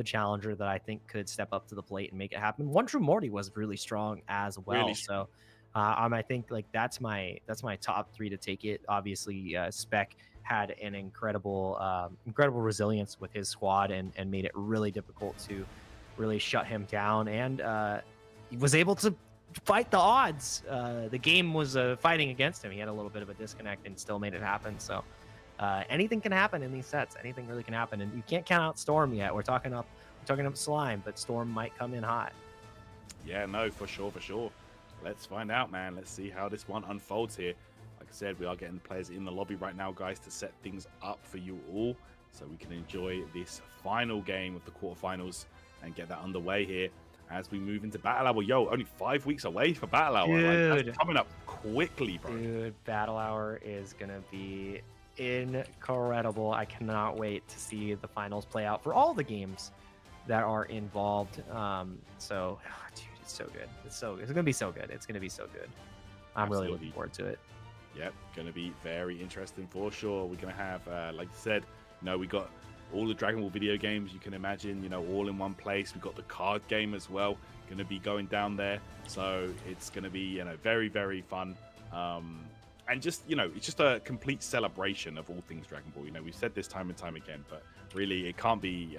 challenger that I think could step up to the plate and make it happen. One True Morty was really strong as well, Really so. I think like that's my top 3 to take it. Obviously, Spec had an incredible resilience with his squad and made it really difficult to really shut him down, and he was able to fight the odds. The game was fighting against him. He had a little bit of a disconnect and still made it happen. So anything can happen in these sets. Anything really can happen, and you can't count out Storm yet. We're talking up Slime, but Storm might come in hot. Yeah, no, for sure. Let's find out, man. Let's see how this one unfolds here. Like I said, we are getting the players in the lobby right now, guys, to set things up for you all so we can enjoy this final game of the quarterfinals and get that underway here as we move into Battle Hour. Yo, only 5 weeks away for Battle Hour. Dude. Like, that's coming up quickly, bro. Dude, Battle Hour is going to be incredible. I cannot wait to see the finals play out for all the games that are involved. Dude, it's so good. It's going to be so good. It's going to be so good. I'm Absolutely. really looking forward to it. Yep, going to be very interesting for sure. We're going to have, like I said, we got all the Dragon Ball video games you can imagine, all in one place. We've got the card game as well, going to be going down there. So it's going to be, very, very fun. And just, it's just a complete celebration of all things Dragon Ball. We've said this time and time again, but really it can't be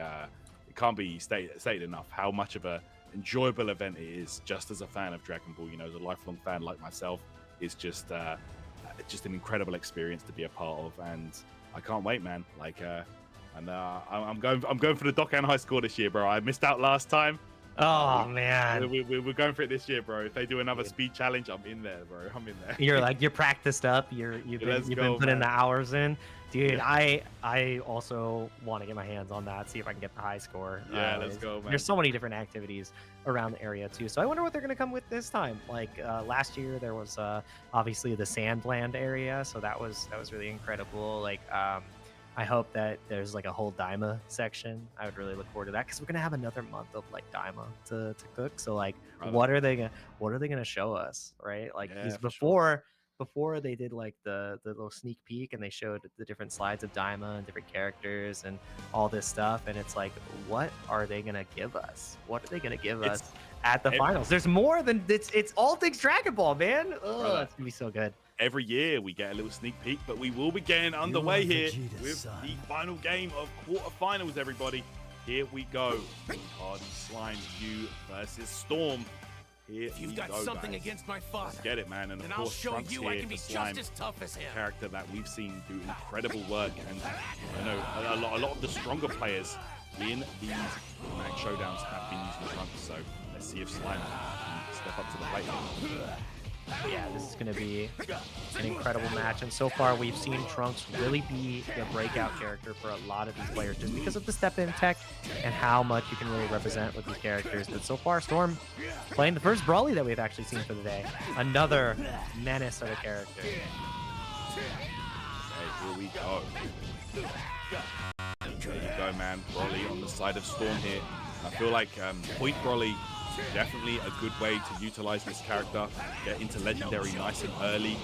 stated enough how much of a enjoyable event it is. Just as a fan of Dragon Ball, as a lifelong fan like myself, it's just an incredible experience to be a part of, and I can't wait, man. I'm going for the Dokkan High Score this year, bro. I missed out last time. Oh man, we're going for it this year, bro. If they do another speed challenge, I'm in there, bro. I'm in there. You're practiced up. You've been putting the hours in, dude. Yeah. I also want to get my hands on that, see if I can get the high score. Yeah, let's go, man. There's so many different activities around the area too, so I wonder what they're gonna come with this time. Like last year, there was obviously the Sandland area, so that was really incredible. Like I hope that there's like a whole Daima section. I would really look forward to that because we're gonna have another month of like Daima to cook. So like, what are they gonna show us, right? Like before they did like the little sneak peek and they showed the different slides of Daima and different characters and all this stuff, and it's like, what are they gonna give us? What are they gonna give us at the finals? There's more than it's all things Dragon Ball, man. Oh, it's gonna be so good. Every year we get a little sneak peek, but we will be getting underway here with the final game of quarterfinals, everybody. Here we go. Hardy Slime U versus Storm. Here If you've we got go, something guys. against my father, Let's get it, man. And of then I'll course, show Trunks you here I can for be Slime, just as tough as him. character that we've seen do incredible work, and a lot of the stronger players in these Dramatic Showdowns have been using Trunks. So let's see if Slime can step up to the plate. Yeah, this is going to be an incredible match, and so far we've seen Trunks really be the breakout character for a lot of these players just because of the step-in tech and how much you can really represent with these characters. But so far, Storm playing the first Brawly that we've actually seen for the day. Another menace of a character. Okay, here we go. There you go, man. Brawly on the side of Storm here. I feel like Point Brawly, definitely a good way to utilize this character. Get into Legendary nice and early.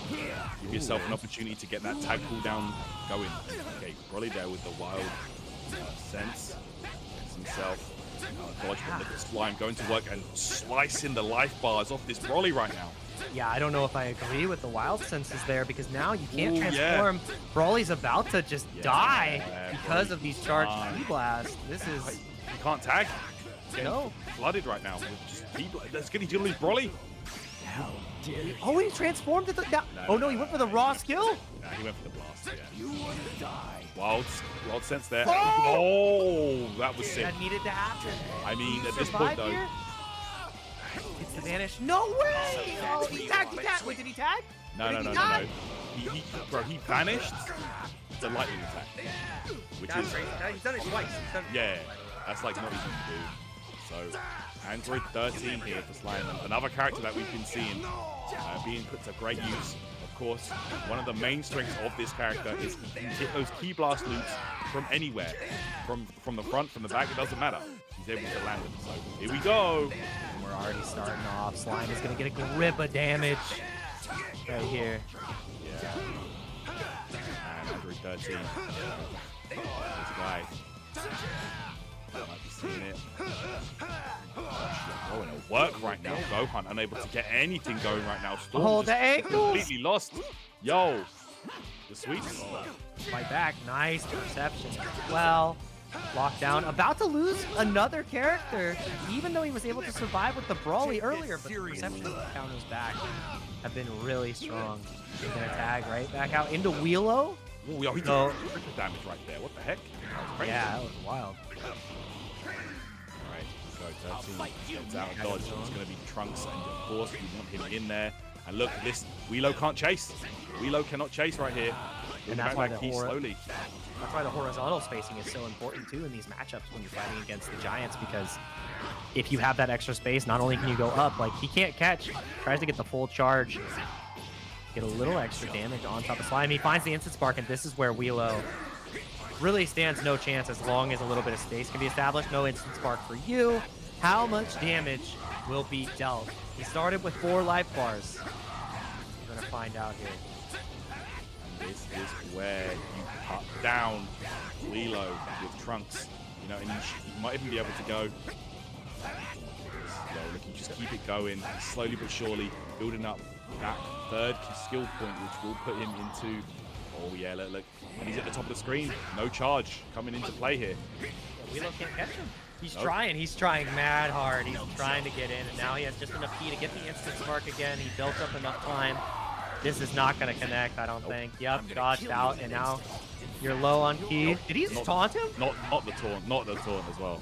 Give yourself an opportunity to get that tag cooldown going. Okay, Brawly there with the wild sense. Gets himself dodge, but look at Slime going to work and slicing the life bars off this Brawly right now. Yeah, I don't know if I agree with the wild senses there because now you can't transform. Yeah. Brawly's about to just die because of these charged E-blasts. This is... You can't tag. No. Flooded right now. That's getting to lose Brawly. Oh, he transformed it. Oh no, he went for the raw skill. Nah, he went for the blast. Yeah. Wild sense there. Oh, that was sick. That needed to happen. I mean, at this point though, it's the vanish. No way! Oh, he tagged. Wait, did he tag? No. He vanished. The lightning attack, which is he's done it twice. yeah, that's like not easy to do. So, Android 13 here for Slime, another character that we've been seeing being put to great use. Of course, one of the main strengths of this character is he can hit those key blast loops from anywhere. From the front, from the back, it doesn't matter. He's able to land them. So here we go. And we're already starting off. Slime is going to get a grip of damage right here. Yeah. And Android 13. This guy. Might be seeing it. Going to work right now. Gohan unable to get anything going right now. Storm Oh, the ankles! completely lost. Yo, the sweeps. Fight back. Nice interception. Well, lockdown. About to lose another character, even though he was able to survive with the Brawly earlier. But the reception counters back have been really strong. He's going to tag right back out into Wheelo. Oh, yo, he took triple damage right there. What the heck? Yeah, that was wild. Alright, go 13. Gets out of dodge. It's going to be Trunks, and of course, we want him in there. And look, this Wheelo can't chase. Wheelo cannot chase right here. And that's why the slowly. That's why the horizontal spacing is so important too in these matchups when you're fighting against the Giants, because if you have that extra space, not only can you go up, like he can't catch, tries to get the full charge, get a little extra damage on top of Slime. He finds the instant spark, and this is where Wheelo really stands no chance as long as a little bit of space can be established. No instant spark for you. How much damage will be dealt? He started with 4 life bars. We're gonna find out here. This is where you cut down Wheelo with Trunks, you know, and you might even be able to go. So look, you just keep it going, slowly but surely, building up that third skill point, which will put him into. Oh yeah, look, and he's at the top of the screen. No charge coming into play here. Yeah, Wheelo can't catch him. He's trying mad hard. He's trying to get in, and now he has just enough key to get the instant spark again. He built up enough time. This is not going to connect, I don't think. Yep, dodged out, and now you're low on key. Did he taunt him? Not the taunt as well.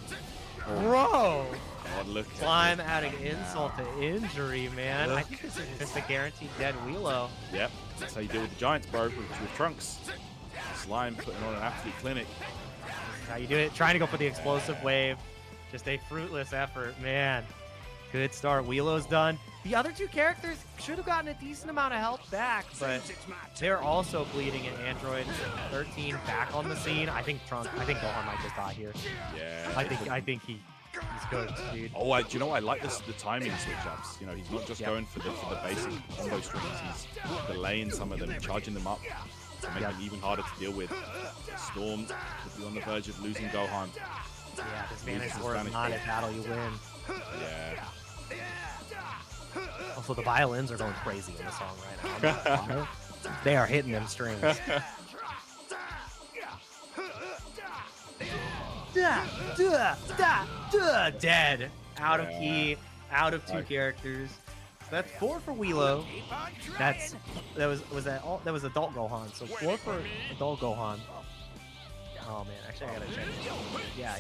Bro! God, look. Slime adding insult to injury, man. I think this is just a guaranteed dead Wheelo. Yep, that's how you deal with the Giants, bro, with Trunks. Slime putting on an absolute clinic. That's how you do it. Trying to go for the explosive wave. Just a fruitless effort, man. Good start. Wheelo's done. The other 2 characters should have gotten a decent amount of health back, but they're also bleeding, and Android 13 back on the scene. I think Gohan might just die here. Yeah. I think he's good, dude. Oh, do you know what? I like the timing switch ups. You know, he's not just going for the basic combo strings. He's delaying some of them, charging them up to make them even harder to deal with. Storm could be on the verge of losing Gohan. Yeah, this Spanish war is not a battle you win. Yeah. Also, the violins are going crazy in the song right now. They are hitting them strings. Dead. Out of key. Out of 2 characters. That's 4 for Wheelo. That was adult Gohan. So 4 for adult Gohan. Oh man, actually I gotta check. Yeah.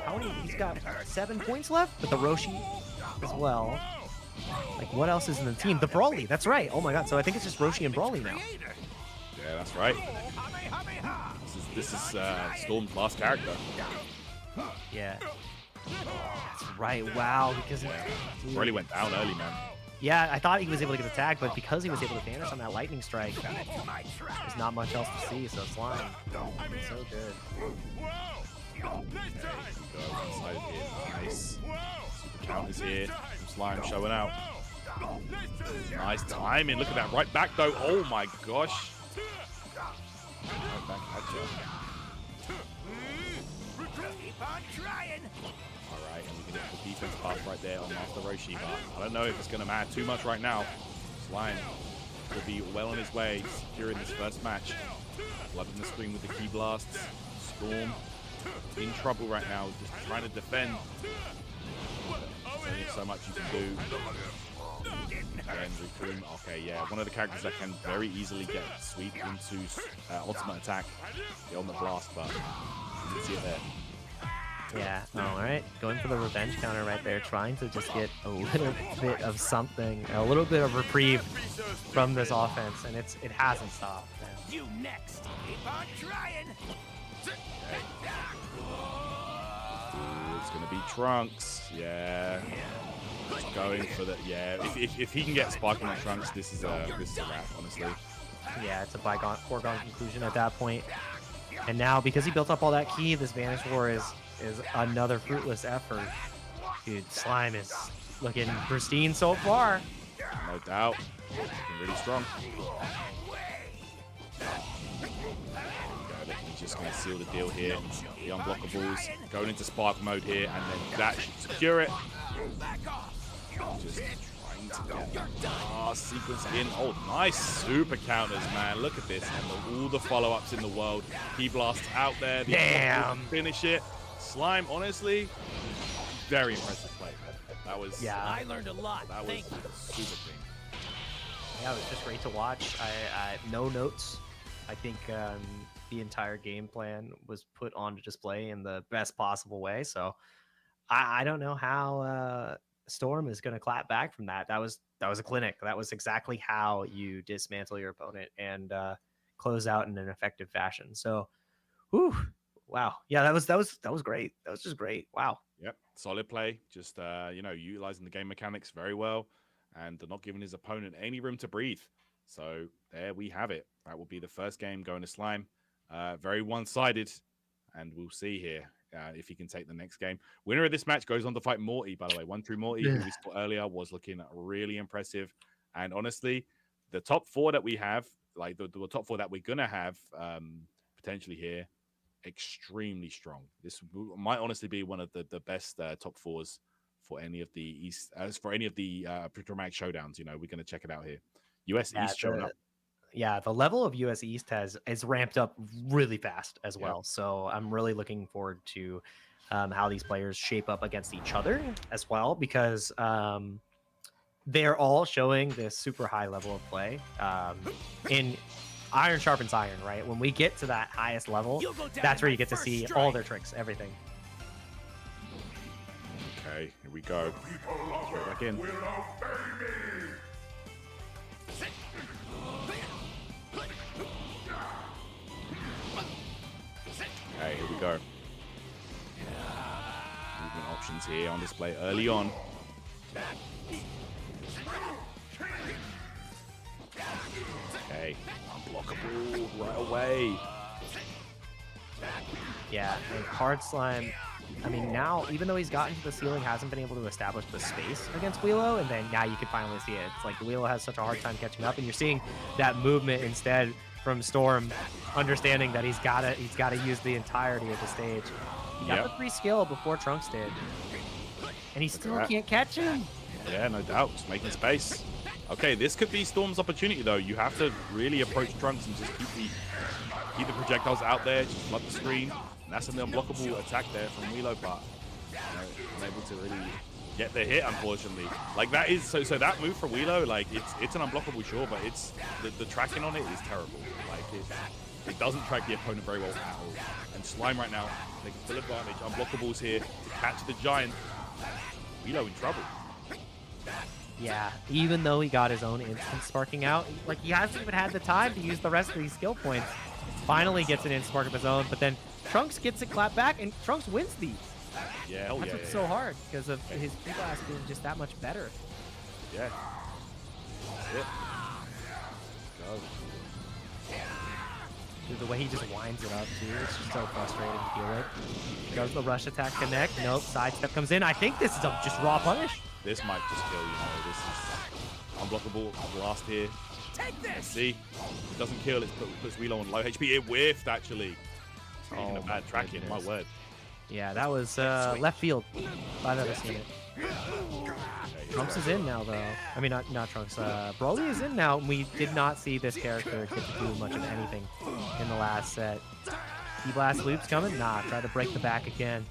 How many? He's got 7 points left, but the Roshi as well. Like, what else is in the team? The Brawly, that's right. Oh my god, so I think it's just Roshi and Brawly now. Yeah, that's right. This is Storm's last character. Yeah. That's right, wow, because Brawly went down early, man. Yeah, I thought he was able to get the tag, but because he was able to vanish on that lightning strike, there's not much else to see, so Slime, so good. Nice. Super count is here. Slime showing out. Nice timing. Look at that. Right back, though. Oh, my gosh. Right back at you. Alright, and we can get the defense pass right there on Master Roshi, but I don't know if it's going to matter too much right now. Slime will be well on his way to securing this first match. Flooding the screen with the key blasts. Storm in trouble right now, just trying to defend. There's only so much you can do. Again, okay, yeah, one of the characters that can very easily get sweep into ultimate attack, get on the blast, but you can see it there. Yeah, alright. Going for the revenge counter right there, trying to just get a little bit of something, a little bit of reprieve from this offense, and it hasn't stopped. Man. You next. Keep on trying. It's gonna be Trunks. Yeah. Just going for the If he can get sparking on Trunks, this is a wrap, honestly. Yeah, it's a foregone conclusion at that point. And now, because he built up all that ki, this Vanish War is another fruitless effort. Dude, Slime is looking pristine so far. No doubt. Looking really strong. He's just going to seal the deal here. The unblockables going into spark mode here, and then that should secure it. Just trying to get sequence in. Oh, nice super counters, man. Look at this. And all the follow-ups in the world. Key blasts out there. Damn. Finish it. Slime, honestly, very impressive play. That was... Yeah. I learned a lot. That was super clean. Yeah, it was just great to watch. I no notes. I think the entire game plan was put on display in the best possible way. So I don't know how Storm is going to clap back from that. That was a clinic. That was exactly how you dismantle your opponent and close out in an effective fashion. So, whew, wow, yeah, that was great. That was just great. Wow. Yep, solid play. Just utilizing the game mechanics very well, and not giving his opponent any room to breathe. So there we have it. That will be the first game going to Slime. Very one-sided, and we'll see here if he can take the next game. Winner of this match goes on to fight Morty, by the way. One True Morty, who we saw earlier, was looking really impressive. And honestly, the top four that we have, like the top four that we're going to have potentially here, extremely strong. This might honestly be one of the best top fours for any of the East, for any of the dramatic showdowns. You know, we're going to check it out here. US East showing up. Yeah, the level of US East is ramped up really fast as well. So I'm really looking forward to how these players shape up against each other as well, because they're all showing this super high level of play. In iron sharpens iron, right? When we get to that highest level, that's where you get to see all their tricks, everything. Okay, here we go. Go back in. Okay, here we go. Movement options here on display early on. Okay, unblockable right away. Yeah, and Hard Slime, I mean, now, even though he's gotten to the ceiling, hasn't been able to establish the space against Wheelo, and then now you can finally see it. It's like Wheelo has such a hard time catching up, and you're seeing that movement instead from Storm, understanding that he's gotta use the entirety of the stage. He got the free skill before Trunks did, and he still can't catch him. Yeah, no doubt, just making space. Okay, this could be Storm's opportunity though. You have to really approach Trunks and just keep the projectiles out there, just flood the screen. And that's an unblockable attack there from Wheelo, but unable to really get the hit, unfortunately. Like that is so that move from Wheelo, like it's an unblockable, sure, but it's the tracking on it is terrible. Like it doesn't track the opponent very well at all. And Slime right now taking full advantage. Unblockables here to catch the giant. Wheelo in trouble. Yeah, even though he got his own instant sparking out, like he hasn't even had the time to use the rest of these skill points. Finally gets an instant spark of his own, but then Trunks gets it clapped back, and Trunks wins these. Yeah, that's what's so hard, because of his P-Blast being just that much better. Yeah. That's it. Go. Dude, the way he just winds it up, too, it's just so frustrating to deal with. Does the rush attack connect? Nope, sidestep comes in. I think this is a just raw punish. This might just kill, you know. This is unblockable blast here. Take this. Let's see. It doesn't kill, it puts Wheelo on low HP. It whiffed, actually. Speaking of bad tracking, my word. Yeah, that was left field. I've never seen it. Okay, Trunks is in now, though. I mean, not Trunks. Broly is in now. We did not see this character get to do much of anything in the last set. P-Blast loops coming? Nah, try to break the back again.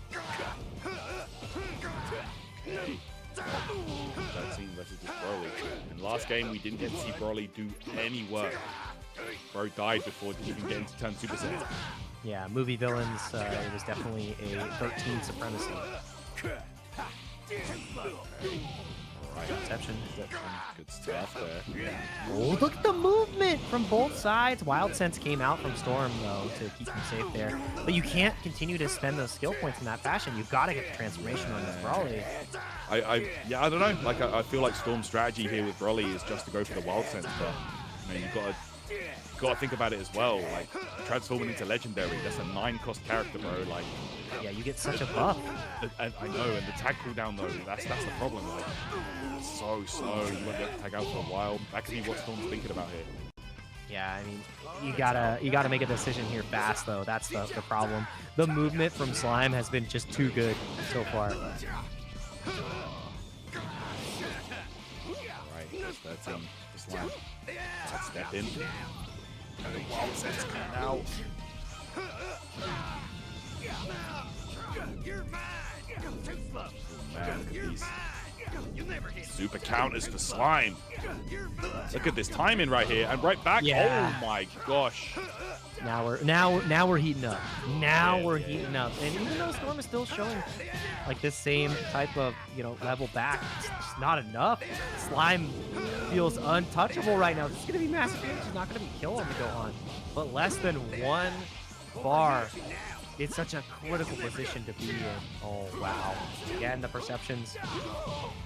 13 versus this Broly. In last game, we didn't get to see Broly do any work. Bro died before even getting to turn Super Saiyan. Yeah, movie villains, it was definitely a 13 supremacy. Perception. Good stuff there. Oh, look at the movement from both sides. Wild Sense came out from Storm, though, to keep him safe there. But you can't continue to spend those skill points in that fashion. You've got to get the transformation on this Brawly. Yeah, I don't know. Like, I feel like Storm's strategy here with Broly is just to go for the Wild Sense, but you know, you've got to think about it as well. Like, transforming into Legendary, that's a 9-cost character, bro. Like, yeah, you get such a buff. And I know, and the tag cooldown though, that's the problem. Like, so slow. You won't be able to tag out for a while. That could be what Storm's thinking about here. Yeah, I mean, you gotta make a decision here fast, though. That's the problem. The movement from Slime has been just too good so far. Right, that's the Slime. Let's step in. And the Wild Sense coming out. You're mine. Too slow. Man, look at these You'll never hit. super counters for Slime. Look at this timing right here, and right back. Yeah. Oh my gosh. Now we're heating up. Now we're heating up. And even though Storm is still showing like this same type of, you know, level back, it's just not enough. Slime feels untouchable right now. This is gonna be massive damage. It's not gonna be kill on the Gohan, but less than 1 bar. It's such a critical position to be in. Oh, wow. Again, the perceptions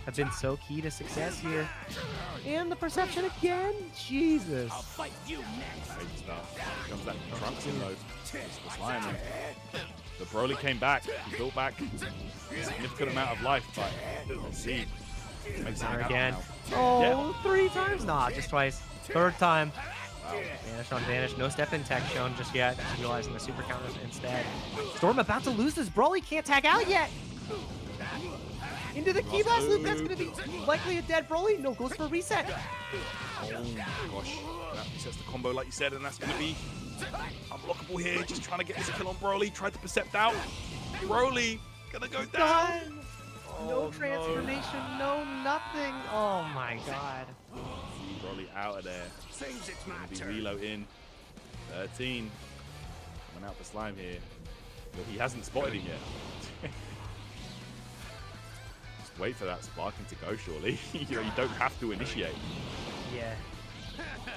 have been so key to success here. And the perception again? Jesus. I'll fight you next. Great stuff. Here comes that Trunks in though. It's the Slime. And the Broly came back. He built back a significant amount of life, but let's see. Makes something happen Again. now. Oh, Yeah. 3 times? Nah, just twice. 3rd time. Vanish on Vanish. No step in tech shown just yet. Utilizing the super counters instead. Storm about to lose this. Broly can't tag out yet. Into the key blast loop. That's going to be likely a dead Broly. No, goes for a reset. Oh my gosh. That resets the combo like you said, and that's going to be unblockable here. Just trying to get this kill on Broly. Tried to percept out. Broly going to go down. Done. No Oh, transformation. No nothing. Oh my god. Broly out of there. Seems it's my Gonna be turn. reload in. 13. Coming out for Slime here. But he hasn't spotted him yet. Just wait for that sparking to go, surely. You know, you don't have to initiate. Yeah.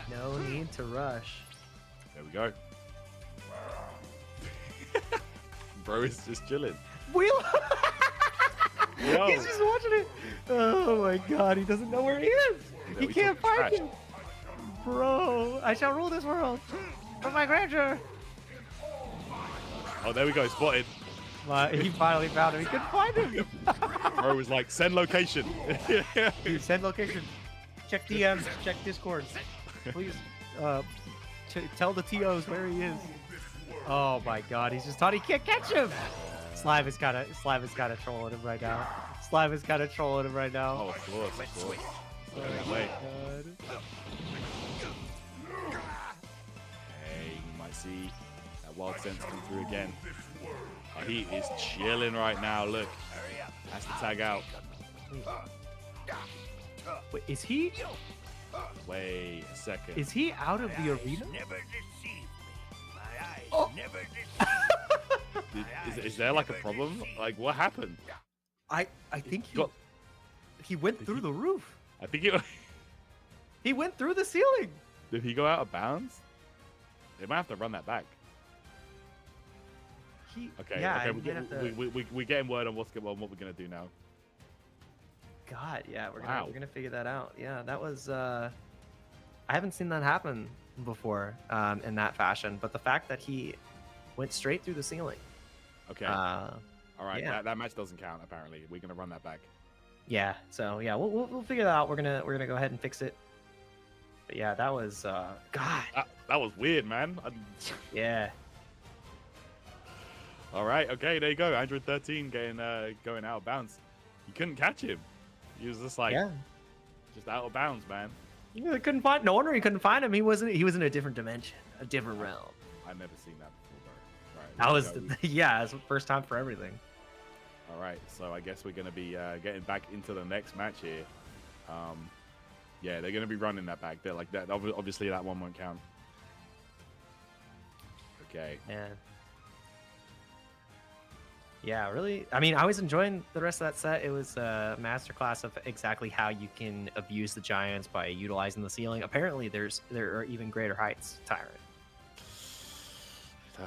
No need to rush. There we go. Bro is just chilling. Wheel. Yo. He's just watching it. Oh my god, he doesn't know where he is. He we can't talking find trash. him. Bro, I shall rule this world for my grandeur. Oh, there we go. Spotted. He finally found him. He couldn't find him. Bro was like, send location. Dude, send location. Check DMs. Check Discord. Please tell the TOs where he is. Oh my god, he's just thought he can't catch him. Slime is kind of trolling him right now. Slime is kind of trolling him right now. Oh, of course, of course. Oh No my way. god. Hey, you might see that Wild Sense come through again. Oh, he is chilling right now. Look, has to tag out. Wait, is he Wait a second. out of the arena? Never deceive me. My eyes Oh. never deceive me. Is there like a problem? Like, what happened? I think Got- he went through the roof. I think it. He went through the ceiling. Did he go out of bounds? They might have to run that back. Okay, Yeah, okay. I might have to- We're getting word on what we're gonna do now. God, yeah, we're Wow. gonna figure that out. Yeah, that was I haven't seen that happen before in that fashion. But the fact that he went straight through the ceiling. Okay. Uh, All right. yeah. That match doesn't count. Apparently, we're gonna run that back. yeah. So yeah, we'll figure that out. We're gonna go ahead and fix it. But yeah, that was God. That was weird, man. Yeah. All right. Okay. There you go. 113 getting going out of bounds. You couldn't catch him. He was just like, Yeah. just out of bounds, man. I couldn't find. No wonder he couldn't find him. He was in a different dimension, a different realm. I've never seen that before, bro. Right. That there was we go. yeah, it's the first time for everything. All right. So I guess we're gonna be getting back into the next match here. Yeah, they're gonna be running that back. They're like that. Obviously, that one won't count. Okay. Yeah. Yeah, really. I mean, I was enjoying the rest of that set. It was a masterclass of exactly how you can abuse the giants by utilizing the ceiling. Apparently, there are even greater heights, Tyrant.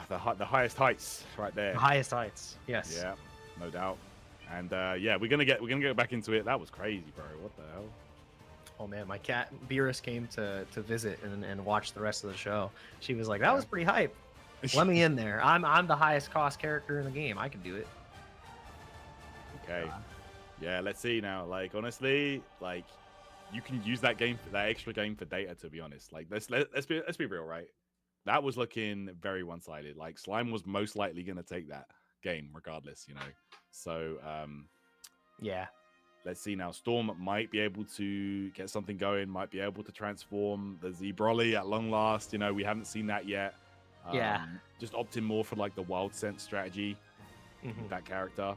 The highest heights, right there. The highest heights. Yes. Yeah, no doubt. And yeah, we're gonna get back into it. That was crazy, bro. What the hell? Oh man, my cat Beerus came to visit and watch the rest of the show. She was like, "That was pretty hype." Let me in there. I'm the highest cost character in the game. I can do it. Okay. Yeah, let's see now. Like honestly, like you can use that extra game for data. To be honest, like let's be real, right? That was looking very one-sided. Like Slime was most likely gonna take that game regardless, you know. So yeah. Let's see now. Storm might be able to get something going. Might be able to transform the Z Broly at long last. You know, we haven't seen that yet. Yeah. Just opting more for like the wild sense strategy with that character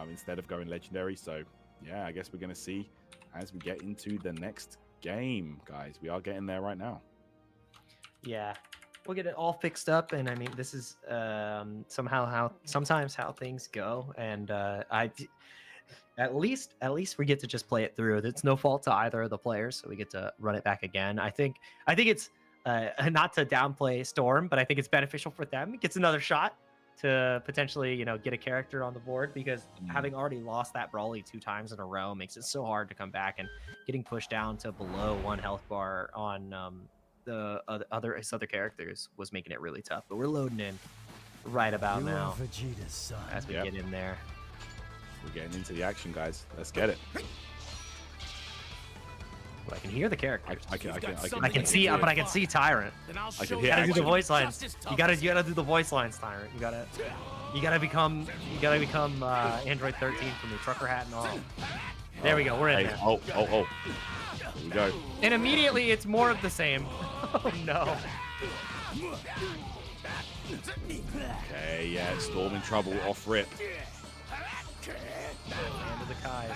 instead of going legendary. So yeah, I guess we're gonna see as we get into the next game, guys. We are getting there right now. Yeah, we'll get it all fixed up, and I mean, this is sometimes how things go, and at least we get to just play it through. It's no fault to either of the players, so we get to run it back again. I think it's not to downplay Storm, but I think it's beneficial for them. It gets another shot to potentially, you know, get a character on the board, because having already lost that Brawly 2 times in a row makes it so hard to come back, and getting pushed down to below 1 health bar on his other characters was making it really tough. But we're loading in right about now as we get in there. We're getting into the action, guys. Let's get it. But I can hear the characters. I can see, but I can see Tyrant. I can hear. You gotta do the action. voice lines. You gotta do the voice lines, Tyrant. You gotta become Android 13 from the trucker hat and all. There we go. We're in there. Oh. Here we go. And immediately it's more of the same. Oh no. Okay, yeah, Storm in trouble off rip. Hand of the Kais.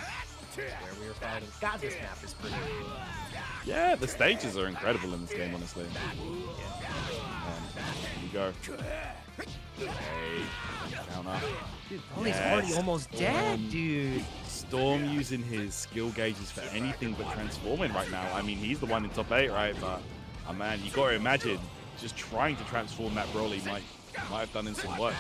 Where we were fighting. God, this map is pretty. Yeah, the stages are incredible in this game, honestly. Here we go. Okay, counter. Dude, Broly's already almost dead, dude. Storm using his skill gauges for anything but transforming right now. I mean, he's the one in top 8, right? But, oh man, you gotta imagine just trying to transform that Broly might have done in some work.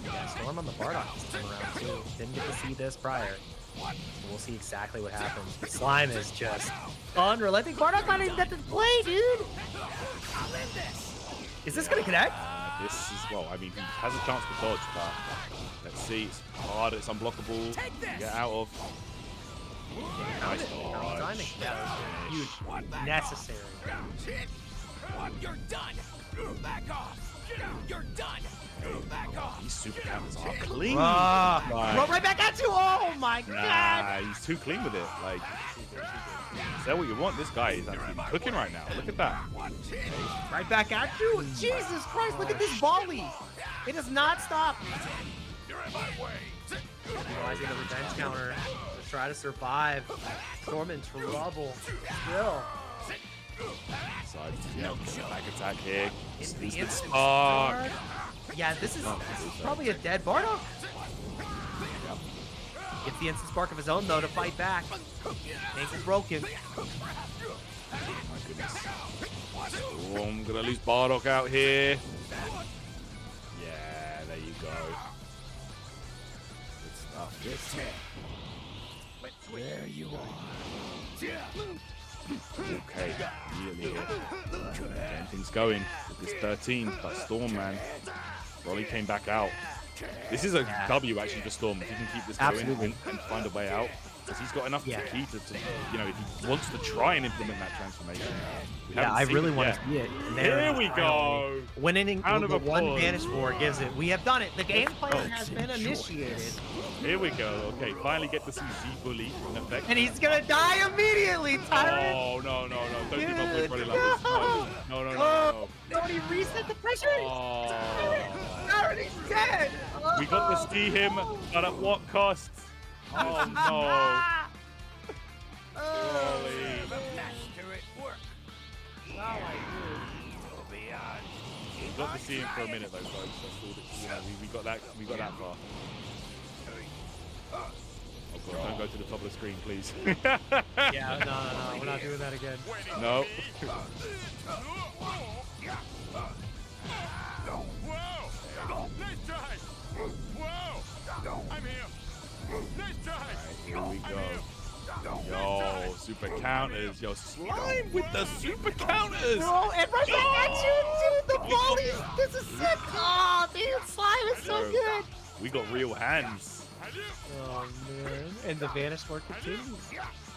Yeah, Storm on the Bardock this time around too. Didn't get to see this prior. So we'll see exactly what happens. The Slime is just unrelenting. Bardock might even get to play, dude. Is this gonna connect? This is, well, I mean, he has a chance to dodge, but let's see. It's hard, it's unblockable to get out of. Nice dodge. Yeah, huge. Necessary. You're done. Back off. You're done. Back off. These super counters are clean. Right back at you. Oh my god. Nah, he's too clean with it. Like, say what you want. This guy is actually cooking right now. Look at that. Right back at you. Jesus Christ, look at this volley. It does not stop. You're in my way. Utilizing the revenge counter to try to survive. Storm in trouble. Still. Side, yeah, back attack here. It's the Instant instant spark. spark. Yeah, this is probably a dead Bardock. Gets the instant spark of his own though to fight back. Ankle broken. My goodness. Oh, I'm gonna lose Bardock out here. Yeah, there you go. Good stuff. There you are. Okay, immediately here. Getting things going with this 13, but Storm, man. Broly came back out. This is a W actually for Storm. If he can keep this going and find a way out, because he's got enough to you know, if he wants to try and implement that transformation. Yeah, I really want to see it. Here we go. Winning the one Vanish 4 gives it. We have done it. The game plan has been initiated. Here we go. Okay, finally get to see Z Bully in effect. And he's gonna die immediately, Tyrant. Oh no! Don't think my boy Broly like this. No. Nobody reset the pressure. Oh. Tyrant is dead. We got to see him, but at what cost? Oh no! Broly. The master at work. Oh my god. Go beyond. got to see him for a minute though, folks. That's all that, you know, we got that far. Oh god, don't go to the top of the screen, please. Yeah, no, we're not doing that again. No. Whoa! Nice try! Whoa! I'm here! Nice try! Here we go. Yo, super counters. Yo, Slime with the super counters. Bro, and right back at you, dude. The volley. This is sick. Oh, dude, Slime is so Yo, good. We got real hands. Oh man! And the vanish war continues.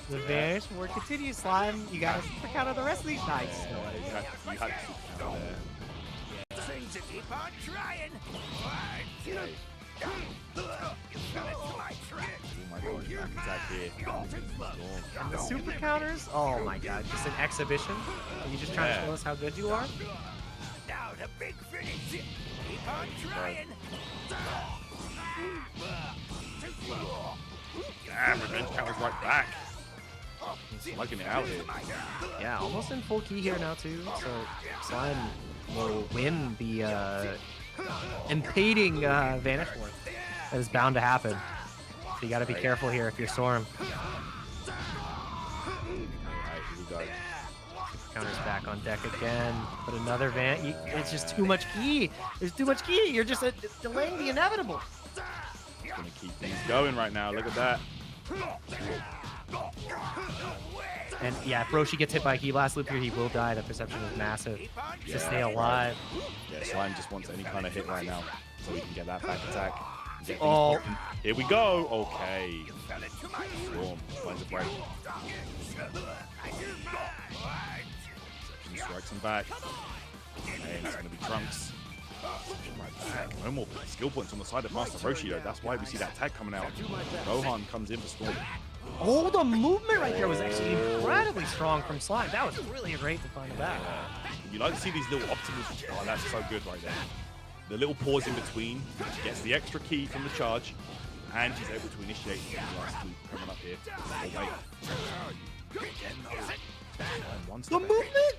The vanish war continues. Slime, you gotta check out the rest of these nights. You had the super counter there. Things to keep on trying! Okay. Oh my god, back attack here. And the super counters, oh my god, just an exhibition. Are you just trying to show us how good you are? Now the big finish! Keep on trying! Damn, revenge counters right back. Slugging it out here. Yeah, almost in full key here now too. So Slime will win the impeding vanish war. That is bound to happen. So you got to be careful here if you're Storm. Alright, here we go. Counters back on deck again. But another it's just too much key. There's too much key. You're just delaying the inevitable. Gonna keep things going right now. Look at that. And yeah, if Roshi gets hit by a key blast loop here, he will die. The perception is massive to stay alive. Yeah, Slime just wants any kind of hit right now, so we can get that back attack. Get Oh. things popping. Here we go. Okay. Storm finds a break. Perception strikes him back. And it's gonna be Trunks. Right back. No more skill points on the side of Master Roshi though. That's why we see that tag coming out. Rohan comes in for Storm. Oh, the movement right there was actually incredibly strong from Slime. That was really great to find back. You like to see these little optimals. Oh, that's so good right there. The little pause in between. She gets the extra key from the charge, and she's able to initiate the last two coming up here. Oh, wait. The movement?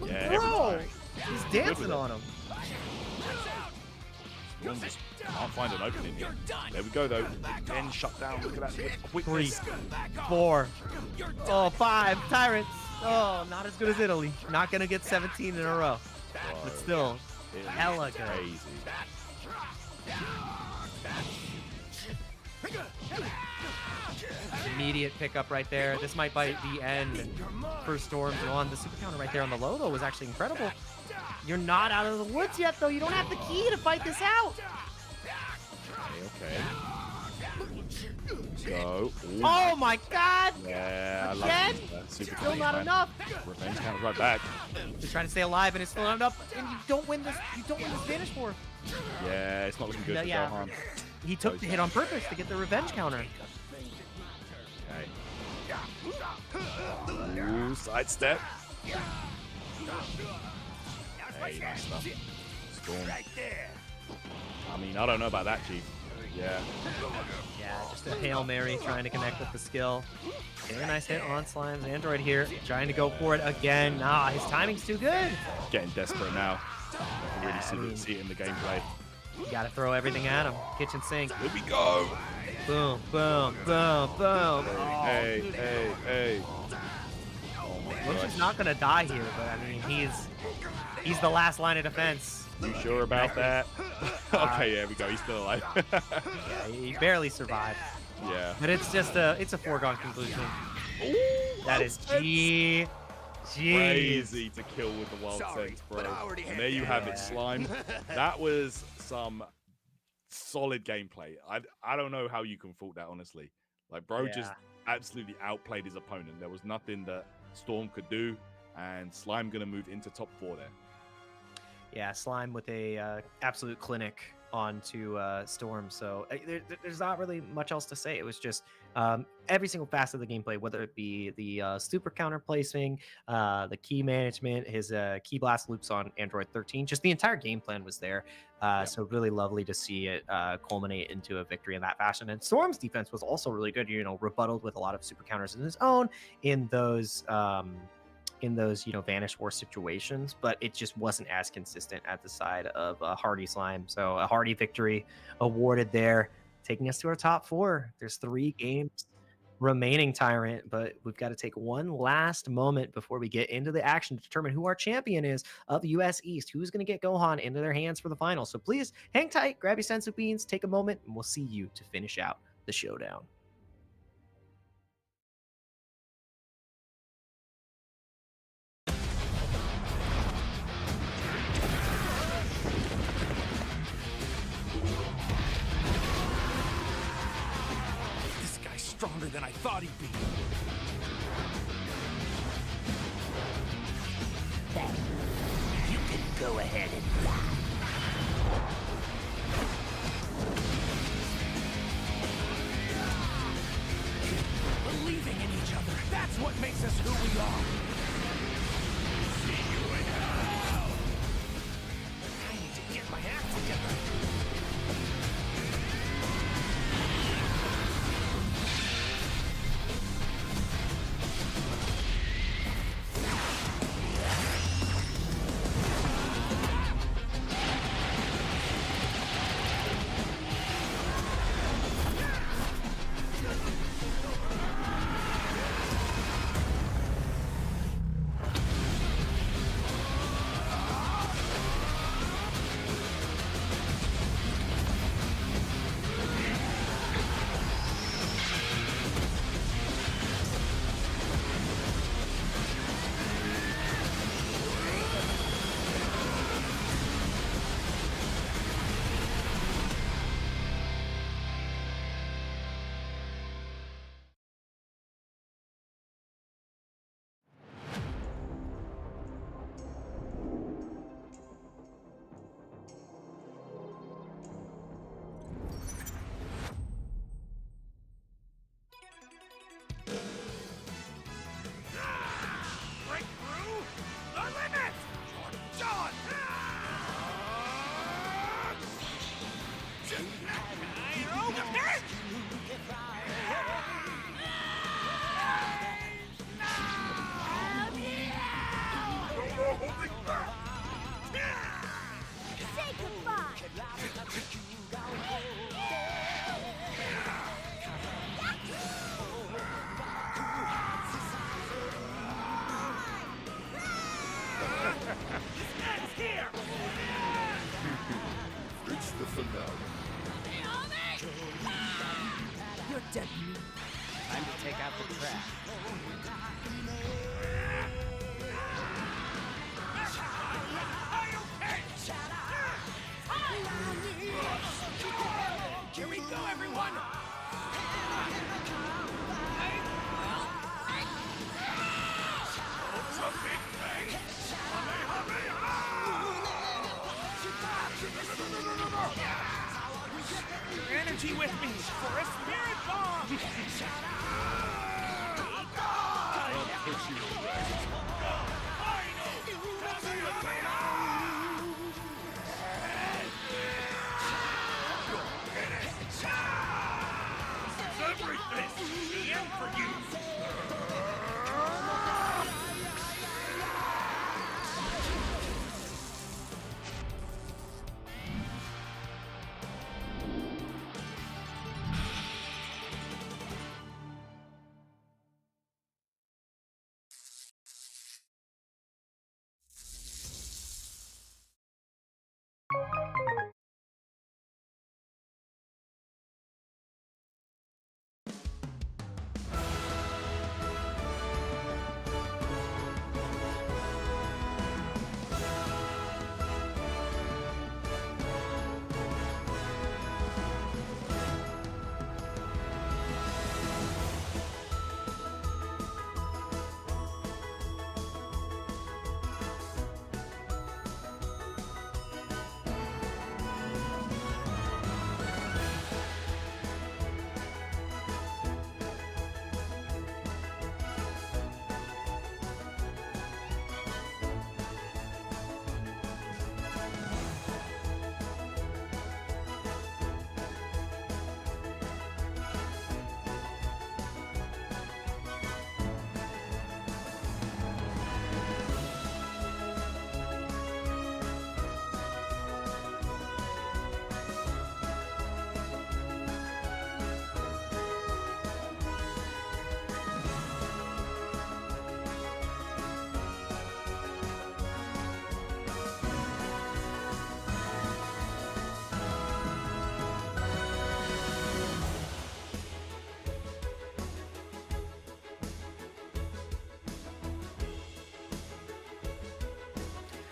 Yeah, Bro, he's dancing on him. Storm just can't find an opening here. There we go though. Again, shut down. Look at that quickness. 3, 4, 5 Tyrants. Oh, not as good as Italy. Not gonna get 17 in a row, but still hella good. Crazy. Immediate pickup right there. This might bite the end for Storm on. The super counter right there on the low though was actually incredible. You're not out of the woods yet though. You don't have the key to fight this out. Okay. So. Oh my god! Yeah, I Again? love that. Super Still clean, not man. enough. Revenge counter's right back. Just trying to stay alive and it's still not enough. And you don't win this. You don't win this vanish war. Yeah, it's not looking good for Yeah. Gohan. He took the hit on purpose to get the revenge counter. Okay. Ooh, sidestep. Hey, nice stuff. Storm. I mean, I don't know about that, Chief. Yeah. Yeah, just a Hail Mary trying to connect with the skill. Very nice hit on Slime's Android here. Trying to go for it again. Nah, his timing's too good. Getting desperate now. I can really see it in the gameplay. You gotta throw everything at him. Kitchen sink. Here we go. Boom, boom, boom, boom. Hey, hey, hey. Oh my Roshi's gosh. not gonna die here, but I mean, he's the last line of defense. You sure about that? Okay, yeah, we go. He's still alive. Yeah, he barely survived. Yeah. But it's just it's a foregone conclusion. Ooh, That is G. crazy to kill with the wild sense, bro. And there you have it, Slime. That was some solid gameplay. I don't know how you can fault that, honestly. Like, bro just absolutely outplayed his opponent. There was nothing that Storm could do, and Slime gonna move into top 4 there. Yeah, Slime with a absolute clinic onto Storm. So there's not really much else to say. It was just every single facet of the gameplay, whether it be the super counter placing, the key management, his key blast loops on Android 13, just the entire game plan was there. So really lovely to see it culminate into a victory in that fashion. And Storm's defense was also really good, you know, rebutted with a lot of super counters in his own in those in those, Vanish War situations, but it just wasn't as consistent at the side of Hardy Slime. So a Hardy victory awarded there, taking us to our top 4. There's 3 games remaining, Tyrant, but we've got to take one last moment before we get into the action to determine who our champion is of the US East, who's going to get Gohan into their hands for the final. So please hang tight, grab your senzu beans, take a moment, and we'll see you to finish out the showdown. This guy's stronger than I thought he'd be. Then you can go ahead and fly. Believing in each other, that's what makes us who we are. See you in hell. I need to get my act together. It's the finale. You're dead. Time to take out the trash. Here we go, everyone! Your energy with me for a spirit bomb! Everything! The end for you!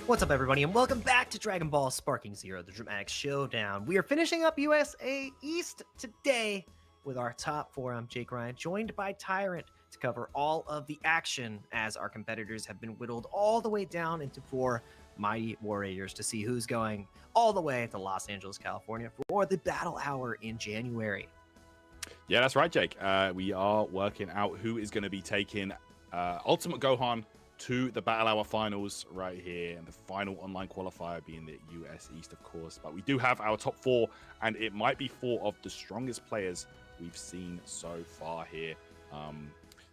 What's up, everybody, and welcome back to Dragon Ball Sparking Zero, the Dramatic Showdown. We are finishing up USA East today with our top four. I'm Jake Ryan, joined by Tyrant to cover all of the action as our competitors have been whittled all the way down into 4 mighty warriors to see who's going all the way to Los Angeles, California for the Battle Hour in January. Yeah, that's right, Jake. We are working out who is going to be taking Ultimate Gohan to the Battle Hour finals right here, and the final online qualifier being the US East, of course. But we do have our top 4, and it might be 4 of the strongest players we've seen so far here.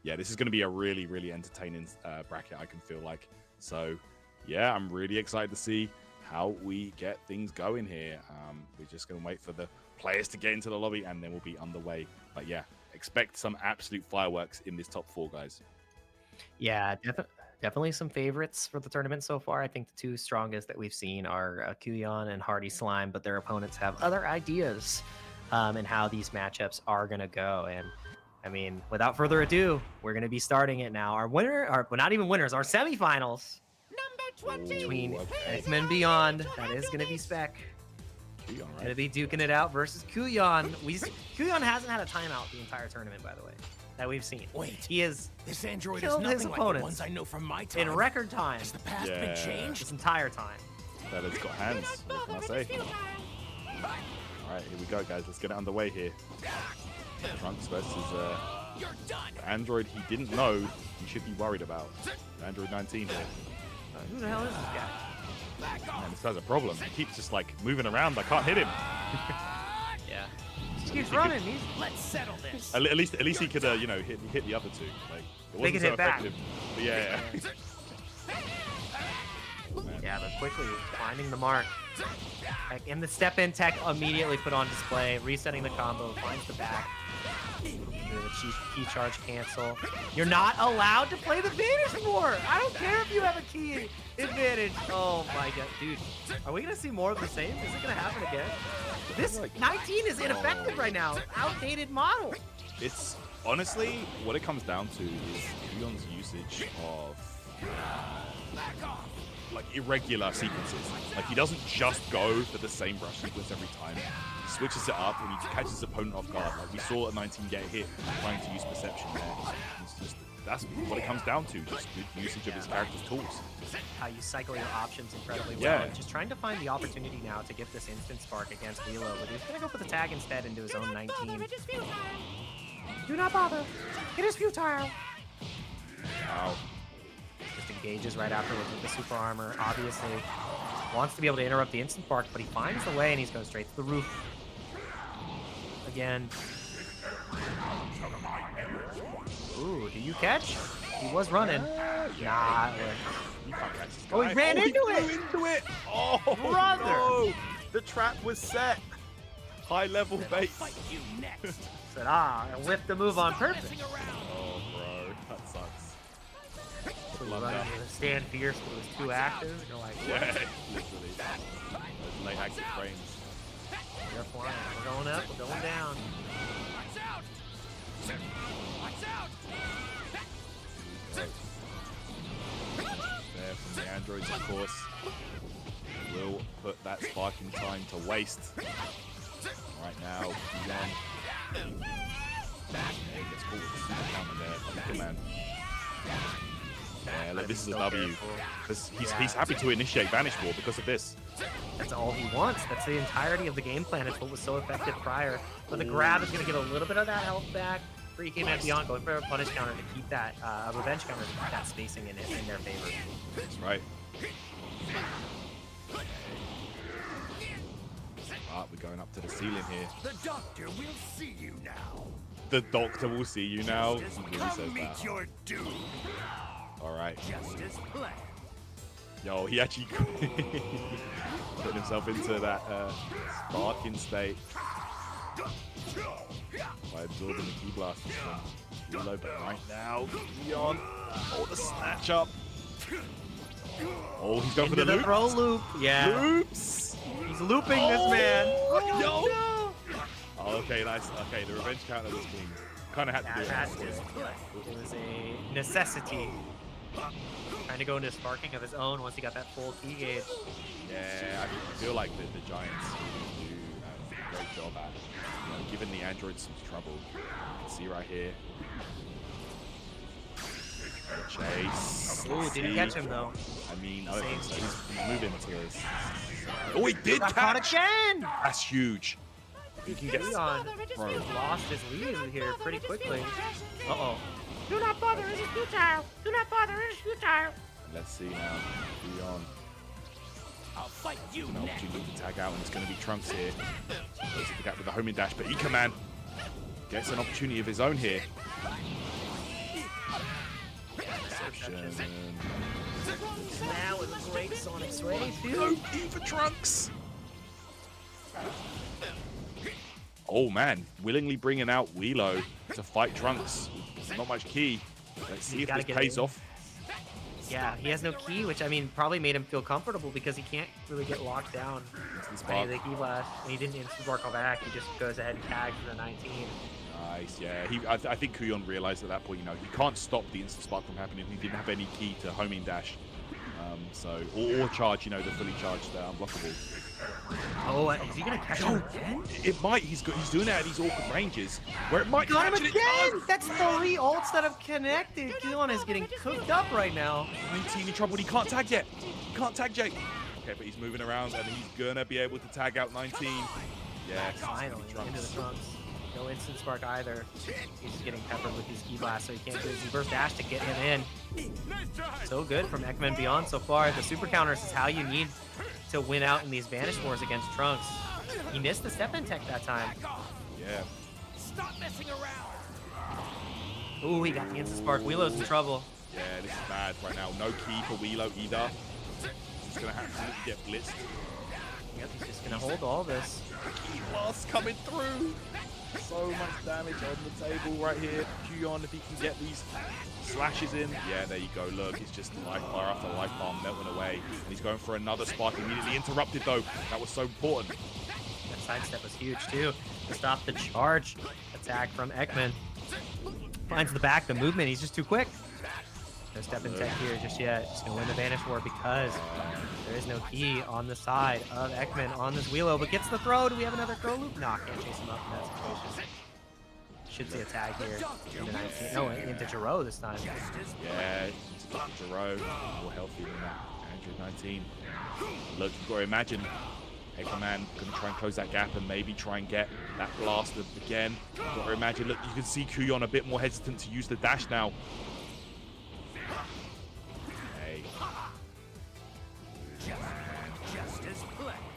Yeah, this is going to be a really, really entertaining bracket, I can feel like. So, yeah, I'm really excited to see how we get things going here. We're just going to wait for the players to get into the lobby, and then we'll be underway. But yeah, expect some absolute fireworks in this top 4, guys. Yeah, definitely some favorites for the tournament so far. I think the 2 strongest that we've seen are Kuyon and Hardy Slime, but their opponents have other ideas in how these matchups are going to go. And I mean, without further ado, we're going to be starting it now. Our winner, well, not even winners, our semifinals between X-Men Beyond. That is going to be Spec. Kuyon, right? Going to be duking it out versus Kuyon. Kuyon hasn't had a timeout the entire tournament, by the way, that we've seen. Wait, He is this android is killed his nothing like the opponents ones I know from my time. in record time Has the past Yeah. been changed? this entire time. That has got hands. What can I say? All right, here we go, guys. Let's get it underway here. Trunks versus You're done. the android he didn't know he should be worried about. Android 19 here. Who the hell is this guy? Man, this guy's a problem. He keeps just like moving around. I can't hit him. Yeah. Just keeps running. Let's settle this. At least he could, you know, hit the other 2. Like, it wasn't could so hit back. effective. But yeah. Yeah, but quickly finding the mark. And the step-in tech immediately put on display, resetting the combo, finds the back. The key charge cancel. You're not allowed to play the Vanish more! I don't care if you have a key advantage. Oh my god, dude. Are we gonna see more of the same? Is it gonna happen again? This 19 is ineffective right now. Outdated model. It's honestly what it comes down to is Kuyon's usage of like irregular sequences. Like, he doesn't just go for the same brush sequence every time. He switches it up and he catches his opponent off guard. Like, we saw a 19 get hit trying to use perception there. That's what it comes down to, just good usage of his character's tools. How you cycle your options incredibly well. Yeah. And just trying to find the opportunity now to get this instant spark against Lilo, but he's gonna go for the tag instead into his own 19. Do not bother. It is futile. Wow. Just engages right afterwards with the super armor. Obviously wants to be able to interrupt the instant spark, but he finds the way and he's going straight to the roof. Again. Ooh, do you catch? He was running. Nah. You can't catch this guy. Oh, he ran into it! Oh, Brother! no! The trap was set. High level bait. Fight you next. Said, I whipped the move on purpose. Messing around. Oh, bro, that sucks. So you run into stand fierce, but it was too active. You're like, what? Yeah, literally. Those late active frames. We're flying. We're going up. We're going down. Lights out. Lights out. There from the androids, of course. Will put that sparking time to waste. Right now, Kuyon. He gets caught with the super counter there. Look, man. Yeah, look, this is a W. He's happy to initiate Vanish War because of this. That's all he wants. That's the entirety of the game plan. It's what was so effective prior. But the grab is going to give a little bit of that health back. Free came out beyond, going for a punish counter to keep that revenge counter to keep that spacing in their favor. That's right. We're going up to the ceiling here. The doctor will see you now. The doctor will see you now. He really Come says meet that. your doom. All right. Just as planned. Yo, he actually put himself into that sparking state by absorbing the key blast from Lilo. But right now, Kuyon, the snatch up. Oh, he's going for the Into loop. throw loop. Yeah. Loops. He's looping this man. Yo. Oh, okay, nice. Okay, the revenge counter was clean. Kind of had to do it. It was a necessity. Trying to go into sparking of his own once he got that full key gauge. Yeah, I feel like the Giants do a great job at giving the androids some trouble. You can see right here. Chase. Ooh, did he catch him though? I mean, I don't think so. He's moving to this. Oh, he did Got catch! again! That's huge. He can get Leon lost his lead here pretty quickly. Uh-oh. Do not bother, it is futile. Do not bother, it is futile. Let's see now. Leon. I'll fight you An next. opportunity to tag out, and it's going to be Trunks here. Closes the gap with the homing dash, but Ikaman gets an opportunity of his own here. Reception. Now with a great Sonic Sway, No key for Trunks. Oh man, willingly bringing out Wheelo to fight Trunks. Not much key. Let's see if this pays off. Yeah, he has no key, which I mean probably made him feel comfortable because he can't really get locked down by any of the key blast. And he didn't instant sparkle back. He just goes ahead and tags the 19. Nice, yeah. I think Kuyon realized at that point, he can't stop the instant spark from happening. He didn't have any key to homing dash. Or charge, the fully charged unblockable. Oh, is he gonna catch him again? It might. He's doing it at these awkward ranges where it might Got him catch it. again! That's 3 ults that have connected. Keelan is getting cooked up right now. 19 in trouble. He can't tag yet. He can't tag Jake. Okay, but he's moving around and he's gonna be able to tag out 19. Yeah, Finally, into the Trunks. No instant spark either. He's just getting peppered with these key blasts, so he can't do his reverse dash to get him in. So good from Ekman Beyond so far. The super counters is how you need to win out in these Vanish Wars against Trunks. He missed the step-in tech that time. Yeah. Stop messing around. Ooh, he got the instant spark. Wheelo's in trouble. Yeah, this is bad right now. No key for Wheelo either. He's gonna have to get blitzed. Yep, he's just gonna hold all this. Key blast coming through. So much damage on the table right here. Kuyon, if he can get these slashes in. Yeah, there you go. Look, it's just life bar after life bar melting away. And he's going for another spark. Immediately interrupted though. That was so important. That sidestep was huge too to stop the charge attack from Ekman. Finds the back, the movement. He's just too quick. No step in tech here just yet. Just gonna win the Vanish War because there is no key on the side of Ekman on this Wheelo, but gets the throw. Do we have another throw loop? No, can't chase him up in that situation. Should see a tag here into 19. No, into Jiro this time. Yeah, into Jiro. More healthy than that. Andrew 19. Look, you've got to imagine Ekman gonna try and close that gap and maybe try and get that blast again. You've got to imagine, look, you can see Kuyon a bit more hesitant to use the dash now.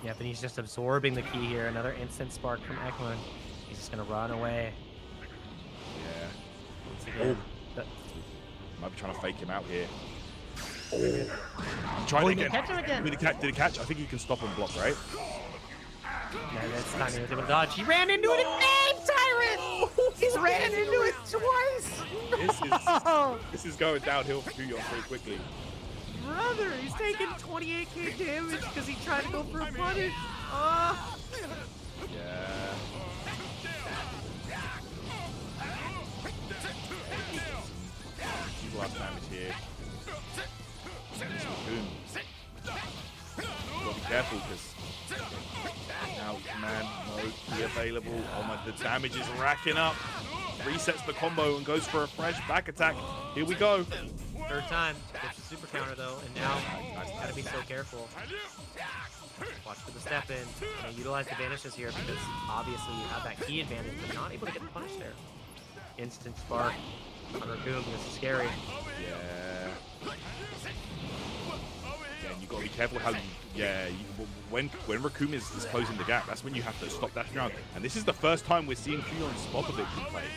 Yep, and he's just absorbing the key here. Another instant spark from Ekman. He's just gonna run away. Yeah. Once again. Might be trying to fake him out here. Oh, trying He didn't catch him again. Did he catch? I think he can stop and block, right? Yeah, that's time he was able to dodge. He ran into it again, Tyrant! He's ran into it twice! This is going downhill for Kuyon very quickly. Brother, he's taking 28k damage because he tried to go for a punish. Yeah. People have damage here. Boom. Gotta be careful because now man, no key available. Oh my, the damage is racking up. Resets the combo and goes for a fresh back attack. Here we go. Third time. Gets the super counter though, and now gotta be so careful. Watch for the step in. And utilize the vanishes here because obviously you have that key advantage, but not able to get the punish there. Instant spark on Raccoon. This is scary. Yeah. Again, you gotta be careful how when Raccoon is closing the gap, that's when you have to stop dashing around. And this is the first time we're seeing Kuyon Spopovic play.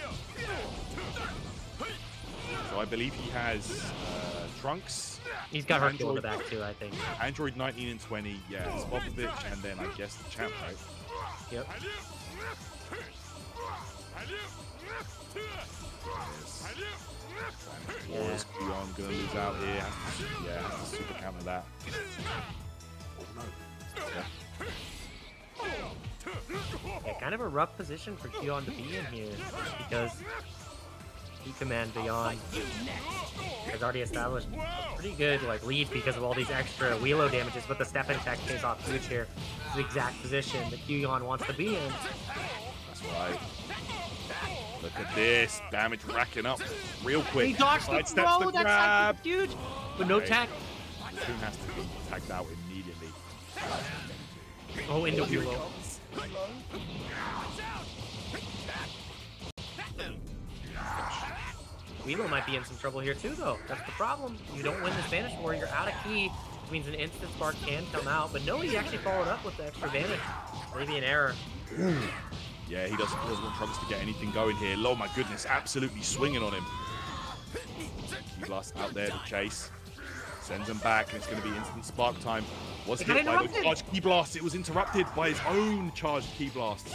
So I believe he has Trunks. He's got Hercule in the back too, I think. Android 19 and 20, yeah, Spopovic, and then I guess the champ, right? Yep. Wars, Kuyon gonna lose out here. Has to super counter that. Oh no. Yeah, kind of a rough position for Keon to be in here because Command Beyond has already established a pretty good like lead because of all these extra Wheelo damages, but the step and attack pays off huge here. It's the exact position that Qyon wants to be in. That's right. Look at this damage racking up real quick. He dodged the Sidesteps throw. the That's grab. like huge, but no Okay. tag. The team has to be tagged out immediately. Oh, into Here it Wheelo. comes. Wheelo might be in some trouble here too, though. That's the problem. You don't win the Spanish War, you're out of key, which means an instant spark can come out. But no, he actually followed up with the extra damage. Maybe an error. Yeah, he doesn't want Trunks to get anything going here. Oh my goodness, absolutely swinging on him. Key Blast out there to chase. Sends him back, and it's going to be instant spark time. Was hit by the charged Key Blast. It was interrupted by his own charged Key Blasts.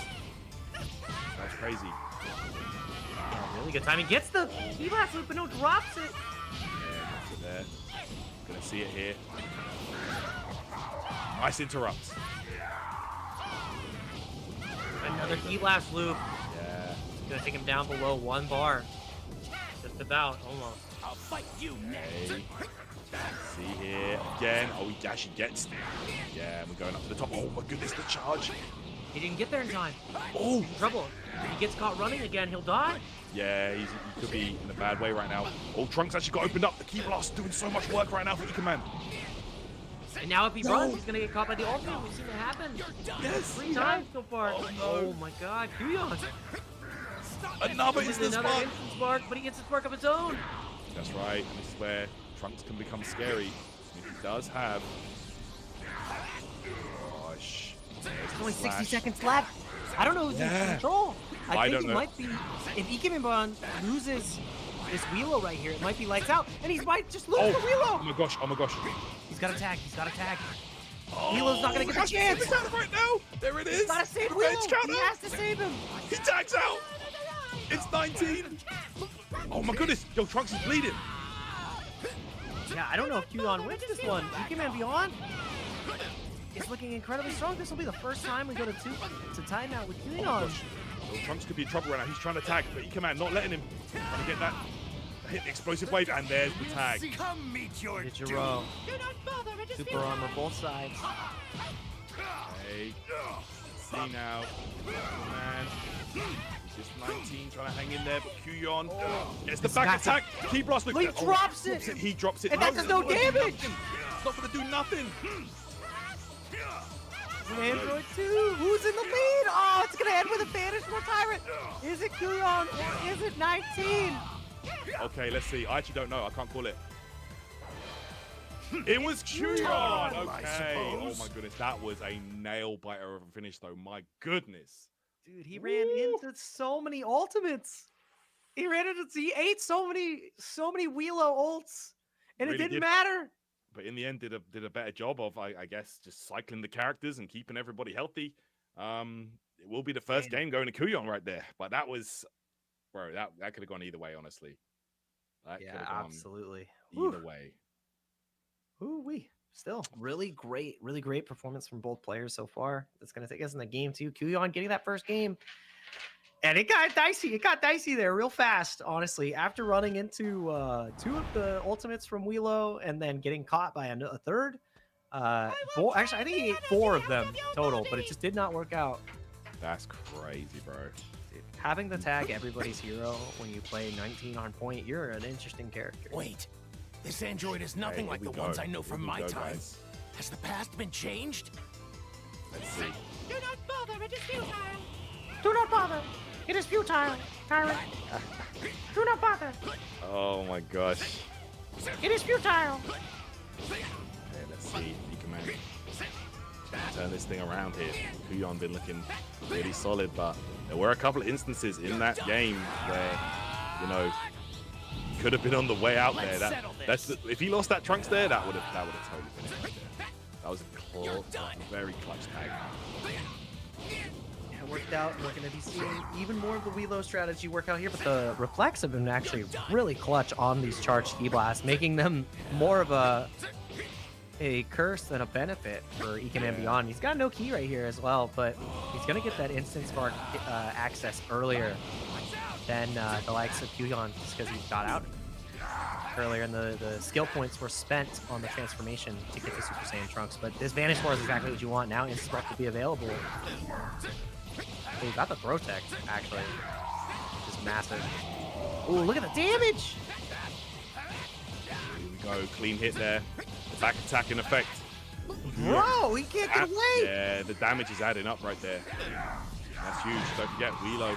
That's crazy. Yeah, really good timing. Gets the Key Blast loop, but no, drops it. Yeah, that's it there. Gonna see it here. Nice interrupt. Another Key Blast loop. Yeah. It's gonna take him down below 1 bar. Just about, almost. I'll fight you next. Okay. See here again. Oh, he actually gets there. Yeah, we're going up to the top. Oh my goodness, the charge. He didn't get there in time. Oh, In trouble. If he gets caught running again, he'll die. yeah, he could be in a bad way right now. Oh, Trunks actually got opened up. The Key Blast doing so much work right now for E-Command. And now if he runs, he's gonna get caught by the ultimate. We've seen it happen. Yes. 3 times so far. Oh, no. Oh my god, Qyon. Another With instant another spark. instant spark, but he gets a spark of his own. That's right, and this is where Trunks can become scary. He does have. Gosh. There's only 60 seconds left. I don't know who's in control. I think don't it know. might be if Ikemimban loses this Wheelo right here, it might be lights out, and he might just lose the Oh Wheelo. my gosh! Oh my gosh! He's got to tag. He's got to tag. Oh, Wheelo's not gonna get the chance. He's out right now. There it is. Gotta save Rage Wheelo. counter. He has to save him. He tags out. It's 19. Oh my goodness! Yo, Trunks is bleeding. Yeah, I don't know if Qyon wins this one. Ikeman Beyond is looking incredibly strong. This will be the first time we go to timeout with Oh my Qyon. gosh. Yo, Trunks could be in trouble right now. He's trying to tag, but E-Command not letting him. Trying to get that hit the explosive wave, and there's the tag. Come meet your It's doom. Jiro. Do not bother, it is Super armor both sides. Okay. See now. Man. Just 19 trying to hang in there, but Qyon gets the back guy's- attack. Key Blast. Look He at drops it. He drops it. And that does no damage. It's not going to do nothing. Android 2, who's in the lead? Oh, it's gonna end with a Banishment Tyrant. Is it Qyon or is it 19? Okay, let's see. I actually don't know. I can't call it. It was Qyon. I Okay. Oh suppose. my goodness, that was a nail biter of a finish, though. My goodness. Dude, he ran into so many ultimates. He ate so many Wheelo ults, and Really it didn't did. matter. But in the end, did a better job of, I guess, just cycling the characters and keeping everybody healthy. It will be the first game going to Qyon right there. But that was, bro, that could have gone either way, honestly. That could have gone absolutely. either way. Ooh-wee. Still, really great performance from both players so far. That's going to take us in the game too. Qyon getting that first game. And it got dicey. It got dicey there real fast, honestly. After running into 2 of the ultimates from Wheelo and then getting caught by a third. Actually, I think he ate 4 of them total, but it just did not work out. That's crazy, bro. Dude, having the tag everybody's hero when you play 19 on point, you're an interesting character. Wait, this android is nothing Hey, like here the we ones go. I know Here from we my go, time. guys. Has the past been changed? Let's see. Do not bother, it is futile. Do not bother, it is futile, Tyrant. Do not bother, Oh my gosh. it is futile. Okay, let's see. E-Command. Turn this thing around here. Qyon been looking really solid, but there were a couple of instances in that game where, you know, could have been on the way out there. If he lost that Trunks there, that would have totally been it right there. That was a very clutch tag. Yeah, it worked out. We're going to be seeing even more of the Wheelo strategy work out here, but the reflex have been actually really clutch on these charged Ki Blasts, making them more of a curse than a benefit for Ikeman Beyond. He's got no key right here as well, but he's going to get that instant spark access earlier. than the likes of Qyon, just because he got out earlier, and the skill points were spent on the transformation to get the Super Saiyan Trunks. But this Vanish Floor is exactly what you want now. Instant will be available. Oh, got the throw tech, actually. Which is massive. Oh, look at the damage! Here we go, clean hit there. The back attack in effect. Bro, he can't get away! Yeah, the damage is adding up right there. That's huge. Don't forget, Wheelo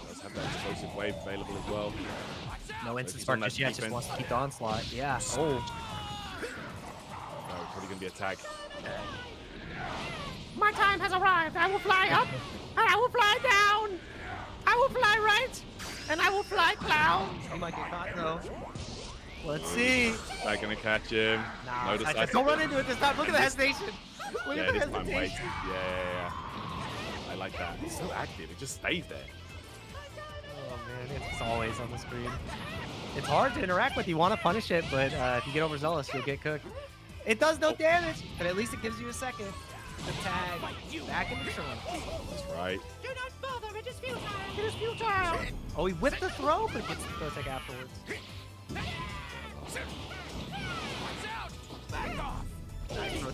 does have that explosive wave available as well. No instant spark just yet, just wants to keep the onslaught. Yeah. Oh. No, probably gonna be a tag. My time has arrived. I will fly up, and I will fly down. I will fly right, and I will fly clown. He might get caught though. Let's see. Is that gonna catch him? Nah, No decisive. don't run into it this time. Look at the hesitation. Look Yeah, at the this time wait. hesitation. Yeah. I like that. It's so active. It just stays there. Oh man, it's always on the screen. It's hard to interact with. You want to punish it, but if you get overzealous, you'll get cooked. It does no damage, but at least it gives you a second to tag back in the trunk. That's right. Do not bother. It is futile. It is futile. Oh, he whipped the throw, but gets the throw tech afterwards.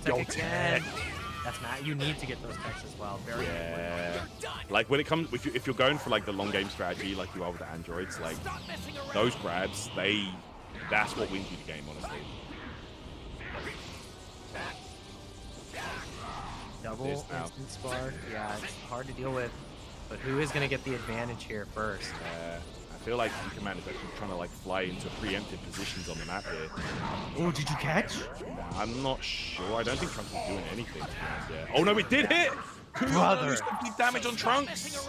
Throw tech again. That's Matt. You need to get those techs as well. Very Yeah. Like when it comes, if you're going for like the long game strategy, like you are with the androids, like those grabs, that's what wins you the game, honestly. double instant spark. Yeah, it's hard to deal with. But who is going to get the advantage here first? I feel like Command is actually trying to like fly into preemptive positions on the map here. Oh, did you catch? I'm not sure. I don't think Trunks is doing anything. To be honest, yeah. Oh no, it did hit! Brother. Complete damage on Trunks!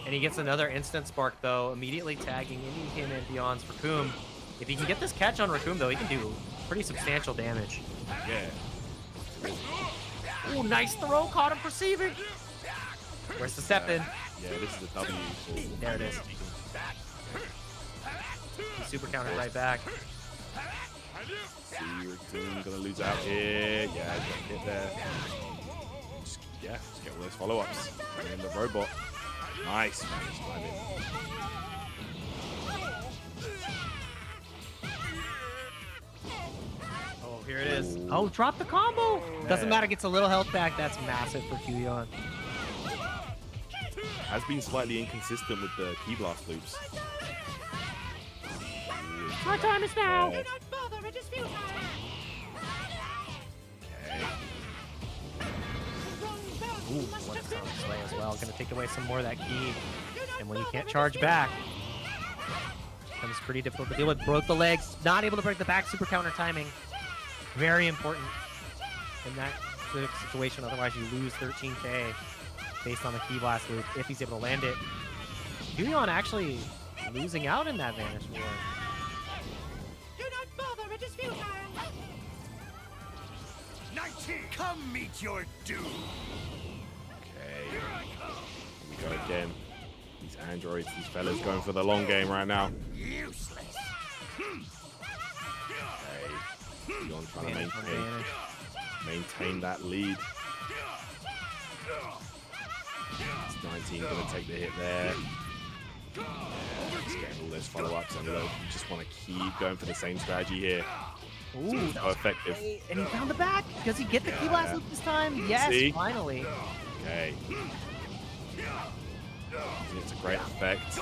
And he gets another instant spark though, immediately tagging into him and beyonds Raccoon. If he can get this catch on Raccoon though, he can do pretty substantial damage. Yeah. Oh, nice throw, caught him perceiving. Where's the step in? Yeah, this is a W. For There it is. Super counter right back. See, Raccoon gonna lose out here. Yeah, get hit there. Just get all those follow-ups. And then the robot. Nice. Nice timing. Oh, here it is. Oh, drop the combo. Doesn't matter, gets a little health back. That's massive for Qyon. Has been slightly inconsistent with the key blast loops. My time is now. Yeah. Do not bother. It is futile. Okay. Ooh, one sound slay as well. Gonna take away some more of that key. And when you can't charge back, it becomes pretty difficult to deal with. Broke the legs, not able to break the back, super counter timing. Very important in that situation, otherwise you lose 13k based on the key blast loop if he's able to land it. Qyon actually losing out in that Vanish War. Do not bother. It is futile. 19, come meet your doom. Okay. Here we go again. These androids, these fellas going for the long game right now. Useless. Okay. Qyon trying to Vanish on Vanish. maintain that lead. It's 19 gonna take the hit there. Yeah, just getting all those follow-ups, and you just want to keep going for the same strategy here. Ooh, So effective. and he found the back. Does he get the key blast loop this time? Yes, See? finally. Okay. It's a great effect.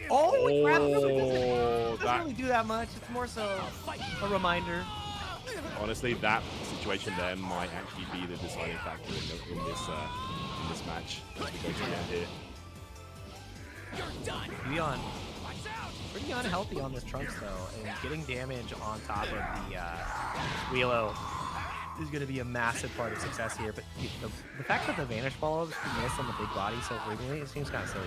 Oh, he grabbed him. It Oh, doesn't really do that much. It's more so a reminder. honestly, that situation there might actually be the deciding factor in this match. As we go to the end here. Qyon pretty unhealthy on this Trunks though, and getting damage on top of the Wheelo is going to be a massive part of success here. But the fact that the Vanish follows miss on the big body so frequently, it seems kind of silly.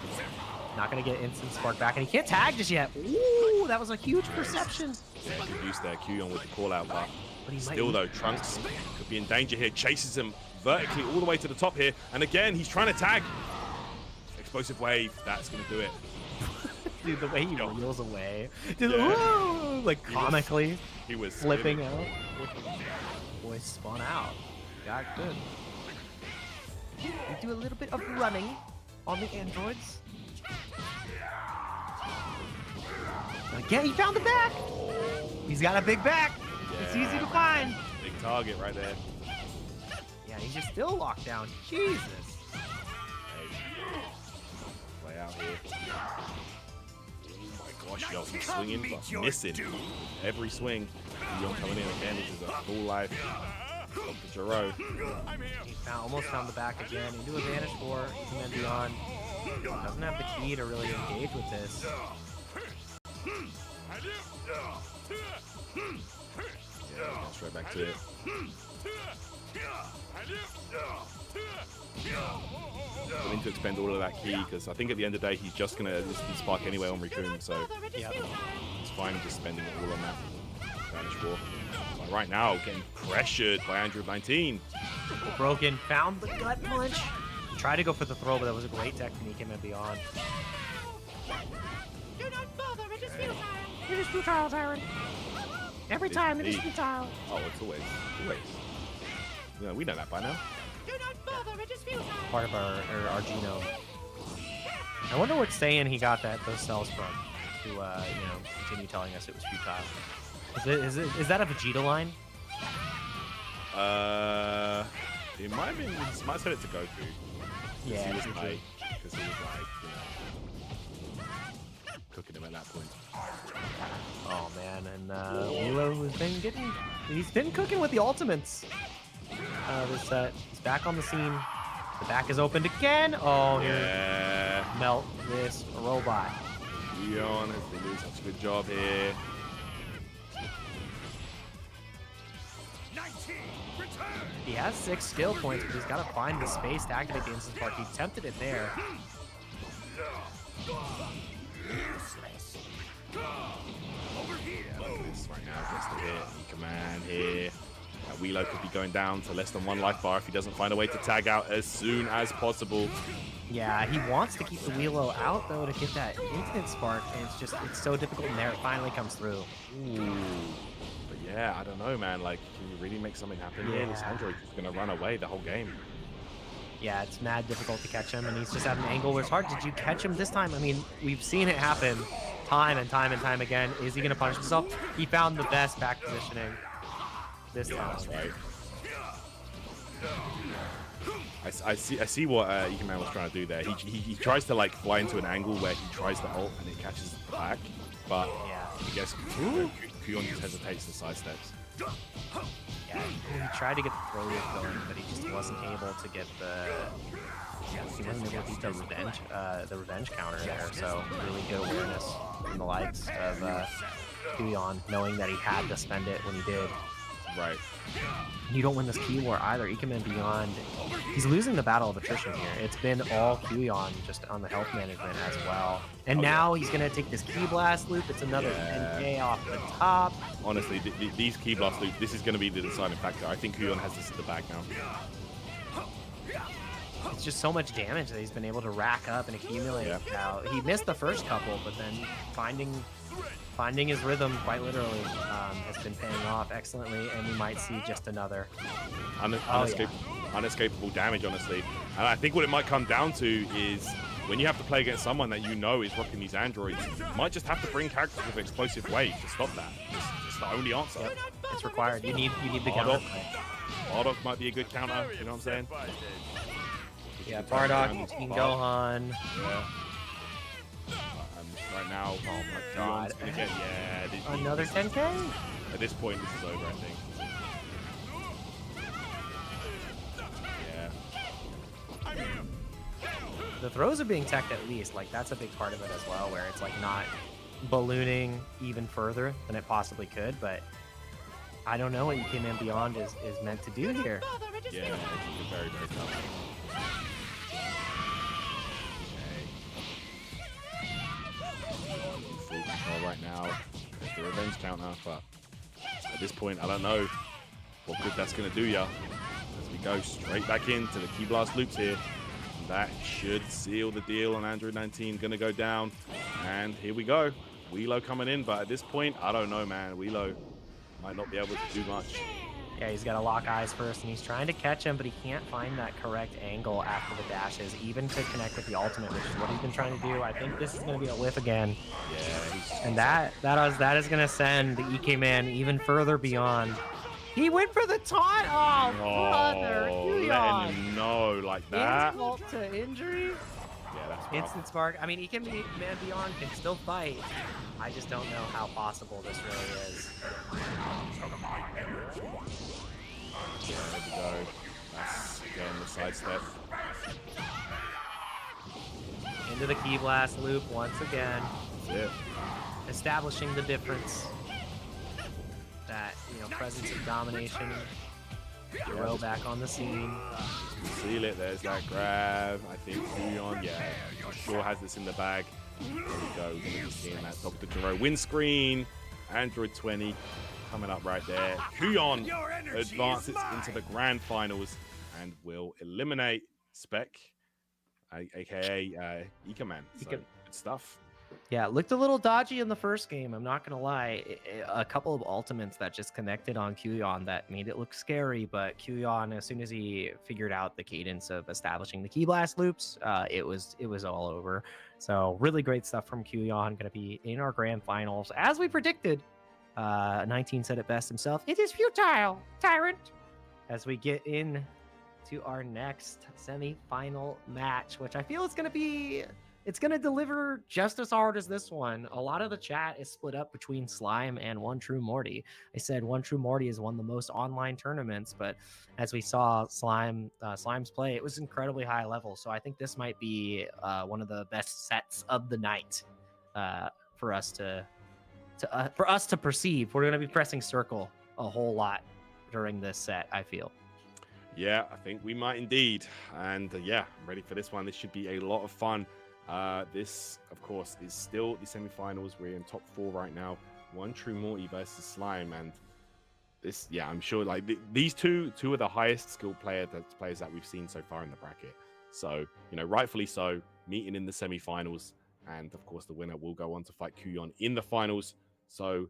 Not going to get instant spark back, and he can't tag just yet. Ooh, that was a huge perception. Yeah, good use there, Qyon with the call out, but But he still might though, Trunks could be in danger here. Chases him vertically all the way to the top here, and again he's trying to tag. Explosive wave, that's gonna do it. Dude, the way he reels away, just Yeah. ooh, like comically He was flipping spinning. out. Boys spun out. Got good. We do a little bit of running on the androids. Again, he found the back. He's got a big back. It's easy to find. Big target right there. Yeah, he's just still locked down. Jesus. Play out here. Oh my gosh, yo, he's swinging but missing. Every swing. Young coming in again. This is a full life. Dr. Giro. He almost found the back again. Into a Vanish 4. And then beyond. Doesn't have the key to really engage with this. Yeah, straight back to it. Willing to expend all of that key because I think at the end of the day he's just gonna spark anyway on Rikun, so Yeah. it's fine just spending it all on that Vanish War. But right now, getting pressured by Andrew 19. Broken. Found the gut punch. Tried to go for the throw, but that was a great technique him and beyond. Do not bother, it is futile. It is futile, Aaron. Every time it is futile. Oh, it's always. Yeah, we know that by now. Do not bother, it is futile. Part of our genome. I wonder what Saiyan he got those cells from to continue telling us it was futile. Is that a Vegeta line? It might have been. Might have said it to Goku. Yeah, Because true. he was like, cooking him at that point. Oh man, and Milo he's been cooking with the ultimates this set. He's back on the scene. The back is opened again. Oh, Yeah. melt this robot. Leon has been doing such a good job here. 19, return! He has 6 skill points, but he's got to find the space to activate the instant spark. He tempted it there. Over here! Like this right now, gets the hit. He command here. Wheelo could be going down to less than 1 life bar if he doesn't find a way to tag out as soon as possible. Yeah, he wants to keep the Wheelo out, though, to get that instant spark, and it's so difficult, and there it finally comes through. Ooh. But yeah, I don't know, man. Like, can you really make something happen here? This android is going to run away the whole game. Yeah, it's mad difficult to catch him, and he's just at an angle where it's hard. Did you catch him this time? I mean, we've seen it happen time and time and time again. Is he going to punish himself? He found the best back positioning this time. That's right. I see what Ikeman was trying to do there. He tries to like fly into an angle where he tries to ult and it catches the back, but Yeah. I guess Kuyon just hesitates and sidesteps. Yeah, he tried to get the throw wave going, but he just wasn't able to get he wasn't able to beat the revenge counter there. So really good awareness from the likes of Kuyon, knowing that he had to spend it when he did. Right. You don't win this key war either. Ikemen Beyond, he's losing the battle of attrition here. It's been all Kuyon just on the health management as well. And now he's going to take this key blast loop. It's another 10k off the top. Honestly, these key blast loops, this is going to be the deciding factor. I think Kuyon has this at the back now. It's just so much damage that he's been able to rack up and accumulate. Now, he missed the first couple, but then finding his rhythm, quite literally, has been paying off excellently, and we might see just another Unescapable damage, honestly. And I think what it might come down to is when you have to play against someone that you know is rocking these androids, you might just have to bring characters with explosive wave to stop that. It's the only answer. Yep, it's required. You need the counter. Bardock might be a good counter, you know what I'm saying? Yeah, Bardock, Teen Gohan. Yeah. Right now, oh my god. Another 10k? At this point, this is over, I think. Yeah. The throws are being teched at least. Like, that's a big part of it as well, where it's like not ballooning even further than it possibly could, but I don't know what you came in beyond is meant to do here. Yeah, it's very, very tough. Full control right now. There's the revenge counter, but at this point, I don't know what good that's going to do ya. As we go straight back into the key blast loops here. And that should seal the deal on Android 19. Going to go down. And here we go. Wheelo coming in, but at this point, I don't know, man. Wheelo might not be able to do much. Yeah, he's got to lock eyes first, and he's trying to catch him, but he can't find that correct angle after the dashes, even to connect with the ultimate, which is what he's been trying to do. I think this is going to be a whiff again. Yeah, And that is going to send the EK Man even further beyond. He went for the taunt. Oh, brother. letting him know like that. Insult to injury. Yeah, that's rough. Instant spark. I mean, EK Man Beyond can still fight. I just don't know how possible this really is. Yeah, there we go. That's again the sidestep. Into the Ki Blast loop once again. That's it. Establishing the difference. That, presence of domination. Hero back on the scene. Seal it. There's that grab. I think Kuyon, yeah, for sure has this in the bag. There we go. We're gonna be seeing that Dr. Gero windscreen. Android 20 coming up right there. Kuyon advances into the grand finals and will eliminate Spec, aka Ikaman. So, good stuff. Yeah, it looked a little dodgy in the first game, I'm not gonna lie. A couple of ultimates that just connected on Kuyon that made it look scary, but Kuyon, as soon as he figured out the cadence of establishing the Ki Blast loops, it was all over. So really great stuff from Kuyon, gonna be in our grand finals, as we predicted. 19 said it best himself. It is futile, tyrant. As we get in to our next semi-final match, which I feel is gonna be... It's going to deliver just as hard as this one. A lot of the chat is split up between Slime and One True Morty. I said One True Morty has won the most online tournaments, but as we saw Slime's play, it was incredibly high level. So I think this might be one of the best sets of the night for us to perceive. We're going to be pressing circle a whole lot during this set, I feel. Yeah, I think we might indeed. And yeah, I'm ready for this one. This should be a lot of fun. This, of course, is still the semi-finals. We're in top 4 right now. One True Morty versus Slime, and this, yeah, I'm sure like these two are the highest skilled players that we've seen so far in the bracket. So, rightfully so, meeting in the semi-finals, and of course, the winner will go on to fight Kuyon in the finals. So,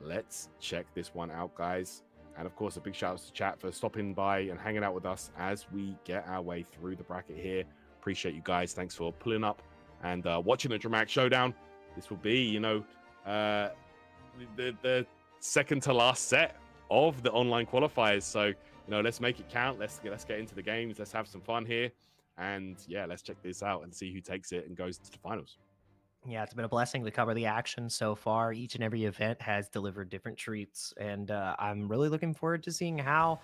let's check this one out, guys. And of course, a big shout out to chat for stopping by and hanging out with us as we get our way through the bracket here. Appreciate you guys. Thanks for pulling up and watching the Dramatic Showdown. This will be, the second to last set of the online qualifiers. So, let's make it count. Let's get into the games. Let's have some fun here. And yeah, let's check this out and see who takes it and goes to the finals. Yeah, it's been a blessing to cover the action so far. Each and every event has delivered different treats, and I'm really looking forward to seeing how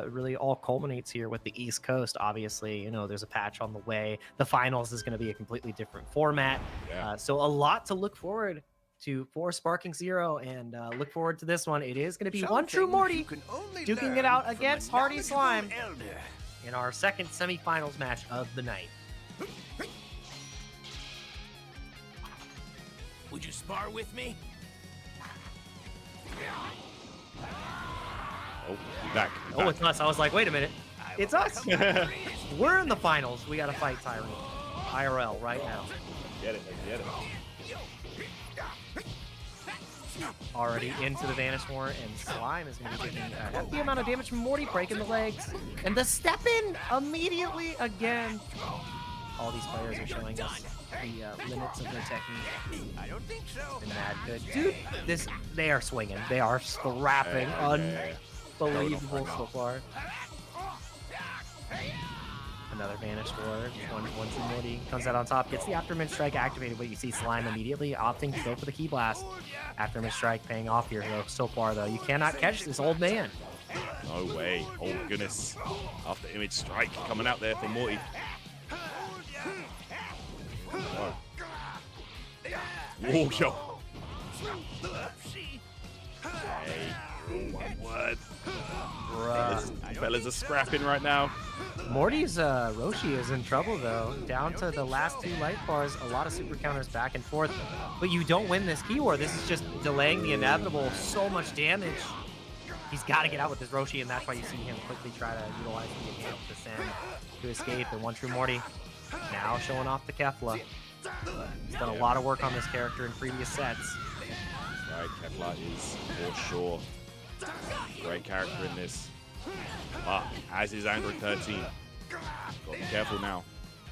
really all culminates here with the East Coast. Obviously, there's a patch on the way. The finals is going to be a completely different format. Yeah. So a lot to look forward to for Sparking Zero, and look forward to this one. It is going to be One True Morty duking it out against Hardy Slime in our second semifinals match of the night. Would you spar with me? Oh, we're back. Oh, it's us. I was like, wait a minute. It's us. We're in the finals. We got to fight Tyrant. IRL right now. Get it. Get it. Already into the Vanish War, and Slime is going to be taking a hefty amount of damage from Morty, breaking the legs. And the step in immediately again. All these players are showing us the limits of their technique. I don't think so. And that good. Dude, they are swinging. They are scrapping. Unbelievable so far. Another Vanish War. One True Morty comes out on top, gets the Aftermath Strike activated, but you see Slime immediately opting to go for the Ki Blast. Aftermath Strike paying off here so far, though. You cannot catch this old man. No way. Oh, goodness. After Image Strike coming out there for Morty. Oh, yo. Hey, one word. Fellas are scrapping right now. Morty's Roshi is in trouble, though. Down to the last 2 life bars, a lot of super counters back and forth. But you don't win this Ki War. This is just delaying the inevitable. So much damage. He's got to get out with this Roshi, and that's why you see him quickly try to utilize the advance to send to escape. And One True Morty now showing off the Kefla. He's done a lot of work on this character in previous sets. Right, Kefla is for sure Great character in this. But as is Android 13. Gotta be careful now.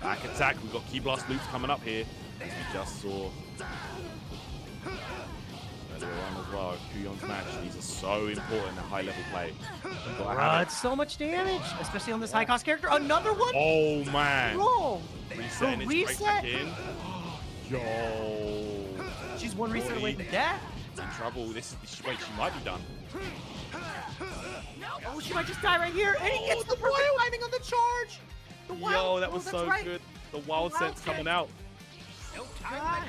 Back attack. We've got Key Blast loops coming up here. As we just saw earlier on as well. Kuyon's match. These are so important in high level play. It's so much damage, especially on this high cost character. Another one? Oh man. Bro. Resetting The it straight back reset? in. Yo. She's one reset away from death. In trouble. Wait, she might be done. Oh, she might just die right here. And he gets the perfect timing on the charge. The wild, Yo, that was that's so right. good. The wild sense coming out. God.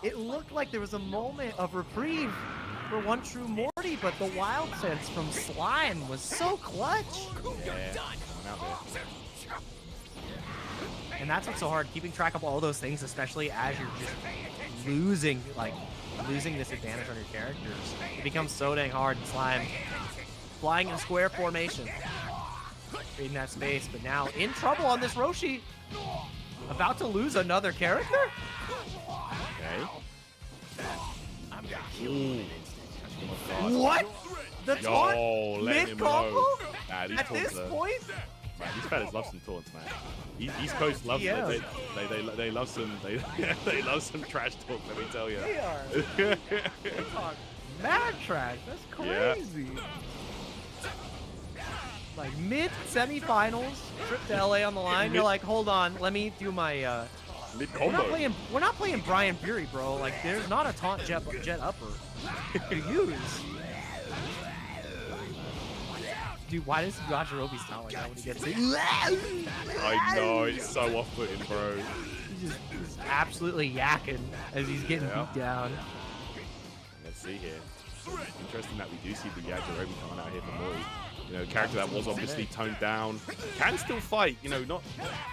It looked like there was a moment of reprieve for One True Morty, but the wild sense from Slime was so clutch. Yeah, coming out there. And that's what's so hard, keeping track of all those things, especially as you're just losing this advantage on your characters. It becomes so dang hard. Slime flying in square formation, creating that space, but now in trouble on this Roshi. About to lose another character? Okay. I'm gonna kill him. What? The taunt? Yo, let him Mid-combo? know. Nah, these At taunts this are- point? Man, these fellas love some taunts, man. East Coast loves Yeah. they love some they love some trash talk. Let me tell you. They are. They talk mad trash. That's Yeah. crazy. Like mid semifinals, trip to LA on the line. You're like, hold on, let me do my. Mid We're not combo. playing Brian Fury, bro. Like, there's not a taunt jet upper to use. Dude, why does Yajirobe sound like that when he gets it? I know, it's so off-putting, bro. He's absolutely yakking as he's getting Yeah. beat down. Let's see here. Interesting that we do see the Yajirobe coming out here for Mori. You know, a character that was obviously toned down. Can still fight, you know, not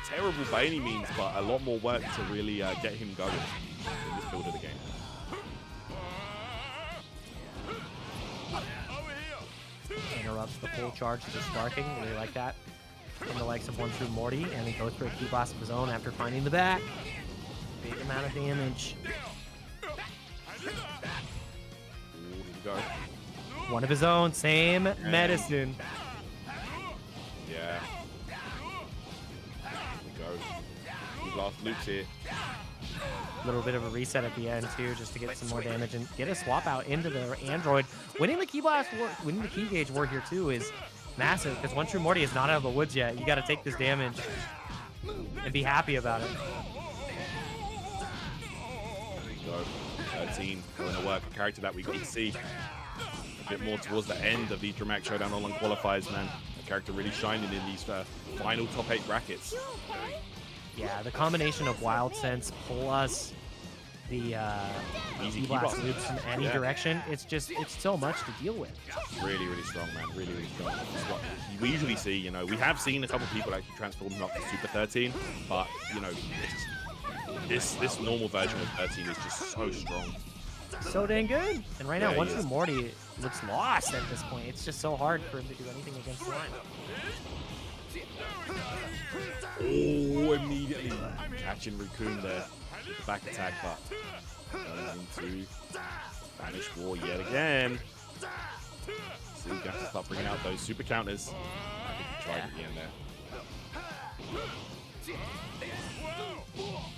terrible by any means, but a lot more work to really get him going in this build of the game. Interrupts the full charge to sparking. Really like that. From the likes of One True Morty, and he goes for a key blast of his own after finding the back. Big amount of damage. Ooh, here we go. One of his own, same medicine. Yeah. Here we go. These last loops here. A little bit of a reset at the end too, just to get some more damage and get a swap out into the android. Winning the key blast war, winning the key gauge war here too is massive, because One True Morty is not out of the woods yet. You got to take this damage and be happy about it. There we go. 13 going to work. A character that we got to see a bit more towards the end of the Dramatic Showdown online qualifiers, man. A character really shining in these final top 8 brackets. Yeah, the combination of Wild Sense plus the Easy key key blast blast. loops from any direction, it's so much to deal with. Really, really strong, man. Really, really strong. It's what we usually see, you know, we have seen a couple people actually transform up to Super 13, but, you know, this normal version of 13 is just so strong. So dang good. And right now, Yeah, One he True is. Morty looks lost at this point. It's just so hard for him to do anything against Slime. Oh, immediately catching Raccoon there with the back attack, but going into Spanish War yet again. So we have to start bringing out those super counters. I think he tried at the end there.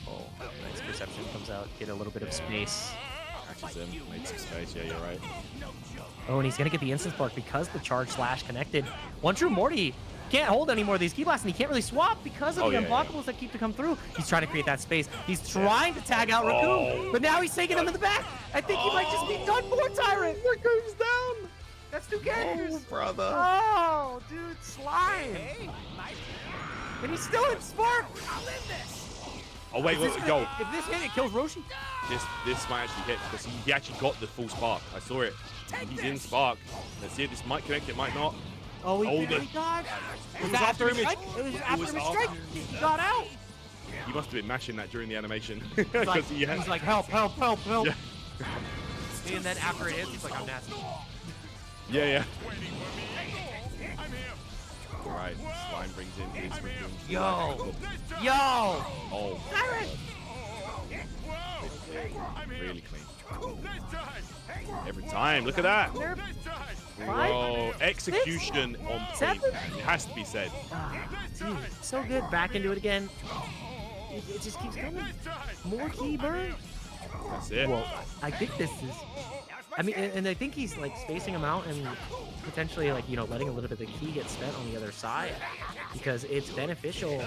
Oh, nice perception comes out. Get a little bit of space. Catches him, makes some space. Yeah, you're right. Oh, and he's going to get the instant spark because the charge slash connected. One True Morty can't hold any more of these key blasts, and he can't really swap because of the unblockables that keep to come through. He's trying to create that space. He's trying to tag out Raccoon, but now he's taking him in the back. I think he might just be done for, Tyrant. Raccoon's down. That's 2 characters. Oh, brother. Oh, dude, Slime. And he's still in spark. Oh, wait, wait, yo. If this hit, it kills Roshi. This might actually hit because he actually got the full spark. I saw it. He's in spark. Let's see if this might connect. It might not. Oh, he Hold did. it. He dodged. It was after him. It was after his strike. He got out. He must have been mashing that during the animation. He's like, he had- he's like, help, help, help, help. Yeah. And then after it hits, he's like, I'm nasty. Yeah, yeah. All right, Slime brings in his Raccoon. Yo. Yo. Oh. Tyrant. Really clean. Every time. Look at that. Bro, execution on point. It has to be said. Dude, so good. Back into it again. It just keeps coming. More key burn. That's it. Well, I think this is. I mean, and I think he's like spacing them out and potentially like, you know, letting a little bit of the key get spent on the other side because it's beneficial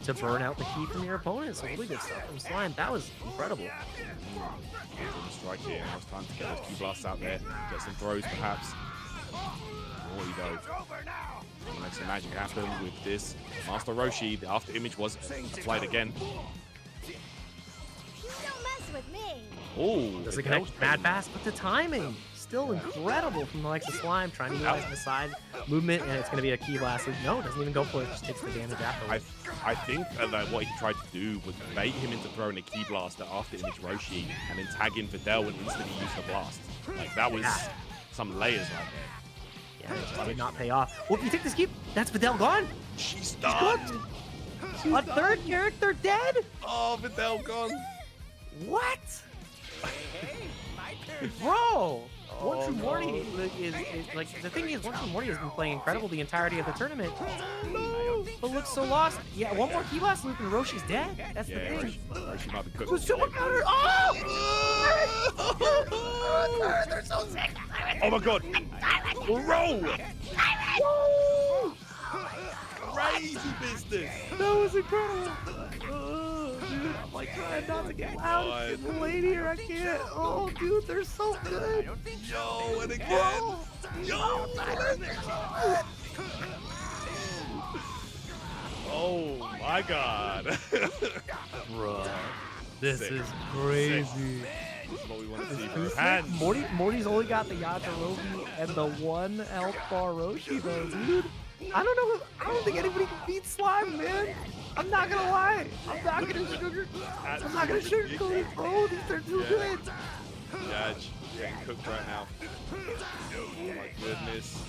to burn out the key from your opponent. So really good stuff from Slime. That was incredible. Strike here. Now it's time to get those key blasts out there. Get some throws perhaps. Morty though. Make some magic happen with this. Master Roshi, the after image was applied again. Don't mess with me. Oh, Does it connect mad fast? But the timing still incredible from the likes of Slime, trying to utilize the side movement, and it's going to be a key blast. No, it doesn't even go for it. Just takes the damage afterwards. I think that what he tried to do was bait him into throwing a key blaster after image Roshi and then tag in Videl and instantly use the blast. Like that was some layers right there. Yeah, it just did not pay off. Well, if you take this keep, that's Videl gone. She's done. A third character dead? Oh, Videl gone. What? Bro! One True Morty is like, the thing is, One True Morty has been playing incredible the entirety of the tournament. But looks so lost. Yeah, one more key blast and Roshi's dead. That's the thing. Roshi might be cooked. The super counter! Oh! They're so sick. Oh my god! Roll! Crazy business! That was incredible. Dude, I'm like trying not to get loud. It's getting late here. I can't. Oh, dude, they're so good. Yo, and again. Yo, oh my god. Bro, this is crazy. This is what we want to see, bro. Who's And Morty's only got the Yajirobe and the one health bar Roshi though, dude. I don't know. I don't think anybody can beat Slime, man. I'm not gonna lie. I'm not gonna sugarcoat it, bro. These are too good. yeah, she's getting cooked right now. Oh my goodness.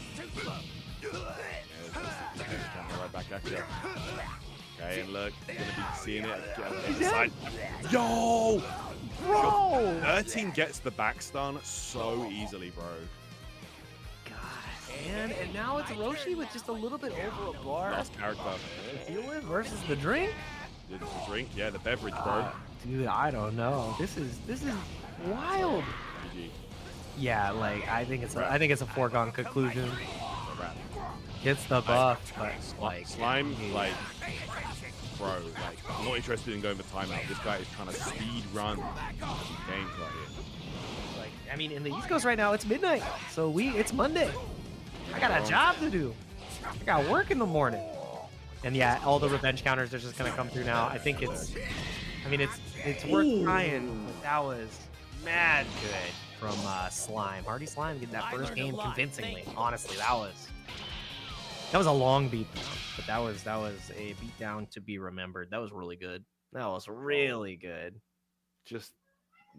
Coming right back at you. Okay, and look, you're gonna be seeing it. Get the side. Yo! Bro! 13 gets the back stun so easily, bro. Man, and now it's Roshi with just a little bit over a bar Last character. to deal with versus the drink. The drink, yeah, the beverage, bro. Dude, I don't know. This is wild. GG. Yeah, like I think it's a foregone conclusion. A wrap. Gets the buff, but like Slime, like, bro, like, I'm not interested in going for timeout. This guy is trying to speed run games right here. like I mean, in the East Coast right now, it's midnight, so it's Monday. I got a job to do. I got work in the morning. And yeah, all the revenge counters are just gonna come through now. I think it's worth trying, but that was mad good from Slime. Hardy Slime getting that first game convincingly. Honestly, that was a long beat, but that was a beatdown to be remembered. That was really good. That was really good. Just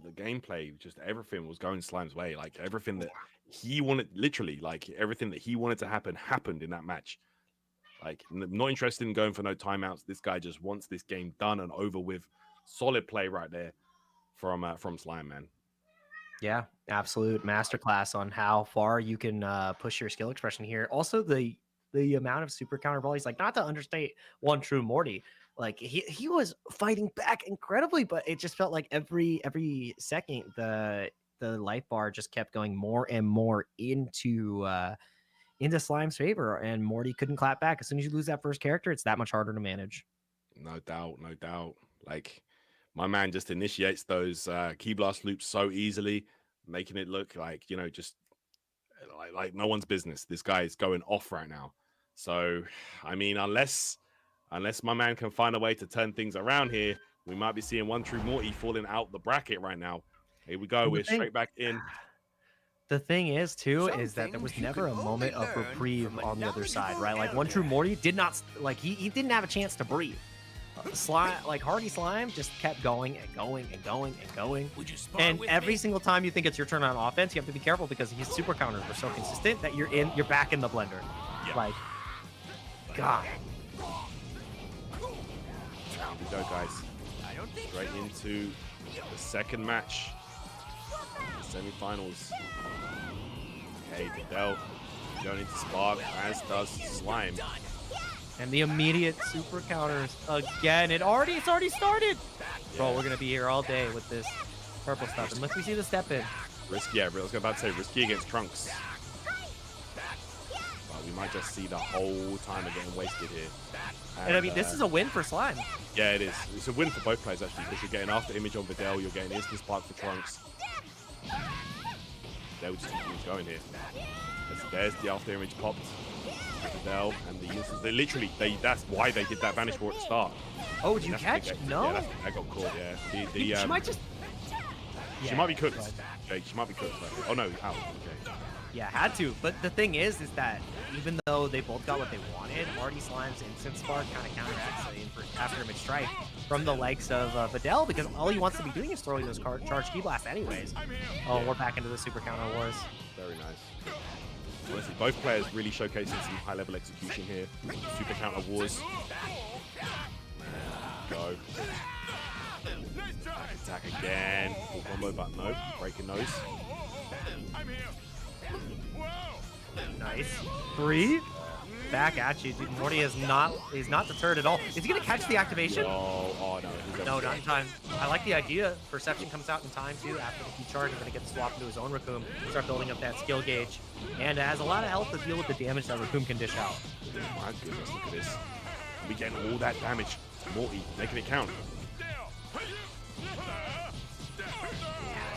the gameplay, just everything was going Slime's way. Like everything that he wanted, literally, like everything that he wanted to happen happened in that match. Like, not interested in going for no timeouts. This guy just wants this game done and over with. Solid play right there from Slime, man. Yeah, absolute masterclass on how far you can push your skill expression here. Also, the amount of super counter volleys, like not to understate One True Morty, like he was fighting back incredibly, but it just felt like every second the life bar just kept going more and more into Slime's favor, and Morty couldn't clap back. As soon as you lose that first character, it's that much harder to manage. No doubt, no doubt. Like, my man just initiates those key blast loops so easily, making it look like, you know, just like no one's business. This guy is going off right now. So, I mean, unless my man can find a way to turn things around here, we might be seeing One True Morty falling out the bracket right now. Here we go. We're straight back in. The thing is, too, is that there was never a moment of reprieve on the other side, right? Like, One True Morty did not, like, he didn't have a chance to breathe. Slime, like Hardy Slime, just kept going and going and going and going. And every single time you think it's your turn on offense, you have to be careful because his super counters were so consistent that you're back in the blender. Yeah. Like, God. Here we go, guys. Straight into the second match. Semi-finals. Okay, Videl going into Spark, as does Slime. And the immediate super counters again. It's already started. Bro, we're gonna be here all day with this purple stuff unless we see the step in. Risky, yeah, I was about to say risky against Trunks. But we might just see the whole time of getting wasted here. And I mean, this is a win for Slime. Yeah, it is. It's a win for both players actually, because you're getting after image on Videl, you're getting instant spark for Trunks. Videl just keeps going here. There's the after image popped. Videl and the instant. They literally, that's why they did that vanish ward at the start. Oh, did you catch? No. Yeah, that got caught. Yeah. She might just. She might be cooked. Jake, she might be cooked. Right? Oh no, out. Okay. Yeah, had to. But the thing is that even though they both got what they wanted, Marty Slime's instant spark kind of counteracts the after image strike from the likes of Videl, because all he wants to be doing is throwing those charged key blasts anyways. Oh, we're back into the super counter wars. Very nice. Honestly, both players really showcasing some high-level execution here. Super counter wars. Go. Attack again. Full combo, but no. Breaking those. Nice. 3. Back at you, dude. Morty is not deterred at all. Is he gonna catch the activation? Oh no. No, not in time. I like the idea. Perception comes out in time too. After the key charge, we're gonna get swapped into his own Raccoon, start building up that skill gauge, and it has a lot of health to deal with the damage that Raccoon can dish out. My goodness, look at this. We getting all that damage. Morty making it count.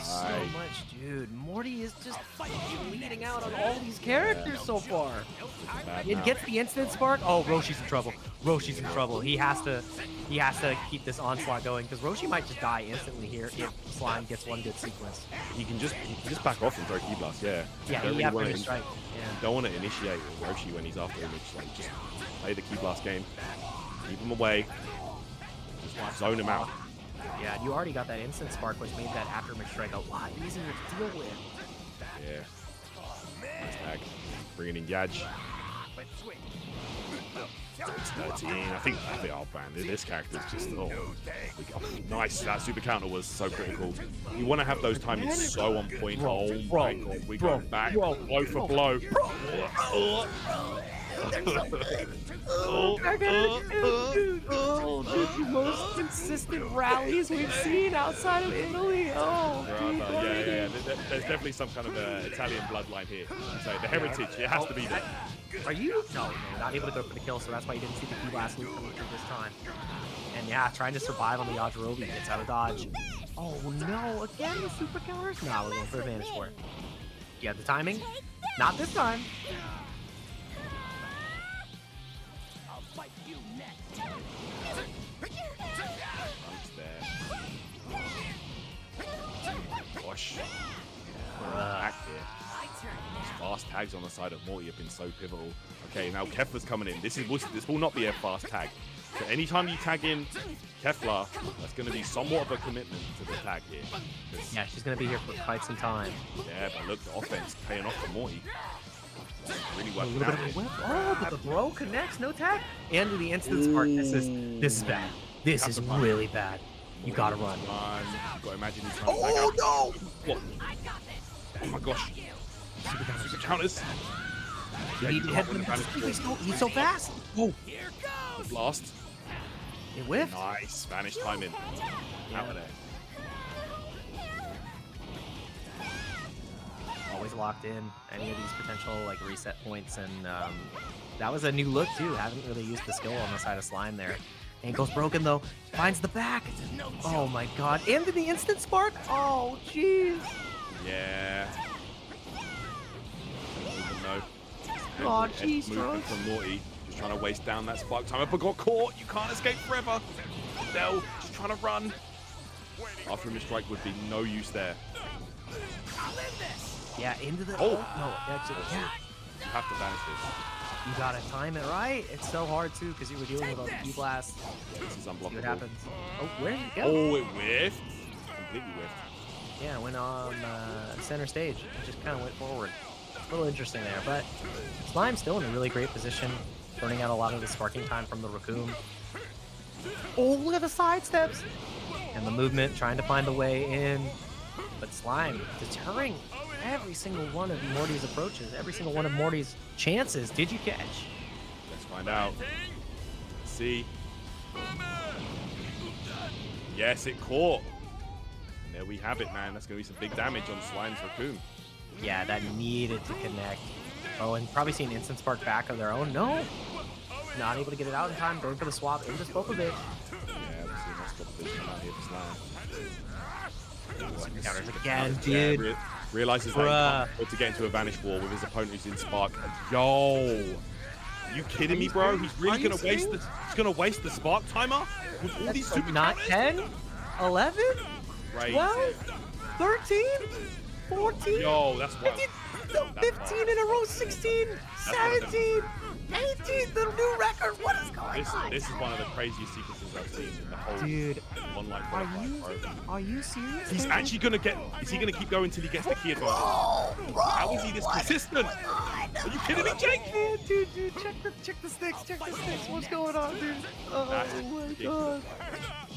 So much, dude. Morty is just leading out on all these characters so far. It gets the instant spark. Oh, Roshi's in trouble. Roshi's in trouble. He has to keep this onslaught going, because Roshi might just die instantly here if Slime gets one good sequence. He can just back off and throw key blast. Yeah. Yeah, don't he really really strike. Yeah. Don't want to initiate Roshi when he's after image. Like, just play the key blast game. Keep him away. Just zone him out. Yeah, you already got that instant spark, which made that after image strike a lot easier to deal with. Yeah. Nice tag. Bringing in Yaj. It's 13. I think oh man, this character is just nice. That super counter was so critical. You want to have those timings so on point. Oh my god, we go back blow for blow. The most consistent rallies we've seen outside of Italy. Yeah. There's definitely some kind of Italian bloodline here. So the heritage, it has to be there. Are you? No, not able to go for the kill, so that's why you didn't see the key blast loop coming through this time. And yeah, trying to survive on the Yajirobe, gets out of dodge. Oh no, again the super counters? No, we're going for advantage for it. You have the timing? Not this time. Gosh. Back here. Fast tags on the side of Morty have been so pivotal. Okay, now Kefla's coming in. This will not be a fast tag. So anytime you tag in Kefla, that's going to be somewhat of a commitment to the tag here. Yeah, she's going to be here for quite some time. Yeah, but look, the offense paying off for Morty. Really well. Oh, but the bro connects, no tag. And the instant spark. This is bad. This is really bad. You gotta run. You gotta imagine he's trying to tag out. No! What? Oh my gosh. Super counters. Yeah, you hit him. He's so fast. Oh. Blast. It whiffed. Nice. Vanish timing. Out of there. Always locked in any of these potential like reset points, and that was a new look too. Haven't really used the skill on the side of Slime there. Ankle's broken though. Finds the back. Oh my god. And the instant spark. Oh jeez. Yeah. Oh jeez. Movement from Morty. Just trying to waste down that spark time. But got caught. You can't escape forever. Dell just trying to run. After him, a strike would be no use there. Yeah, into the. Oh no, actually, yeah. You have to banish this. You gotta time it right. It's so hard too because you were dealing with all the key blasts. Yeah, this is unblockable. See what happens. Oh, where did it go? Oh, it whiffed. Completely whiffed. Yeah, it went on center stage. It just kind of went forward. A little interesting there, but Slime's still in a really great position, burning out a lot of the sparking time from the Raccoon. Oh, look at the side steps. And the movement trying to find a way in. But Slime deterring every single one of Morty's approaches, every single one of Morty's chances. Did you catch? Let's find out. Let's see. Yes, it caught. And there we have it, man. That's going to be some big damage on Slime's Raccoon. Yeah, that needed to connect. Oh, and probably see an instant spark back of their own. No! Not able to get it out in time. Going for the swap into Spopovich. Yeah, we'll see nice Spopovich come out here for Slime. Counters again, dude. Yeah, realizes that he can't to get into a Vanish War with his opponent who's in Spark. Yo! Are you kidding me, bro? He's really going to waste the he's going to waste the Spark timer with all these super Not counters? 10, 11, Crazy. 12, 13, 14, Yo, that's wild. 15 in a row, 16, 17, 18, the new record. What is going on? This is one of the craziest sequences I've seen in the whole Dude, online are qualifying, you bro. are you serious? He's actually gonna get. Is he gonna keep going until he gets the key advantage? How is he this consistent? Are you kidding me, Jake? Dude, check the sticks, What's going on, dude? Oh That's my ridiculous.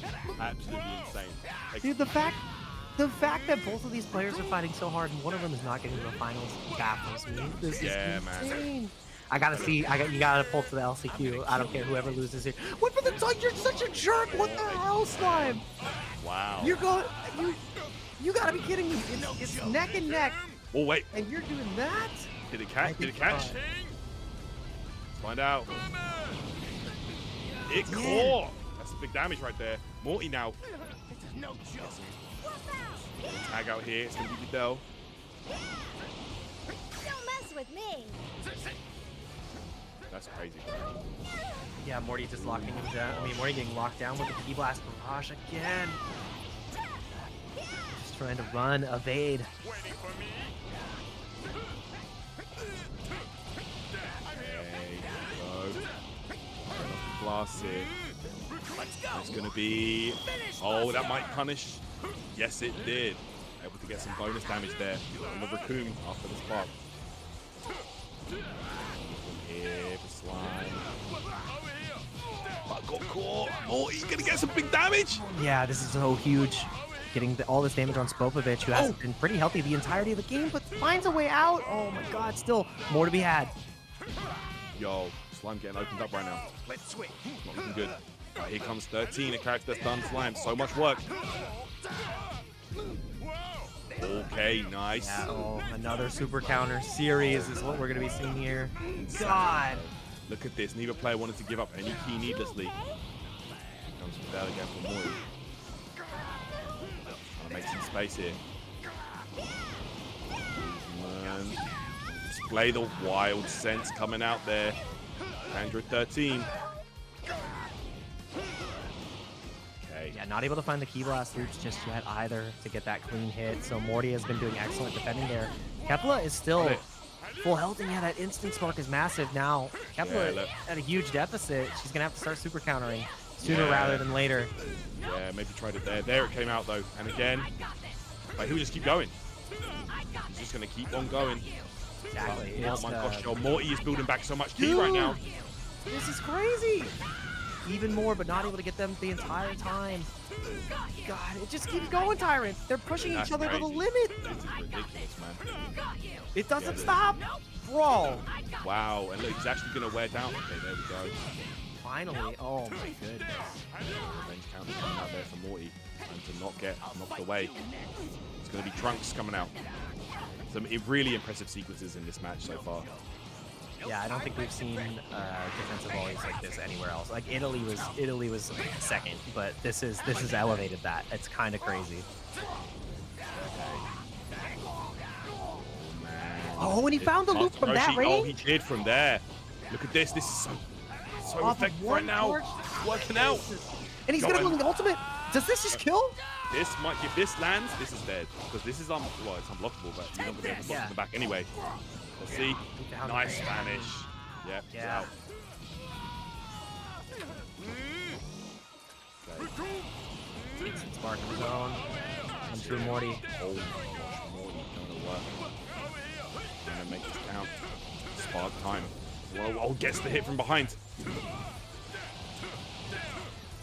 god. Absolutely insane. Like, Dude, the fact that both of these players are fighting so hard and one of them is not getting to the finals baffles me. This Yeah, is man. insane. I gotta see. You gotta pull to the LCQ. I don't care whoever loses here. What for the time? You're such a jerk. What the hell, Slime? wow. You're going. You gotta be kidding me. It's neck and neck, Oh wait, and you're doing that? did it catch? Did it catch? Let's find out. It caught. That's some big damage right there. Morty now. Tag out here. It's gonna be Vidal. Don't mess with me. That's crazy. Yeah, Morty just locking him down. I mean, Morty getting locked down with the Key Blast Barrage again. Just trying to run, evade. There you go. Blast it. It's gonna be. Oh, that might punish. Yes, it did. Able to get some bonus damage there on the Raccoon after the spark. Here for Slime. But got caught. Oh, he's gonna get some big damage. Yeah, this is so huge. Getting all this damage on Spopovich, who has been pretty healthy the entirety of the game, but finds a way out. Oh my god, still more to be had. Yo, Slime getting opened up right now. Let's switch. Not looking good. Right, here comes 13, a character that's done Slime. So much work. Okay, nice. Yeah, oh, another super counter series is what we're gonna be seeing here. God. Look at this. Neither player wanted to give up any key needlessly. Here comes Vidal again for Morty. Trying to make some space here. Man. Display the wild sense coming out there. Andrew 13. Okay. Yeah, not able to find the Key Blast loops just yet either to get that clean hit. So Morty has been doing excellent defending there. Kepler is still full health, and yeah, that instant spark is massive now. Kepler at a huge deficit. She's gonna have to start super countering sooner rather than later. Yeah, maybe tried it there. There it came out though, and again, like he'll just keep going. He's just gonna keep on going. Exactly. Oh my gosh, yo, Morty is building back so much key right now. This is crazy. Even more, but not able to get them the entire time. God, it just keeps going, Tyrant. They're pushing each other to the limit. This is ridiculous, man. It doesn't stop. Brawl. Wow, and look, he's actually gonna wear down. Okay, there we go. Finally. Oh my goodness. Revenge counter coming out there for Morty. And to not get knocked away. It's gonna be Trunks coming out. Some really impressive sequences in this match so far. Yeah, I don't think we've seen defensive volleys like this anywhere else. Like Italy was second, but this is elevated that. It's kind of crazy. Oh, and he found the loop from that range. Oh, he did from there. Look at this. This is so effective right now. It's working out. And he's gonna go the ultimate. Does this just kill? This might, if this lands, this is dead because this is well, it's unblockable, but you're not gonna be able to block in the back anyway. Let's see. Nice Spanish. Yep. Yeah. Okay. Spark of his own. And through Morty. Oh my gosh, Morty gonna work. Gonna make this count. Spark time. Whoa, oh, gets the hit from behind.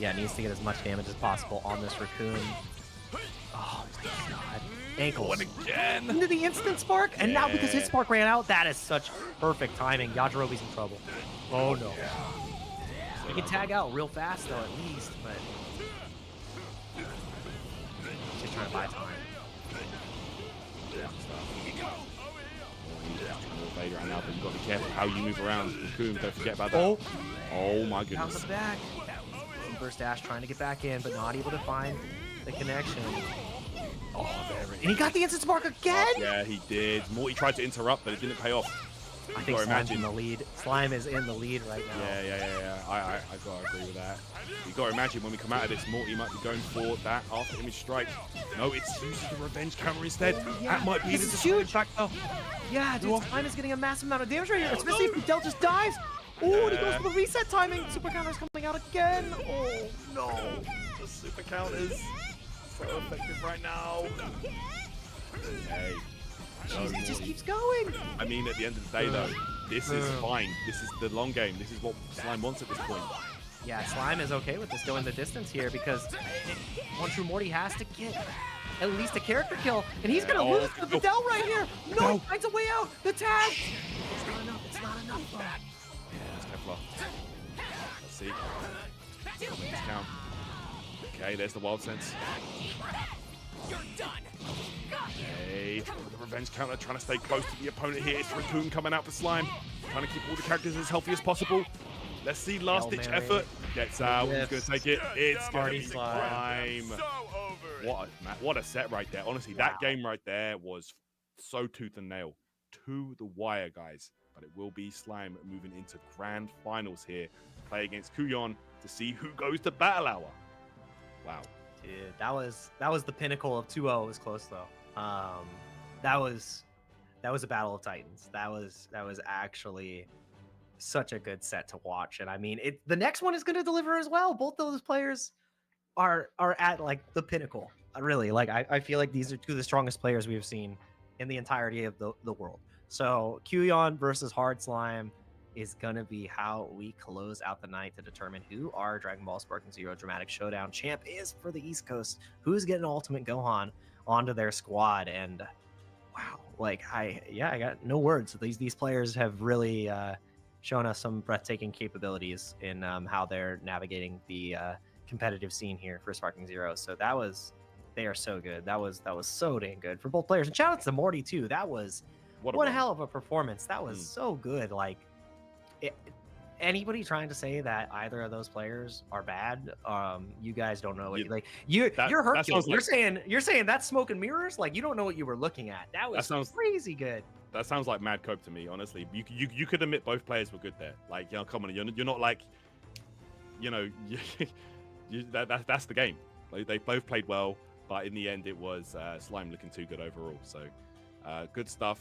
Yeah, needs to get as much damage as possible on this Raccoon. Oh my god. Ankles. What again? Into the instant spark, and now because his spark ran out, that is such perfect timing. Yajirobe's in trouble. Oh no. He can tag out real fast though, at least, but just trying to buy time. Right now, but you've got to be careful how you move around. Raccoon, don't forget about that. Oh my Out goodness. the back. Burst Dash trying to get back in, but not able to find the connection. Oh, there it is. And he got the instant spark again? Yeah, he did. Morty tried to interrupt, but it didn't pay off. I think Gotta Slime's imagine. in the lead. Slime is in the lead right now. Yeah. I gotta agree with that. You gotta imagine when we come out of this, Morty might be going for that after image strike. No, it's using the revenge counter instead. That might be the This is deciding huge. factor. Yeah, dude, Slime is getting a massive amount of damage right here, especially if Del just dives. Oh, and he goes for the reset timing. Super counter's coming out again. Oh, no. The super counters so effective right now. Hey. Jeez, it just keeps going. I mean, at the end of the day, though, this is fine. This is the long game. This is what Slime wants at this point. Yeah, Slime is okay with this going the distance here because One True Morty has to get at least a character kill, and he's gonna lose to Videl right here. No, he finds a way out. The tag. It's not enough. It's not enough. That's Kefla. Let's see. Discount. Okay, there's the wild sense. You're done. Okay, the revenge counter trying to stay close to the opponent here. It's Raccoon coming out for Slime, trying to keep all the characters as healthy as possible. Let's see last ditch effort. Gets out. Who's gonna take it? It's gonna be Slime. What a set right there. Honestly, that game right there was so tooth and nail, to the wire, guys. But it will be Slime moving into grand finals here. Play against Kuyon to see who goes to Battle Hour. Wow. Dude, that was the pinnacle of 2-0. It was close though. That was a battle of titans. That was actually such a good set to watch. And I mean, the next one is going to deliver as well. Both those players are at like the pinnacle. Really, like I feel like these are two of the strongest players we've seen in the entirety of the world. So Kuyon versus Hard Slime is going to be how we close out the night to determine who our Dragon Ball Sparking Zero Dramatic Showdown champ is for the East Coast, who's getting Ultimate Gohan onto their squad. And wow, like I got no words. These players have really shown us some breathtaking capabilities in how they're navigating the competitive scene here for Sparking Zero. So they are so good. That was so dang good for both players. And shout out to Morty too. That was what a hell of a performance. That was so good. Like anybody trying to say that either of those players are bad, you guys don't know what you're Hercules. You're saying that's smoke and mirrors. Like you don't know what you were looking at. That was crazy good. That sounds like mad cope to me, honestly. You could admit both players were good there. Like, you know, come on, you're not like, you know, that's the game. Like, they both played well, but in the end, it was Slime looking too good overall. So, good stuff.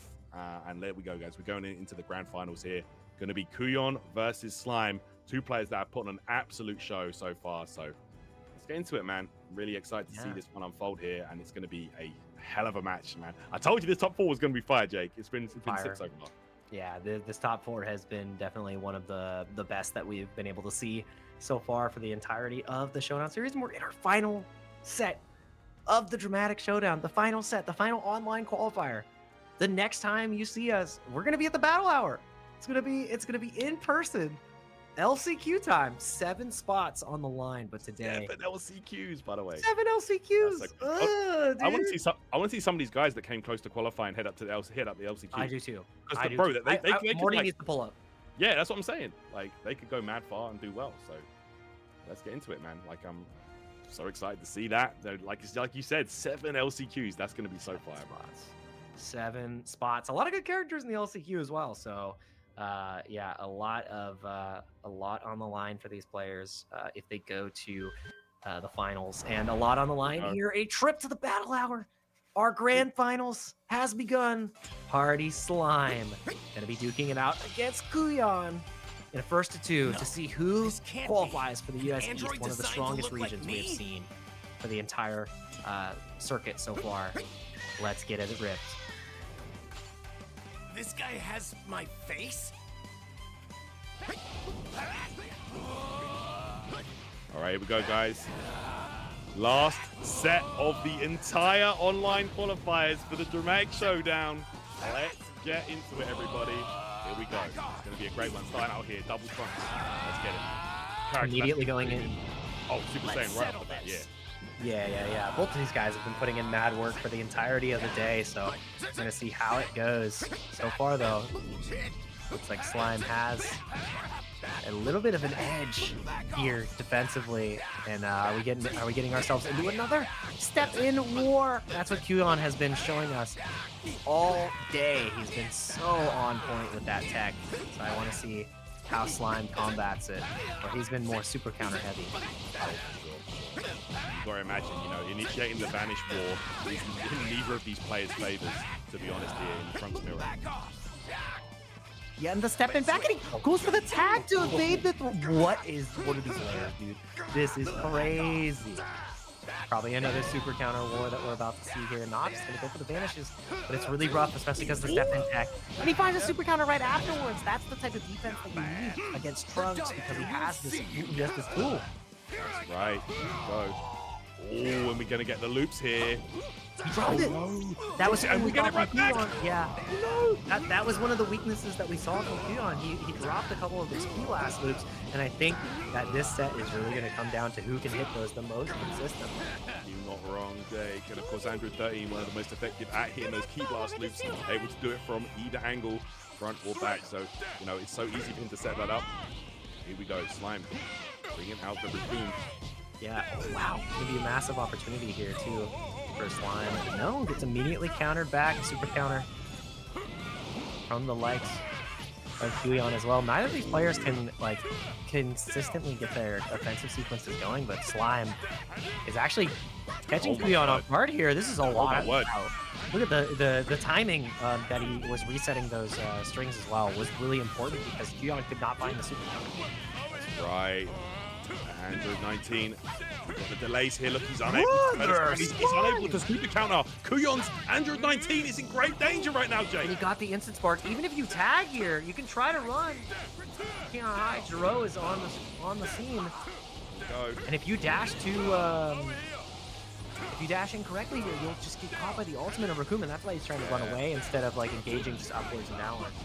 And there we go, guys. We're going into the grand finals here. Going to be Kuyon versus Slime. Two players that have put on an absolute show so far. So, let's get into it, man. Really excited to see this one unfold here, and it's going to be a hell of a match, man. I told you this top four was going to be fire, Jake. It's been sick so far. Yeah, this top four has been definitely one of the best that we've been able to see so far for the entirety of the Showdown series. And we're in our final set of the Dramatic Showdown, the final set, the final online qualifier. The next time you see us, we're going to be at the Battle Hour. It's going to be in person. LCQ time, 7 spots on the line, but today 7 LCQs, by the way. 7 LCQs. I want to see some of these guys that came close to qualify and head up the LCQ. I do too. Morty needs to pull up. Yeah, that's what I'm saying. Like they could go mad far and do well. So let's get into it, man. Like I'm so excited to see that. Like you said, 7 LCQs. That's going to be so fire. 7 spots. A lot of good characters in the LCQ as well. So. Yeah, a lot on the line for these players if they go to the finals, and a lot on the line here. A trip to the Battle Hour. Our grand finals has begun. Party Slime gonna be duking it out against Kuyon in a 1-2 to see who qualifies for the US East, one of the strongest regions we have seen for the entire circuit so far. Let's get it ripped. This guy has my face? All right, here we go, guys. Last set of the entire online qualifiers for the Dramatic Showdown. Let's get into it, everybody. Here we go. It's going to be a great one. Starting out here, double trunks. Let's get it. Character Immediately going in. Oh, Super Saiyan right off the bat, yeah. Yeah. Both of these guys have been putting in mad work for the entirety of the day, so we're going to see how it goes. So far, though, looks like Slime has a little bit of an edge here defensively, and are we getting ourselves into another step-in war? That's what QUALIFIERS has been showing us all day. He's been so on point with that tech, so I want to see how Slime combats it, where he's been more super counter heavy. You gotta imagine, you know, initiating the Vanish War is in neither of these players' favors, to be honest, here in the Trunks mirror. Yeah, and the step in back, and he goes for the tag to evade the what are these layers, dude? This is crazy. Probably another super counter war that we're about to see here. Nox gonna go for the vanishes, but it's really rough, especially because the step in tech. And he finds a super counter right afterwards. That's the type of defense that you need against Trunks, because he has this just this tool. That's right. Go. Oh, and we're gonna get the loops here. He dropped it. That was and we get it right back. Yeah. That was one of the weaknesses that we saw from QUALIFIERS. He dropped a couple of those key last loops, and I think that this set is really going to come down to who can hit those the most consistently. You're not wrong, Jake. And of course, Android 13, one of the most effective at hitting those key blast loops, able to do it from either angle, front or back. So, you know, it's so easy for him to set that up. Here we go, Slime, bringing out the raccoon. Yeah, oh, wow. Gonna be a massive opportunity here too for Slime. No, gets immediately countered back, super counter from the likes of QUALIFIERS as well. Neither of these players can like consistently get their offensive sequences going, but Slime is actually catching QUALIFIERS off guard here. This is a lot. Wow. Look at the timing that he was resetting those strings as well was really important, because QUALIFIERS could not find the super counter. That's right. Android 19, we've got the delays here. Look, he's unable to super counter. QUALIFIERS Android 19 is in great danger right now, Jay. He got the instant spark. Even if you tag here, you can try to run. You can't hide. Jiro is on the scene. Go. And if you dash incorrectly here, you'll just get caught by the ultimate of Raccoon, and that's why he's trying to run away instead of like engaging just upwards and downwards.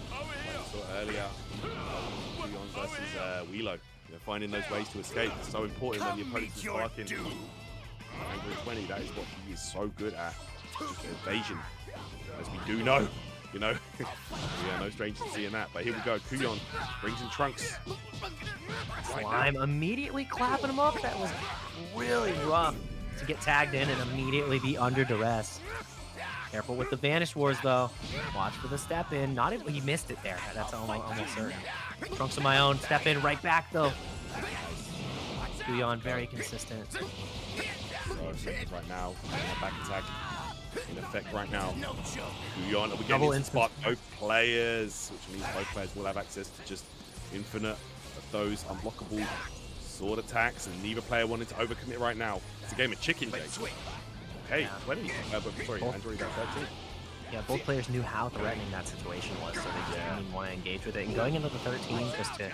So earlier, QUALIFIERS versus Wheelo. You know, finding those ways to escape is so important when the opponent is sparking. Android 20, that is what he is so good at. Just evasion, as we do know. You know, we are no strangers to seeing that. But here we go. QUALIFIERS brings in Trunks. Slime immediately clapping him up. That was really rough to get tagged in and immediately be under duress. Careful with the Vanish Wars, though. Watch for the step in. Not even, he missed it there. That's almost certain. Trunks of my own. Step in right back, though. QUALIFIERS very consistent. So right now, back attack in effect right now. QUALIFIERS, we're getting into spot both players, which means both players will have access to just infinite of those unblockable sword attacks, and neither player wanted to overcommit right now. It's a game of chicken, Jake. Hey, 20. Sorry, Android 13. Yeah, both players knew how threatening that situation was, so they just didn't even want to engage with it. And going into the 13 just to,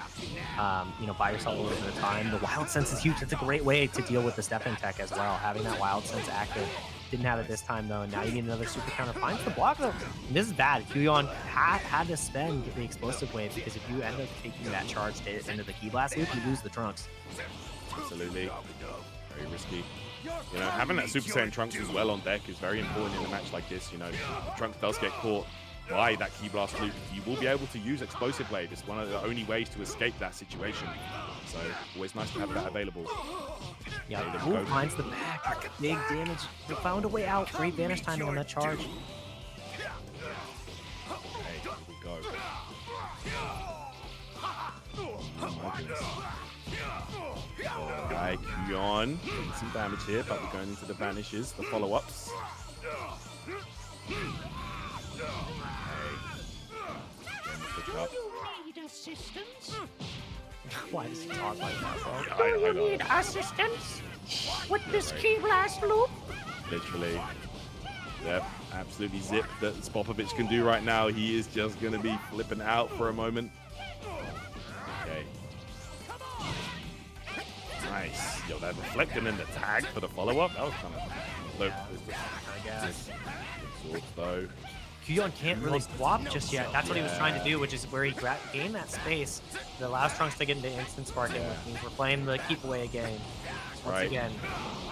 you know, buy yourself a little bit of time. The Wild Sense is huge. It's a great way to deal with the step-in tech as well. Having that Wild Sense active. Didn't have it this time, though, and now you need another super counter. Finds the block, though. And this is bad. QUALIFIERS had to spend the explosive wave, because if you end up taking that charge into the Key Blast loop, you lose the Trunks. Absolutely. Very risky. You know, having that Super Saiyan Trunks as well on deck is very important in a match like this. You know, if Trunks does get caught by that Key Blast loop, you will be able to use Explosive Blade. It's one of the only ways to escape that situation. So, always nice to have that available. Yeah, Wolf finds the back. Big damage. They found a way out. Great vanish timing on that charge. Okay, here we go. Oh my goodness. Alright, QUALIFIERS getting some damage here, but we're going into the vanishes, the follow-ups. Need assistance? Why does he talk like that, bro? Do you need assistance with this Key Blast loop? Literally. Yep, absolutely zip that Spopovich can do right now. He is just going to be flipping out for a moment. Okay. Nice. Nice. Yo, that reflect and then the tag for the follow-up. That was kind of low. I guess. Absorbed though. Qyon can't really swap just yet. That's what he was trying to do, which is where he gained that space that allows Trunks to get into instant sparking, which means we're playing the keep away game once again.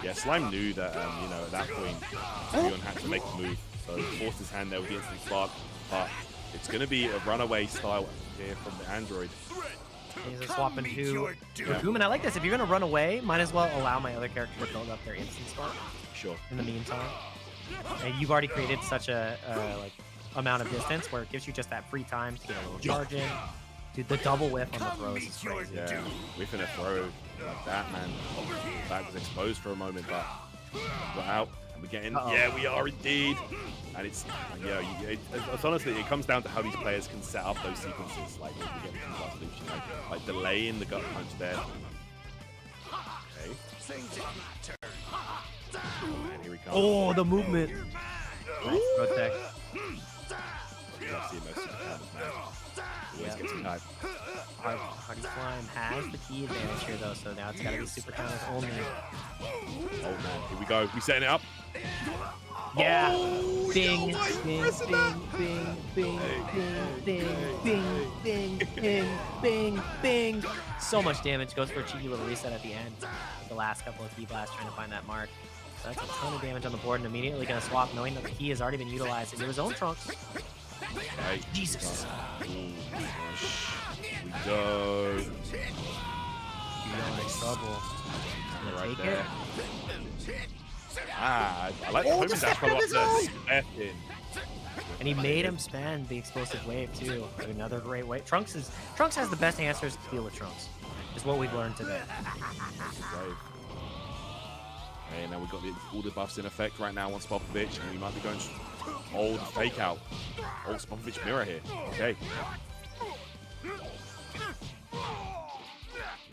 Yeah, Slime knew that, you know, at that point, Qyon had to make a move, so he forced his hand there with the instant spark, but it's going to be a runaway style here from the Android. He's a swapping to Boom, and I like this. If you're going to run away, might as well allow my other character to build up their instant spark. Sure. In the meantime. And you've already created such a like amount of distance where it gives you just that free time to get a little charge in. Dude, the double whiff on the throws is crazy. Yeah, whiffing a throw like that, man. Back was exposed for a moment, but we're out and we're getting. Yeah, we are indeed. And it's it's honestly, it comes down to how these players can set up those sequences, like when we get some last loops, you know, like delaying the gut punch there. Okay. And here we come. Oh, the movement. Nice protect. Always gets him tied. Hardy Slime has the key advantage here though, so now it's gotta be super counters only. Oh man, here we go. We setting it up. Yeah. Bing, bing, bing, bing, bing, bing, bing, bing, bing, bing. So much damage. Goes for a cheeky little reset at the end. The last couple of key blasts trying to find that mark. So that's a ton of damage on the board and immediately gonna swap knowing that the key has already been utilized into his own Trunks. Right. Jesus. Here we go. You're in trouble. Right Take there. it. I like the homing dash follow up there. And he made him spend the explosive wave too. Another great wave. Trunks has the best answers to deal with Trunks. Is what we've learned today. Okay, now we've got all the buffs in effect right now on Spopovich, and we might be going old fake out. Old Spopovich mirror here. Okay.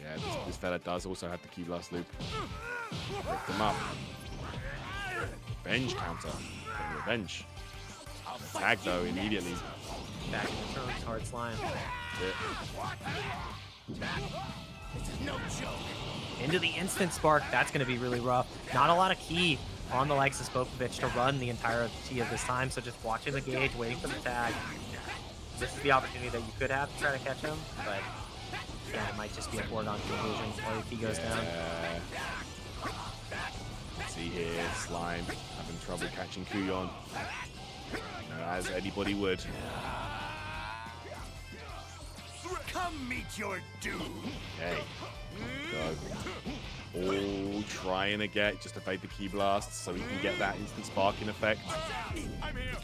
Yeah, this fella does also have the key blast loop. Lift him up. Revenge counter. Getting revenge. Tag though immediately. Back in the Trunks, hard slime. Into the instant spark. That's going to be really rough. Not a lot of key on the likes of Spopovich to run the entirety of this time. So just watching the gauge, waiting for the tag. This is the opportunity that you could have to try to catch him, but yeah, it might just be a foregone conclusion or if he goes down. Let's see here, Slime having trouble catching Qyon, as anybody would. Come meet your doom. Okay. Go. All trying to get just evade the key blasts so we can get that instant sparking effect.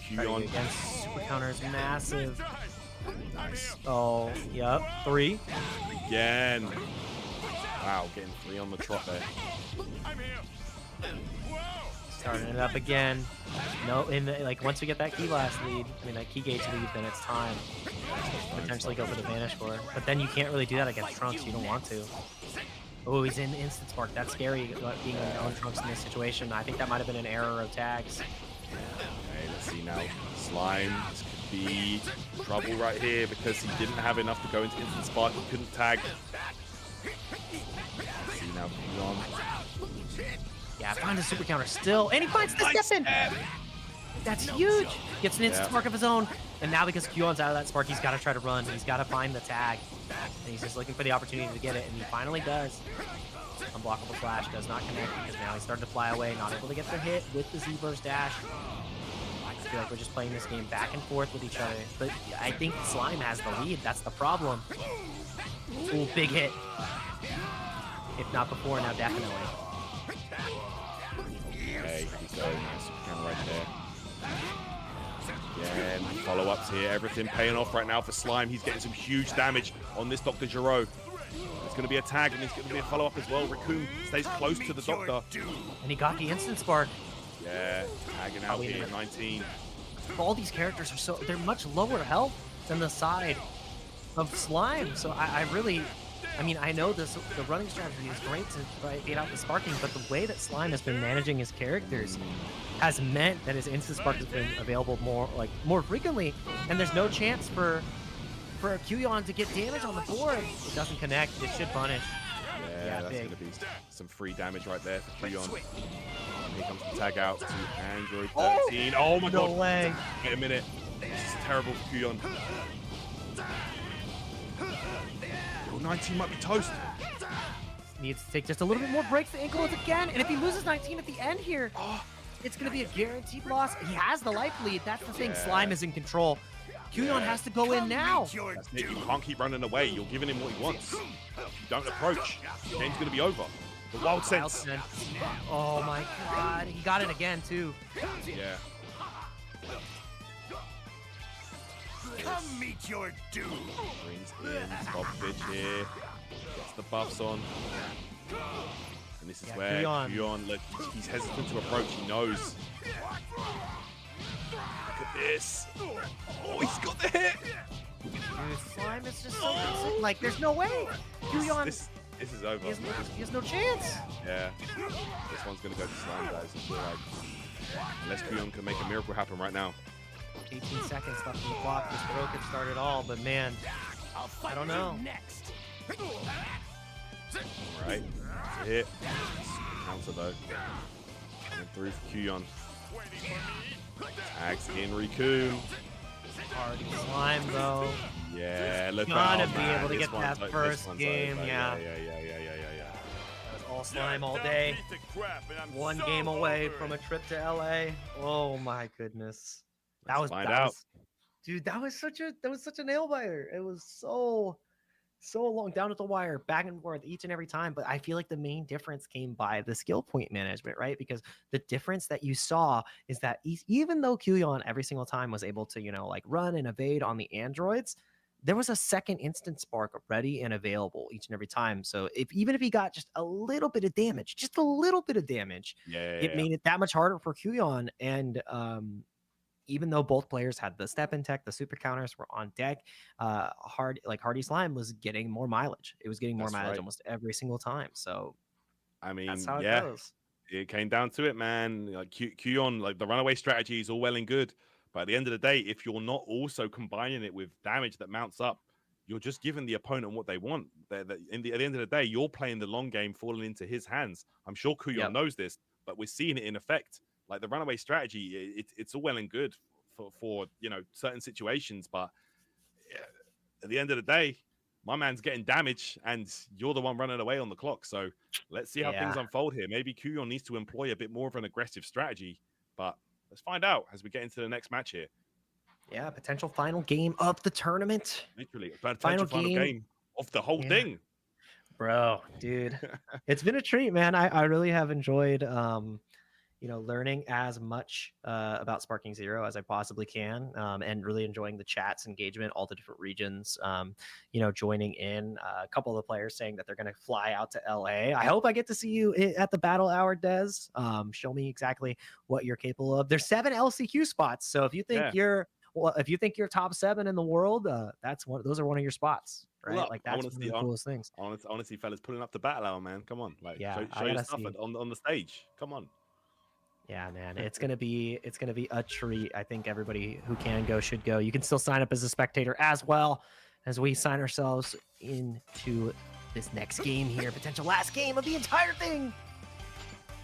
Qyon Against super counter is massive. Nice. Oh, yep. 3. Again. Wow, getting 3 on the trot there. Starting it up again. No, like once we get that key blast lead, I mean that key gauge lead, then it's time to potentially go for the Vanish Core. But then you can't really do that against Trunks. You don't want to. Oh, he's in instant spark. That's scary being on Trunks in this situation. I think that might have been an error of tags. Okay, let's see now. Slime. This could be trouble right here because he didn't have enough to go into instant spark. He couldn't tag. Let's see now. Qyon. Yeah, find a super counter still, and he finds the step in. That's huge. Gets an instant spark of his own, and now because Qyon's out of that spark, he's got to try to run. He's got to find the tag, and he's just looking for the opportunity to get it, and he finally does. Unblockable flash does not connect because now he's starting to fly away, not able to get the hit with the Z-burst dash. I feel like we're just playing this game back and forth with each other, but I think Slime has the lead. That's the problem. Ooh, big hit. If not before, now definitely. Okay, he's going. Nice camera right there. Again, follow-ups here. Everything paying off right now for Slime. He's getting some huge damage on this Dr. Giro. It's going to be a tag, and it's going to be a follow-up as well. Raccoon stays close to the Doctor. And he got the instant spark. Yeah, tagging out here, 19. All these characters are they're much lower health than the side of Slime. So I really, I mean, I know the running strategy is great to get out the sparking, but the way that Slime has been managing his characters has meant that his instant spark has been available more frequently, and there's no chance for a Qyon to get damage on the board. It doesn't connect. It should punish. Yeah, that's big. going to be some free damage right there for Kuyon. Here comes the tag out to Android 13. Oh my No god. way. Wait a minute. This is terrible for Kuyon. Oh, 19 might be toast. Needs to take just a little bit more breaks to ankle it again. And if he loses 19 at the end here, it's going to be a guaranteed loss. He has the life lead. That's the thing. Slime is in control. Kuyon has to go in now. That's it. You can't keep running away. You're giving him what he wants. If you don't approach, the game's going to be over. The wild sense. Oh my god. He got it again, too. Yeah. Come meet your doom. Brings in Bobovich here. Gets the buffs on. And this is where Kuyon, look, he's hesitant to approach. He knows. Look at this. Oh, he's got the hit. Dude, Slime is just so consistent. Like, there's no way. Kuyon, This is over. he has no chance. Yeah. This one's going to go to Slime, guys. I feel like. Unless Kuyon can make a miracle happen right now. 18 seconds left on the clock. This throw could start it all, but man, I don't know. Next. Alright. Hit. Counter though. Coming through for Kuyon. Tags in Riku. Hardy Slime, though. Yeah, look Gotta out, be man. able to This get one's that o- first this one's game, over. yeah. Yeah. That was all Slime all day. One game away from a trip to LA. Oh my goodness. Let's find out. Dude, that was such a nail biter. It was so long down at the wire, back and forth each and every time. But I feel like the main difference came by the skill point management, right? Because the difference that you saw is that even though Kuyon every single time was able to, like run and evade on the androids, there was a second instant spark ready and available each and every time. So even if he got just a little bit of damage, it made it that much harder for Kuyon. And even though both players had the step in tech, the super counters were on deck, Hardy Slime was getting more mileage. It was getting more mileage almost every single time. So I mean, that's how it goes. It came down to it, man. Like Kuyon, like the runaway strategy is all well and good, but at the end of the day, if you're not also combining it with damage that mounts up, you're just giving the opponent what they want. At the end of the day, you're playing the long game, falling into his hands. I'm sure Kuyon knows this, but we're seeing it in effect. Like the runaway strategy, it's all well and good for certain situations, but at the end of the day, my man's getting damage, and you're the one running away on the clock. So let's see how things unfold here. Maybe Kuyon needs to employ a bit more of an aggressive strategy, but let's find out as we get into the next match here. Yeah, potential final game of the tournament. Literally, final game of the whole thing. Bro, dude, it's been a treat, man. I really have enjoyed learning as much about Sparking Zero as I possibly can, and really enjoying the chat's engagement, all the different regions, joining in. A couple of the players saying that they're going to fly out to LA. I hope I get to see you at the Battle Hour, Des. Show me exactly what you're capable of. There's 7 LCQ spots, so if you think you're top 7 in the world, those are one of your spots, right? Look, like that's one of the coolest things. Honestly, fellas, pulling up the Battle Hour, man. Come on, like show your stuff on the stage. Come on. Yeah, man, it's gonna be a treat. I think everybody who can go should go. You can still sign up as a spectator as well as we sign ourselves into this next game here, potential last game of the entire thing.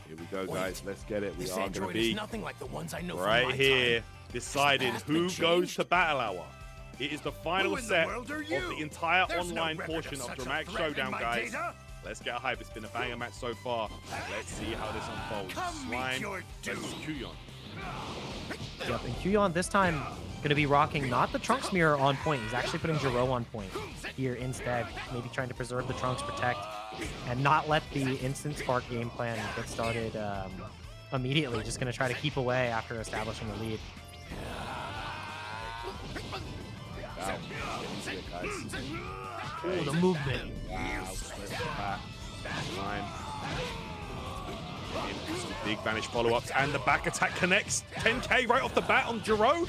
Here we go, guys. Let's get it. We are going to Android be is nothing like the ones I know right from my here, time. deciding Past who been goes changed. to Battle Hour. It is the final Who in the set world are of you? the entire There's no online record portion of such a Dramatic threat in Showdown, my guys. data. Let's get hype. It's been a banger match so far. Let's see how this unfolds. Come meet Slime your versus doom. Kuyon. Yep, and Kuyon this time going to be rocking not the Trunks mirror on point. He's actually putting Jiro on point here instead. Maybe trying to preserve the Trunks protect and not let the instant spark game plan get started immediately. Just going to try to keep away after establishing the lead. Wow. Get into it, guys. Oh, the movement. Wow. Straight off the bat. Slime. Some big vanish follow-ups, and the back attack connects. 10k right off the bat on Jiro.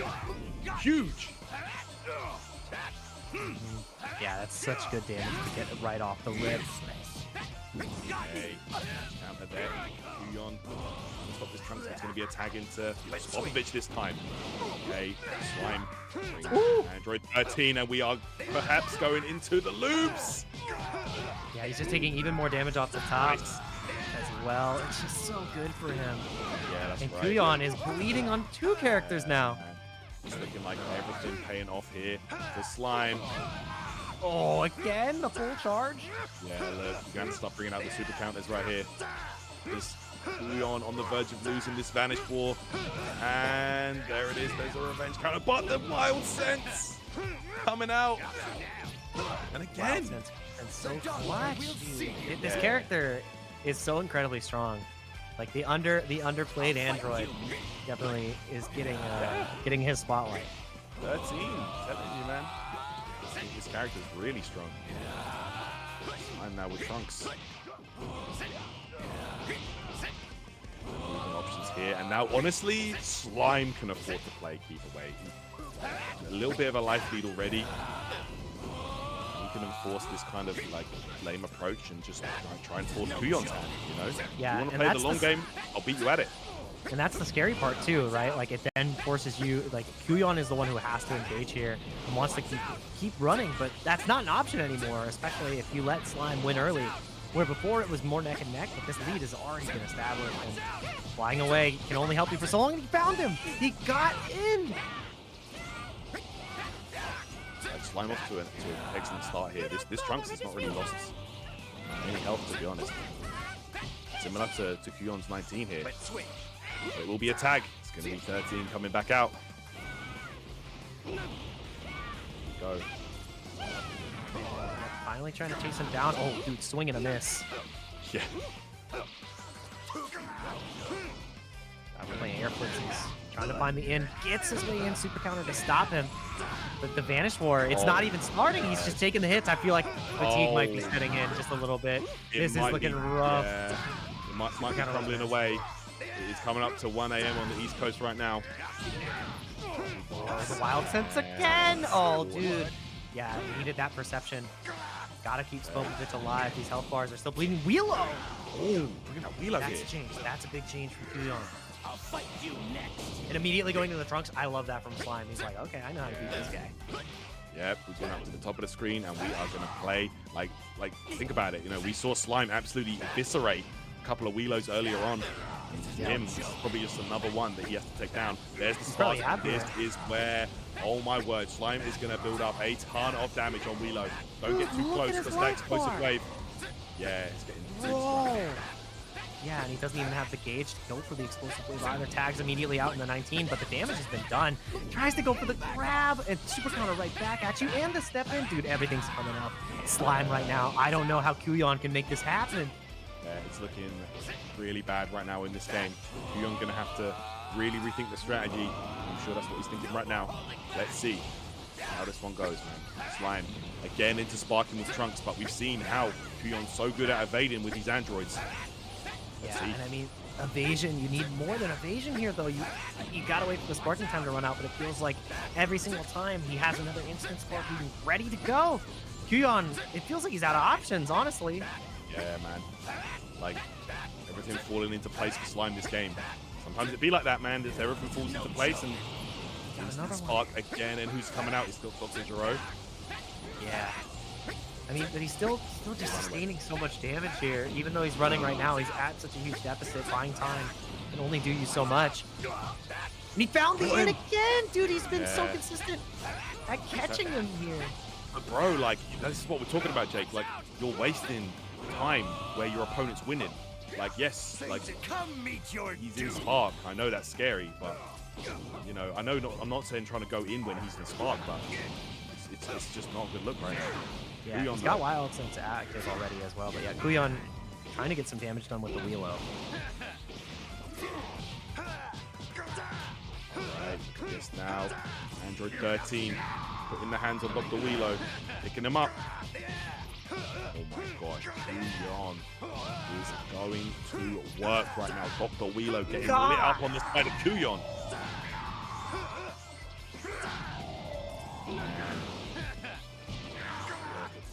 Huge. Yeah, that's such good damage to get it right off the rip. Okay. Counter there. Kuyon. Stop this Trunks. It's going to be a tag into Bobovich this time. Okay. Slime. Android 13, and we are perhaps going into the loops. Yeah, he's just taking even more damage off the top as well. It's just so good for him. Yeah, that's And right. Kuyon is bleeding on 2 characters now. Man. It's looking like everything paying off here for Slime. Oh, again, the full charge. Yeah, look, you have to start bringing out the super counters right here. This Kuyon on the verge of losing this Vanish War. And there it is, there's a revenge counter. But the Wild Sense coming out. And again. And so clutch, dude. This character is so incredibly strong. Like the underplayed android definitely is getting his spotlight. 13, telling you, man. This character is really strong. I'm now with Trunks. Options here, and now honestly, Slime can afford to play keep away. A little bit of a life lead already. He can enforce this kind of like lame approach and just try and force Kuyon's hand. You know, Yeah, you want to and play the that's long game, I'll beat you at it. And that's the scary part too, right? Like it then forces you, like Kuyon is the one who has to engage here and wants to keep running, but that's not an option anymore, especially if you let Slime win early. Where before it was more neck and neck, but this lead has already been established, and flying away can only help you for so long, and he found him! He got in! Slime off to an excellent start here. This Trunks has not really lost any health, to be honest. Similar to Kuyon's 19 here. It will be a tag. It's going to be 13 coming back out. Go. Finally trying to chase him down. Oh, dude, swing and a miss. Yeah. We're playing air footsies. Trying to find the in. Gets his way in. Super counter to stop him. But the Vanish War, it's not even starting. He's just taking the hits. I feel like fatigue might be setting in just a little bit. This is looking rough. Yeah. It might be crumbling away. It's coming up to 1 a.m. on the East Coast right now. Oh, the Wild Sense again. Oh, dude. Yeah, we needed that perception. Gotta keep Spopovich alive. These health bars are still bleeding. Wheelo! Oh, we're gonna have Wheelo That's here. a change. That's a big change from Kuyon. I'll fight you next. And immediately going to the Trunks, I love that from Slime. He's like, okay, I know how to beat this guy. Yep, we're going up to the top of the screen and we are going to play. Like, think about it. You know, we saw Slime absolutely eviscerate a couple of Wheelos earlier on. Him, this is probably just another one that he has to take down. There's the start. This is where, oh my word, Slime is going to build up a ton of damage on Wheelo. Don't get too close because that explosive wave. Yeah, it's getting Whoa. Yeah, and he doesn't even have the gauge to go for the explosive wave either. Tags immediately out in the 19, but the damage has been done. Tries to go for the grab and super counter right back at you and the step in. Dude, everything's coming up. Slime right now. I don't know how Kuyon can make this happen. Yeah, it's looking really bad right now in this game. Kuyon's going to have to really rethink the strategy. I'm sure that's what he's thinking right now. Let's see how this one goes, man. Slime again into sparking with Trunks, but we've seen how Kuyon's so good at evading with these androids. Yeah, and I mean, evasion, you need more than evasion here, though. You gotta wait for the sparking time to run out, but it feels like every single time he has another instant spark, he's ready to go. Kuyon, it feels like he's out of options, honestly. Yeah, man. Like, everything falling into place for Slime this game. Sometimes it be like that, man. Just everything falls into place and instant spark again. And who's coming out? He's still Dr. Giro. Yeah. I mean, but he's still just sustaining so much damage here. Even though he's running right now, he's at such a huge deficit. Buying time can only do you so much. And he found the in again! Dude, he's been so consistent at catching him here. But bro, like, this is what we're talking about, Jake. Like, you're wasting time where your opponent's winning. Like, yes, like, he's in Spark. I know that's scary, but, you know, I'm not saying trying to go in when he's in Spark, but it's just not a good look right now. Yeah, he's got Wild Sense active already as well, but yeah, Kuyon trying to get some damage done with the Wheelo. Alright, look at this now. Android 13 put in the hands of Dr. Wheelo, picking him up. Oh my gosh, Kuyon is going to work right now. Dr. Wheelo getting lit up on the side of Kuyon.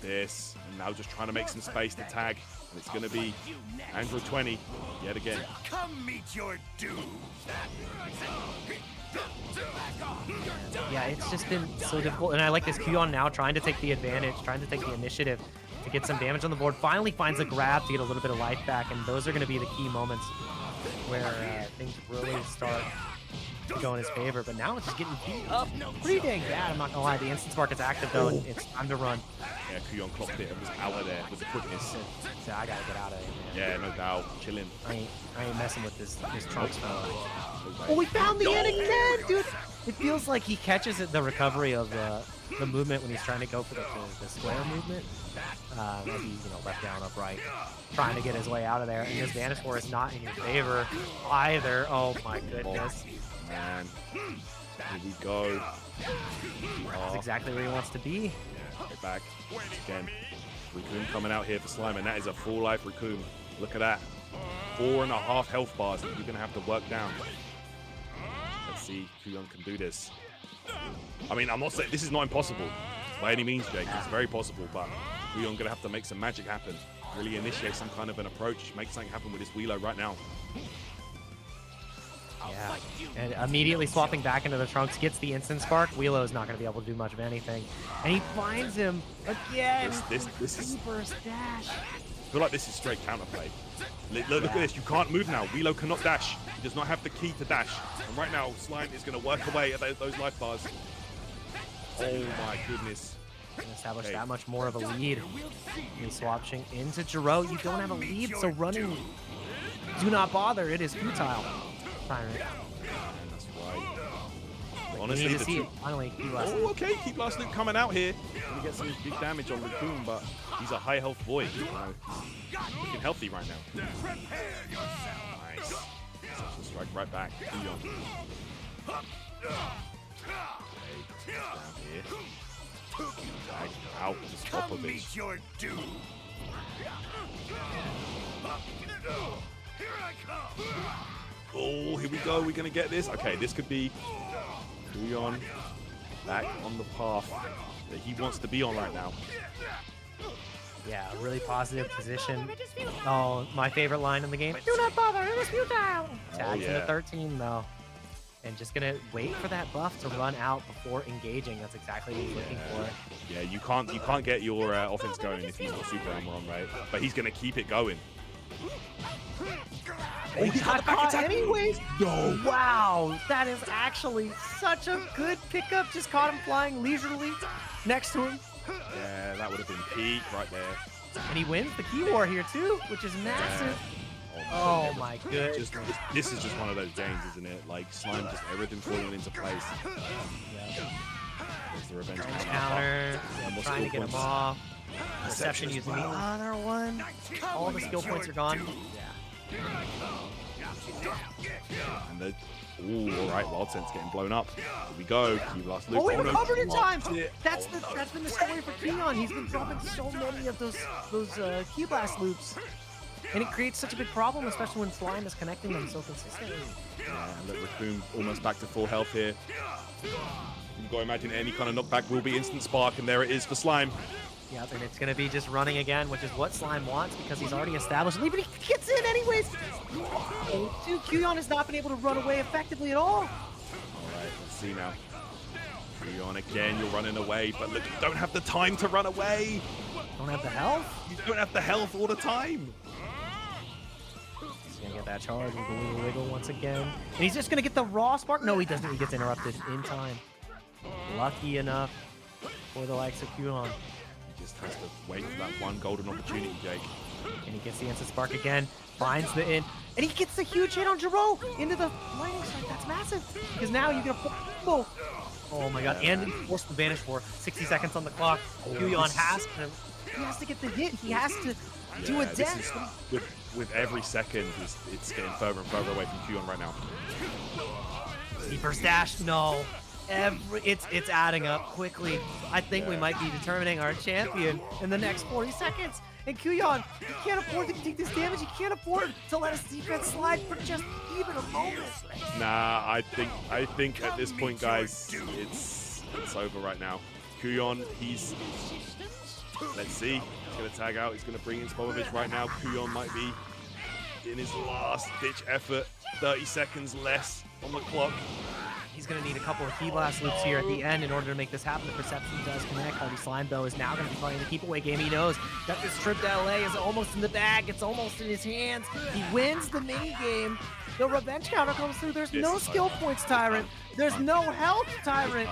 This, and now just trying to make some space to tag, and it's going to be Android 20 yet again. Come meet your doom. Yeah, it's just been so difficult, and I like this Kuyon now trying to take the advantage, trying to take the initiative. to get some damage on the board. Finally finds a grab to get a little bit of life back, and those are going to be the key moments where things really start to go in his favor. But now it's just getting beat up pretty dang bad. I'm not going to lie. The instant spark is active, though, and it's time to run. Yeah, Kuyon clocked it and was out of there with the quickness. So I got to get out of here, man. Yeah, no doubt. Chilling. I ain't messing with this Trunks fellow. Oh, we found the end again, dude! It feels like he catches the recovery of the movement when he's trying to go for the square movement. As he, left down upright, trying to get his way out of there. And his Vanish War is not in your favor either. Oh my goodness. Man. Here we go. That's exactly where he wants to be. Yeah, get back. Again. Raccoon coming out here for Slime, and that is a full life Raccoon. Look at that. 4.5 health bars that you're going to have to work down. Let's see if Kuyon can do this. I mean, I'm not saying this is not impossible by any means, Jake. It's very possible, but Kuyon going to have to make some magic happen. Really initiate some kind of an approach. Make something happen with this Wheelo right now. Yeah, and immediately swapping back into the Trunks, gets the instant spark. Wheelo's not going to be able to do much of anything. And he finds him again. This is... Burst dash. I feel like this is straight counterplay. Look at this. You can't move now. Wheelo cannot dash. He does not have the key to dash. And right now, Slime is going to work away at those life bars. Oh my goodness. Establish that much more of a lead. He's swatching into Jiro. You don't have a lead, so running. Do not bother. It is futile. Tyrant. That's right. Like, Honestly, the two... Finally, okay. Keep last loop coming out here. Gonna get some big damage on Raccoon, but he's a high health boy. Looking healthy right now. Nice. Such a strike right back. Kuyon. Down here. Drag out the top of it. Your doom. Here I come. Oh, here we go. We're gonna get this. Okay, this could be Kuyon back on the path that he wants to be on right now. Yeah, really positive position. Oh, my favorite line in the game. Do not bother, it is futile. Tags in the 13 though. And just gonna wait for that buff to run out before engaging. That's exactly what he's looking for. Yeah, you can't get your offense going if he's got super armor on, right? But he's gonna keep it going. Oh, he got caught anyways? No. Wow, that is actually such a good pickup. Just caught him flying leisurely next to him. Yeah, that would have been peak right there. And he wins the key war here too, which is massive. Oh my goodness. This is just one of those games, isn't it? Like, Slime, just everything falling into place. Yeah. There's the revenge counter. Trying to get him off. Reception using the other one. All the skill points are gone. And the... Ooh, all right, Wild Sense getting blown up. Here we go. Keep last loop. Oh, he recovered in time. It. That's been the story for Keon. He's been dropping so many of those key blast loops. And it creates such a big problem, especially when Slime is connecting them so consistently. Yeah, and look, Raccoon almost back to full health here. You've got to imagine any kind of knockback will be instant spark, and there it is for Slime. Yeah, and it's going to be just running again, which is what Slime wants because he's already established a lead, but he gets in anyways. Oh, dude, Kuyon has not been able to run away effectively at all. All right, let's see now. Kuyon again, you're running away, but look, you don't have the time to run away. Don't have the health? You don't have the health all the time. He's going to get that charge with the little wiggle once again. And he's just going to get the raw spark. No, he doesn't. He gets interrupted in time. Lucky enough for the likes of Kuyon. Just has to wait for that one golden opportunity, Jake. And he gets the instant spark again, finds the in, and he gets the huge hit on Jiro into the lightning strike. That's massive because now you get a full. Oh my god! And he forced the Vanish for 60 seconds on the clock. Kuyon has to get the hit. He has to do a death. With every second, it's getting further and further away from Kuyon right now. Sleeper's dash, no. It's adding up quickly. I think we might be determining our champion in the next 40 seconds. And Kuyon, he can't afford to take this damage. He can't afford to let his defense slide for just even a moment. Nah, I think at this point, guys, it's over right now. Kuyon, let's see. He's gonna tag out. He's gonna bring in Spomovich right now. Kuyon might be in his last ditch effort. 30 seconds less on the clock. He's going to need a couple of key blast loops here at the end in order to make this happen. The perception does connect. Hardy Slime, though, is now going to be playing the keep away game. He knows that this trip to LA is almost in the bag. It's almost in his hands. He wins the mini game. The revenge counter comes through. There's no skill points, Tyrant. There's no health, Tyrant.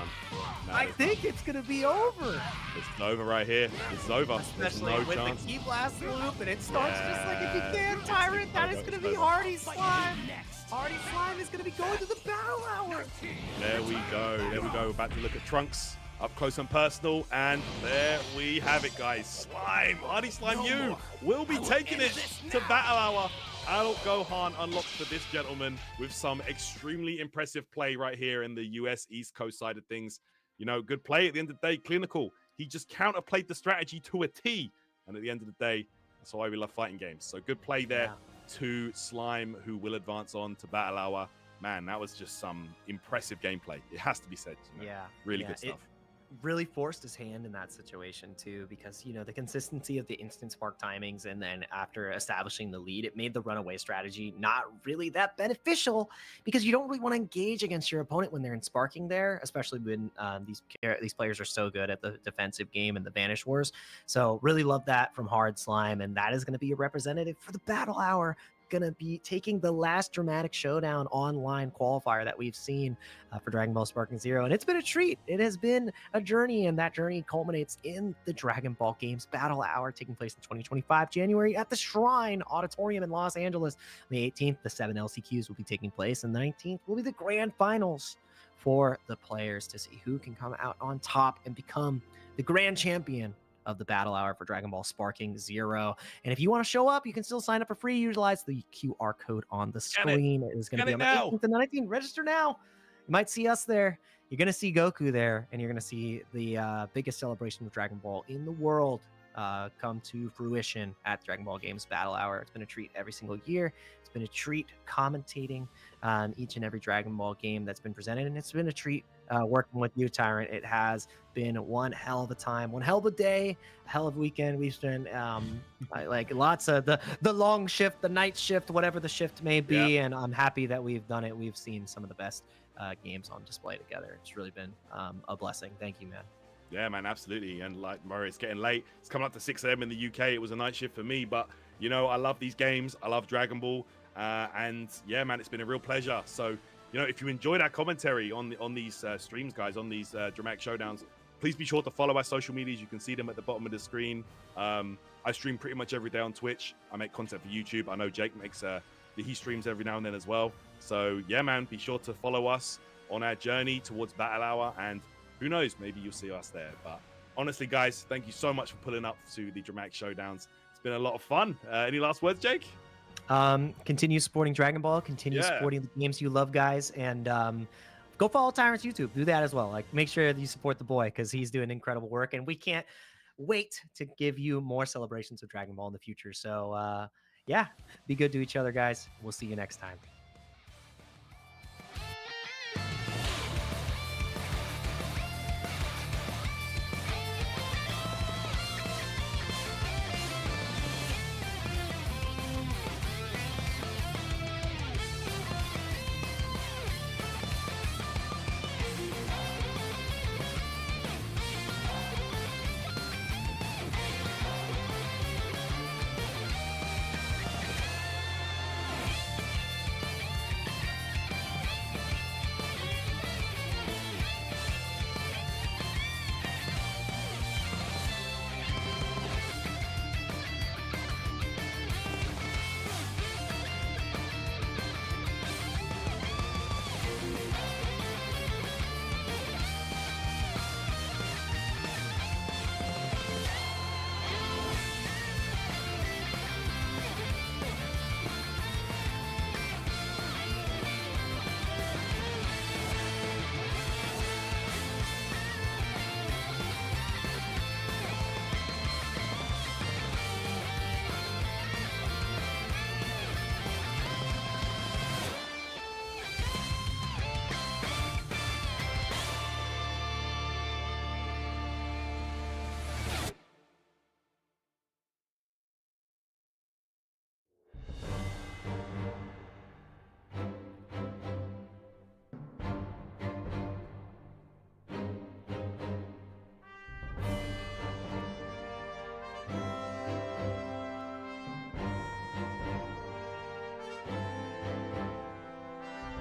I think it's going to be over. It's over right here. It's over. Especially There's no with chance. the key blast loop, and it starts just like if you can, Tyrant. That is going to be Hardy Slime. Hardy Slime is going to be going to the battle hour. There we go. There we go. We're about to look at Trunks up close and personal, and there we have it, guys. Slime, Hardy Slime, you will be taking it to battle hour. Adult Gohan unlocked for this gentleman with some extremely impressive play right here in the US East Coast side of things. You know, good play at the end of the day, clinical. He just counterplayed the strategy to a T. And at the end of the day, that's why we love fighting games. So good play there to Slime, who will advance on to battle hour. Man, that was just some impressive gameplay. It has to be said. You know, really good stuff. Really forced his hand in that situation too, because you know the consistency of the instant spark timings, and then after establishing the lead, it made the runaway strategy not really that beneficial, because you don't really want to engage against your opponent when they're in sparking there, especially when these players are so good at the defensive game and the Vanish Wars. So really love that from Hard Slime, and that is going to be a representative for the battle hour. Going to be taking the last Dramatic Showdown online qualifier that we've seen for Dragon Ball Sparking Zero, and it's been a treat. It has been a journey, and that journey culminates in the Dragon Ball Games Battle Hour taking place in 2025 January at the Shrine Auditorium in Los Angeles. On the 18th, the 7 LCQs will be taking place, and the 19th will be the grand finals for the players to see who can come out on top and become the grand champion of the battle hour for Dragon Ball Sparking Zero. And if you want to show up, you can still sign up for free. Utilize the QR code on the screen. It is going to be on the 18th and the 19th. Register now. You might see us there. You're going to see Goku there, and you're going to see the biggest celebration of Dragon Ball in the world come to fruition at Dragon Ball Games Battle Hour. It's been a treat every single year. It's been a treat commentating on each and every Dragon Ball game that's been presented, and it's been a treat working with you, Tyrant. It has been one hell of a time, one hell of a day, a hell of a weekend. We've spent like lots of the long shift, the night shift, whatever the shift may be, and I'm happy that we've done it. We've seen some of the best games on display together. It's really been a blessing. Thank you, man. Yeah, man, absolutely. And like Murray, it's getting late. It's coming up to 6 a.m. in the UK. It was a night shift for me, but you know, I love these games. I love Dragon Ball. And yeah, man, it's been a real pleasure. So, you know, if you enjoyed our commentary on these streams, guys, on these Dramatic Showdowns, please be sure to follow our social medias. You can see them at the bottom of the screen. I stream pretty much every day on Twitch. I make content for YouTube. I know Jake makes he streams every now and then as well. So yeah, man, be sure to follow us on our journey towards Battle Hour, and who knows, maybe you'll see us there. But honestly, guys, thank you so much for pulling up to the Dramatic Showdowns. It's been a lot of fun. Any last words, Jake? Continue supporting Dragon Ball. Continue supporting the games you love, guys, and go follow Tyrant's YouTube. Do that as well. Like, make sure that you support the boy, because he's doing incredible work, and we can't wait to give you more celebrations of Dragon Ball in the future. So yeah, be good to each other, guys. We'll see you next time.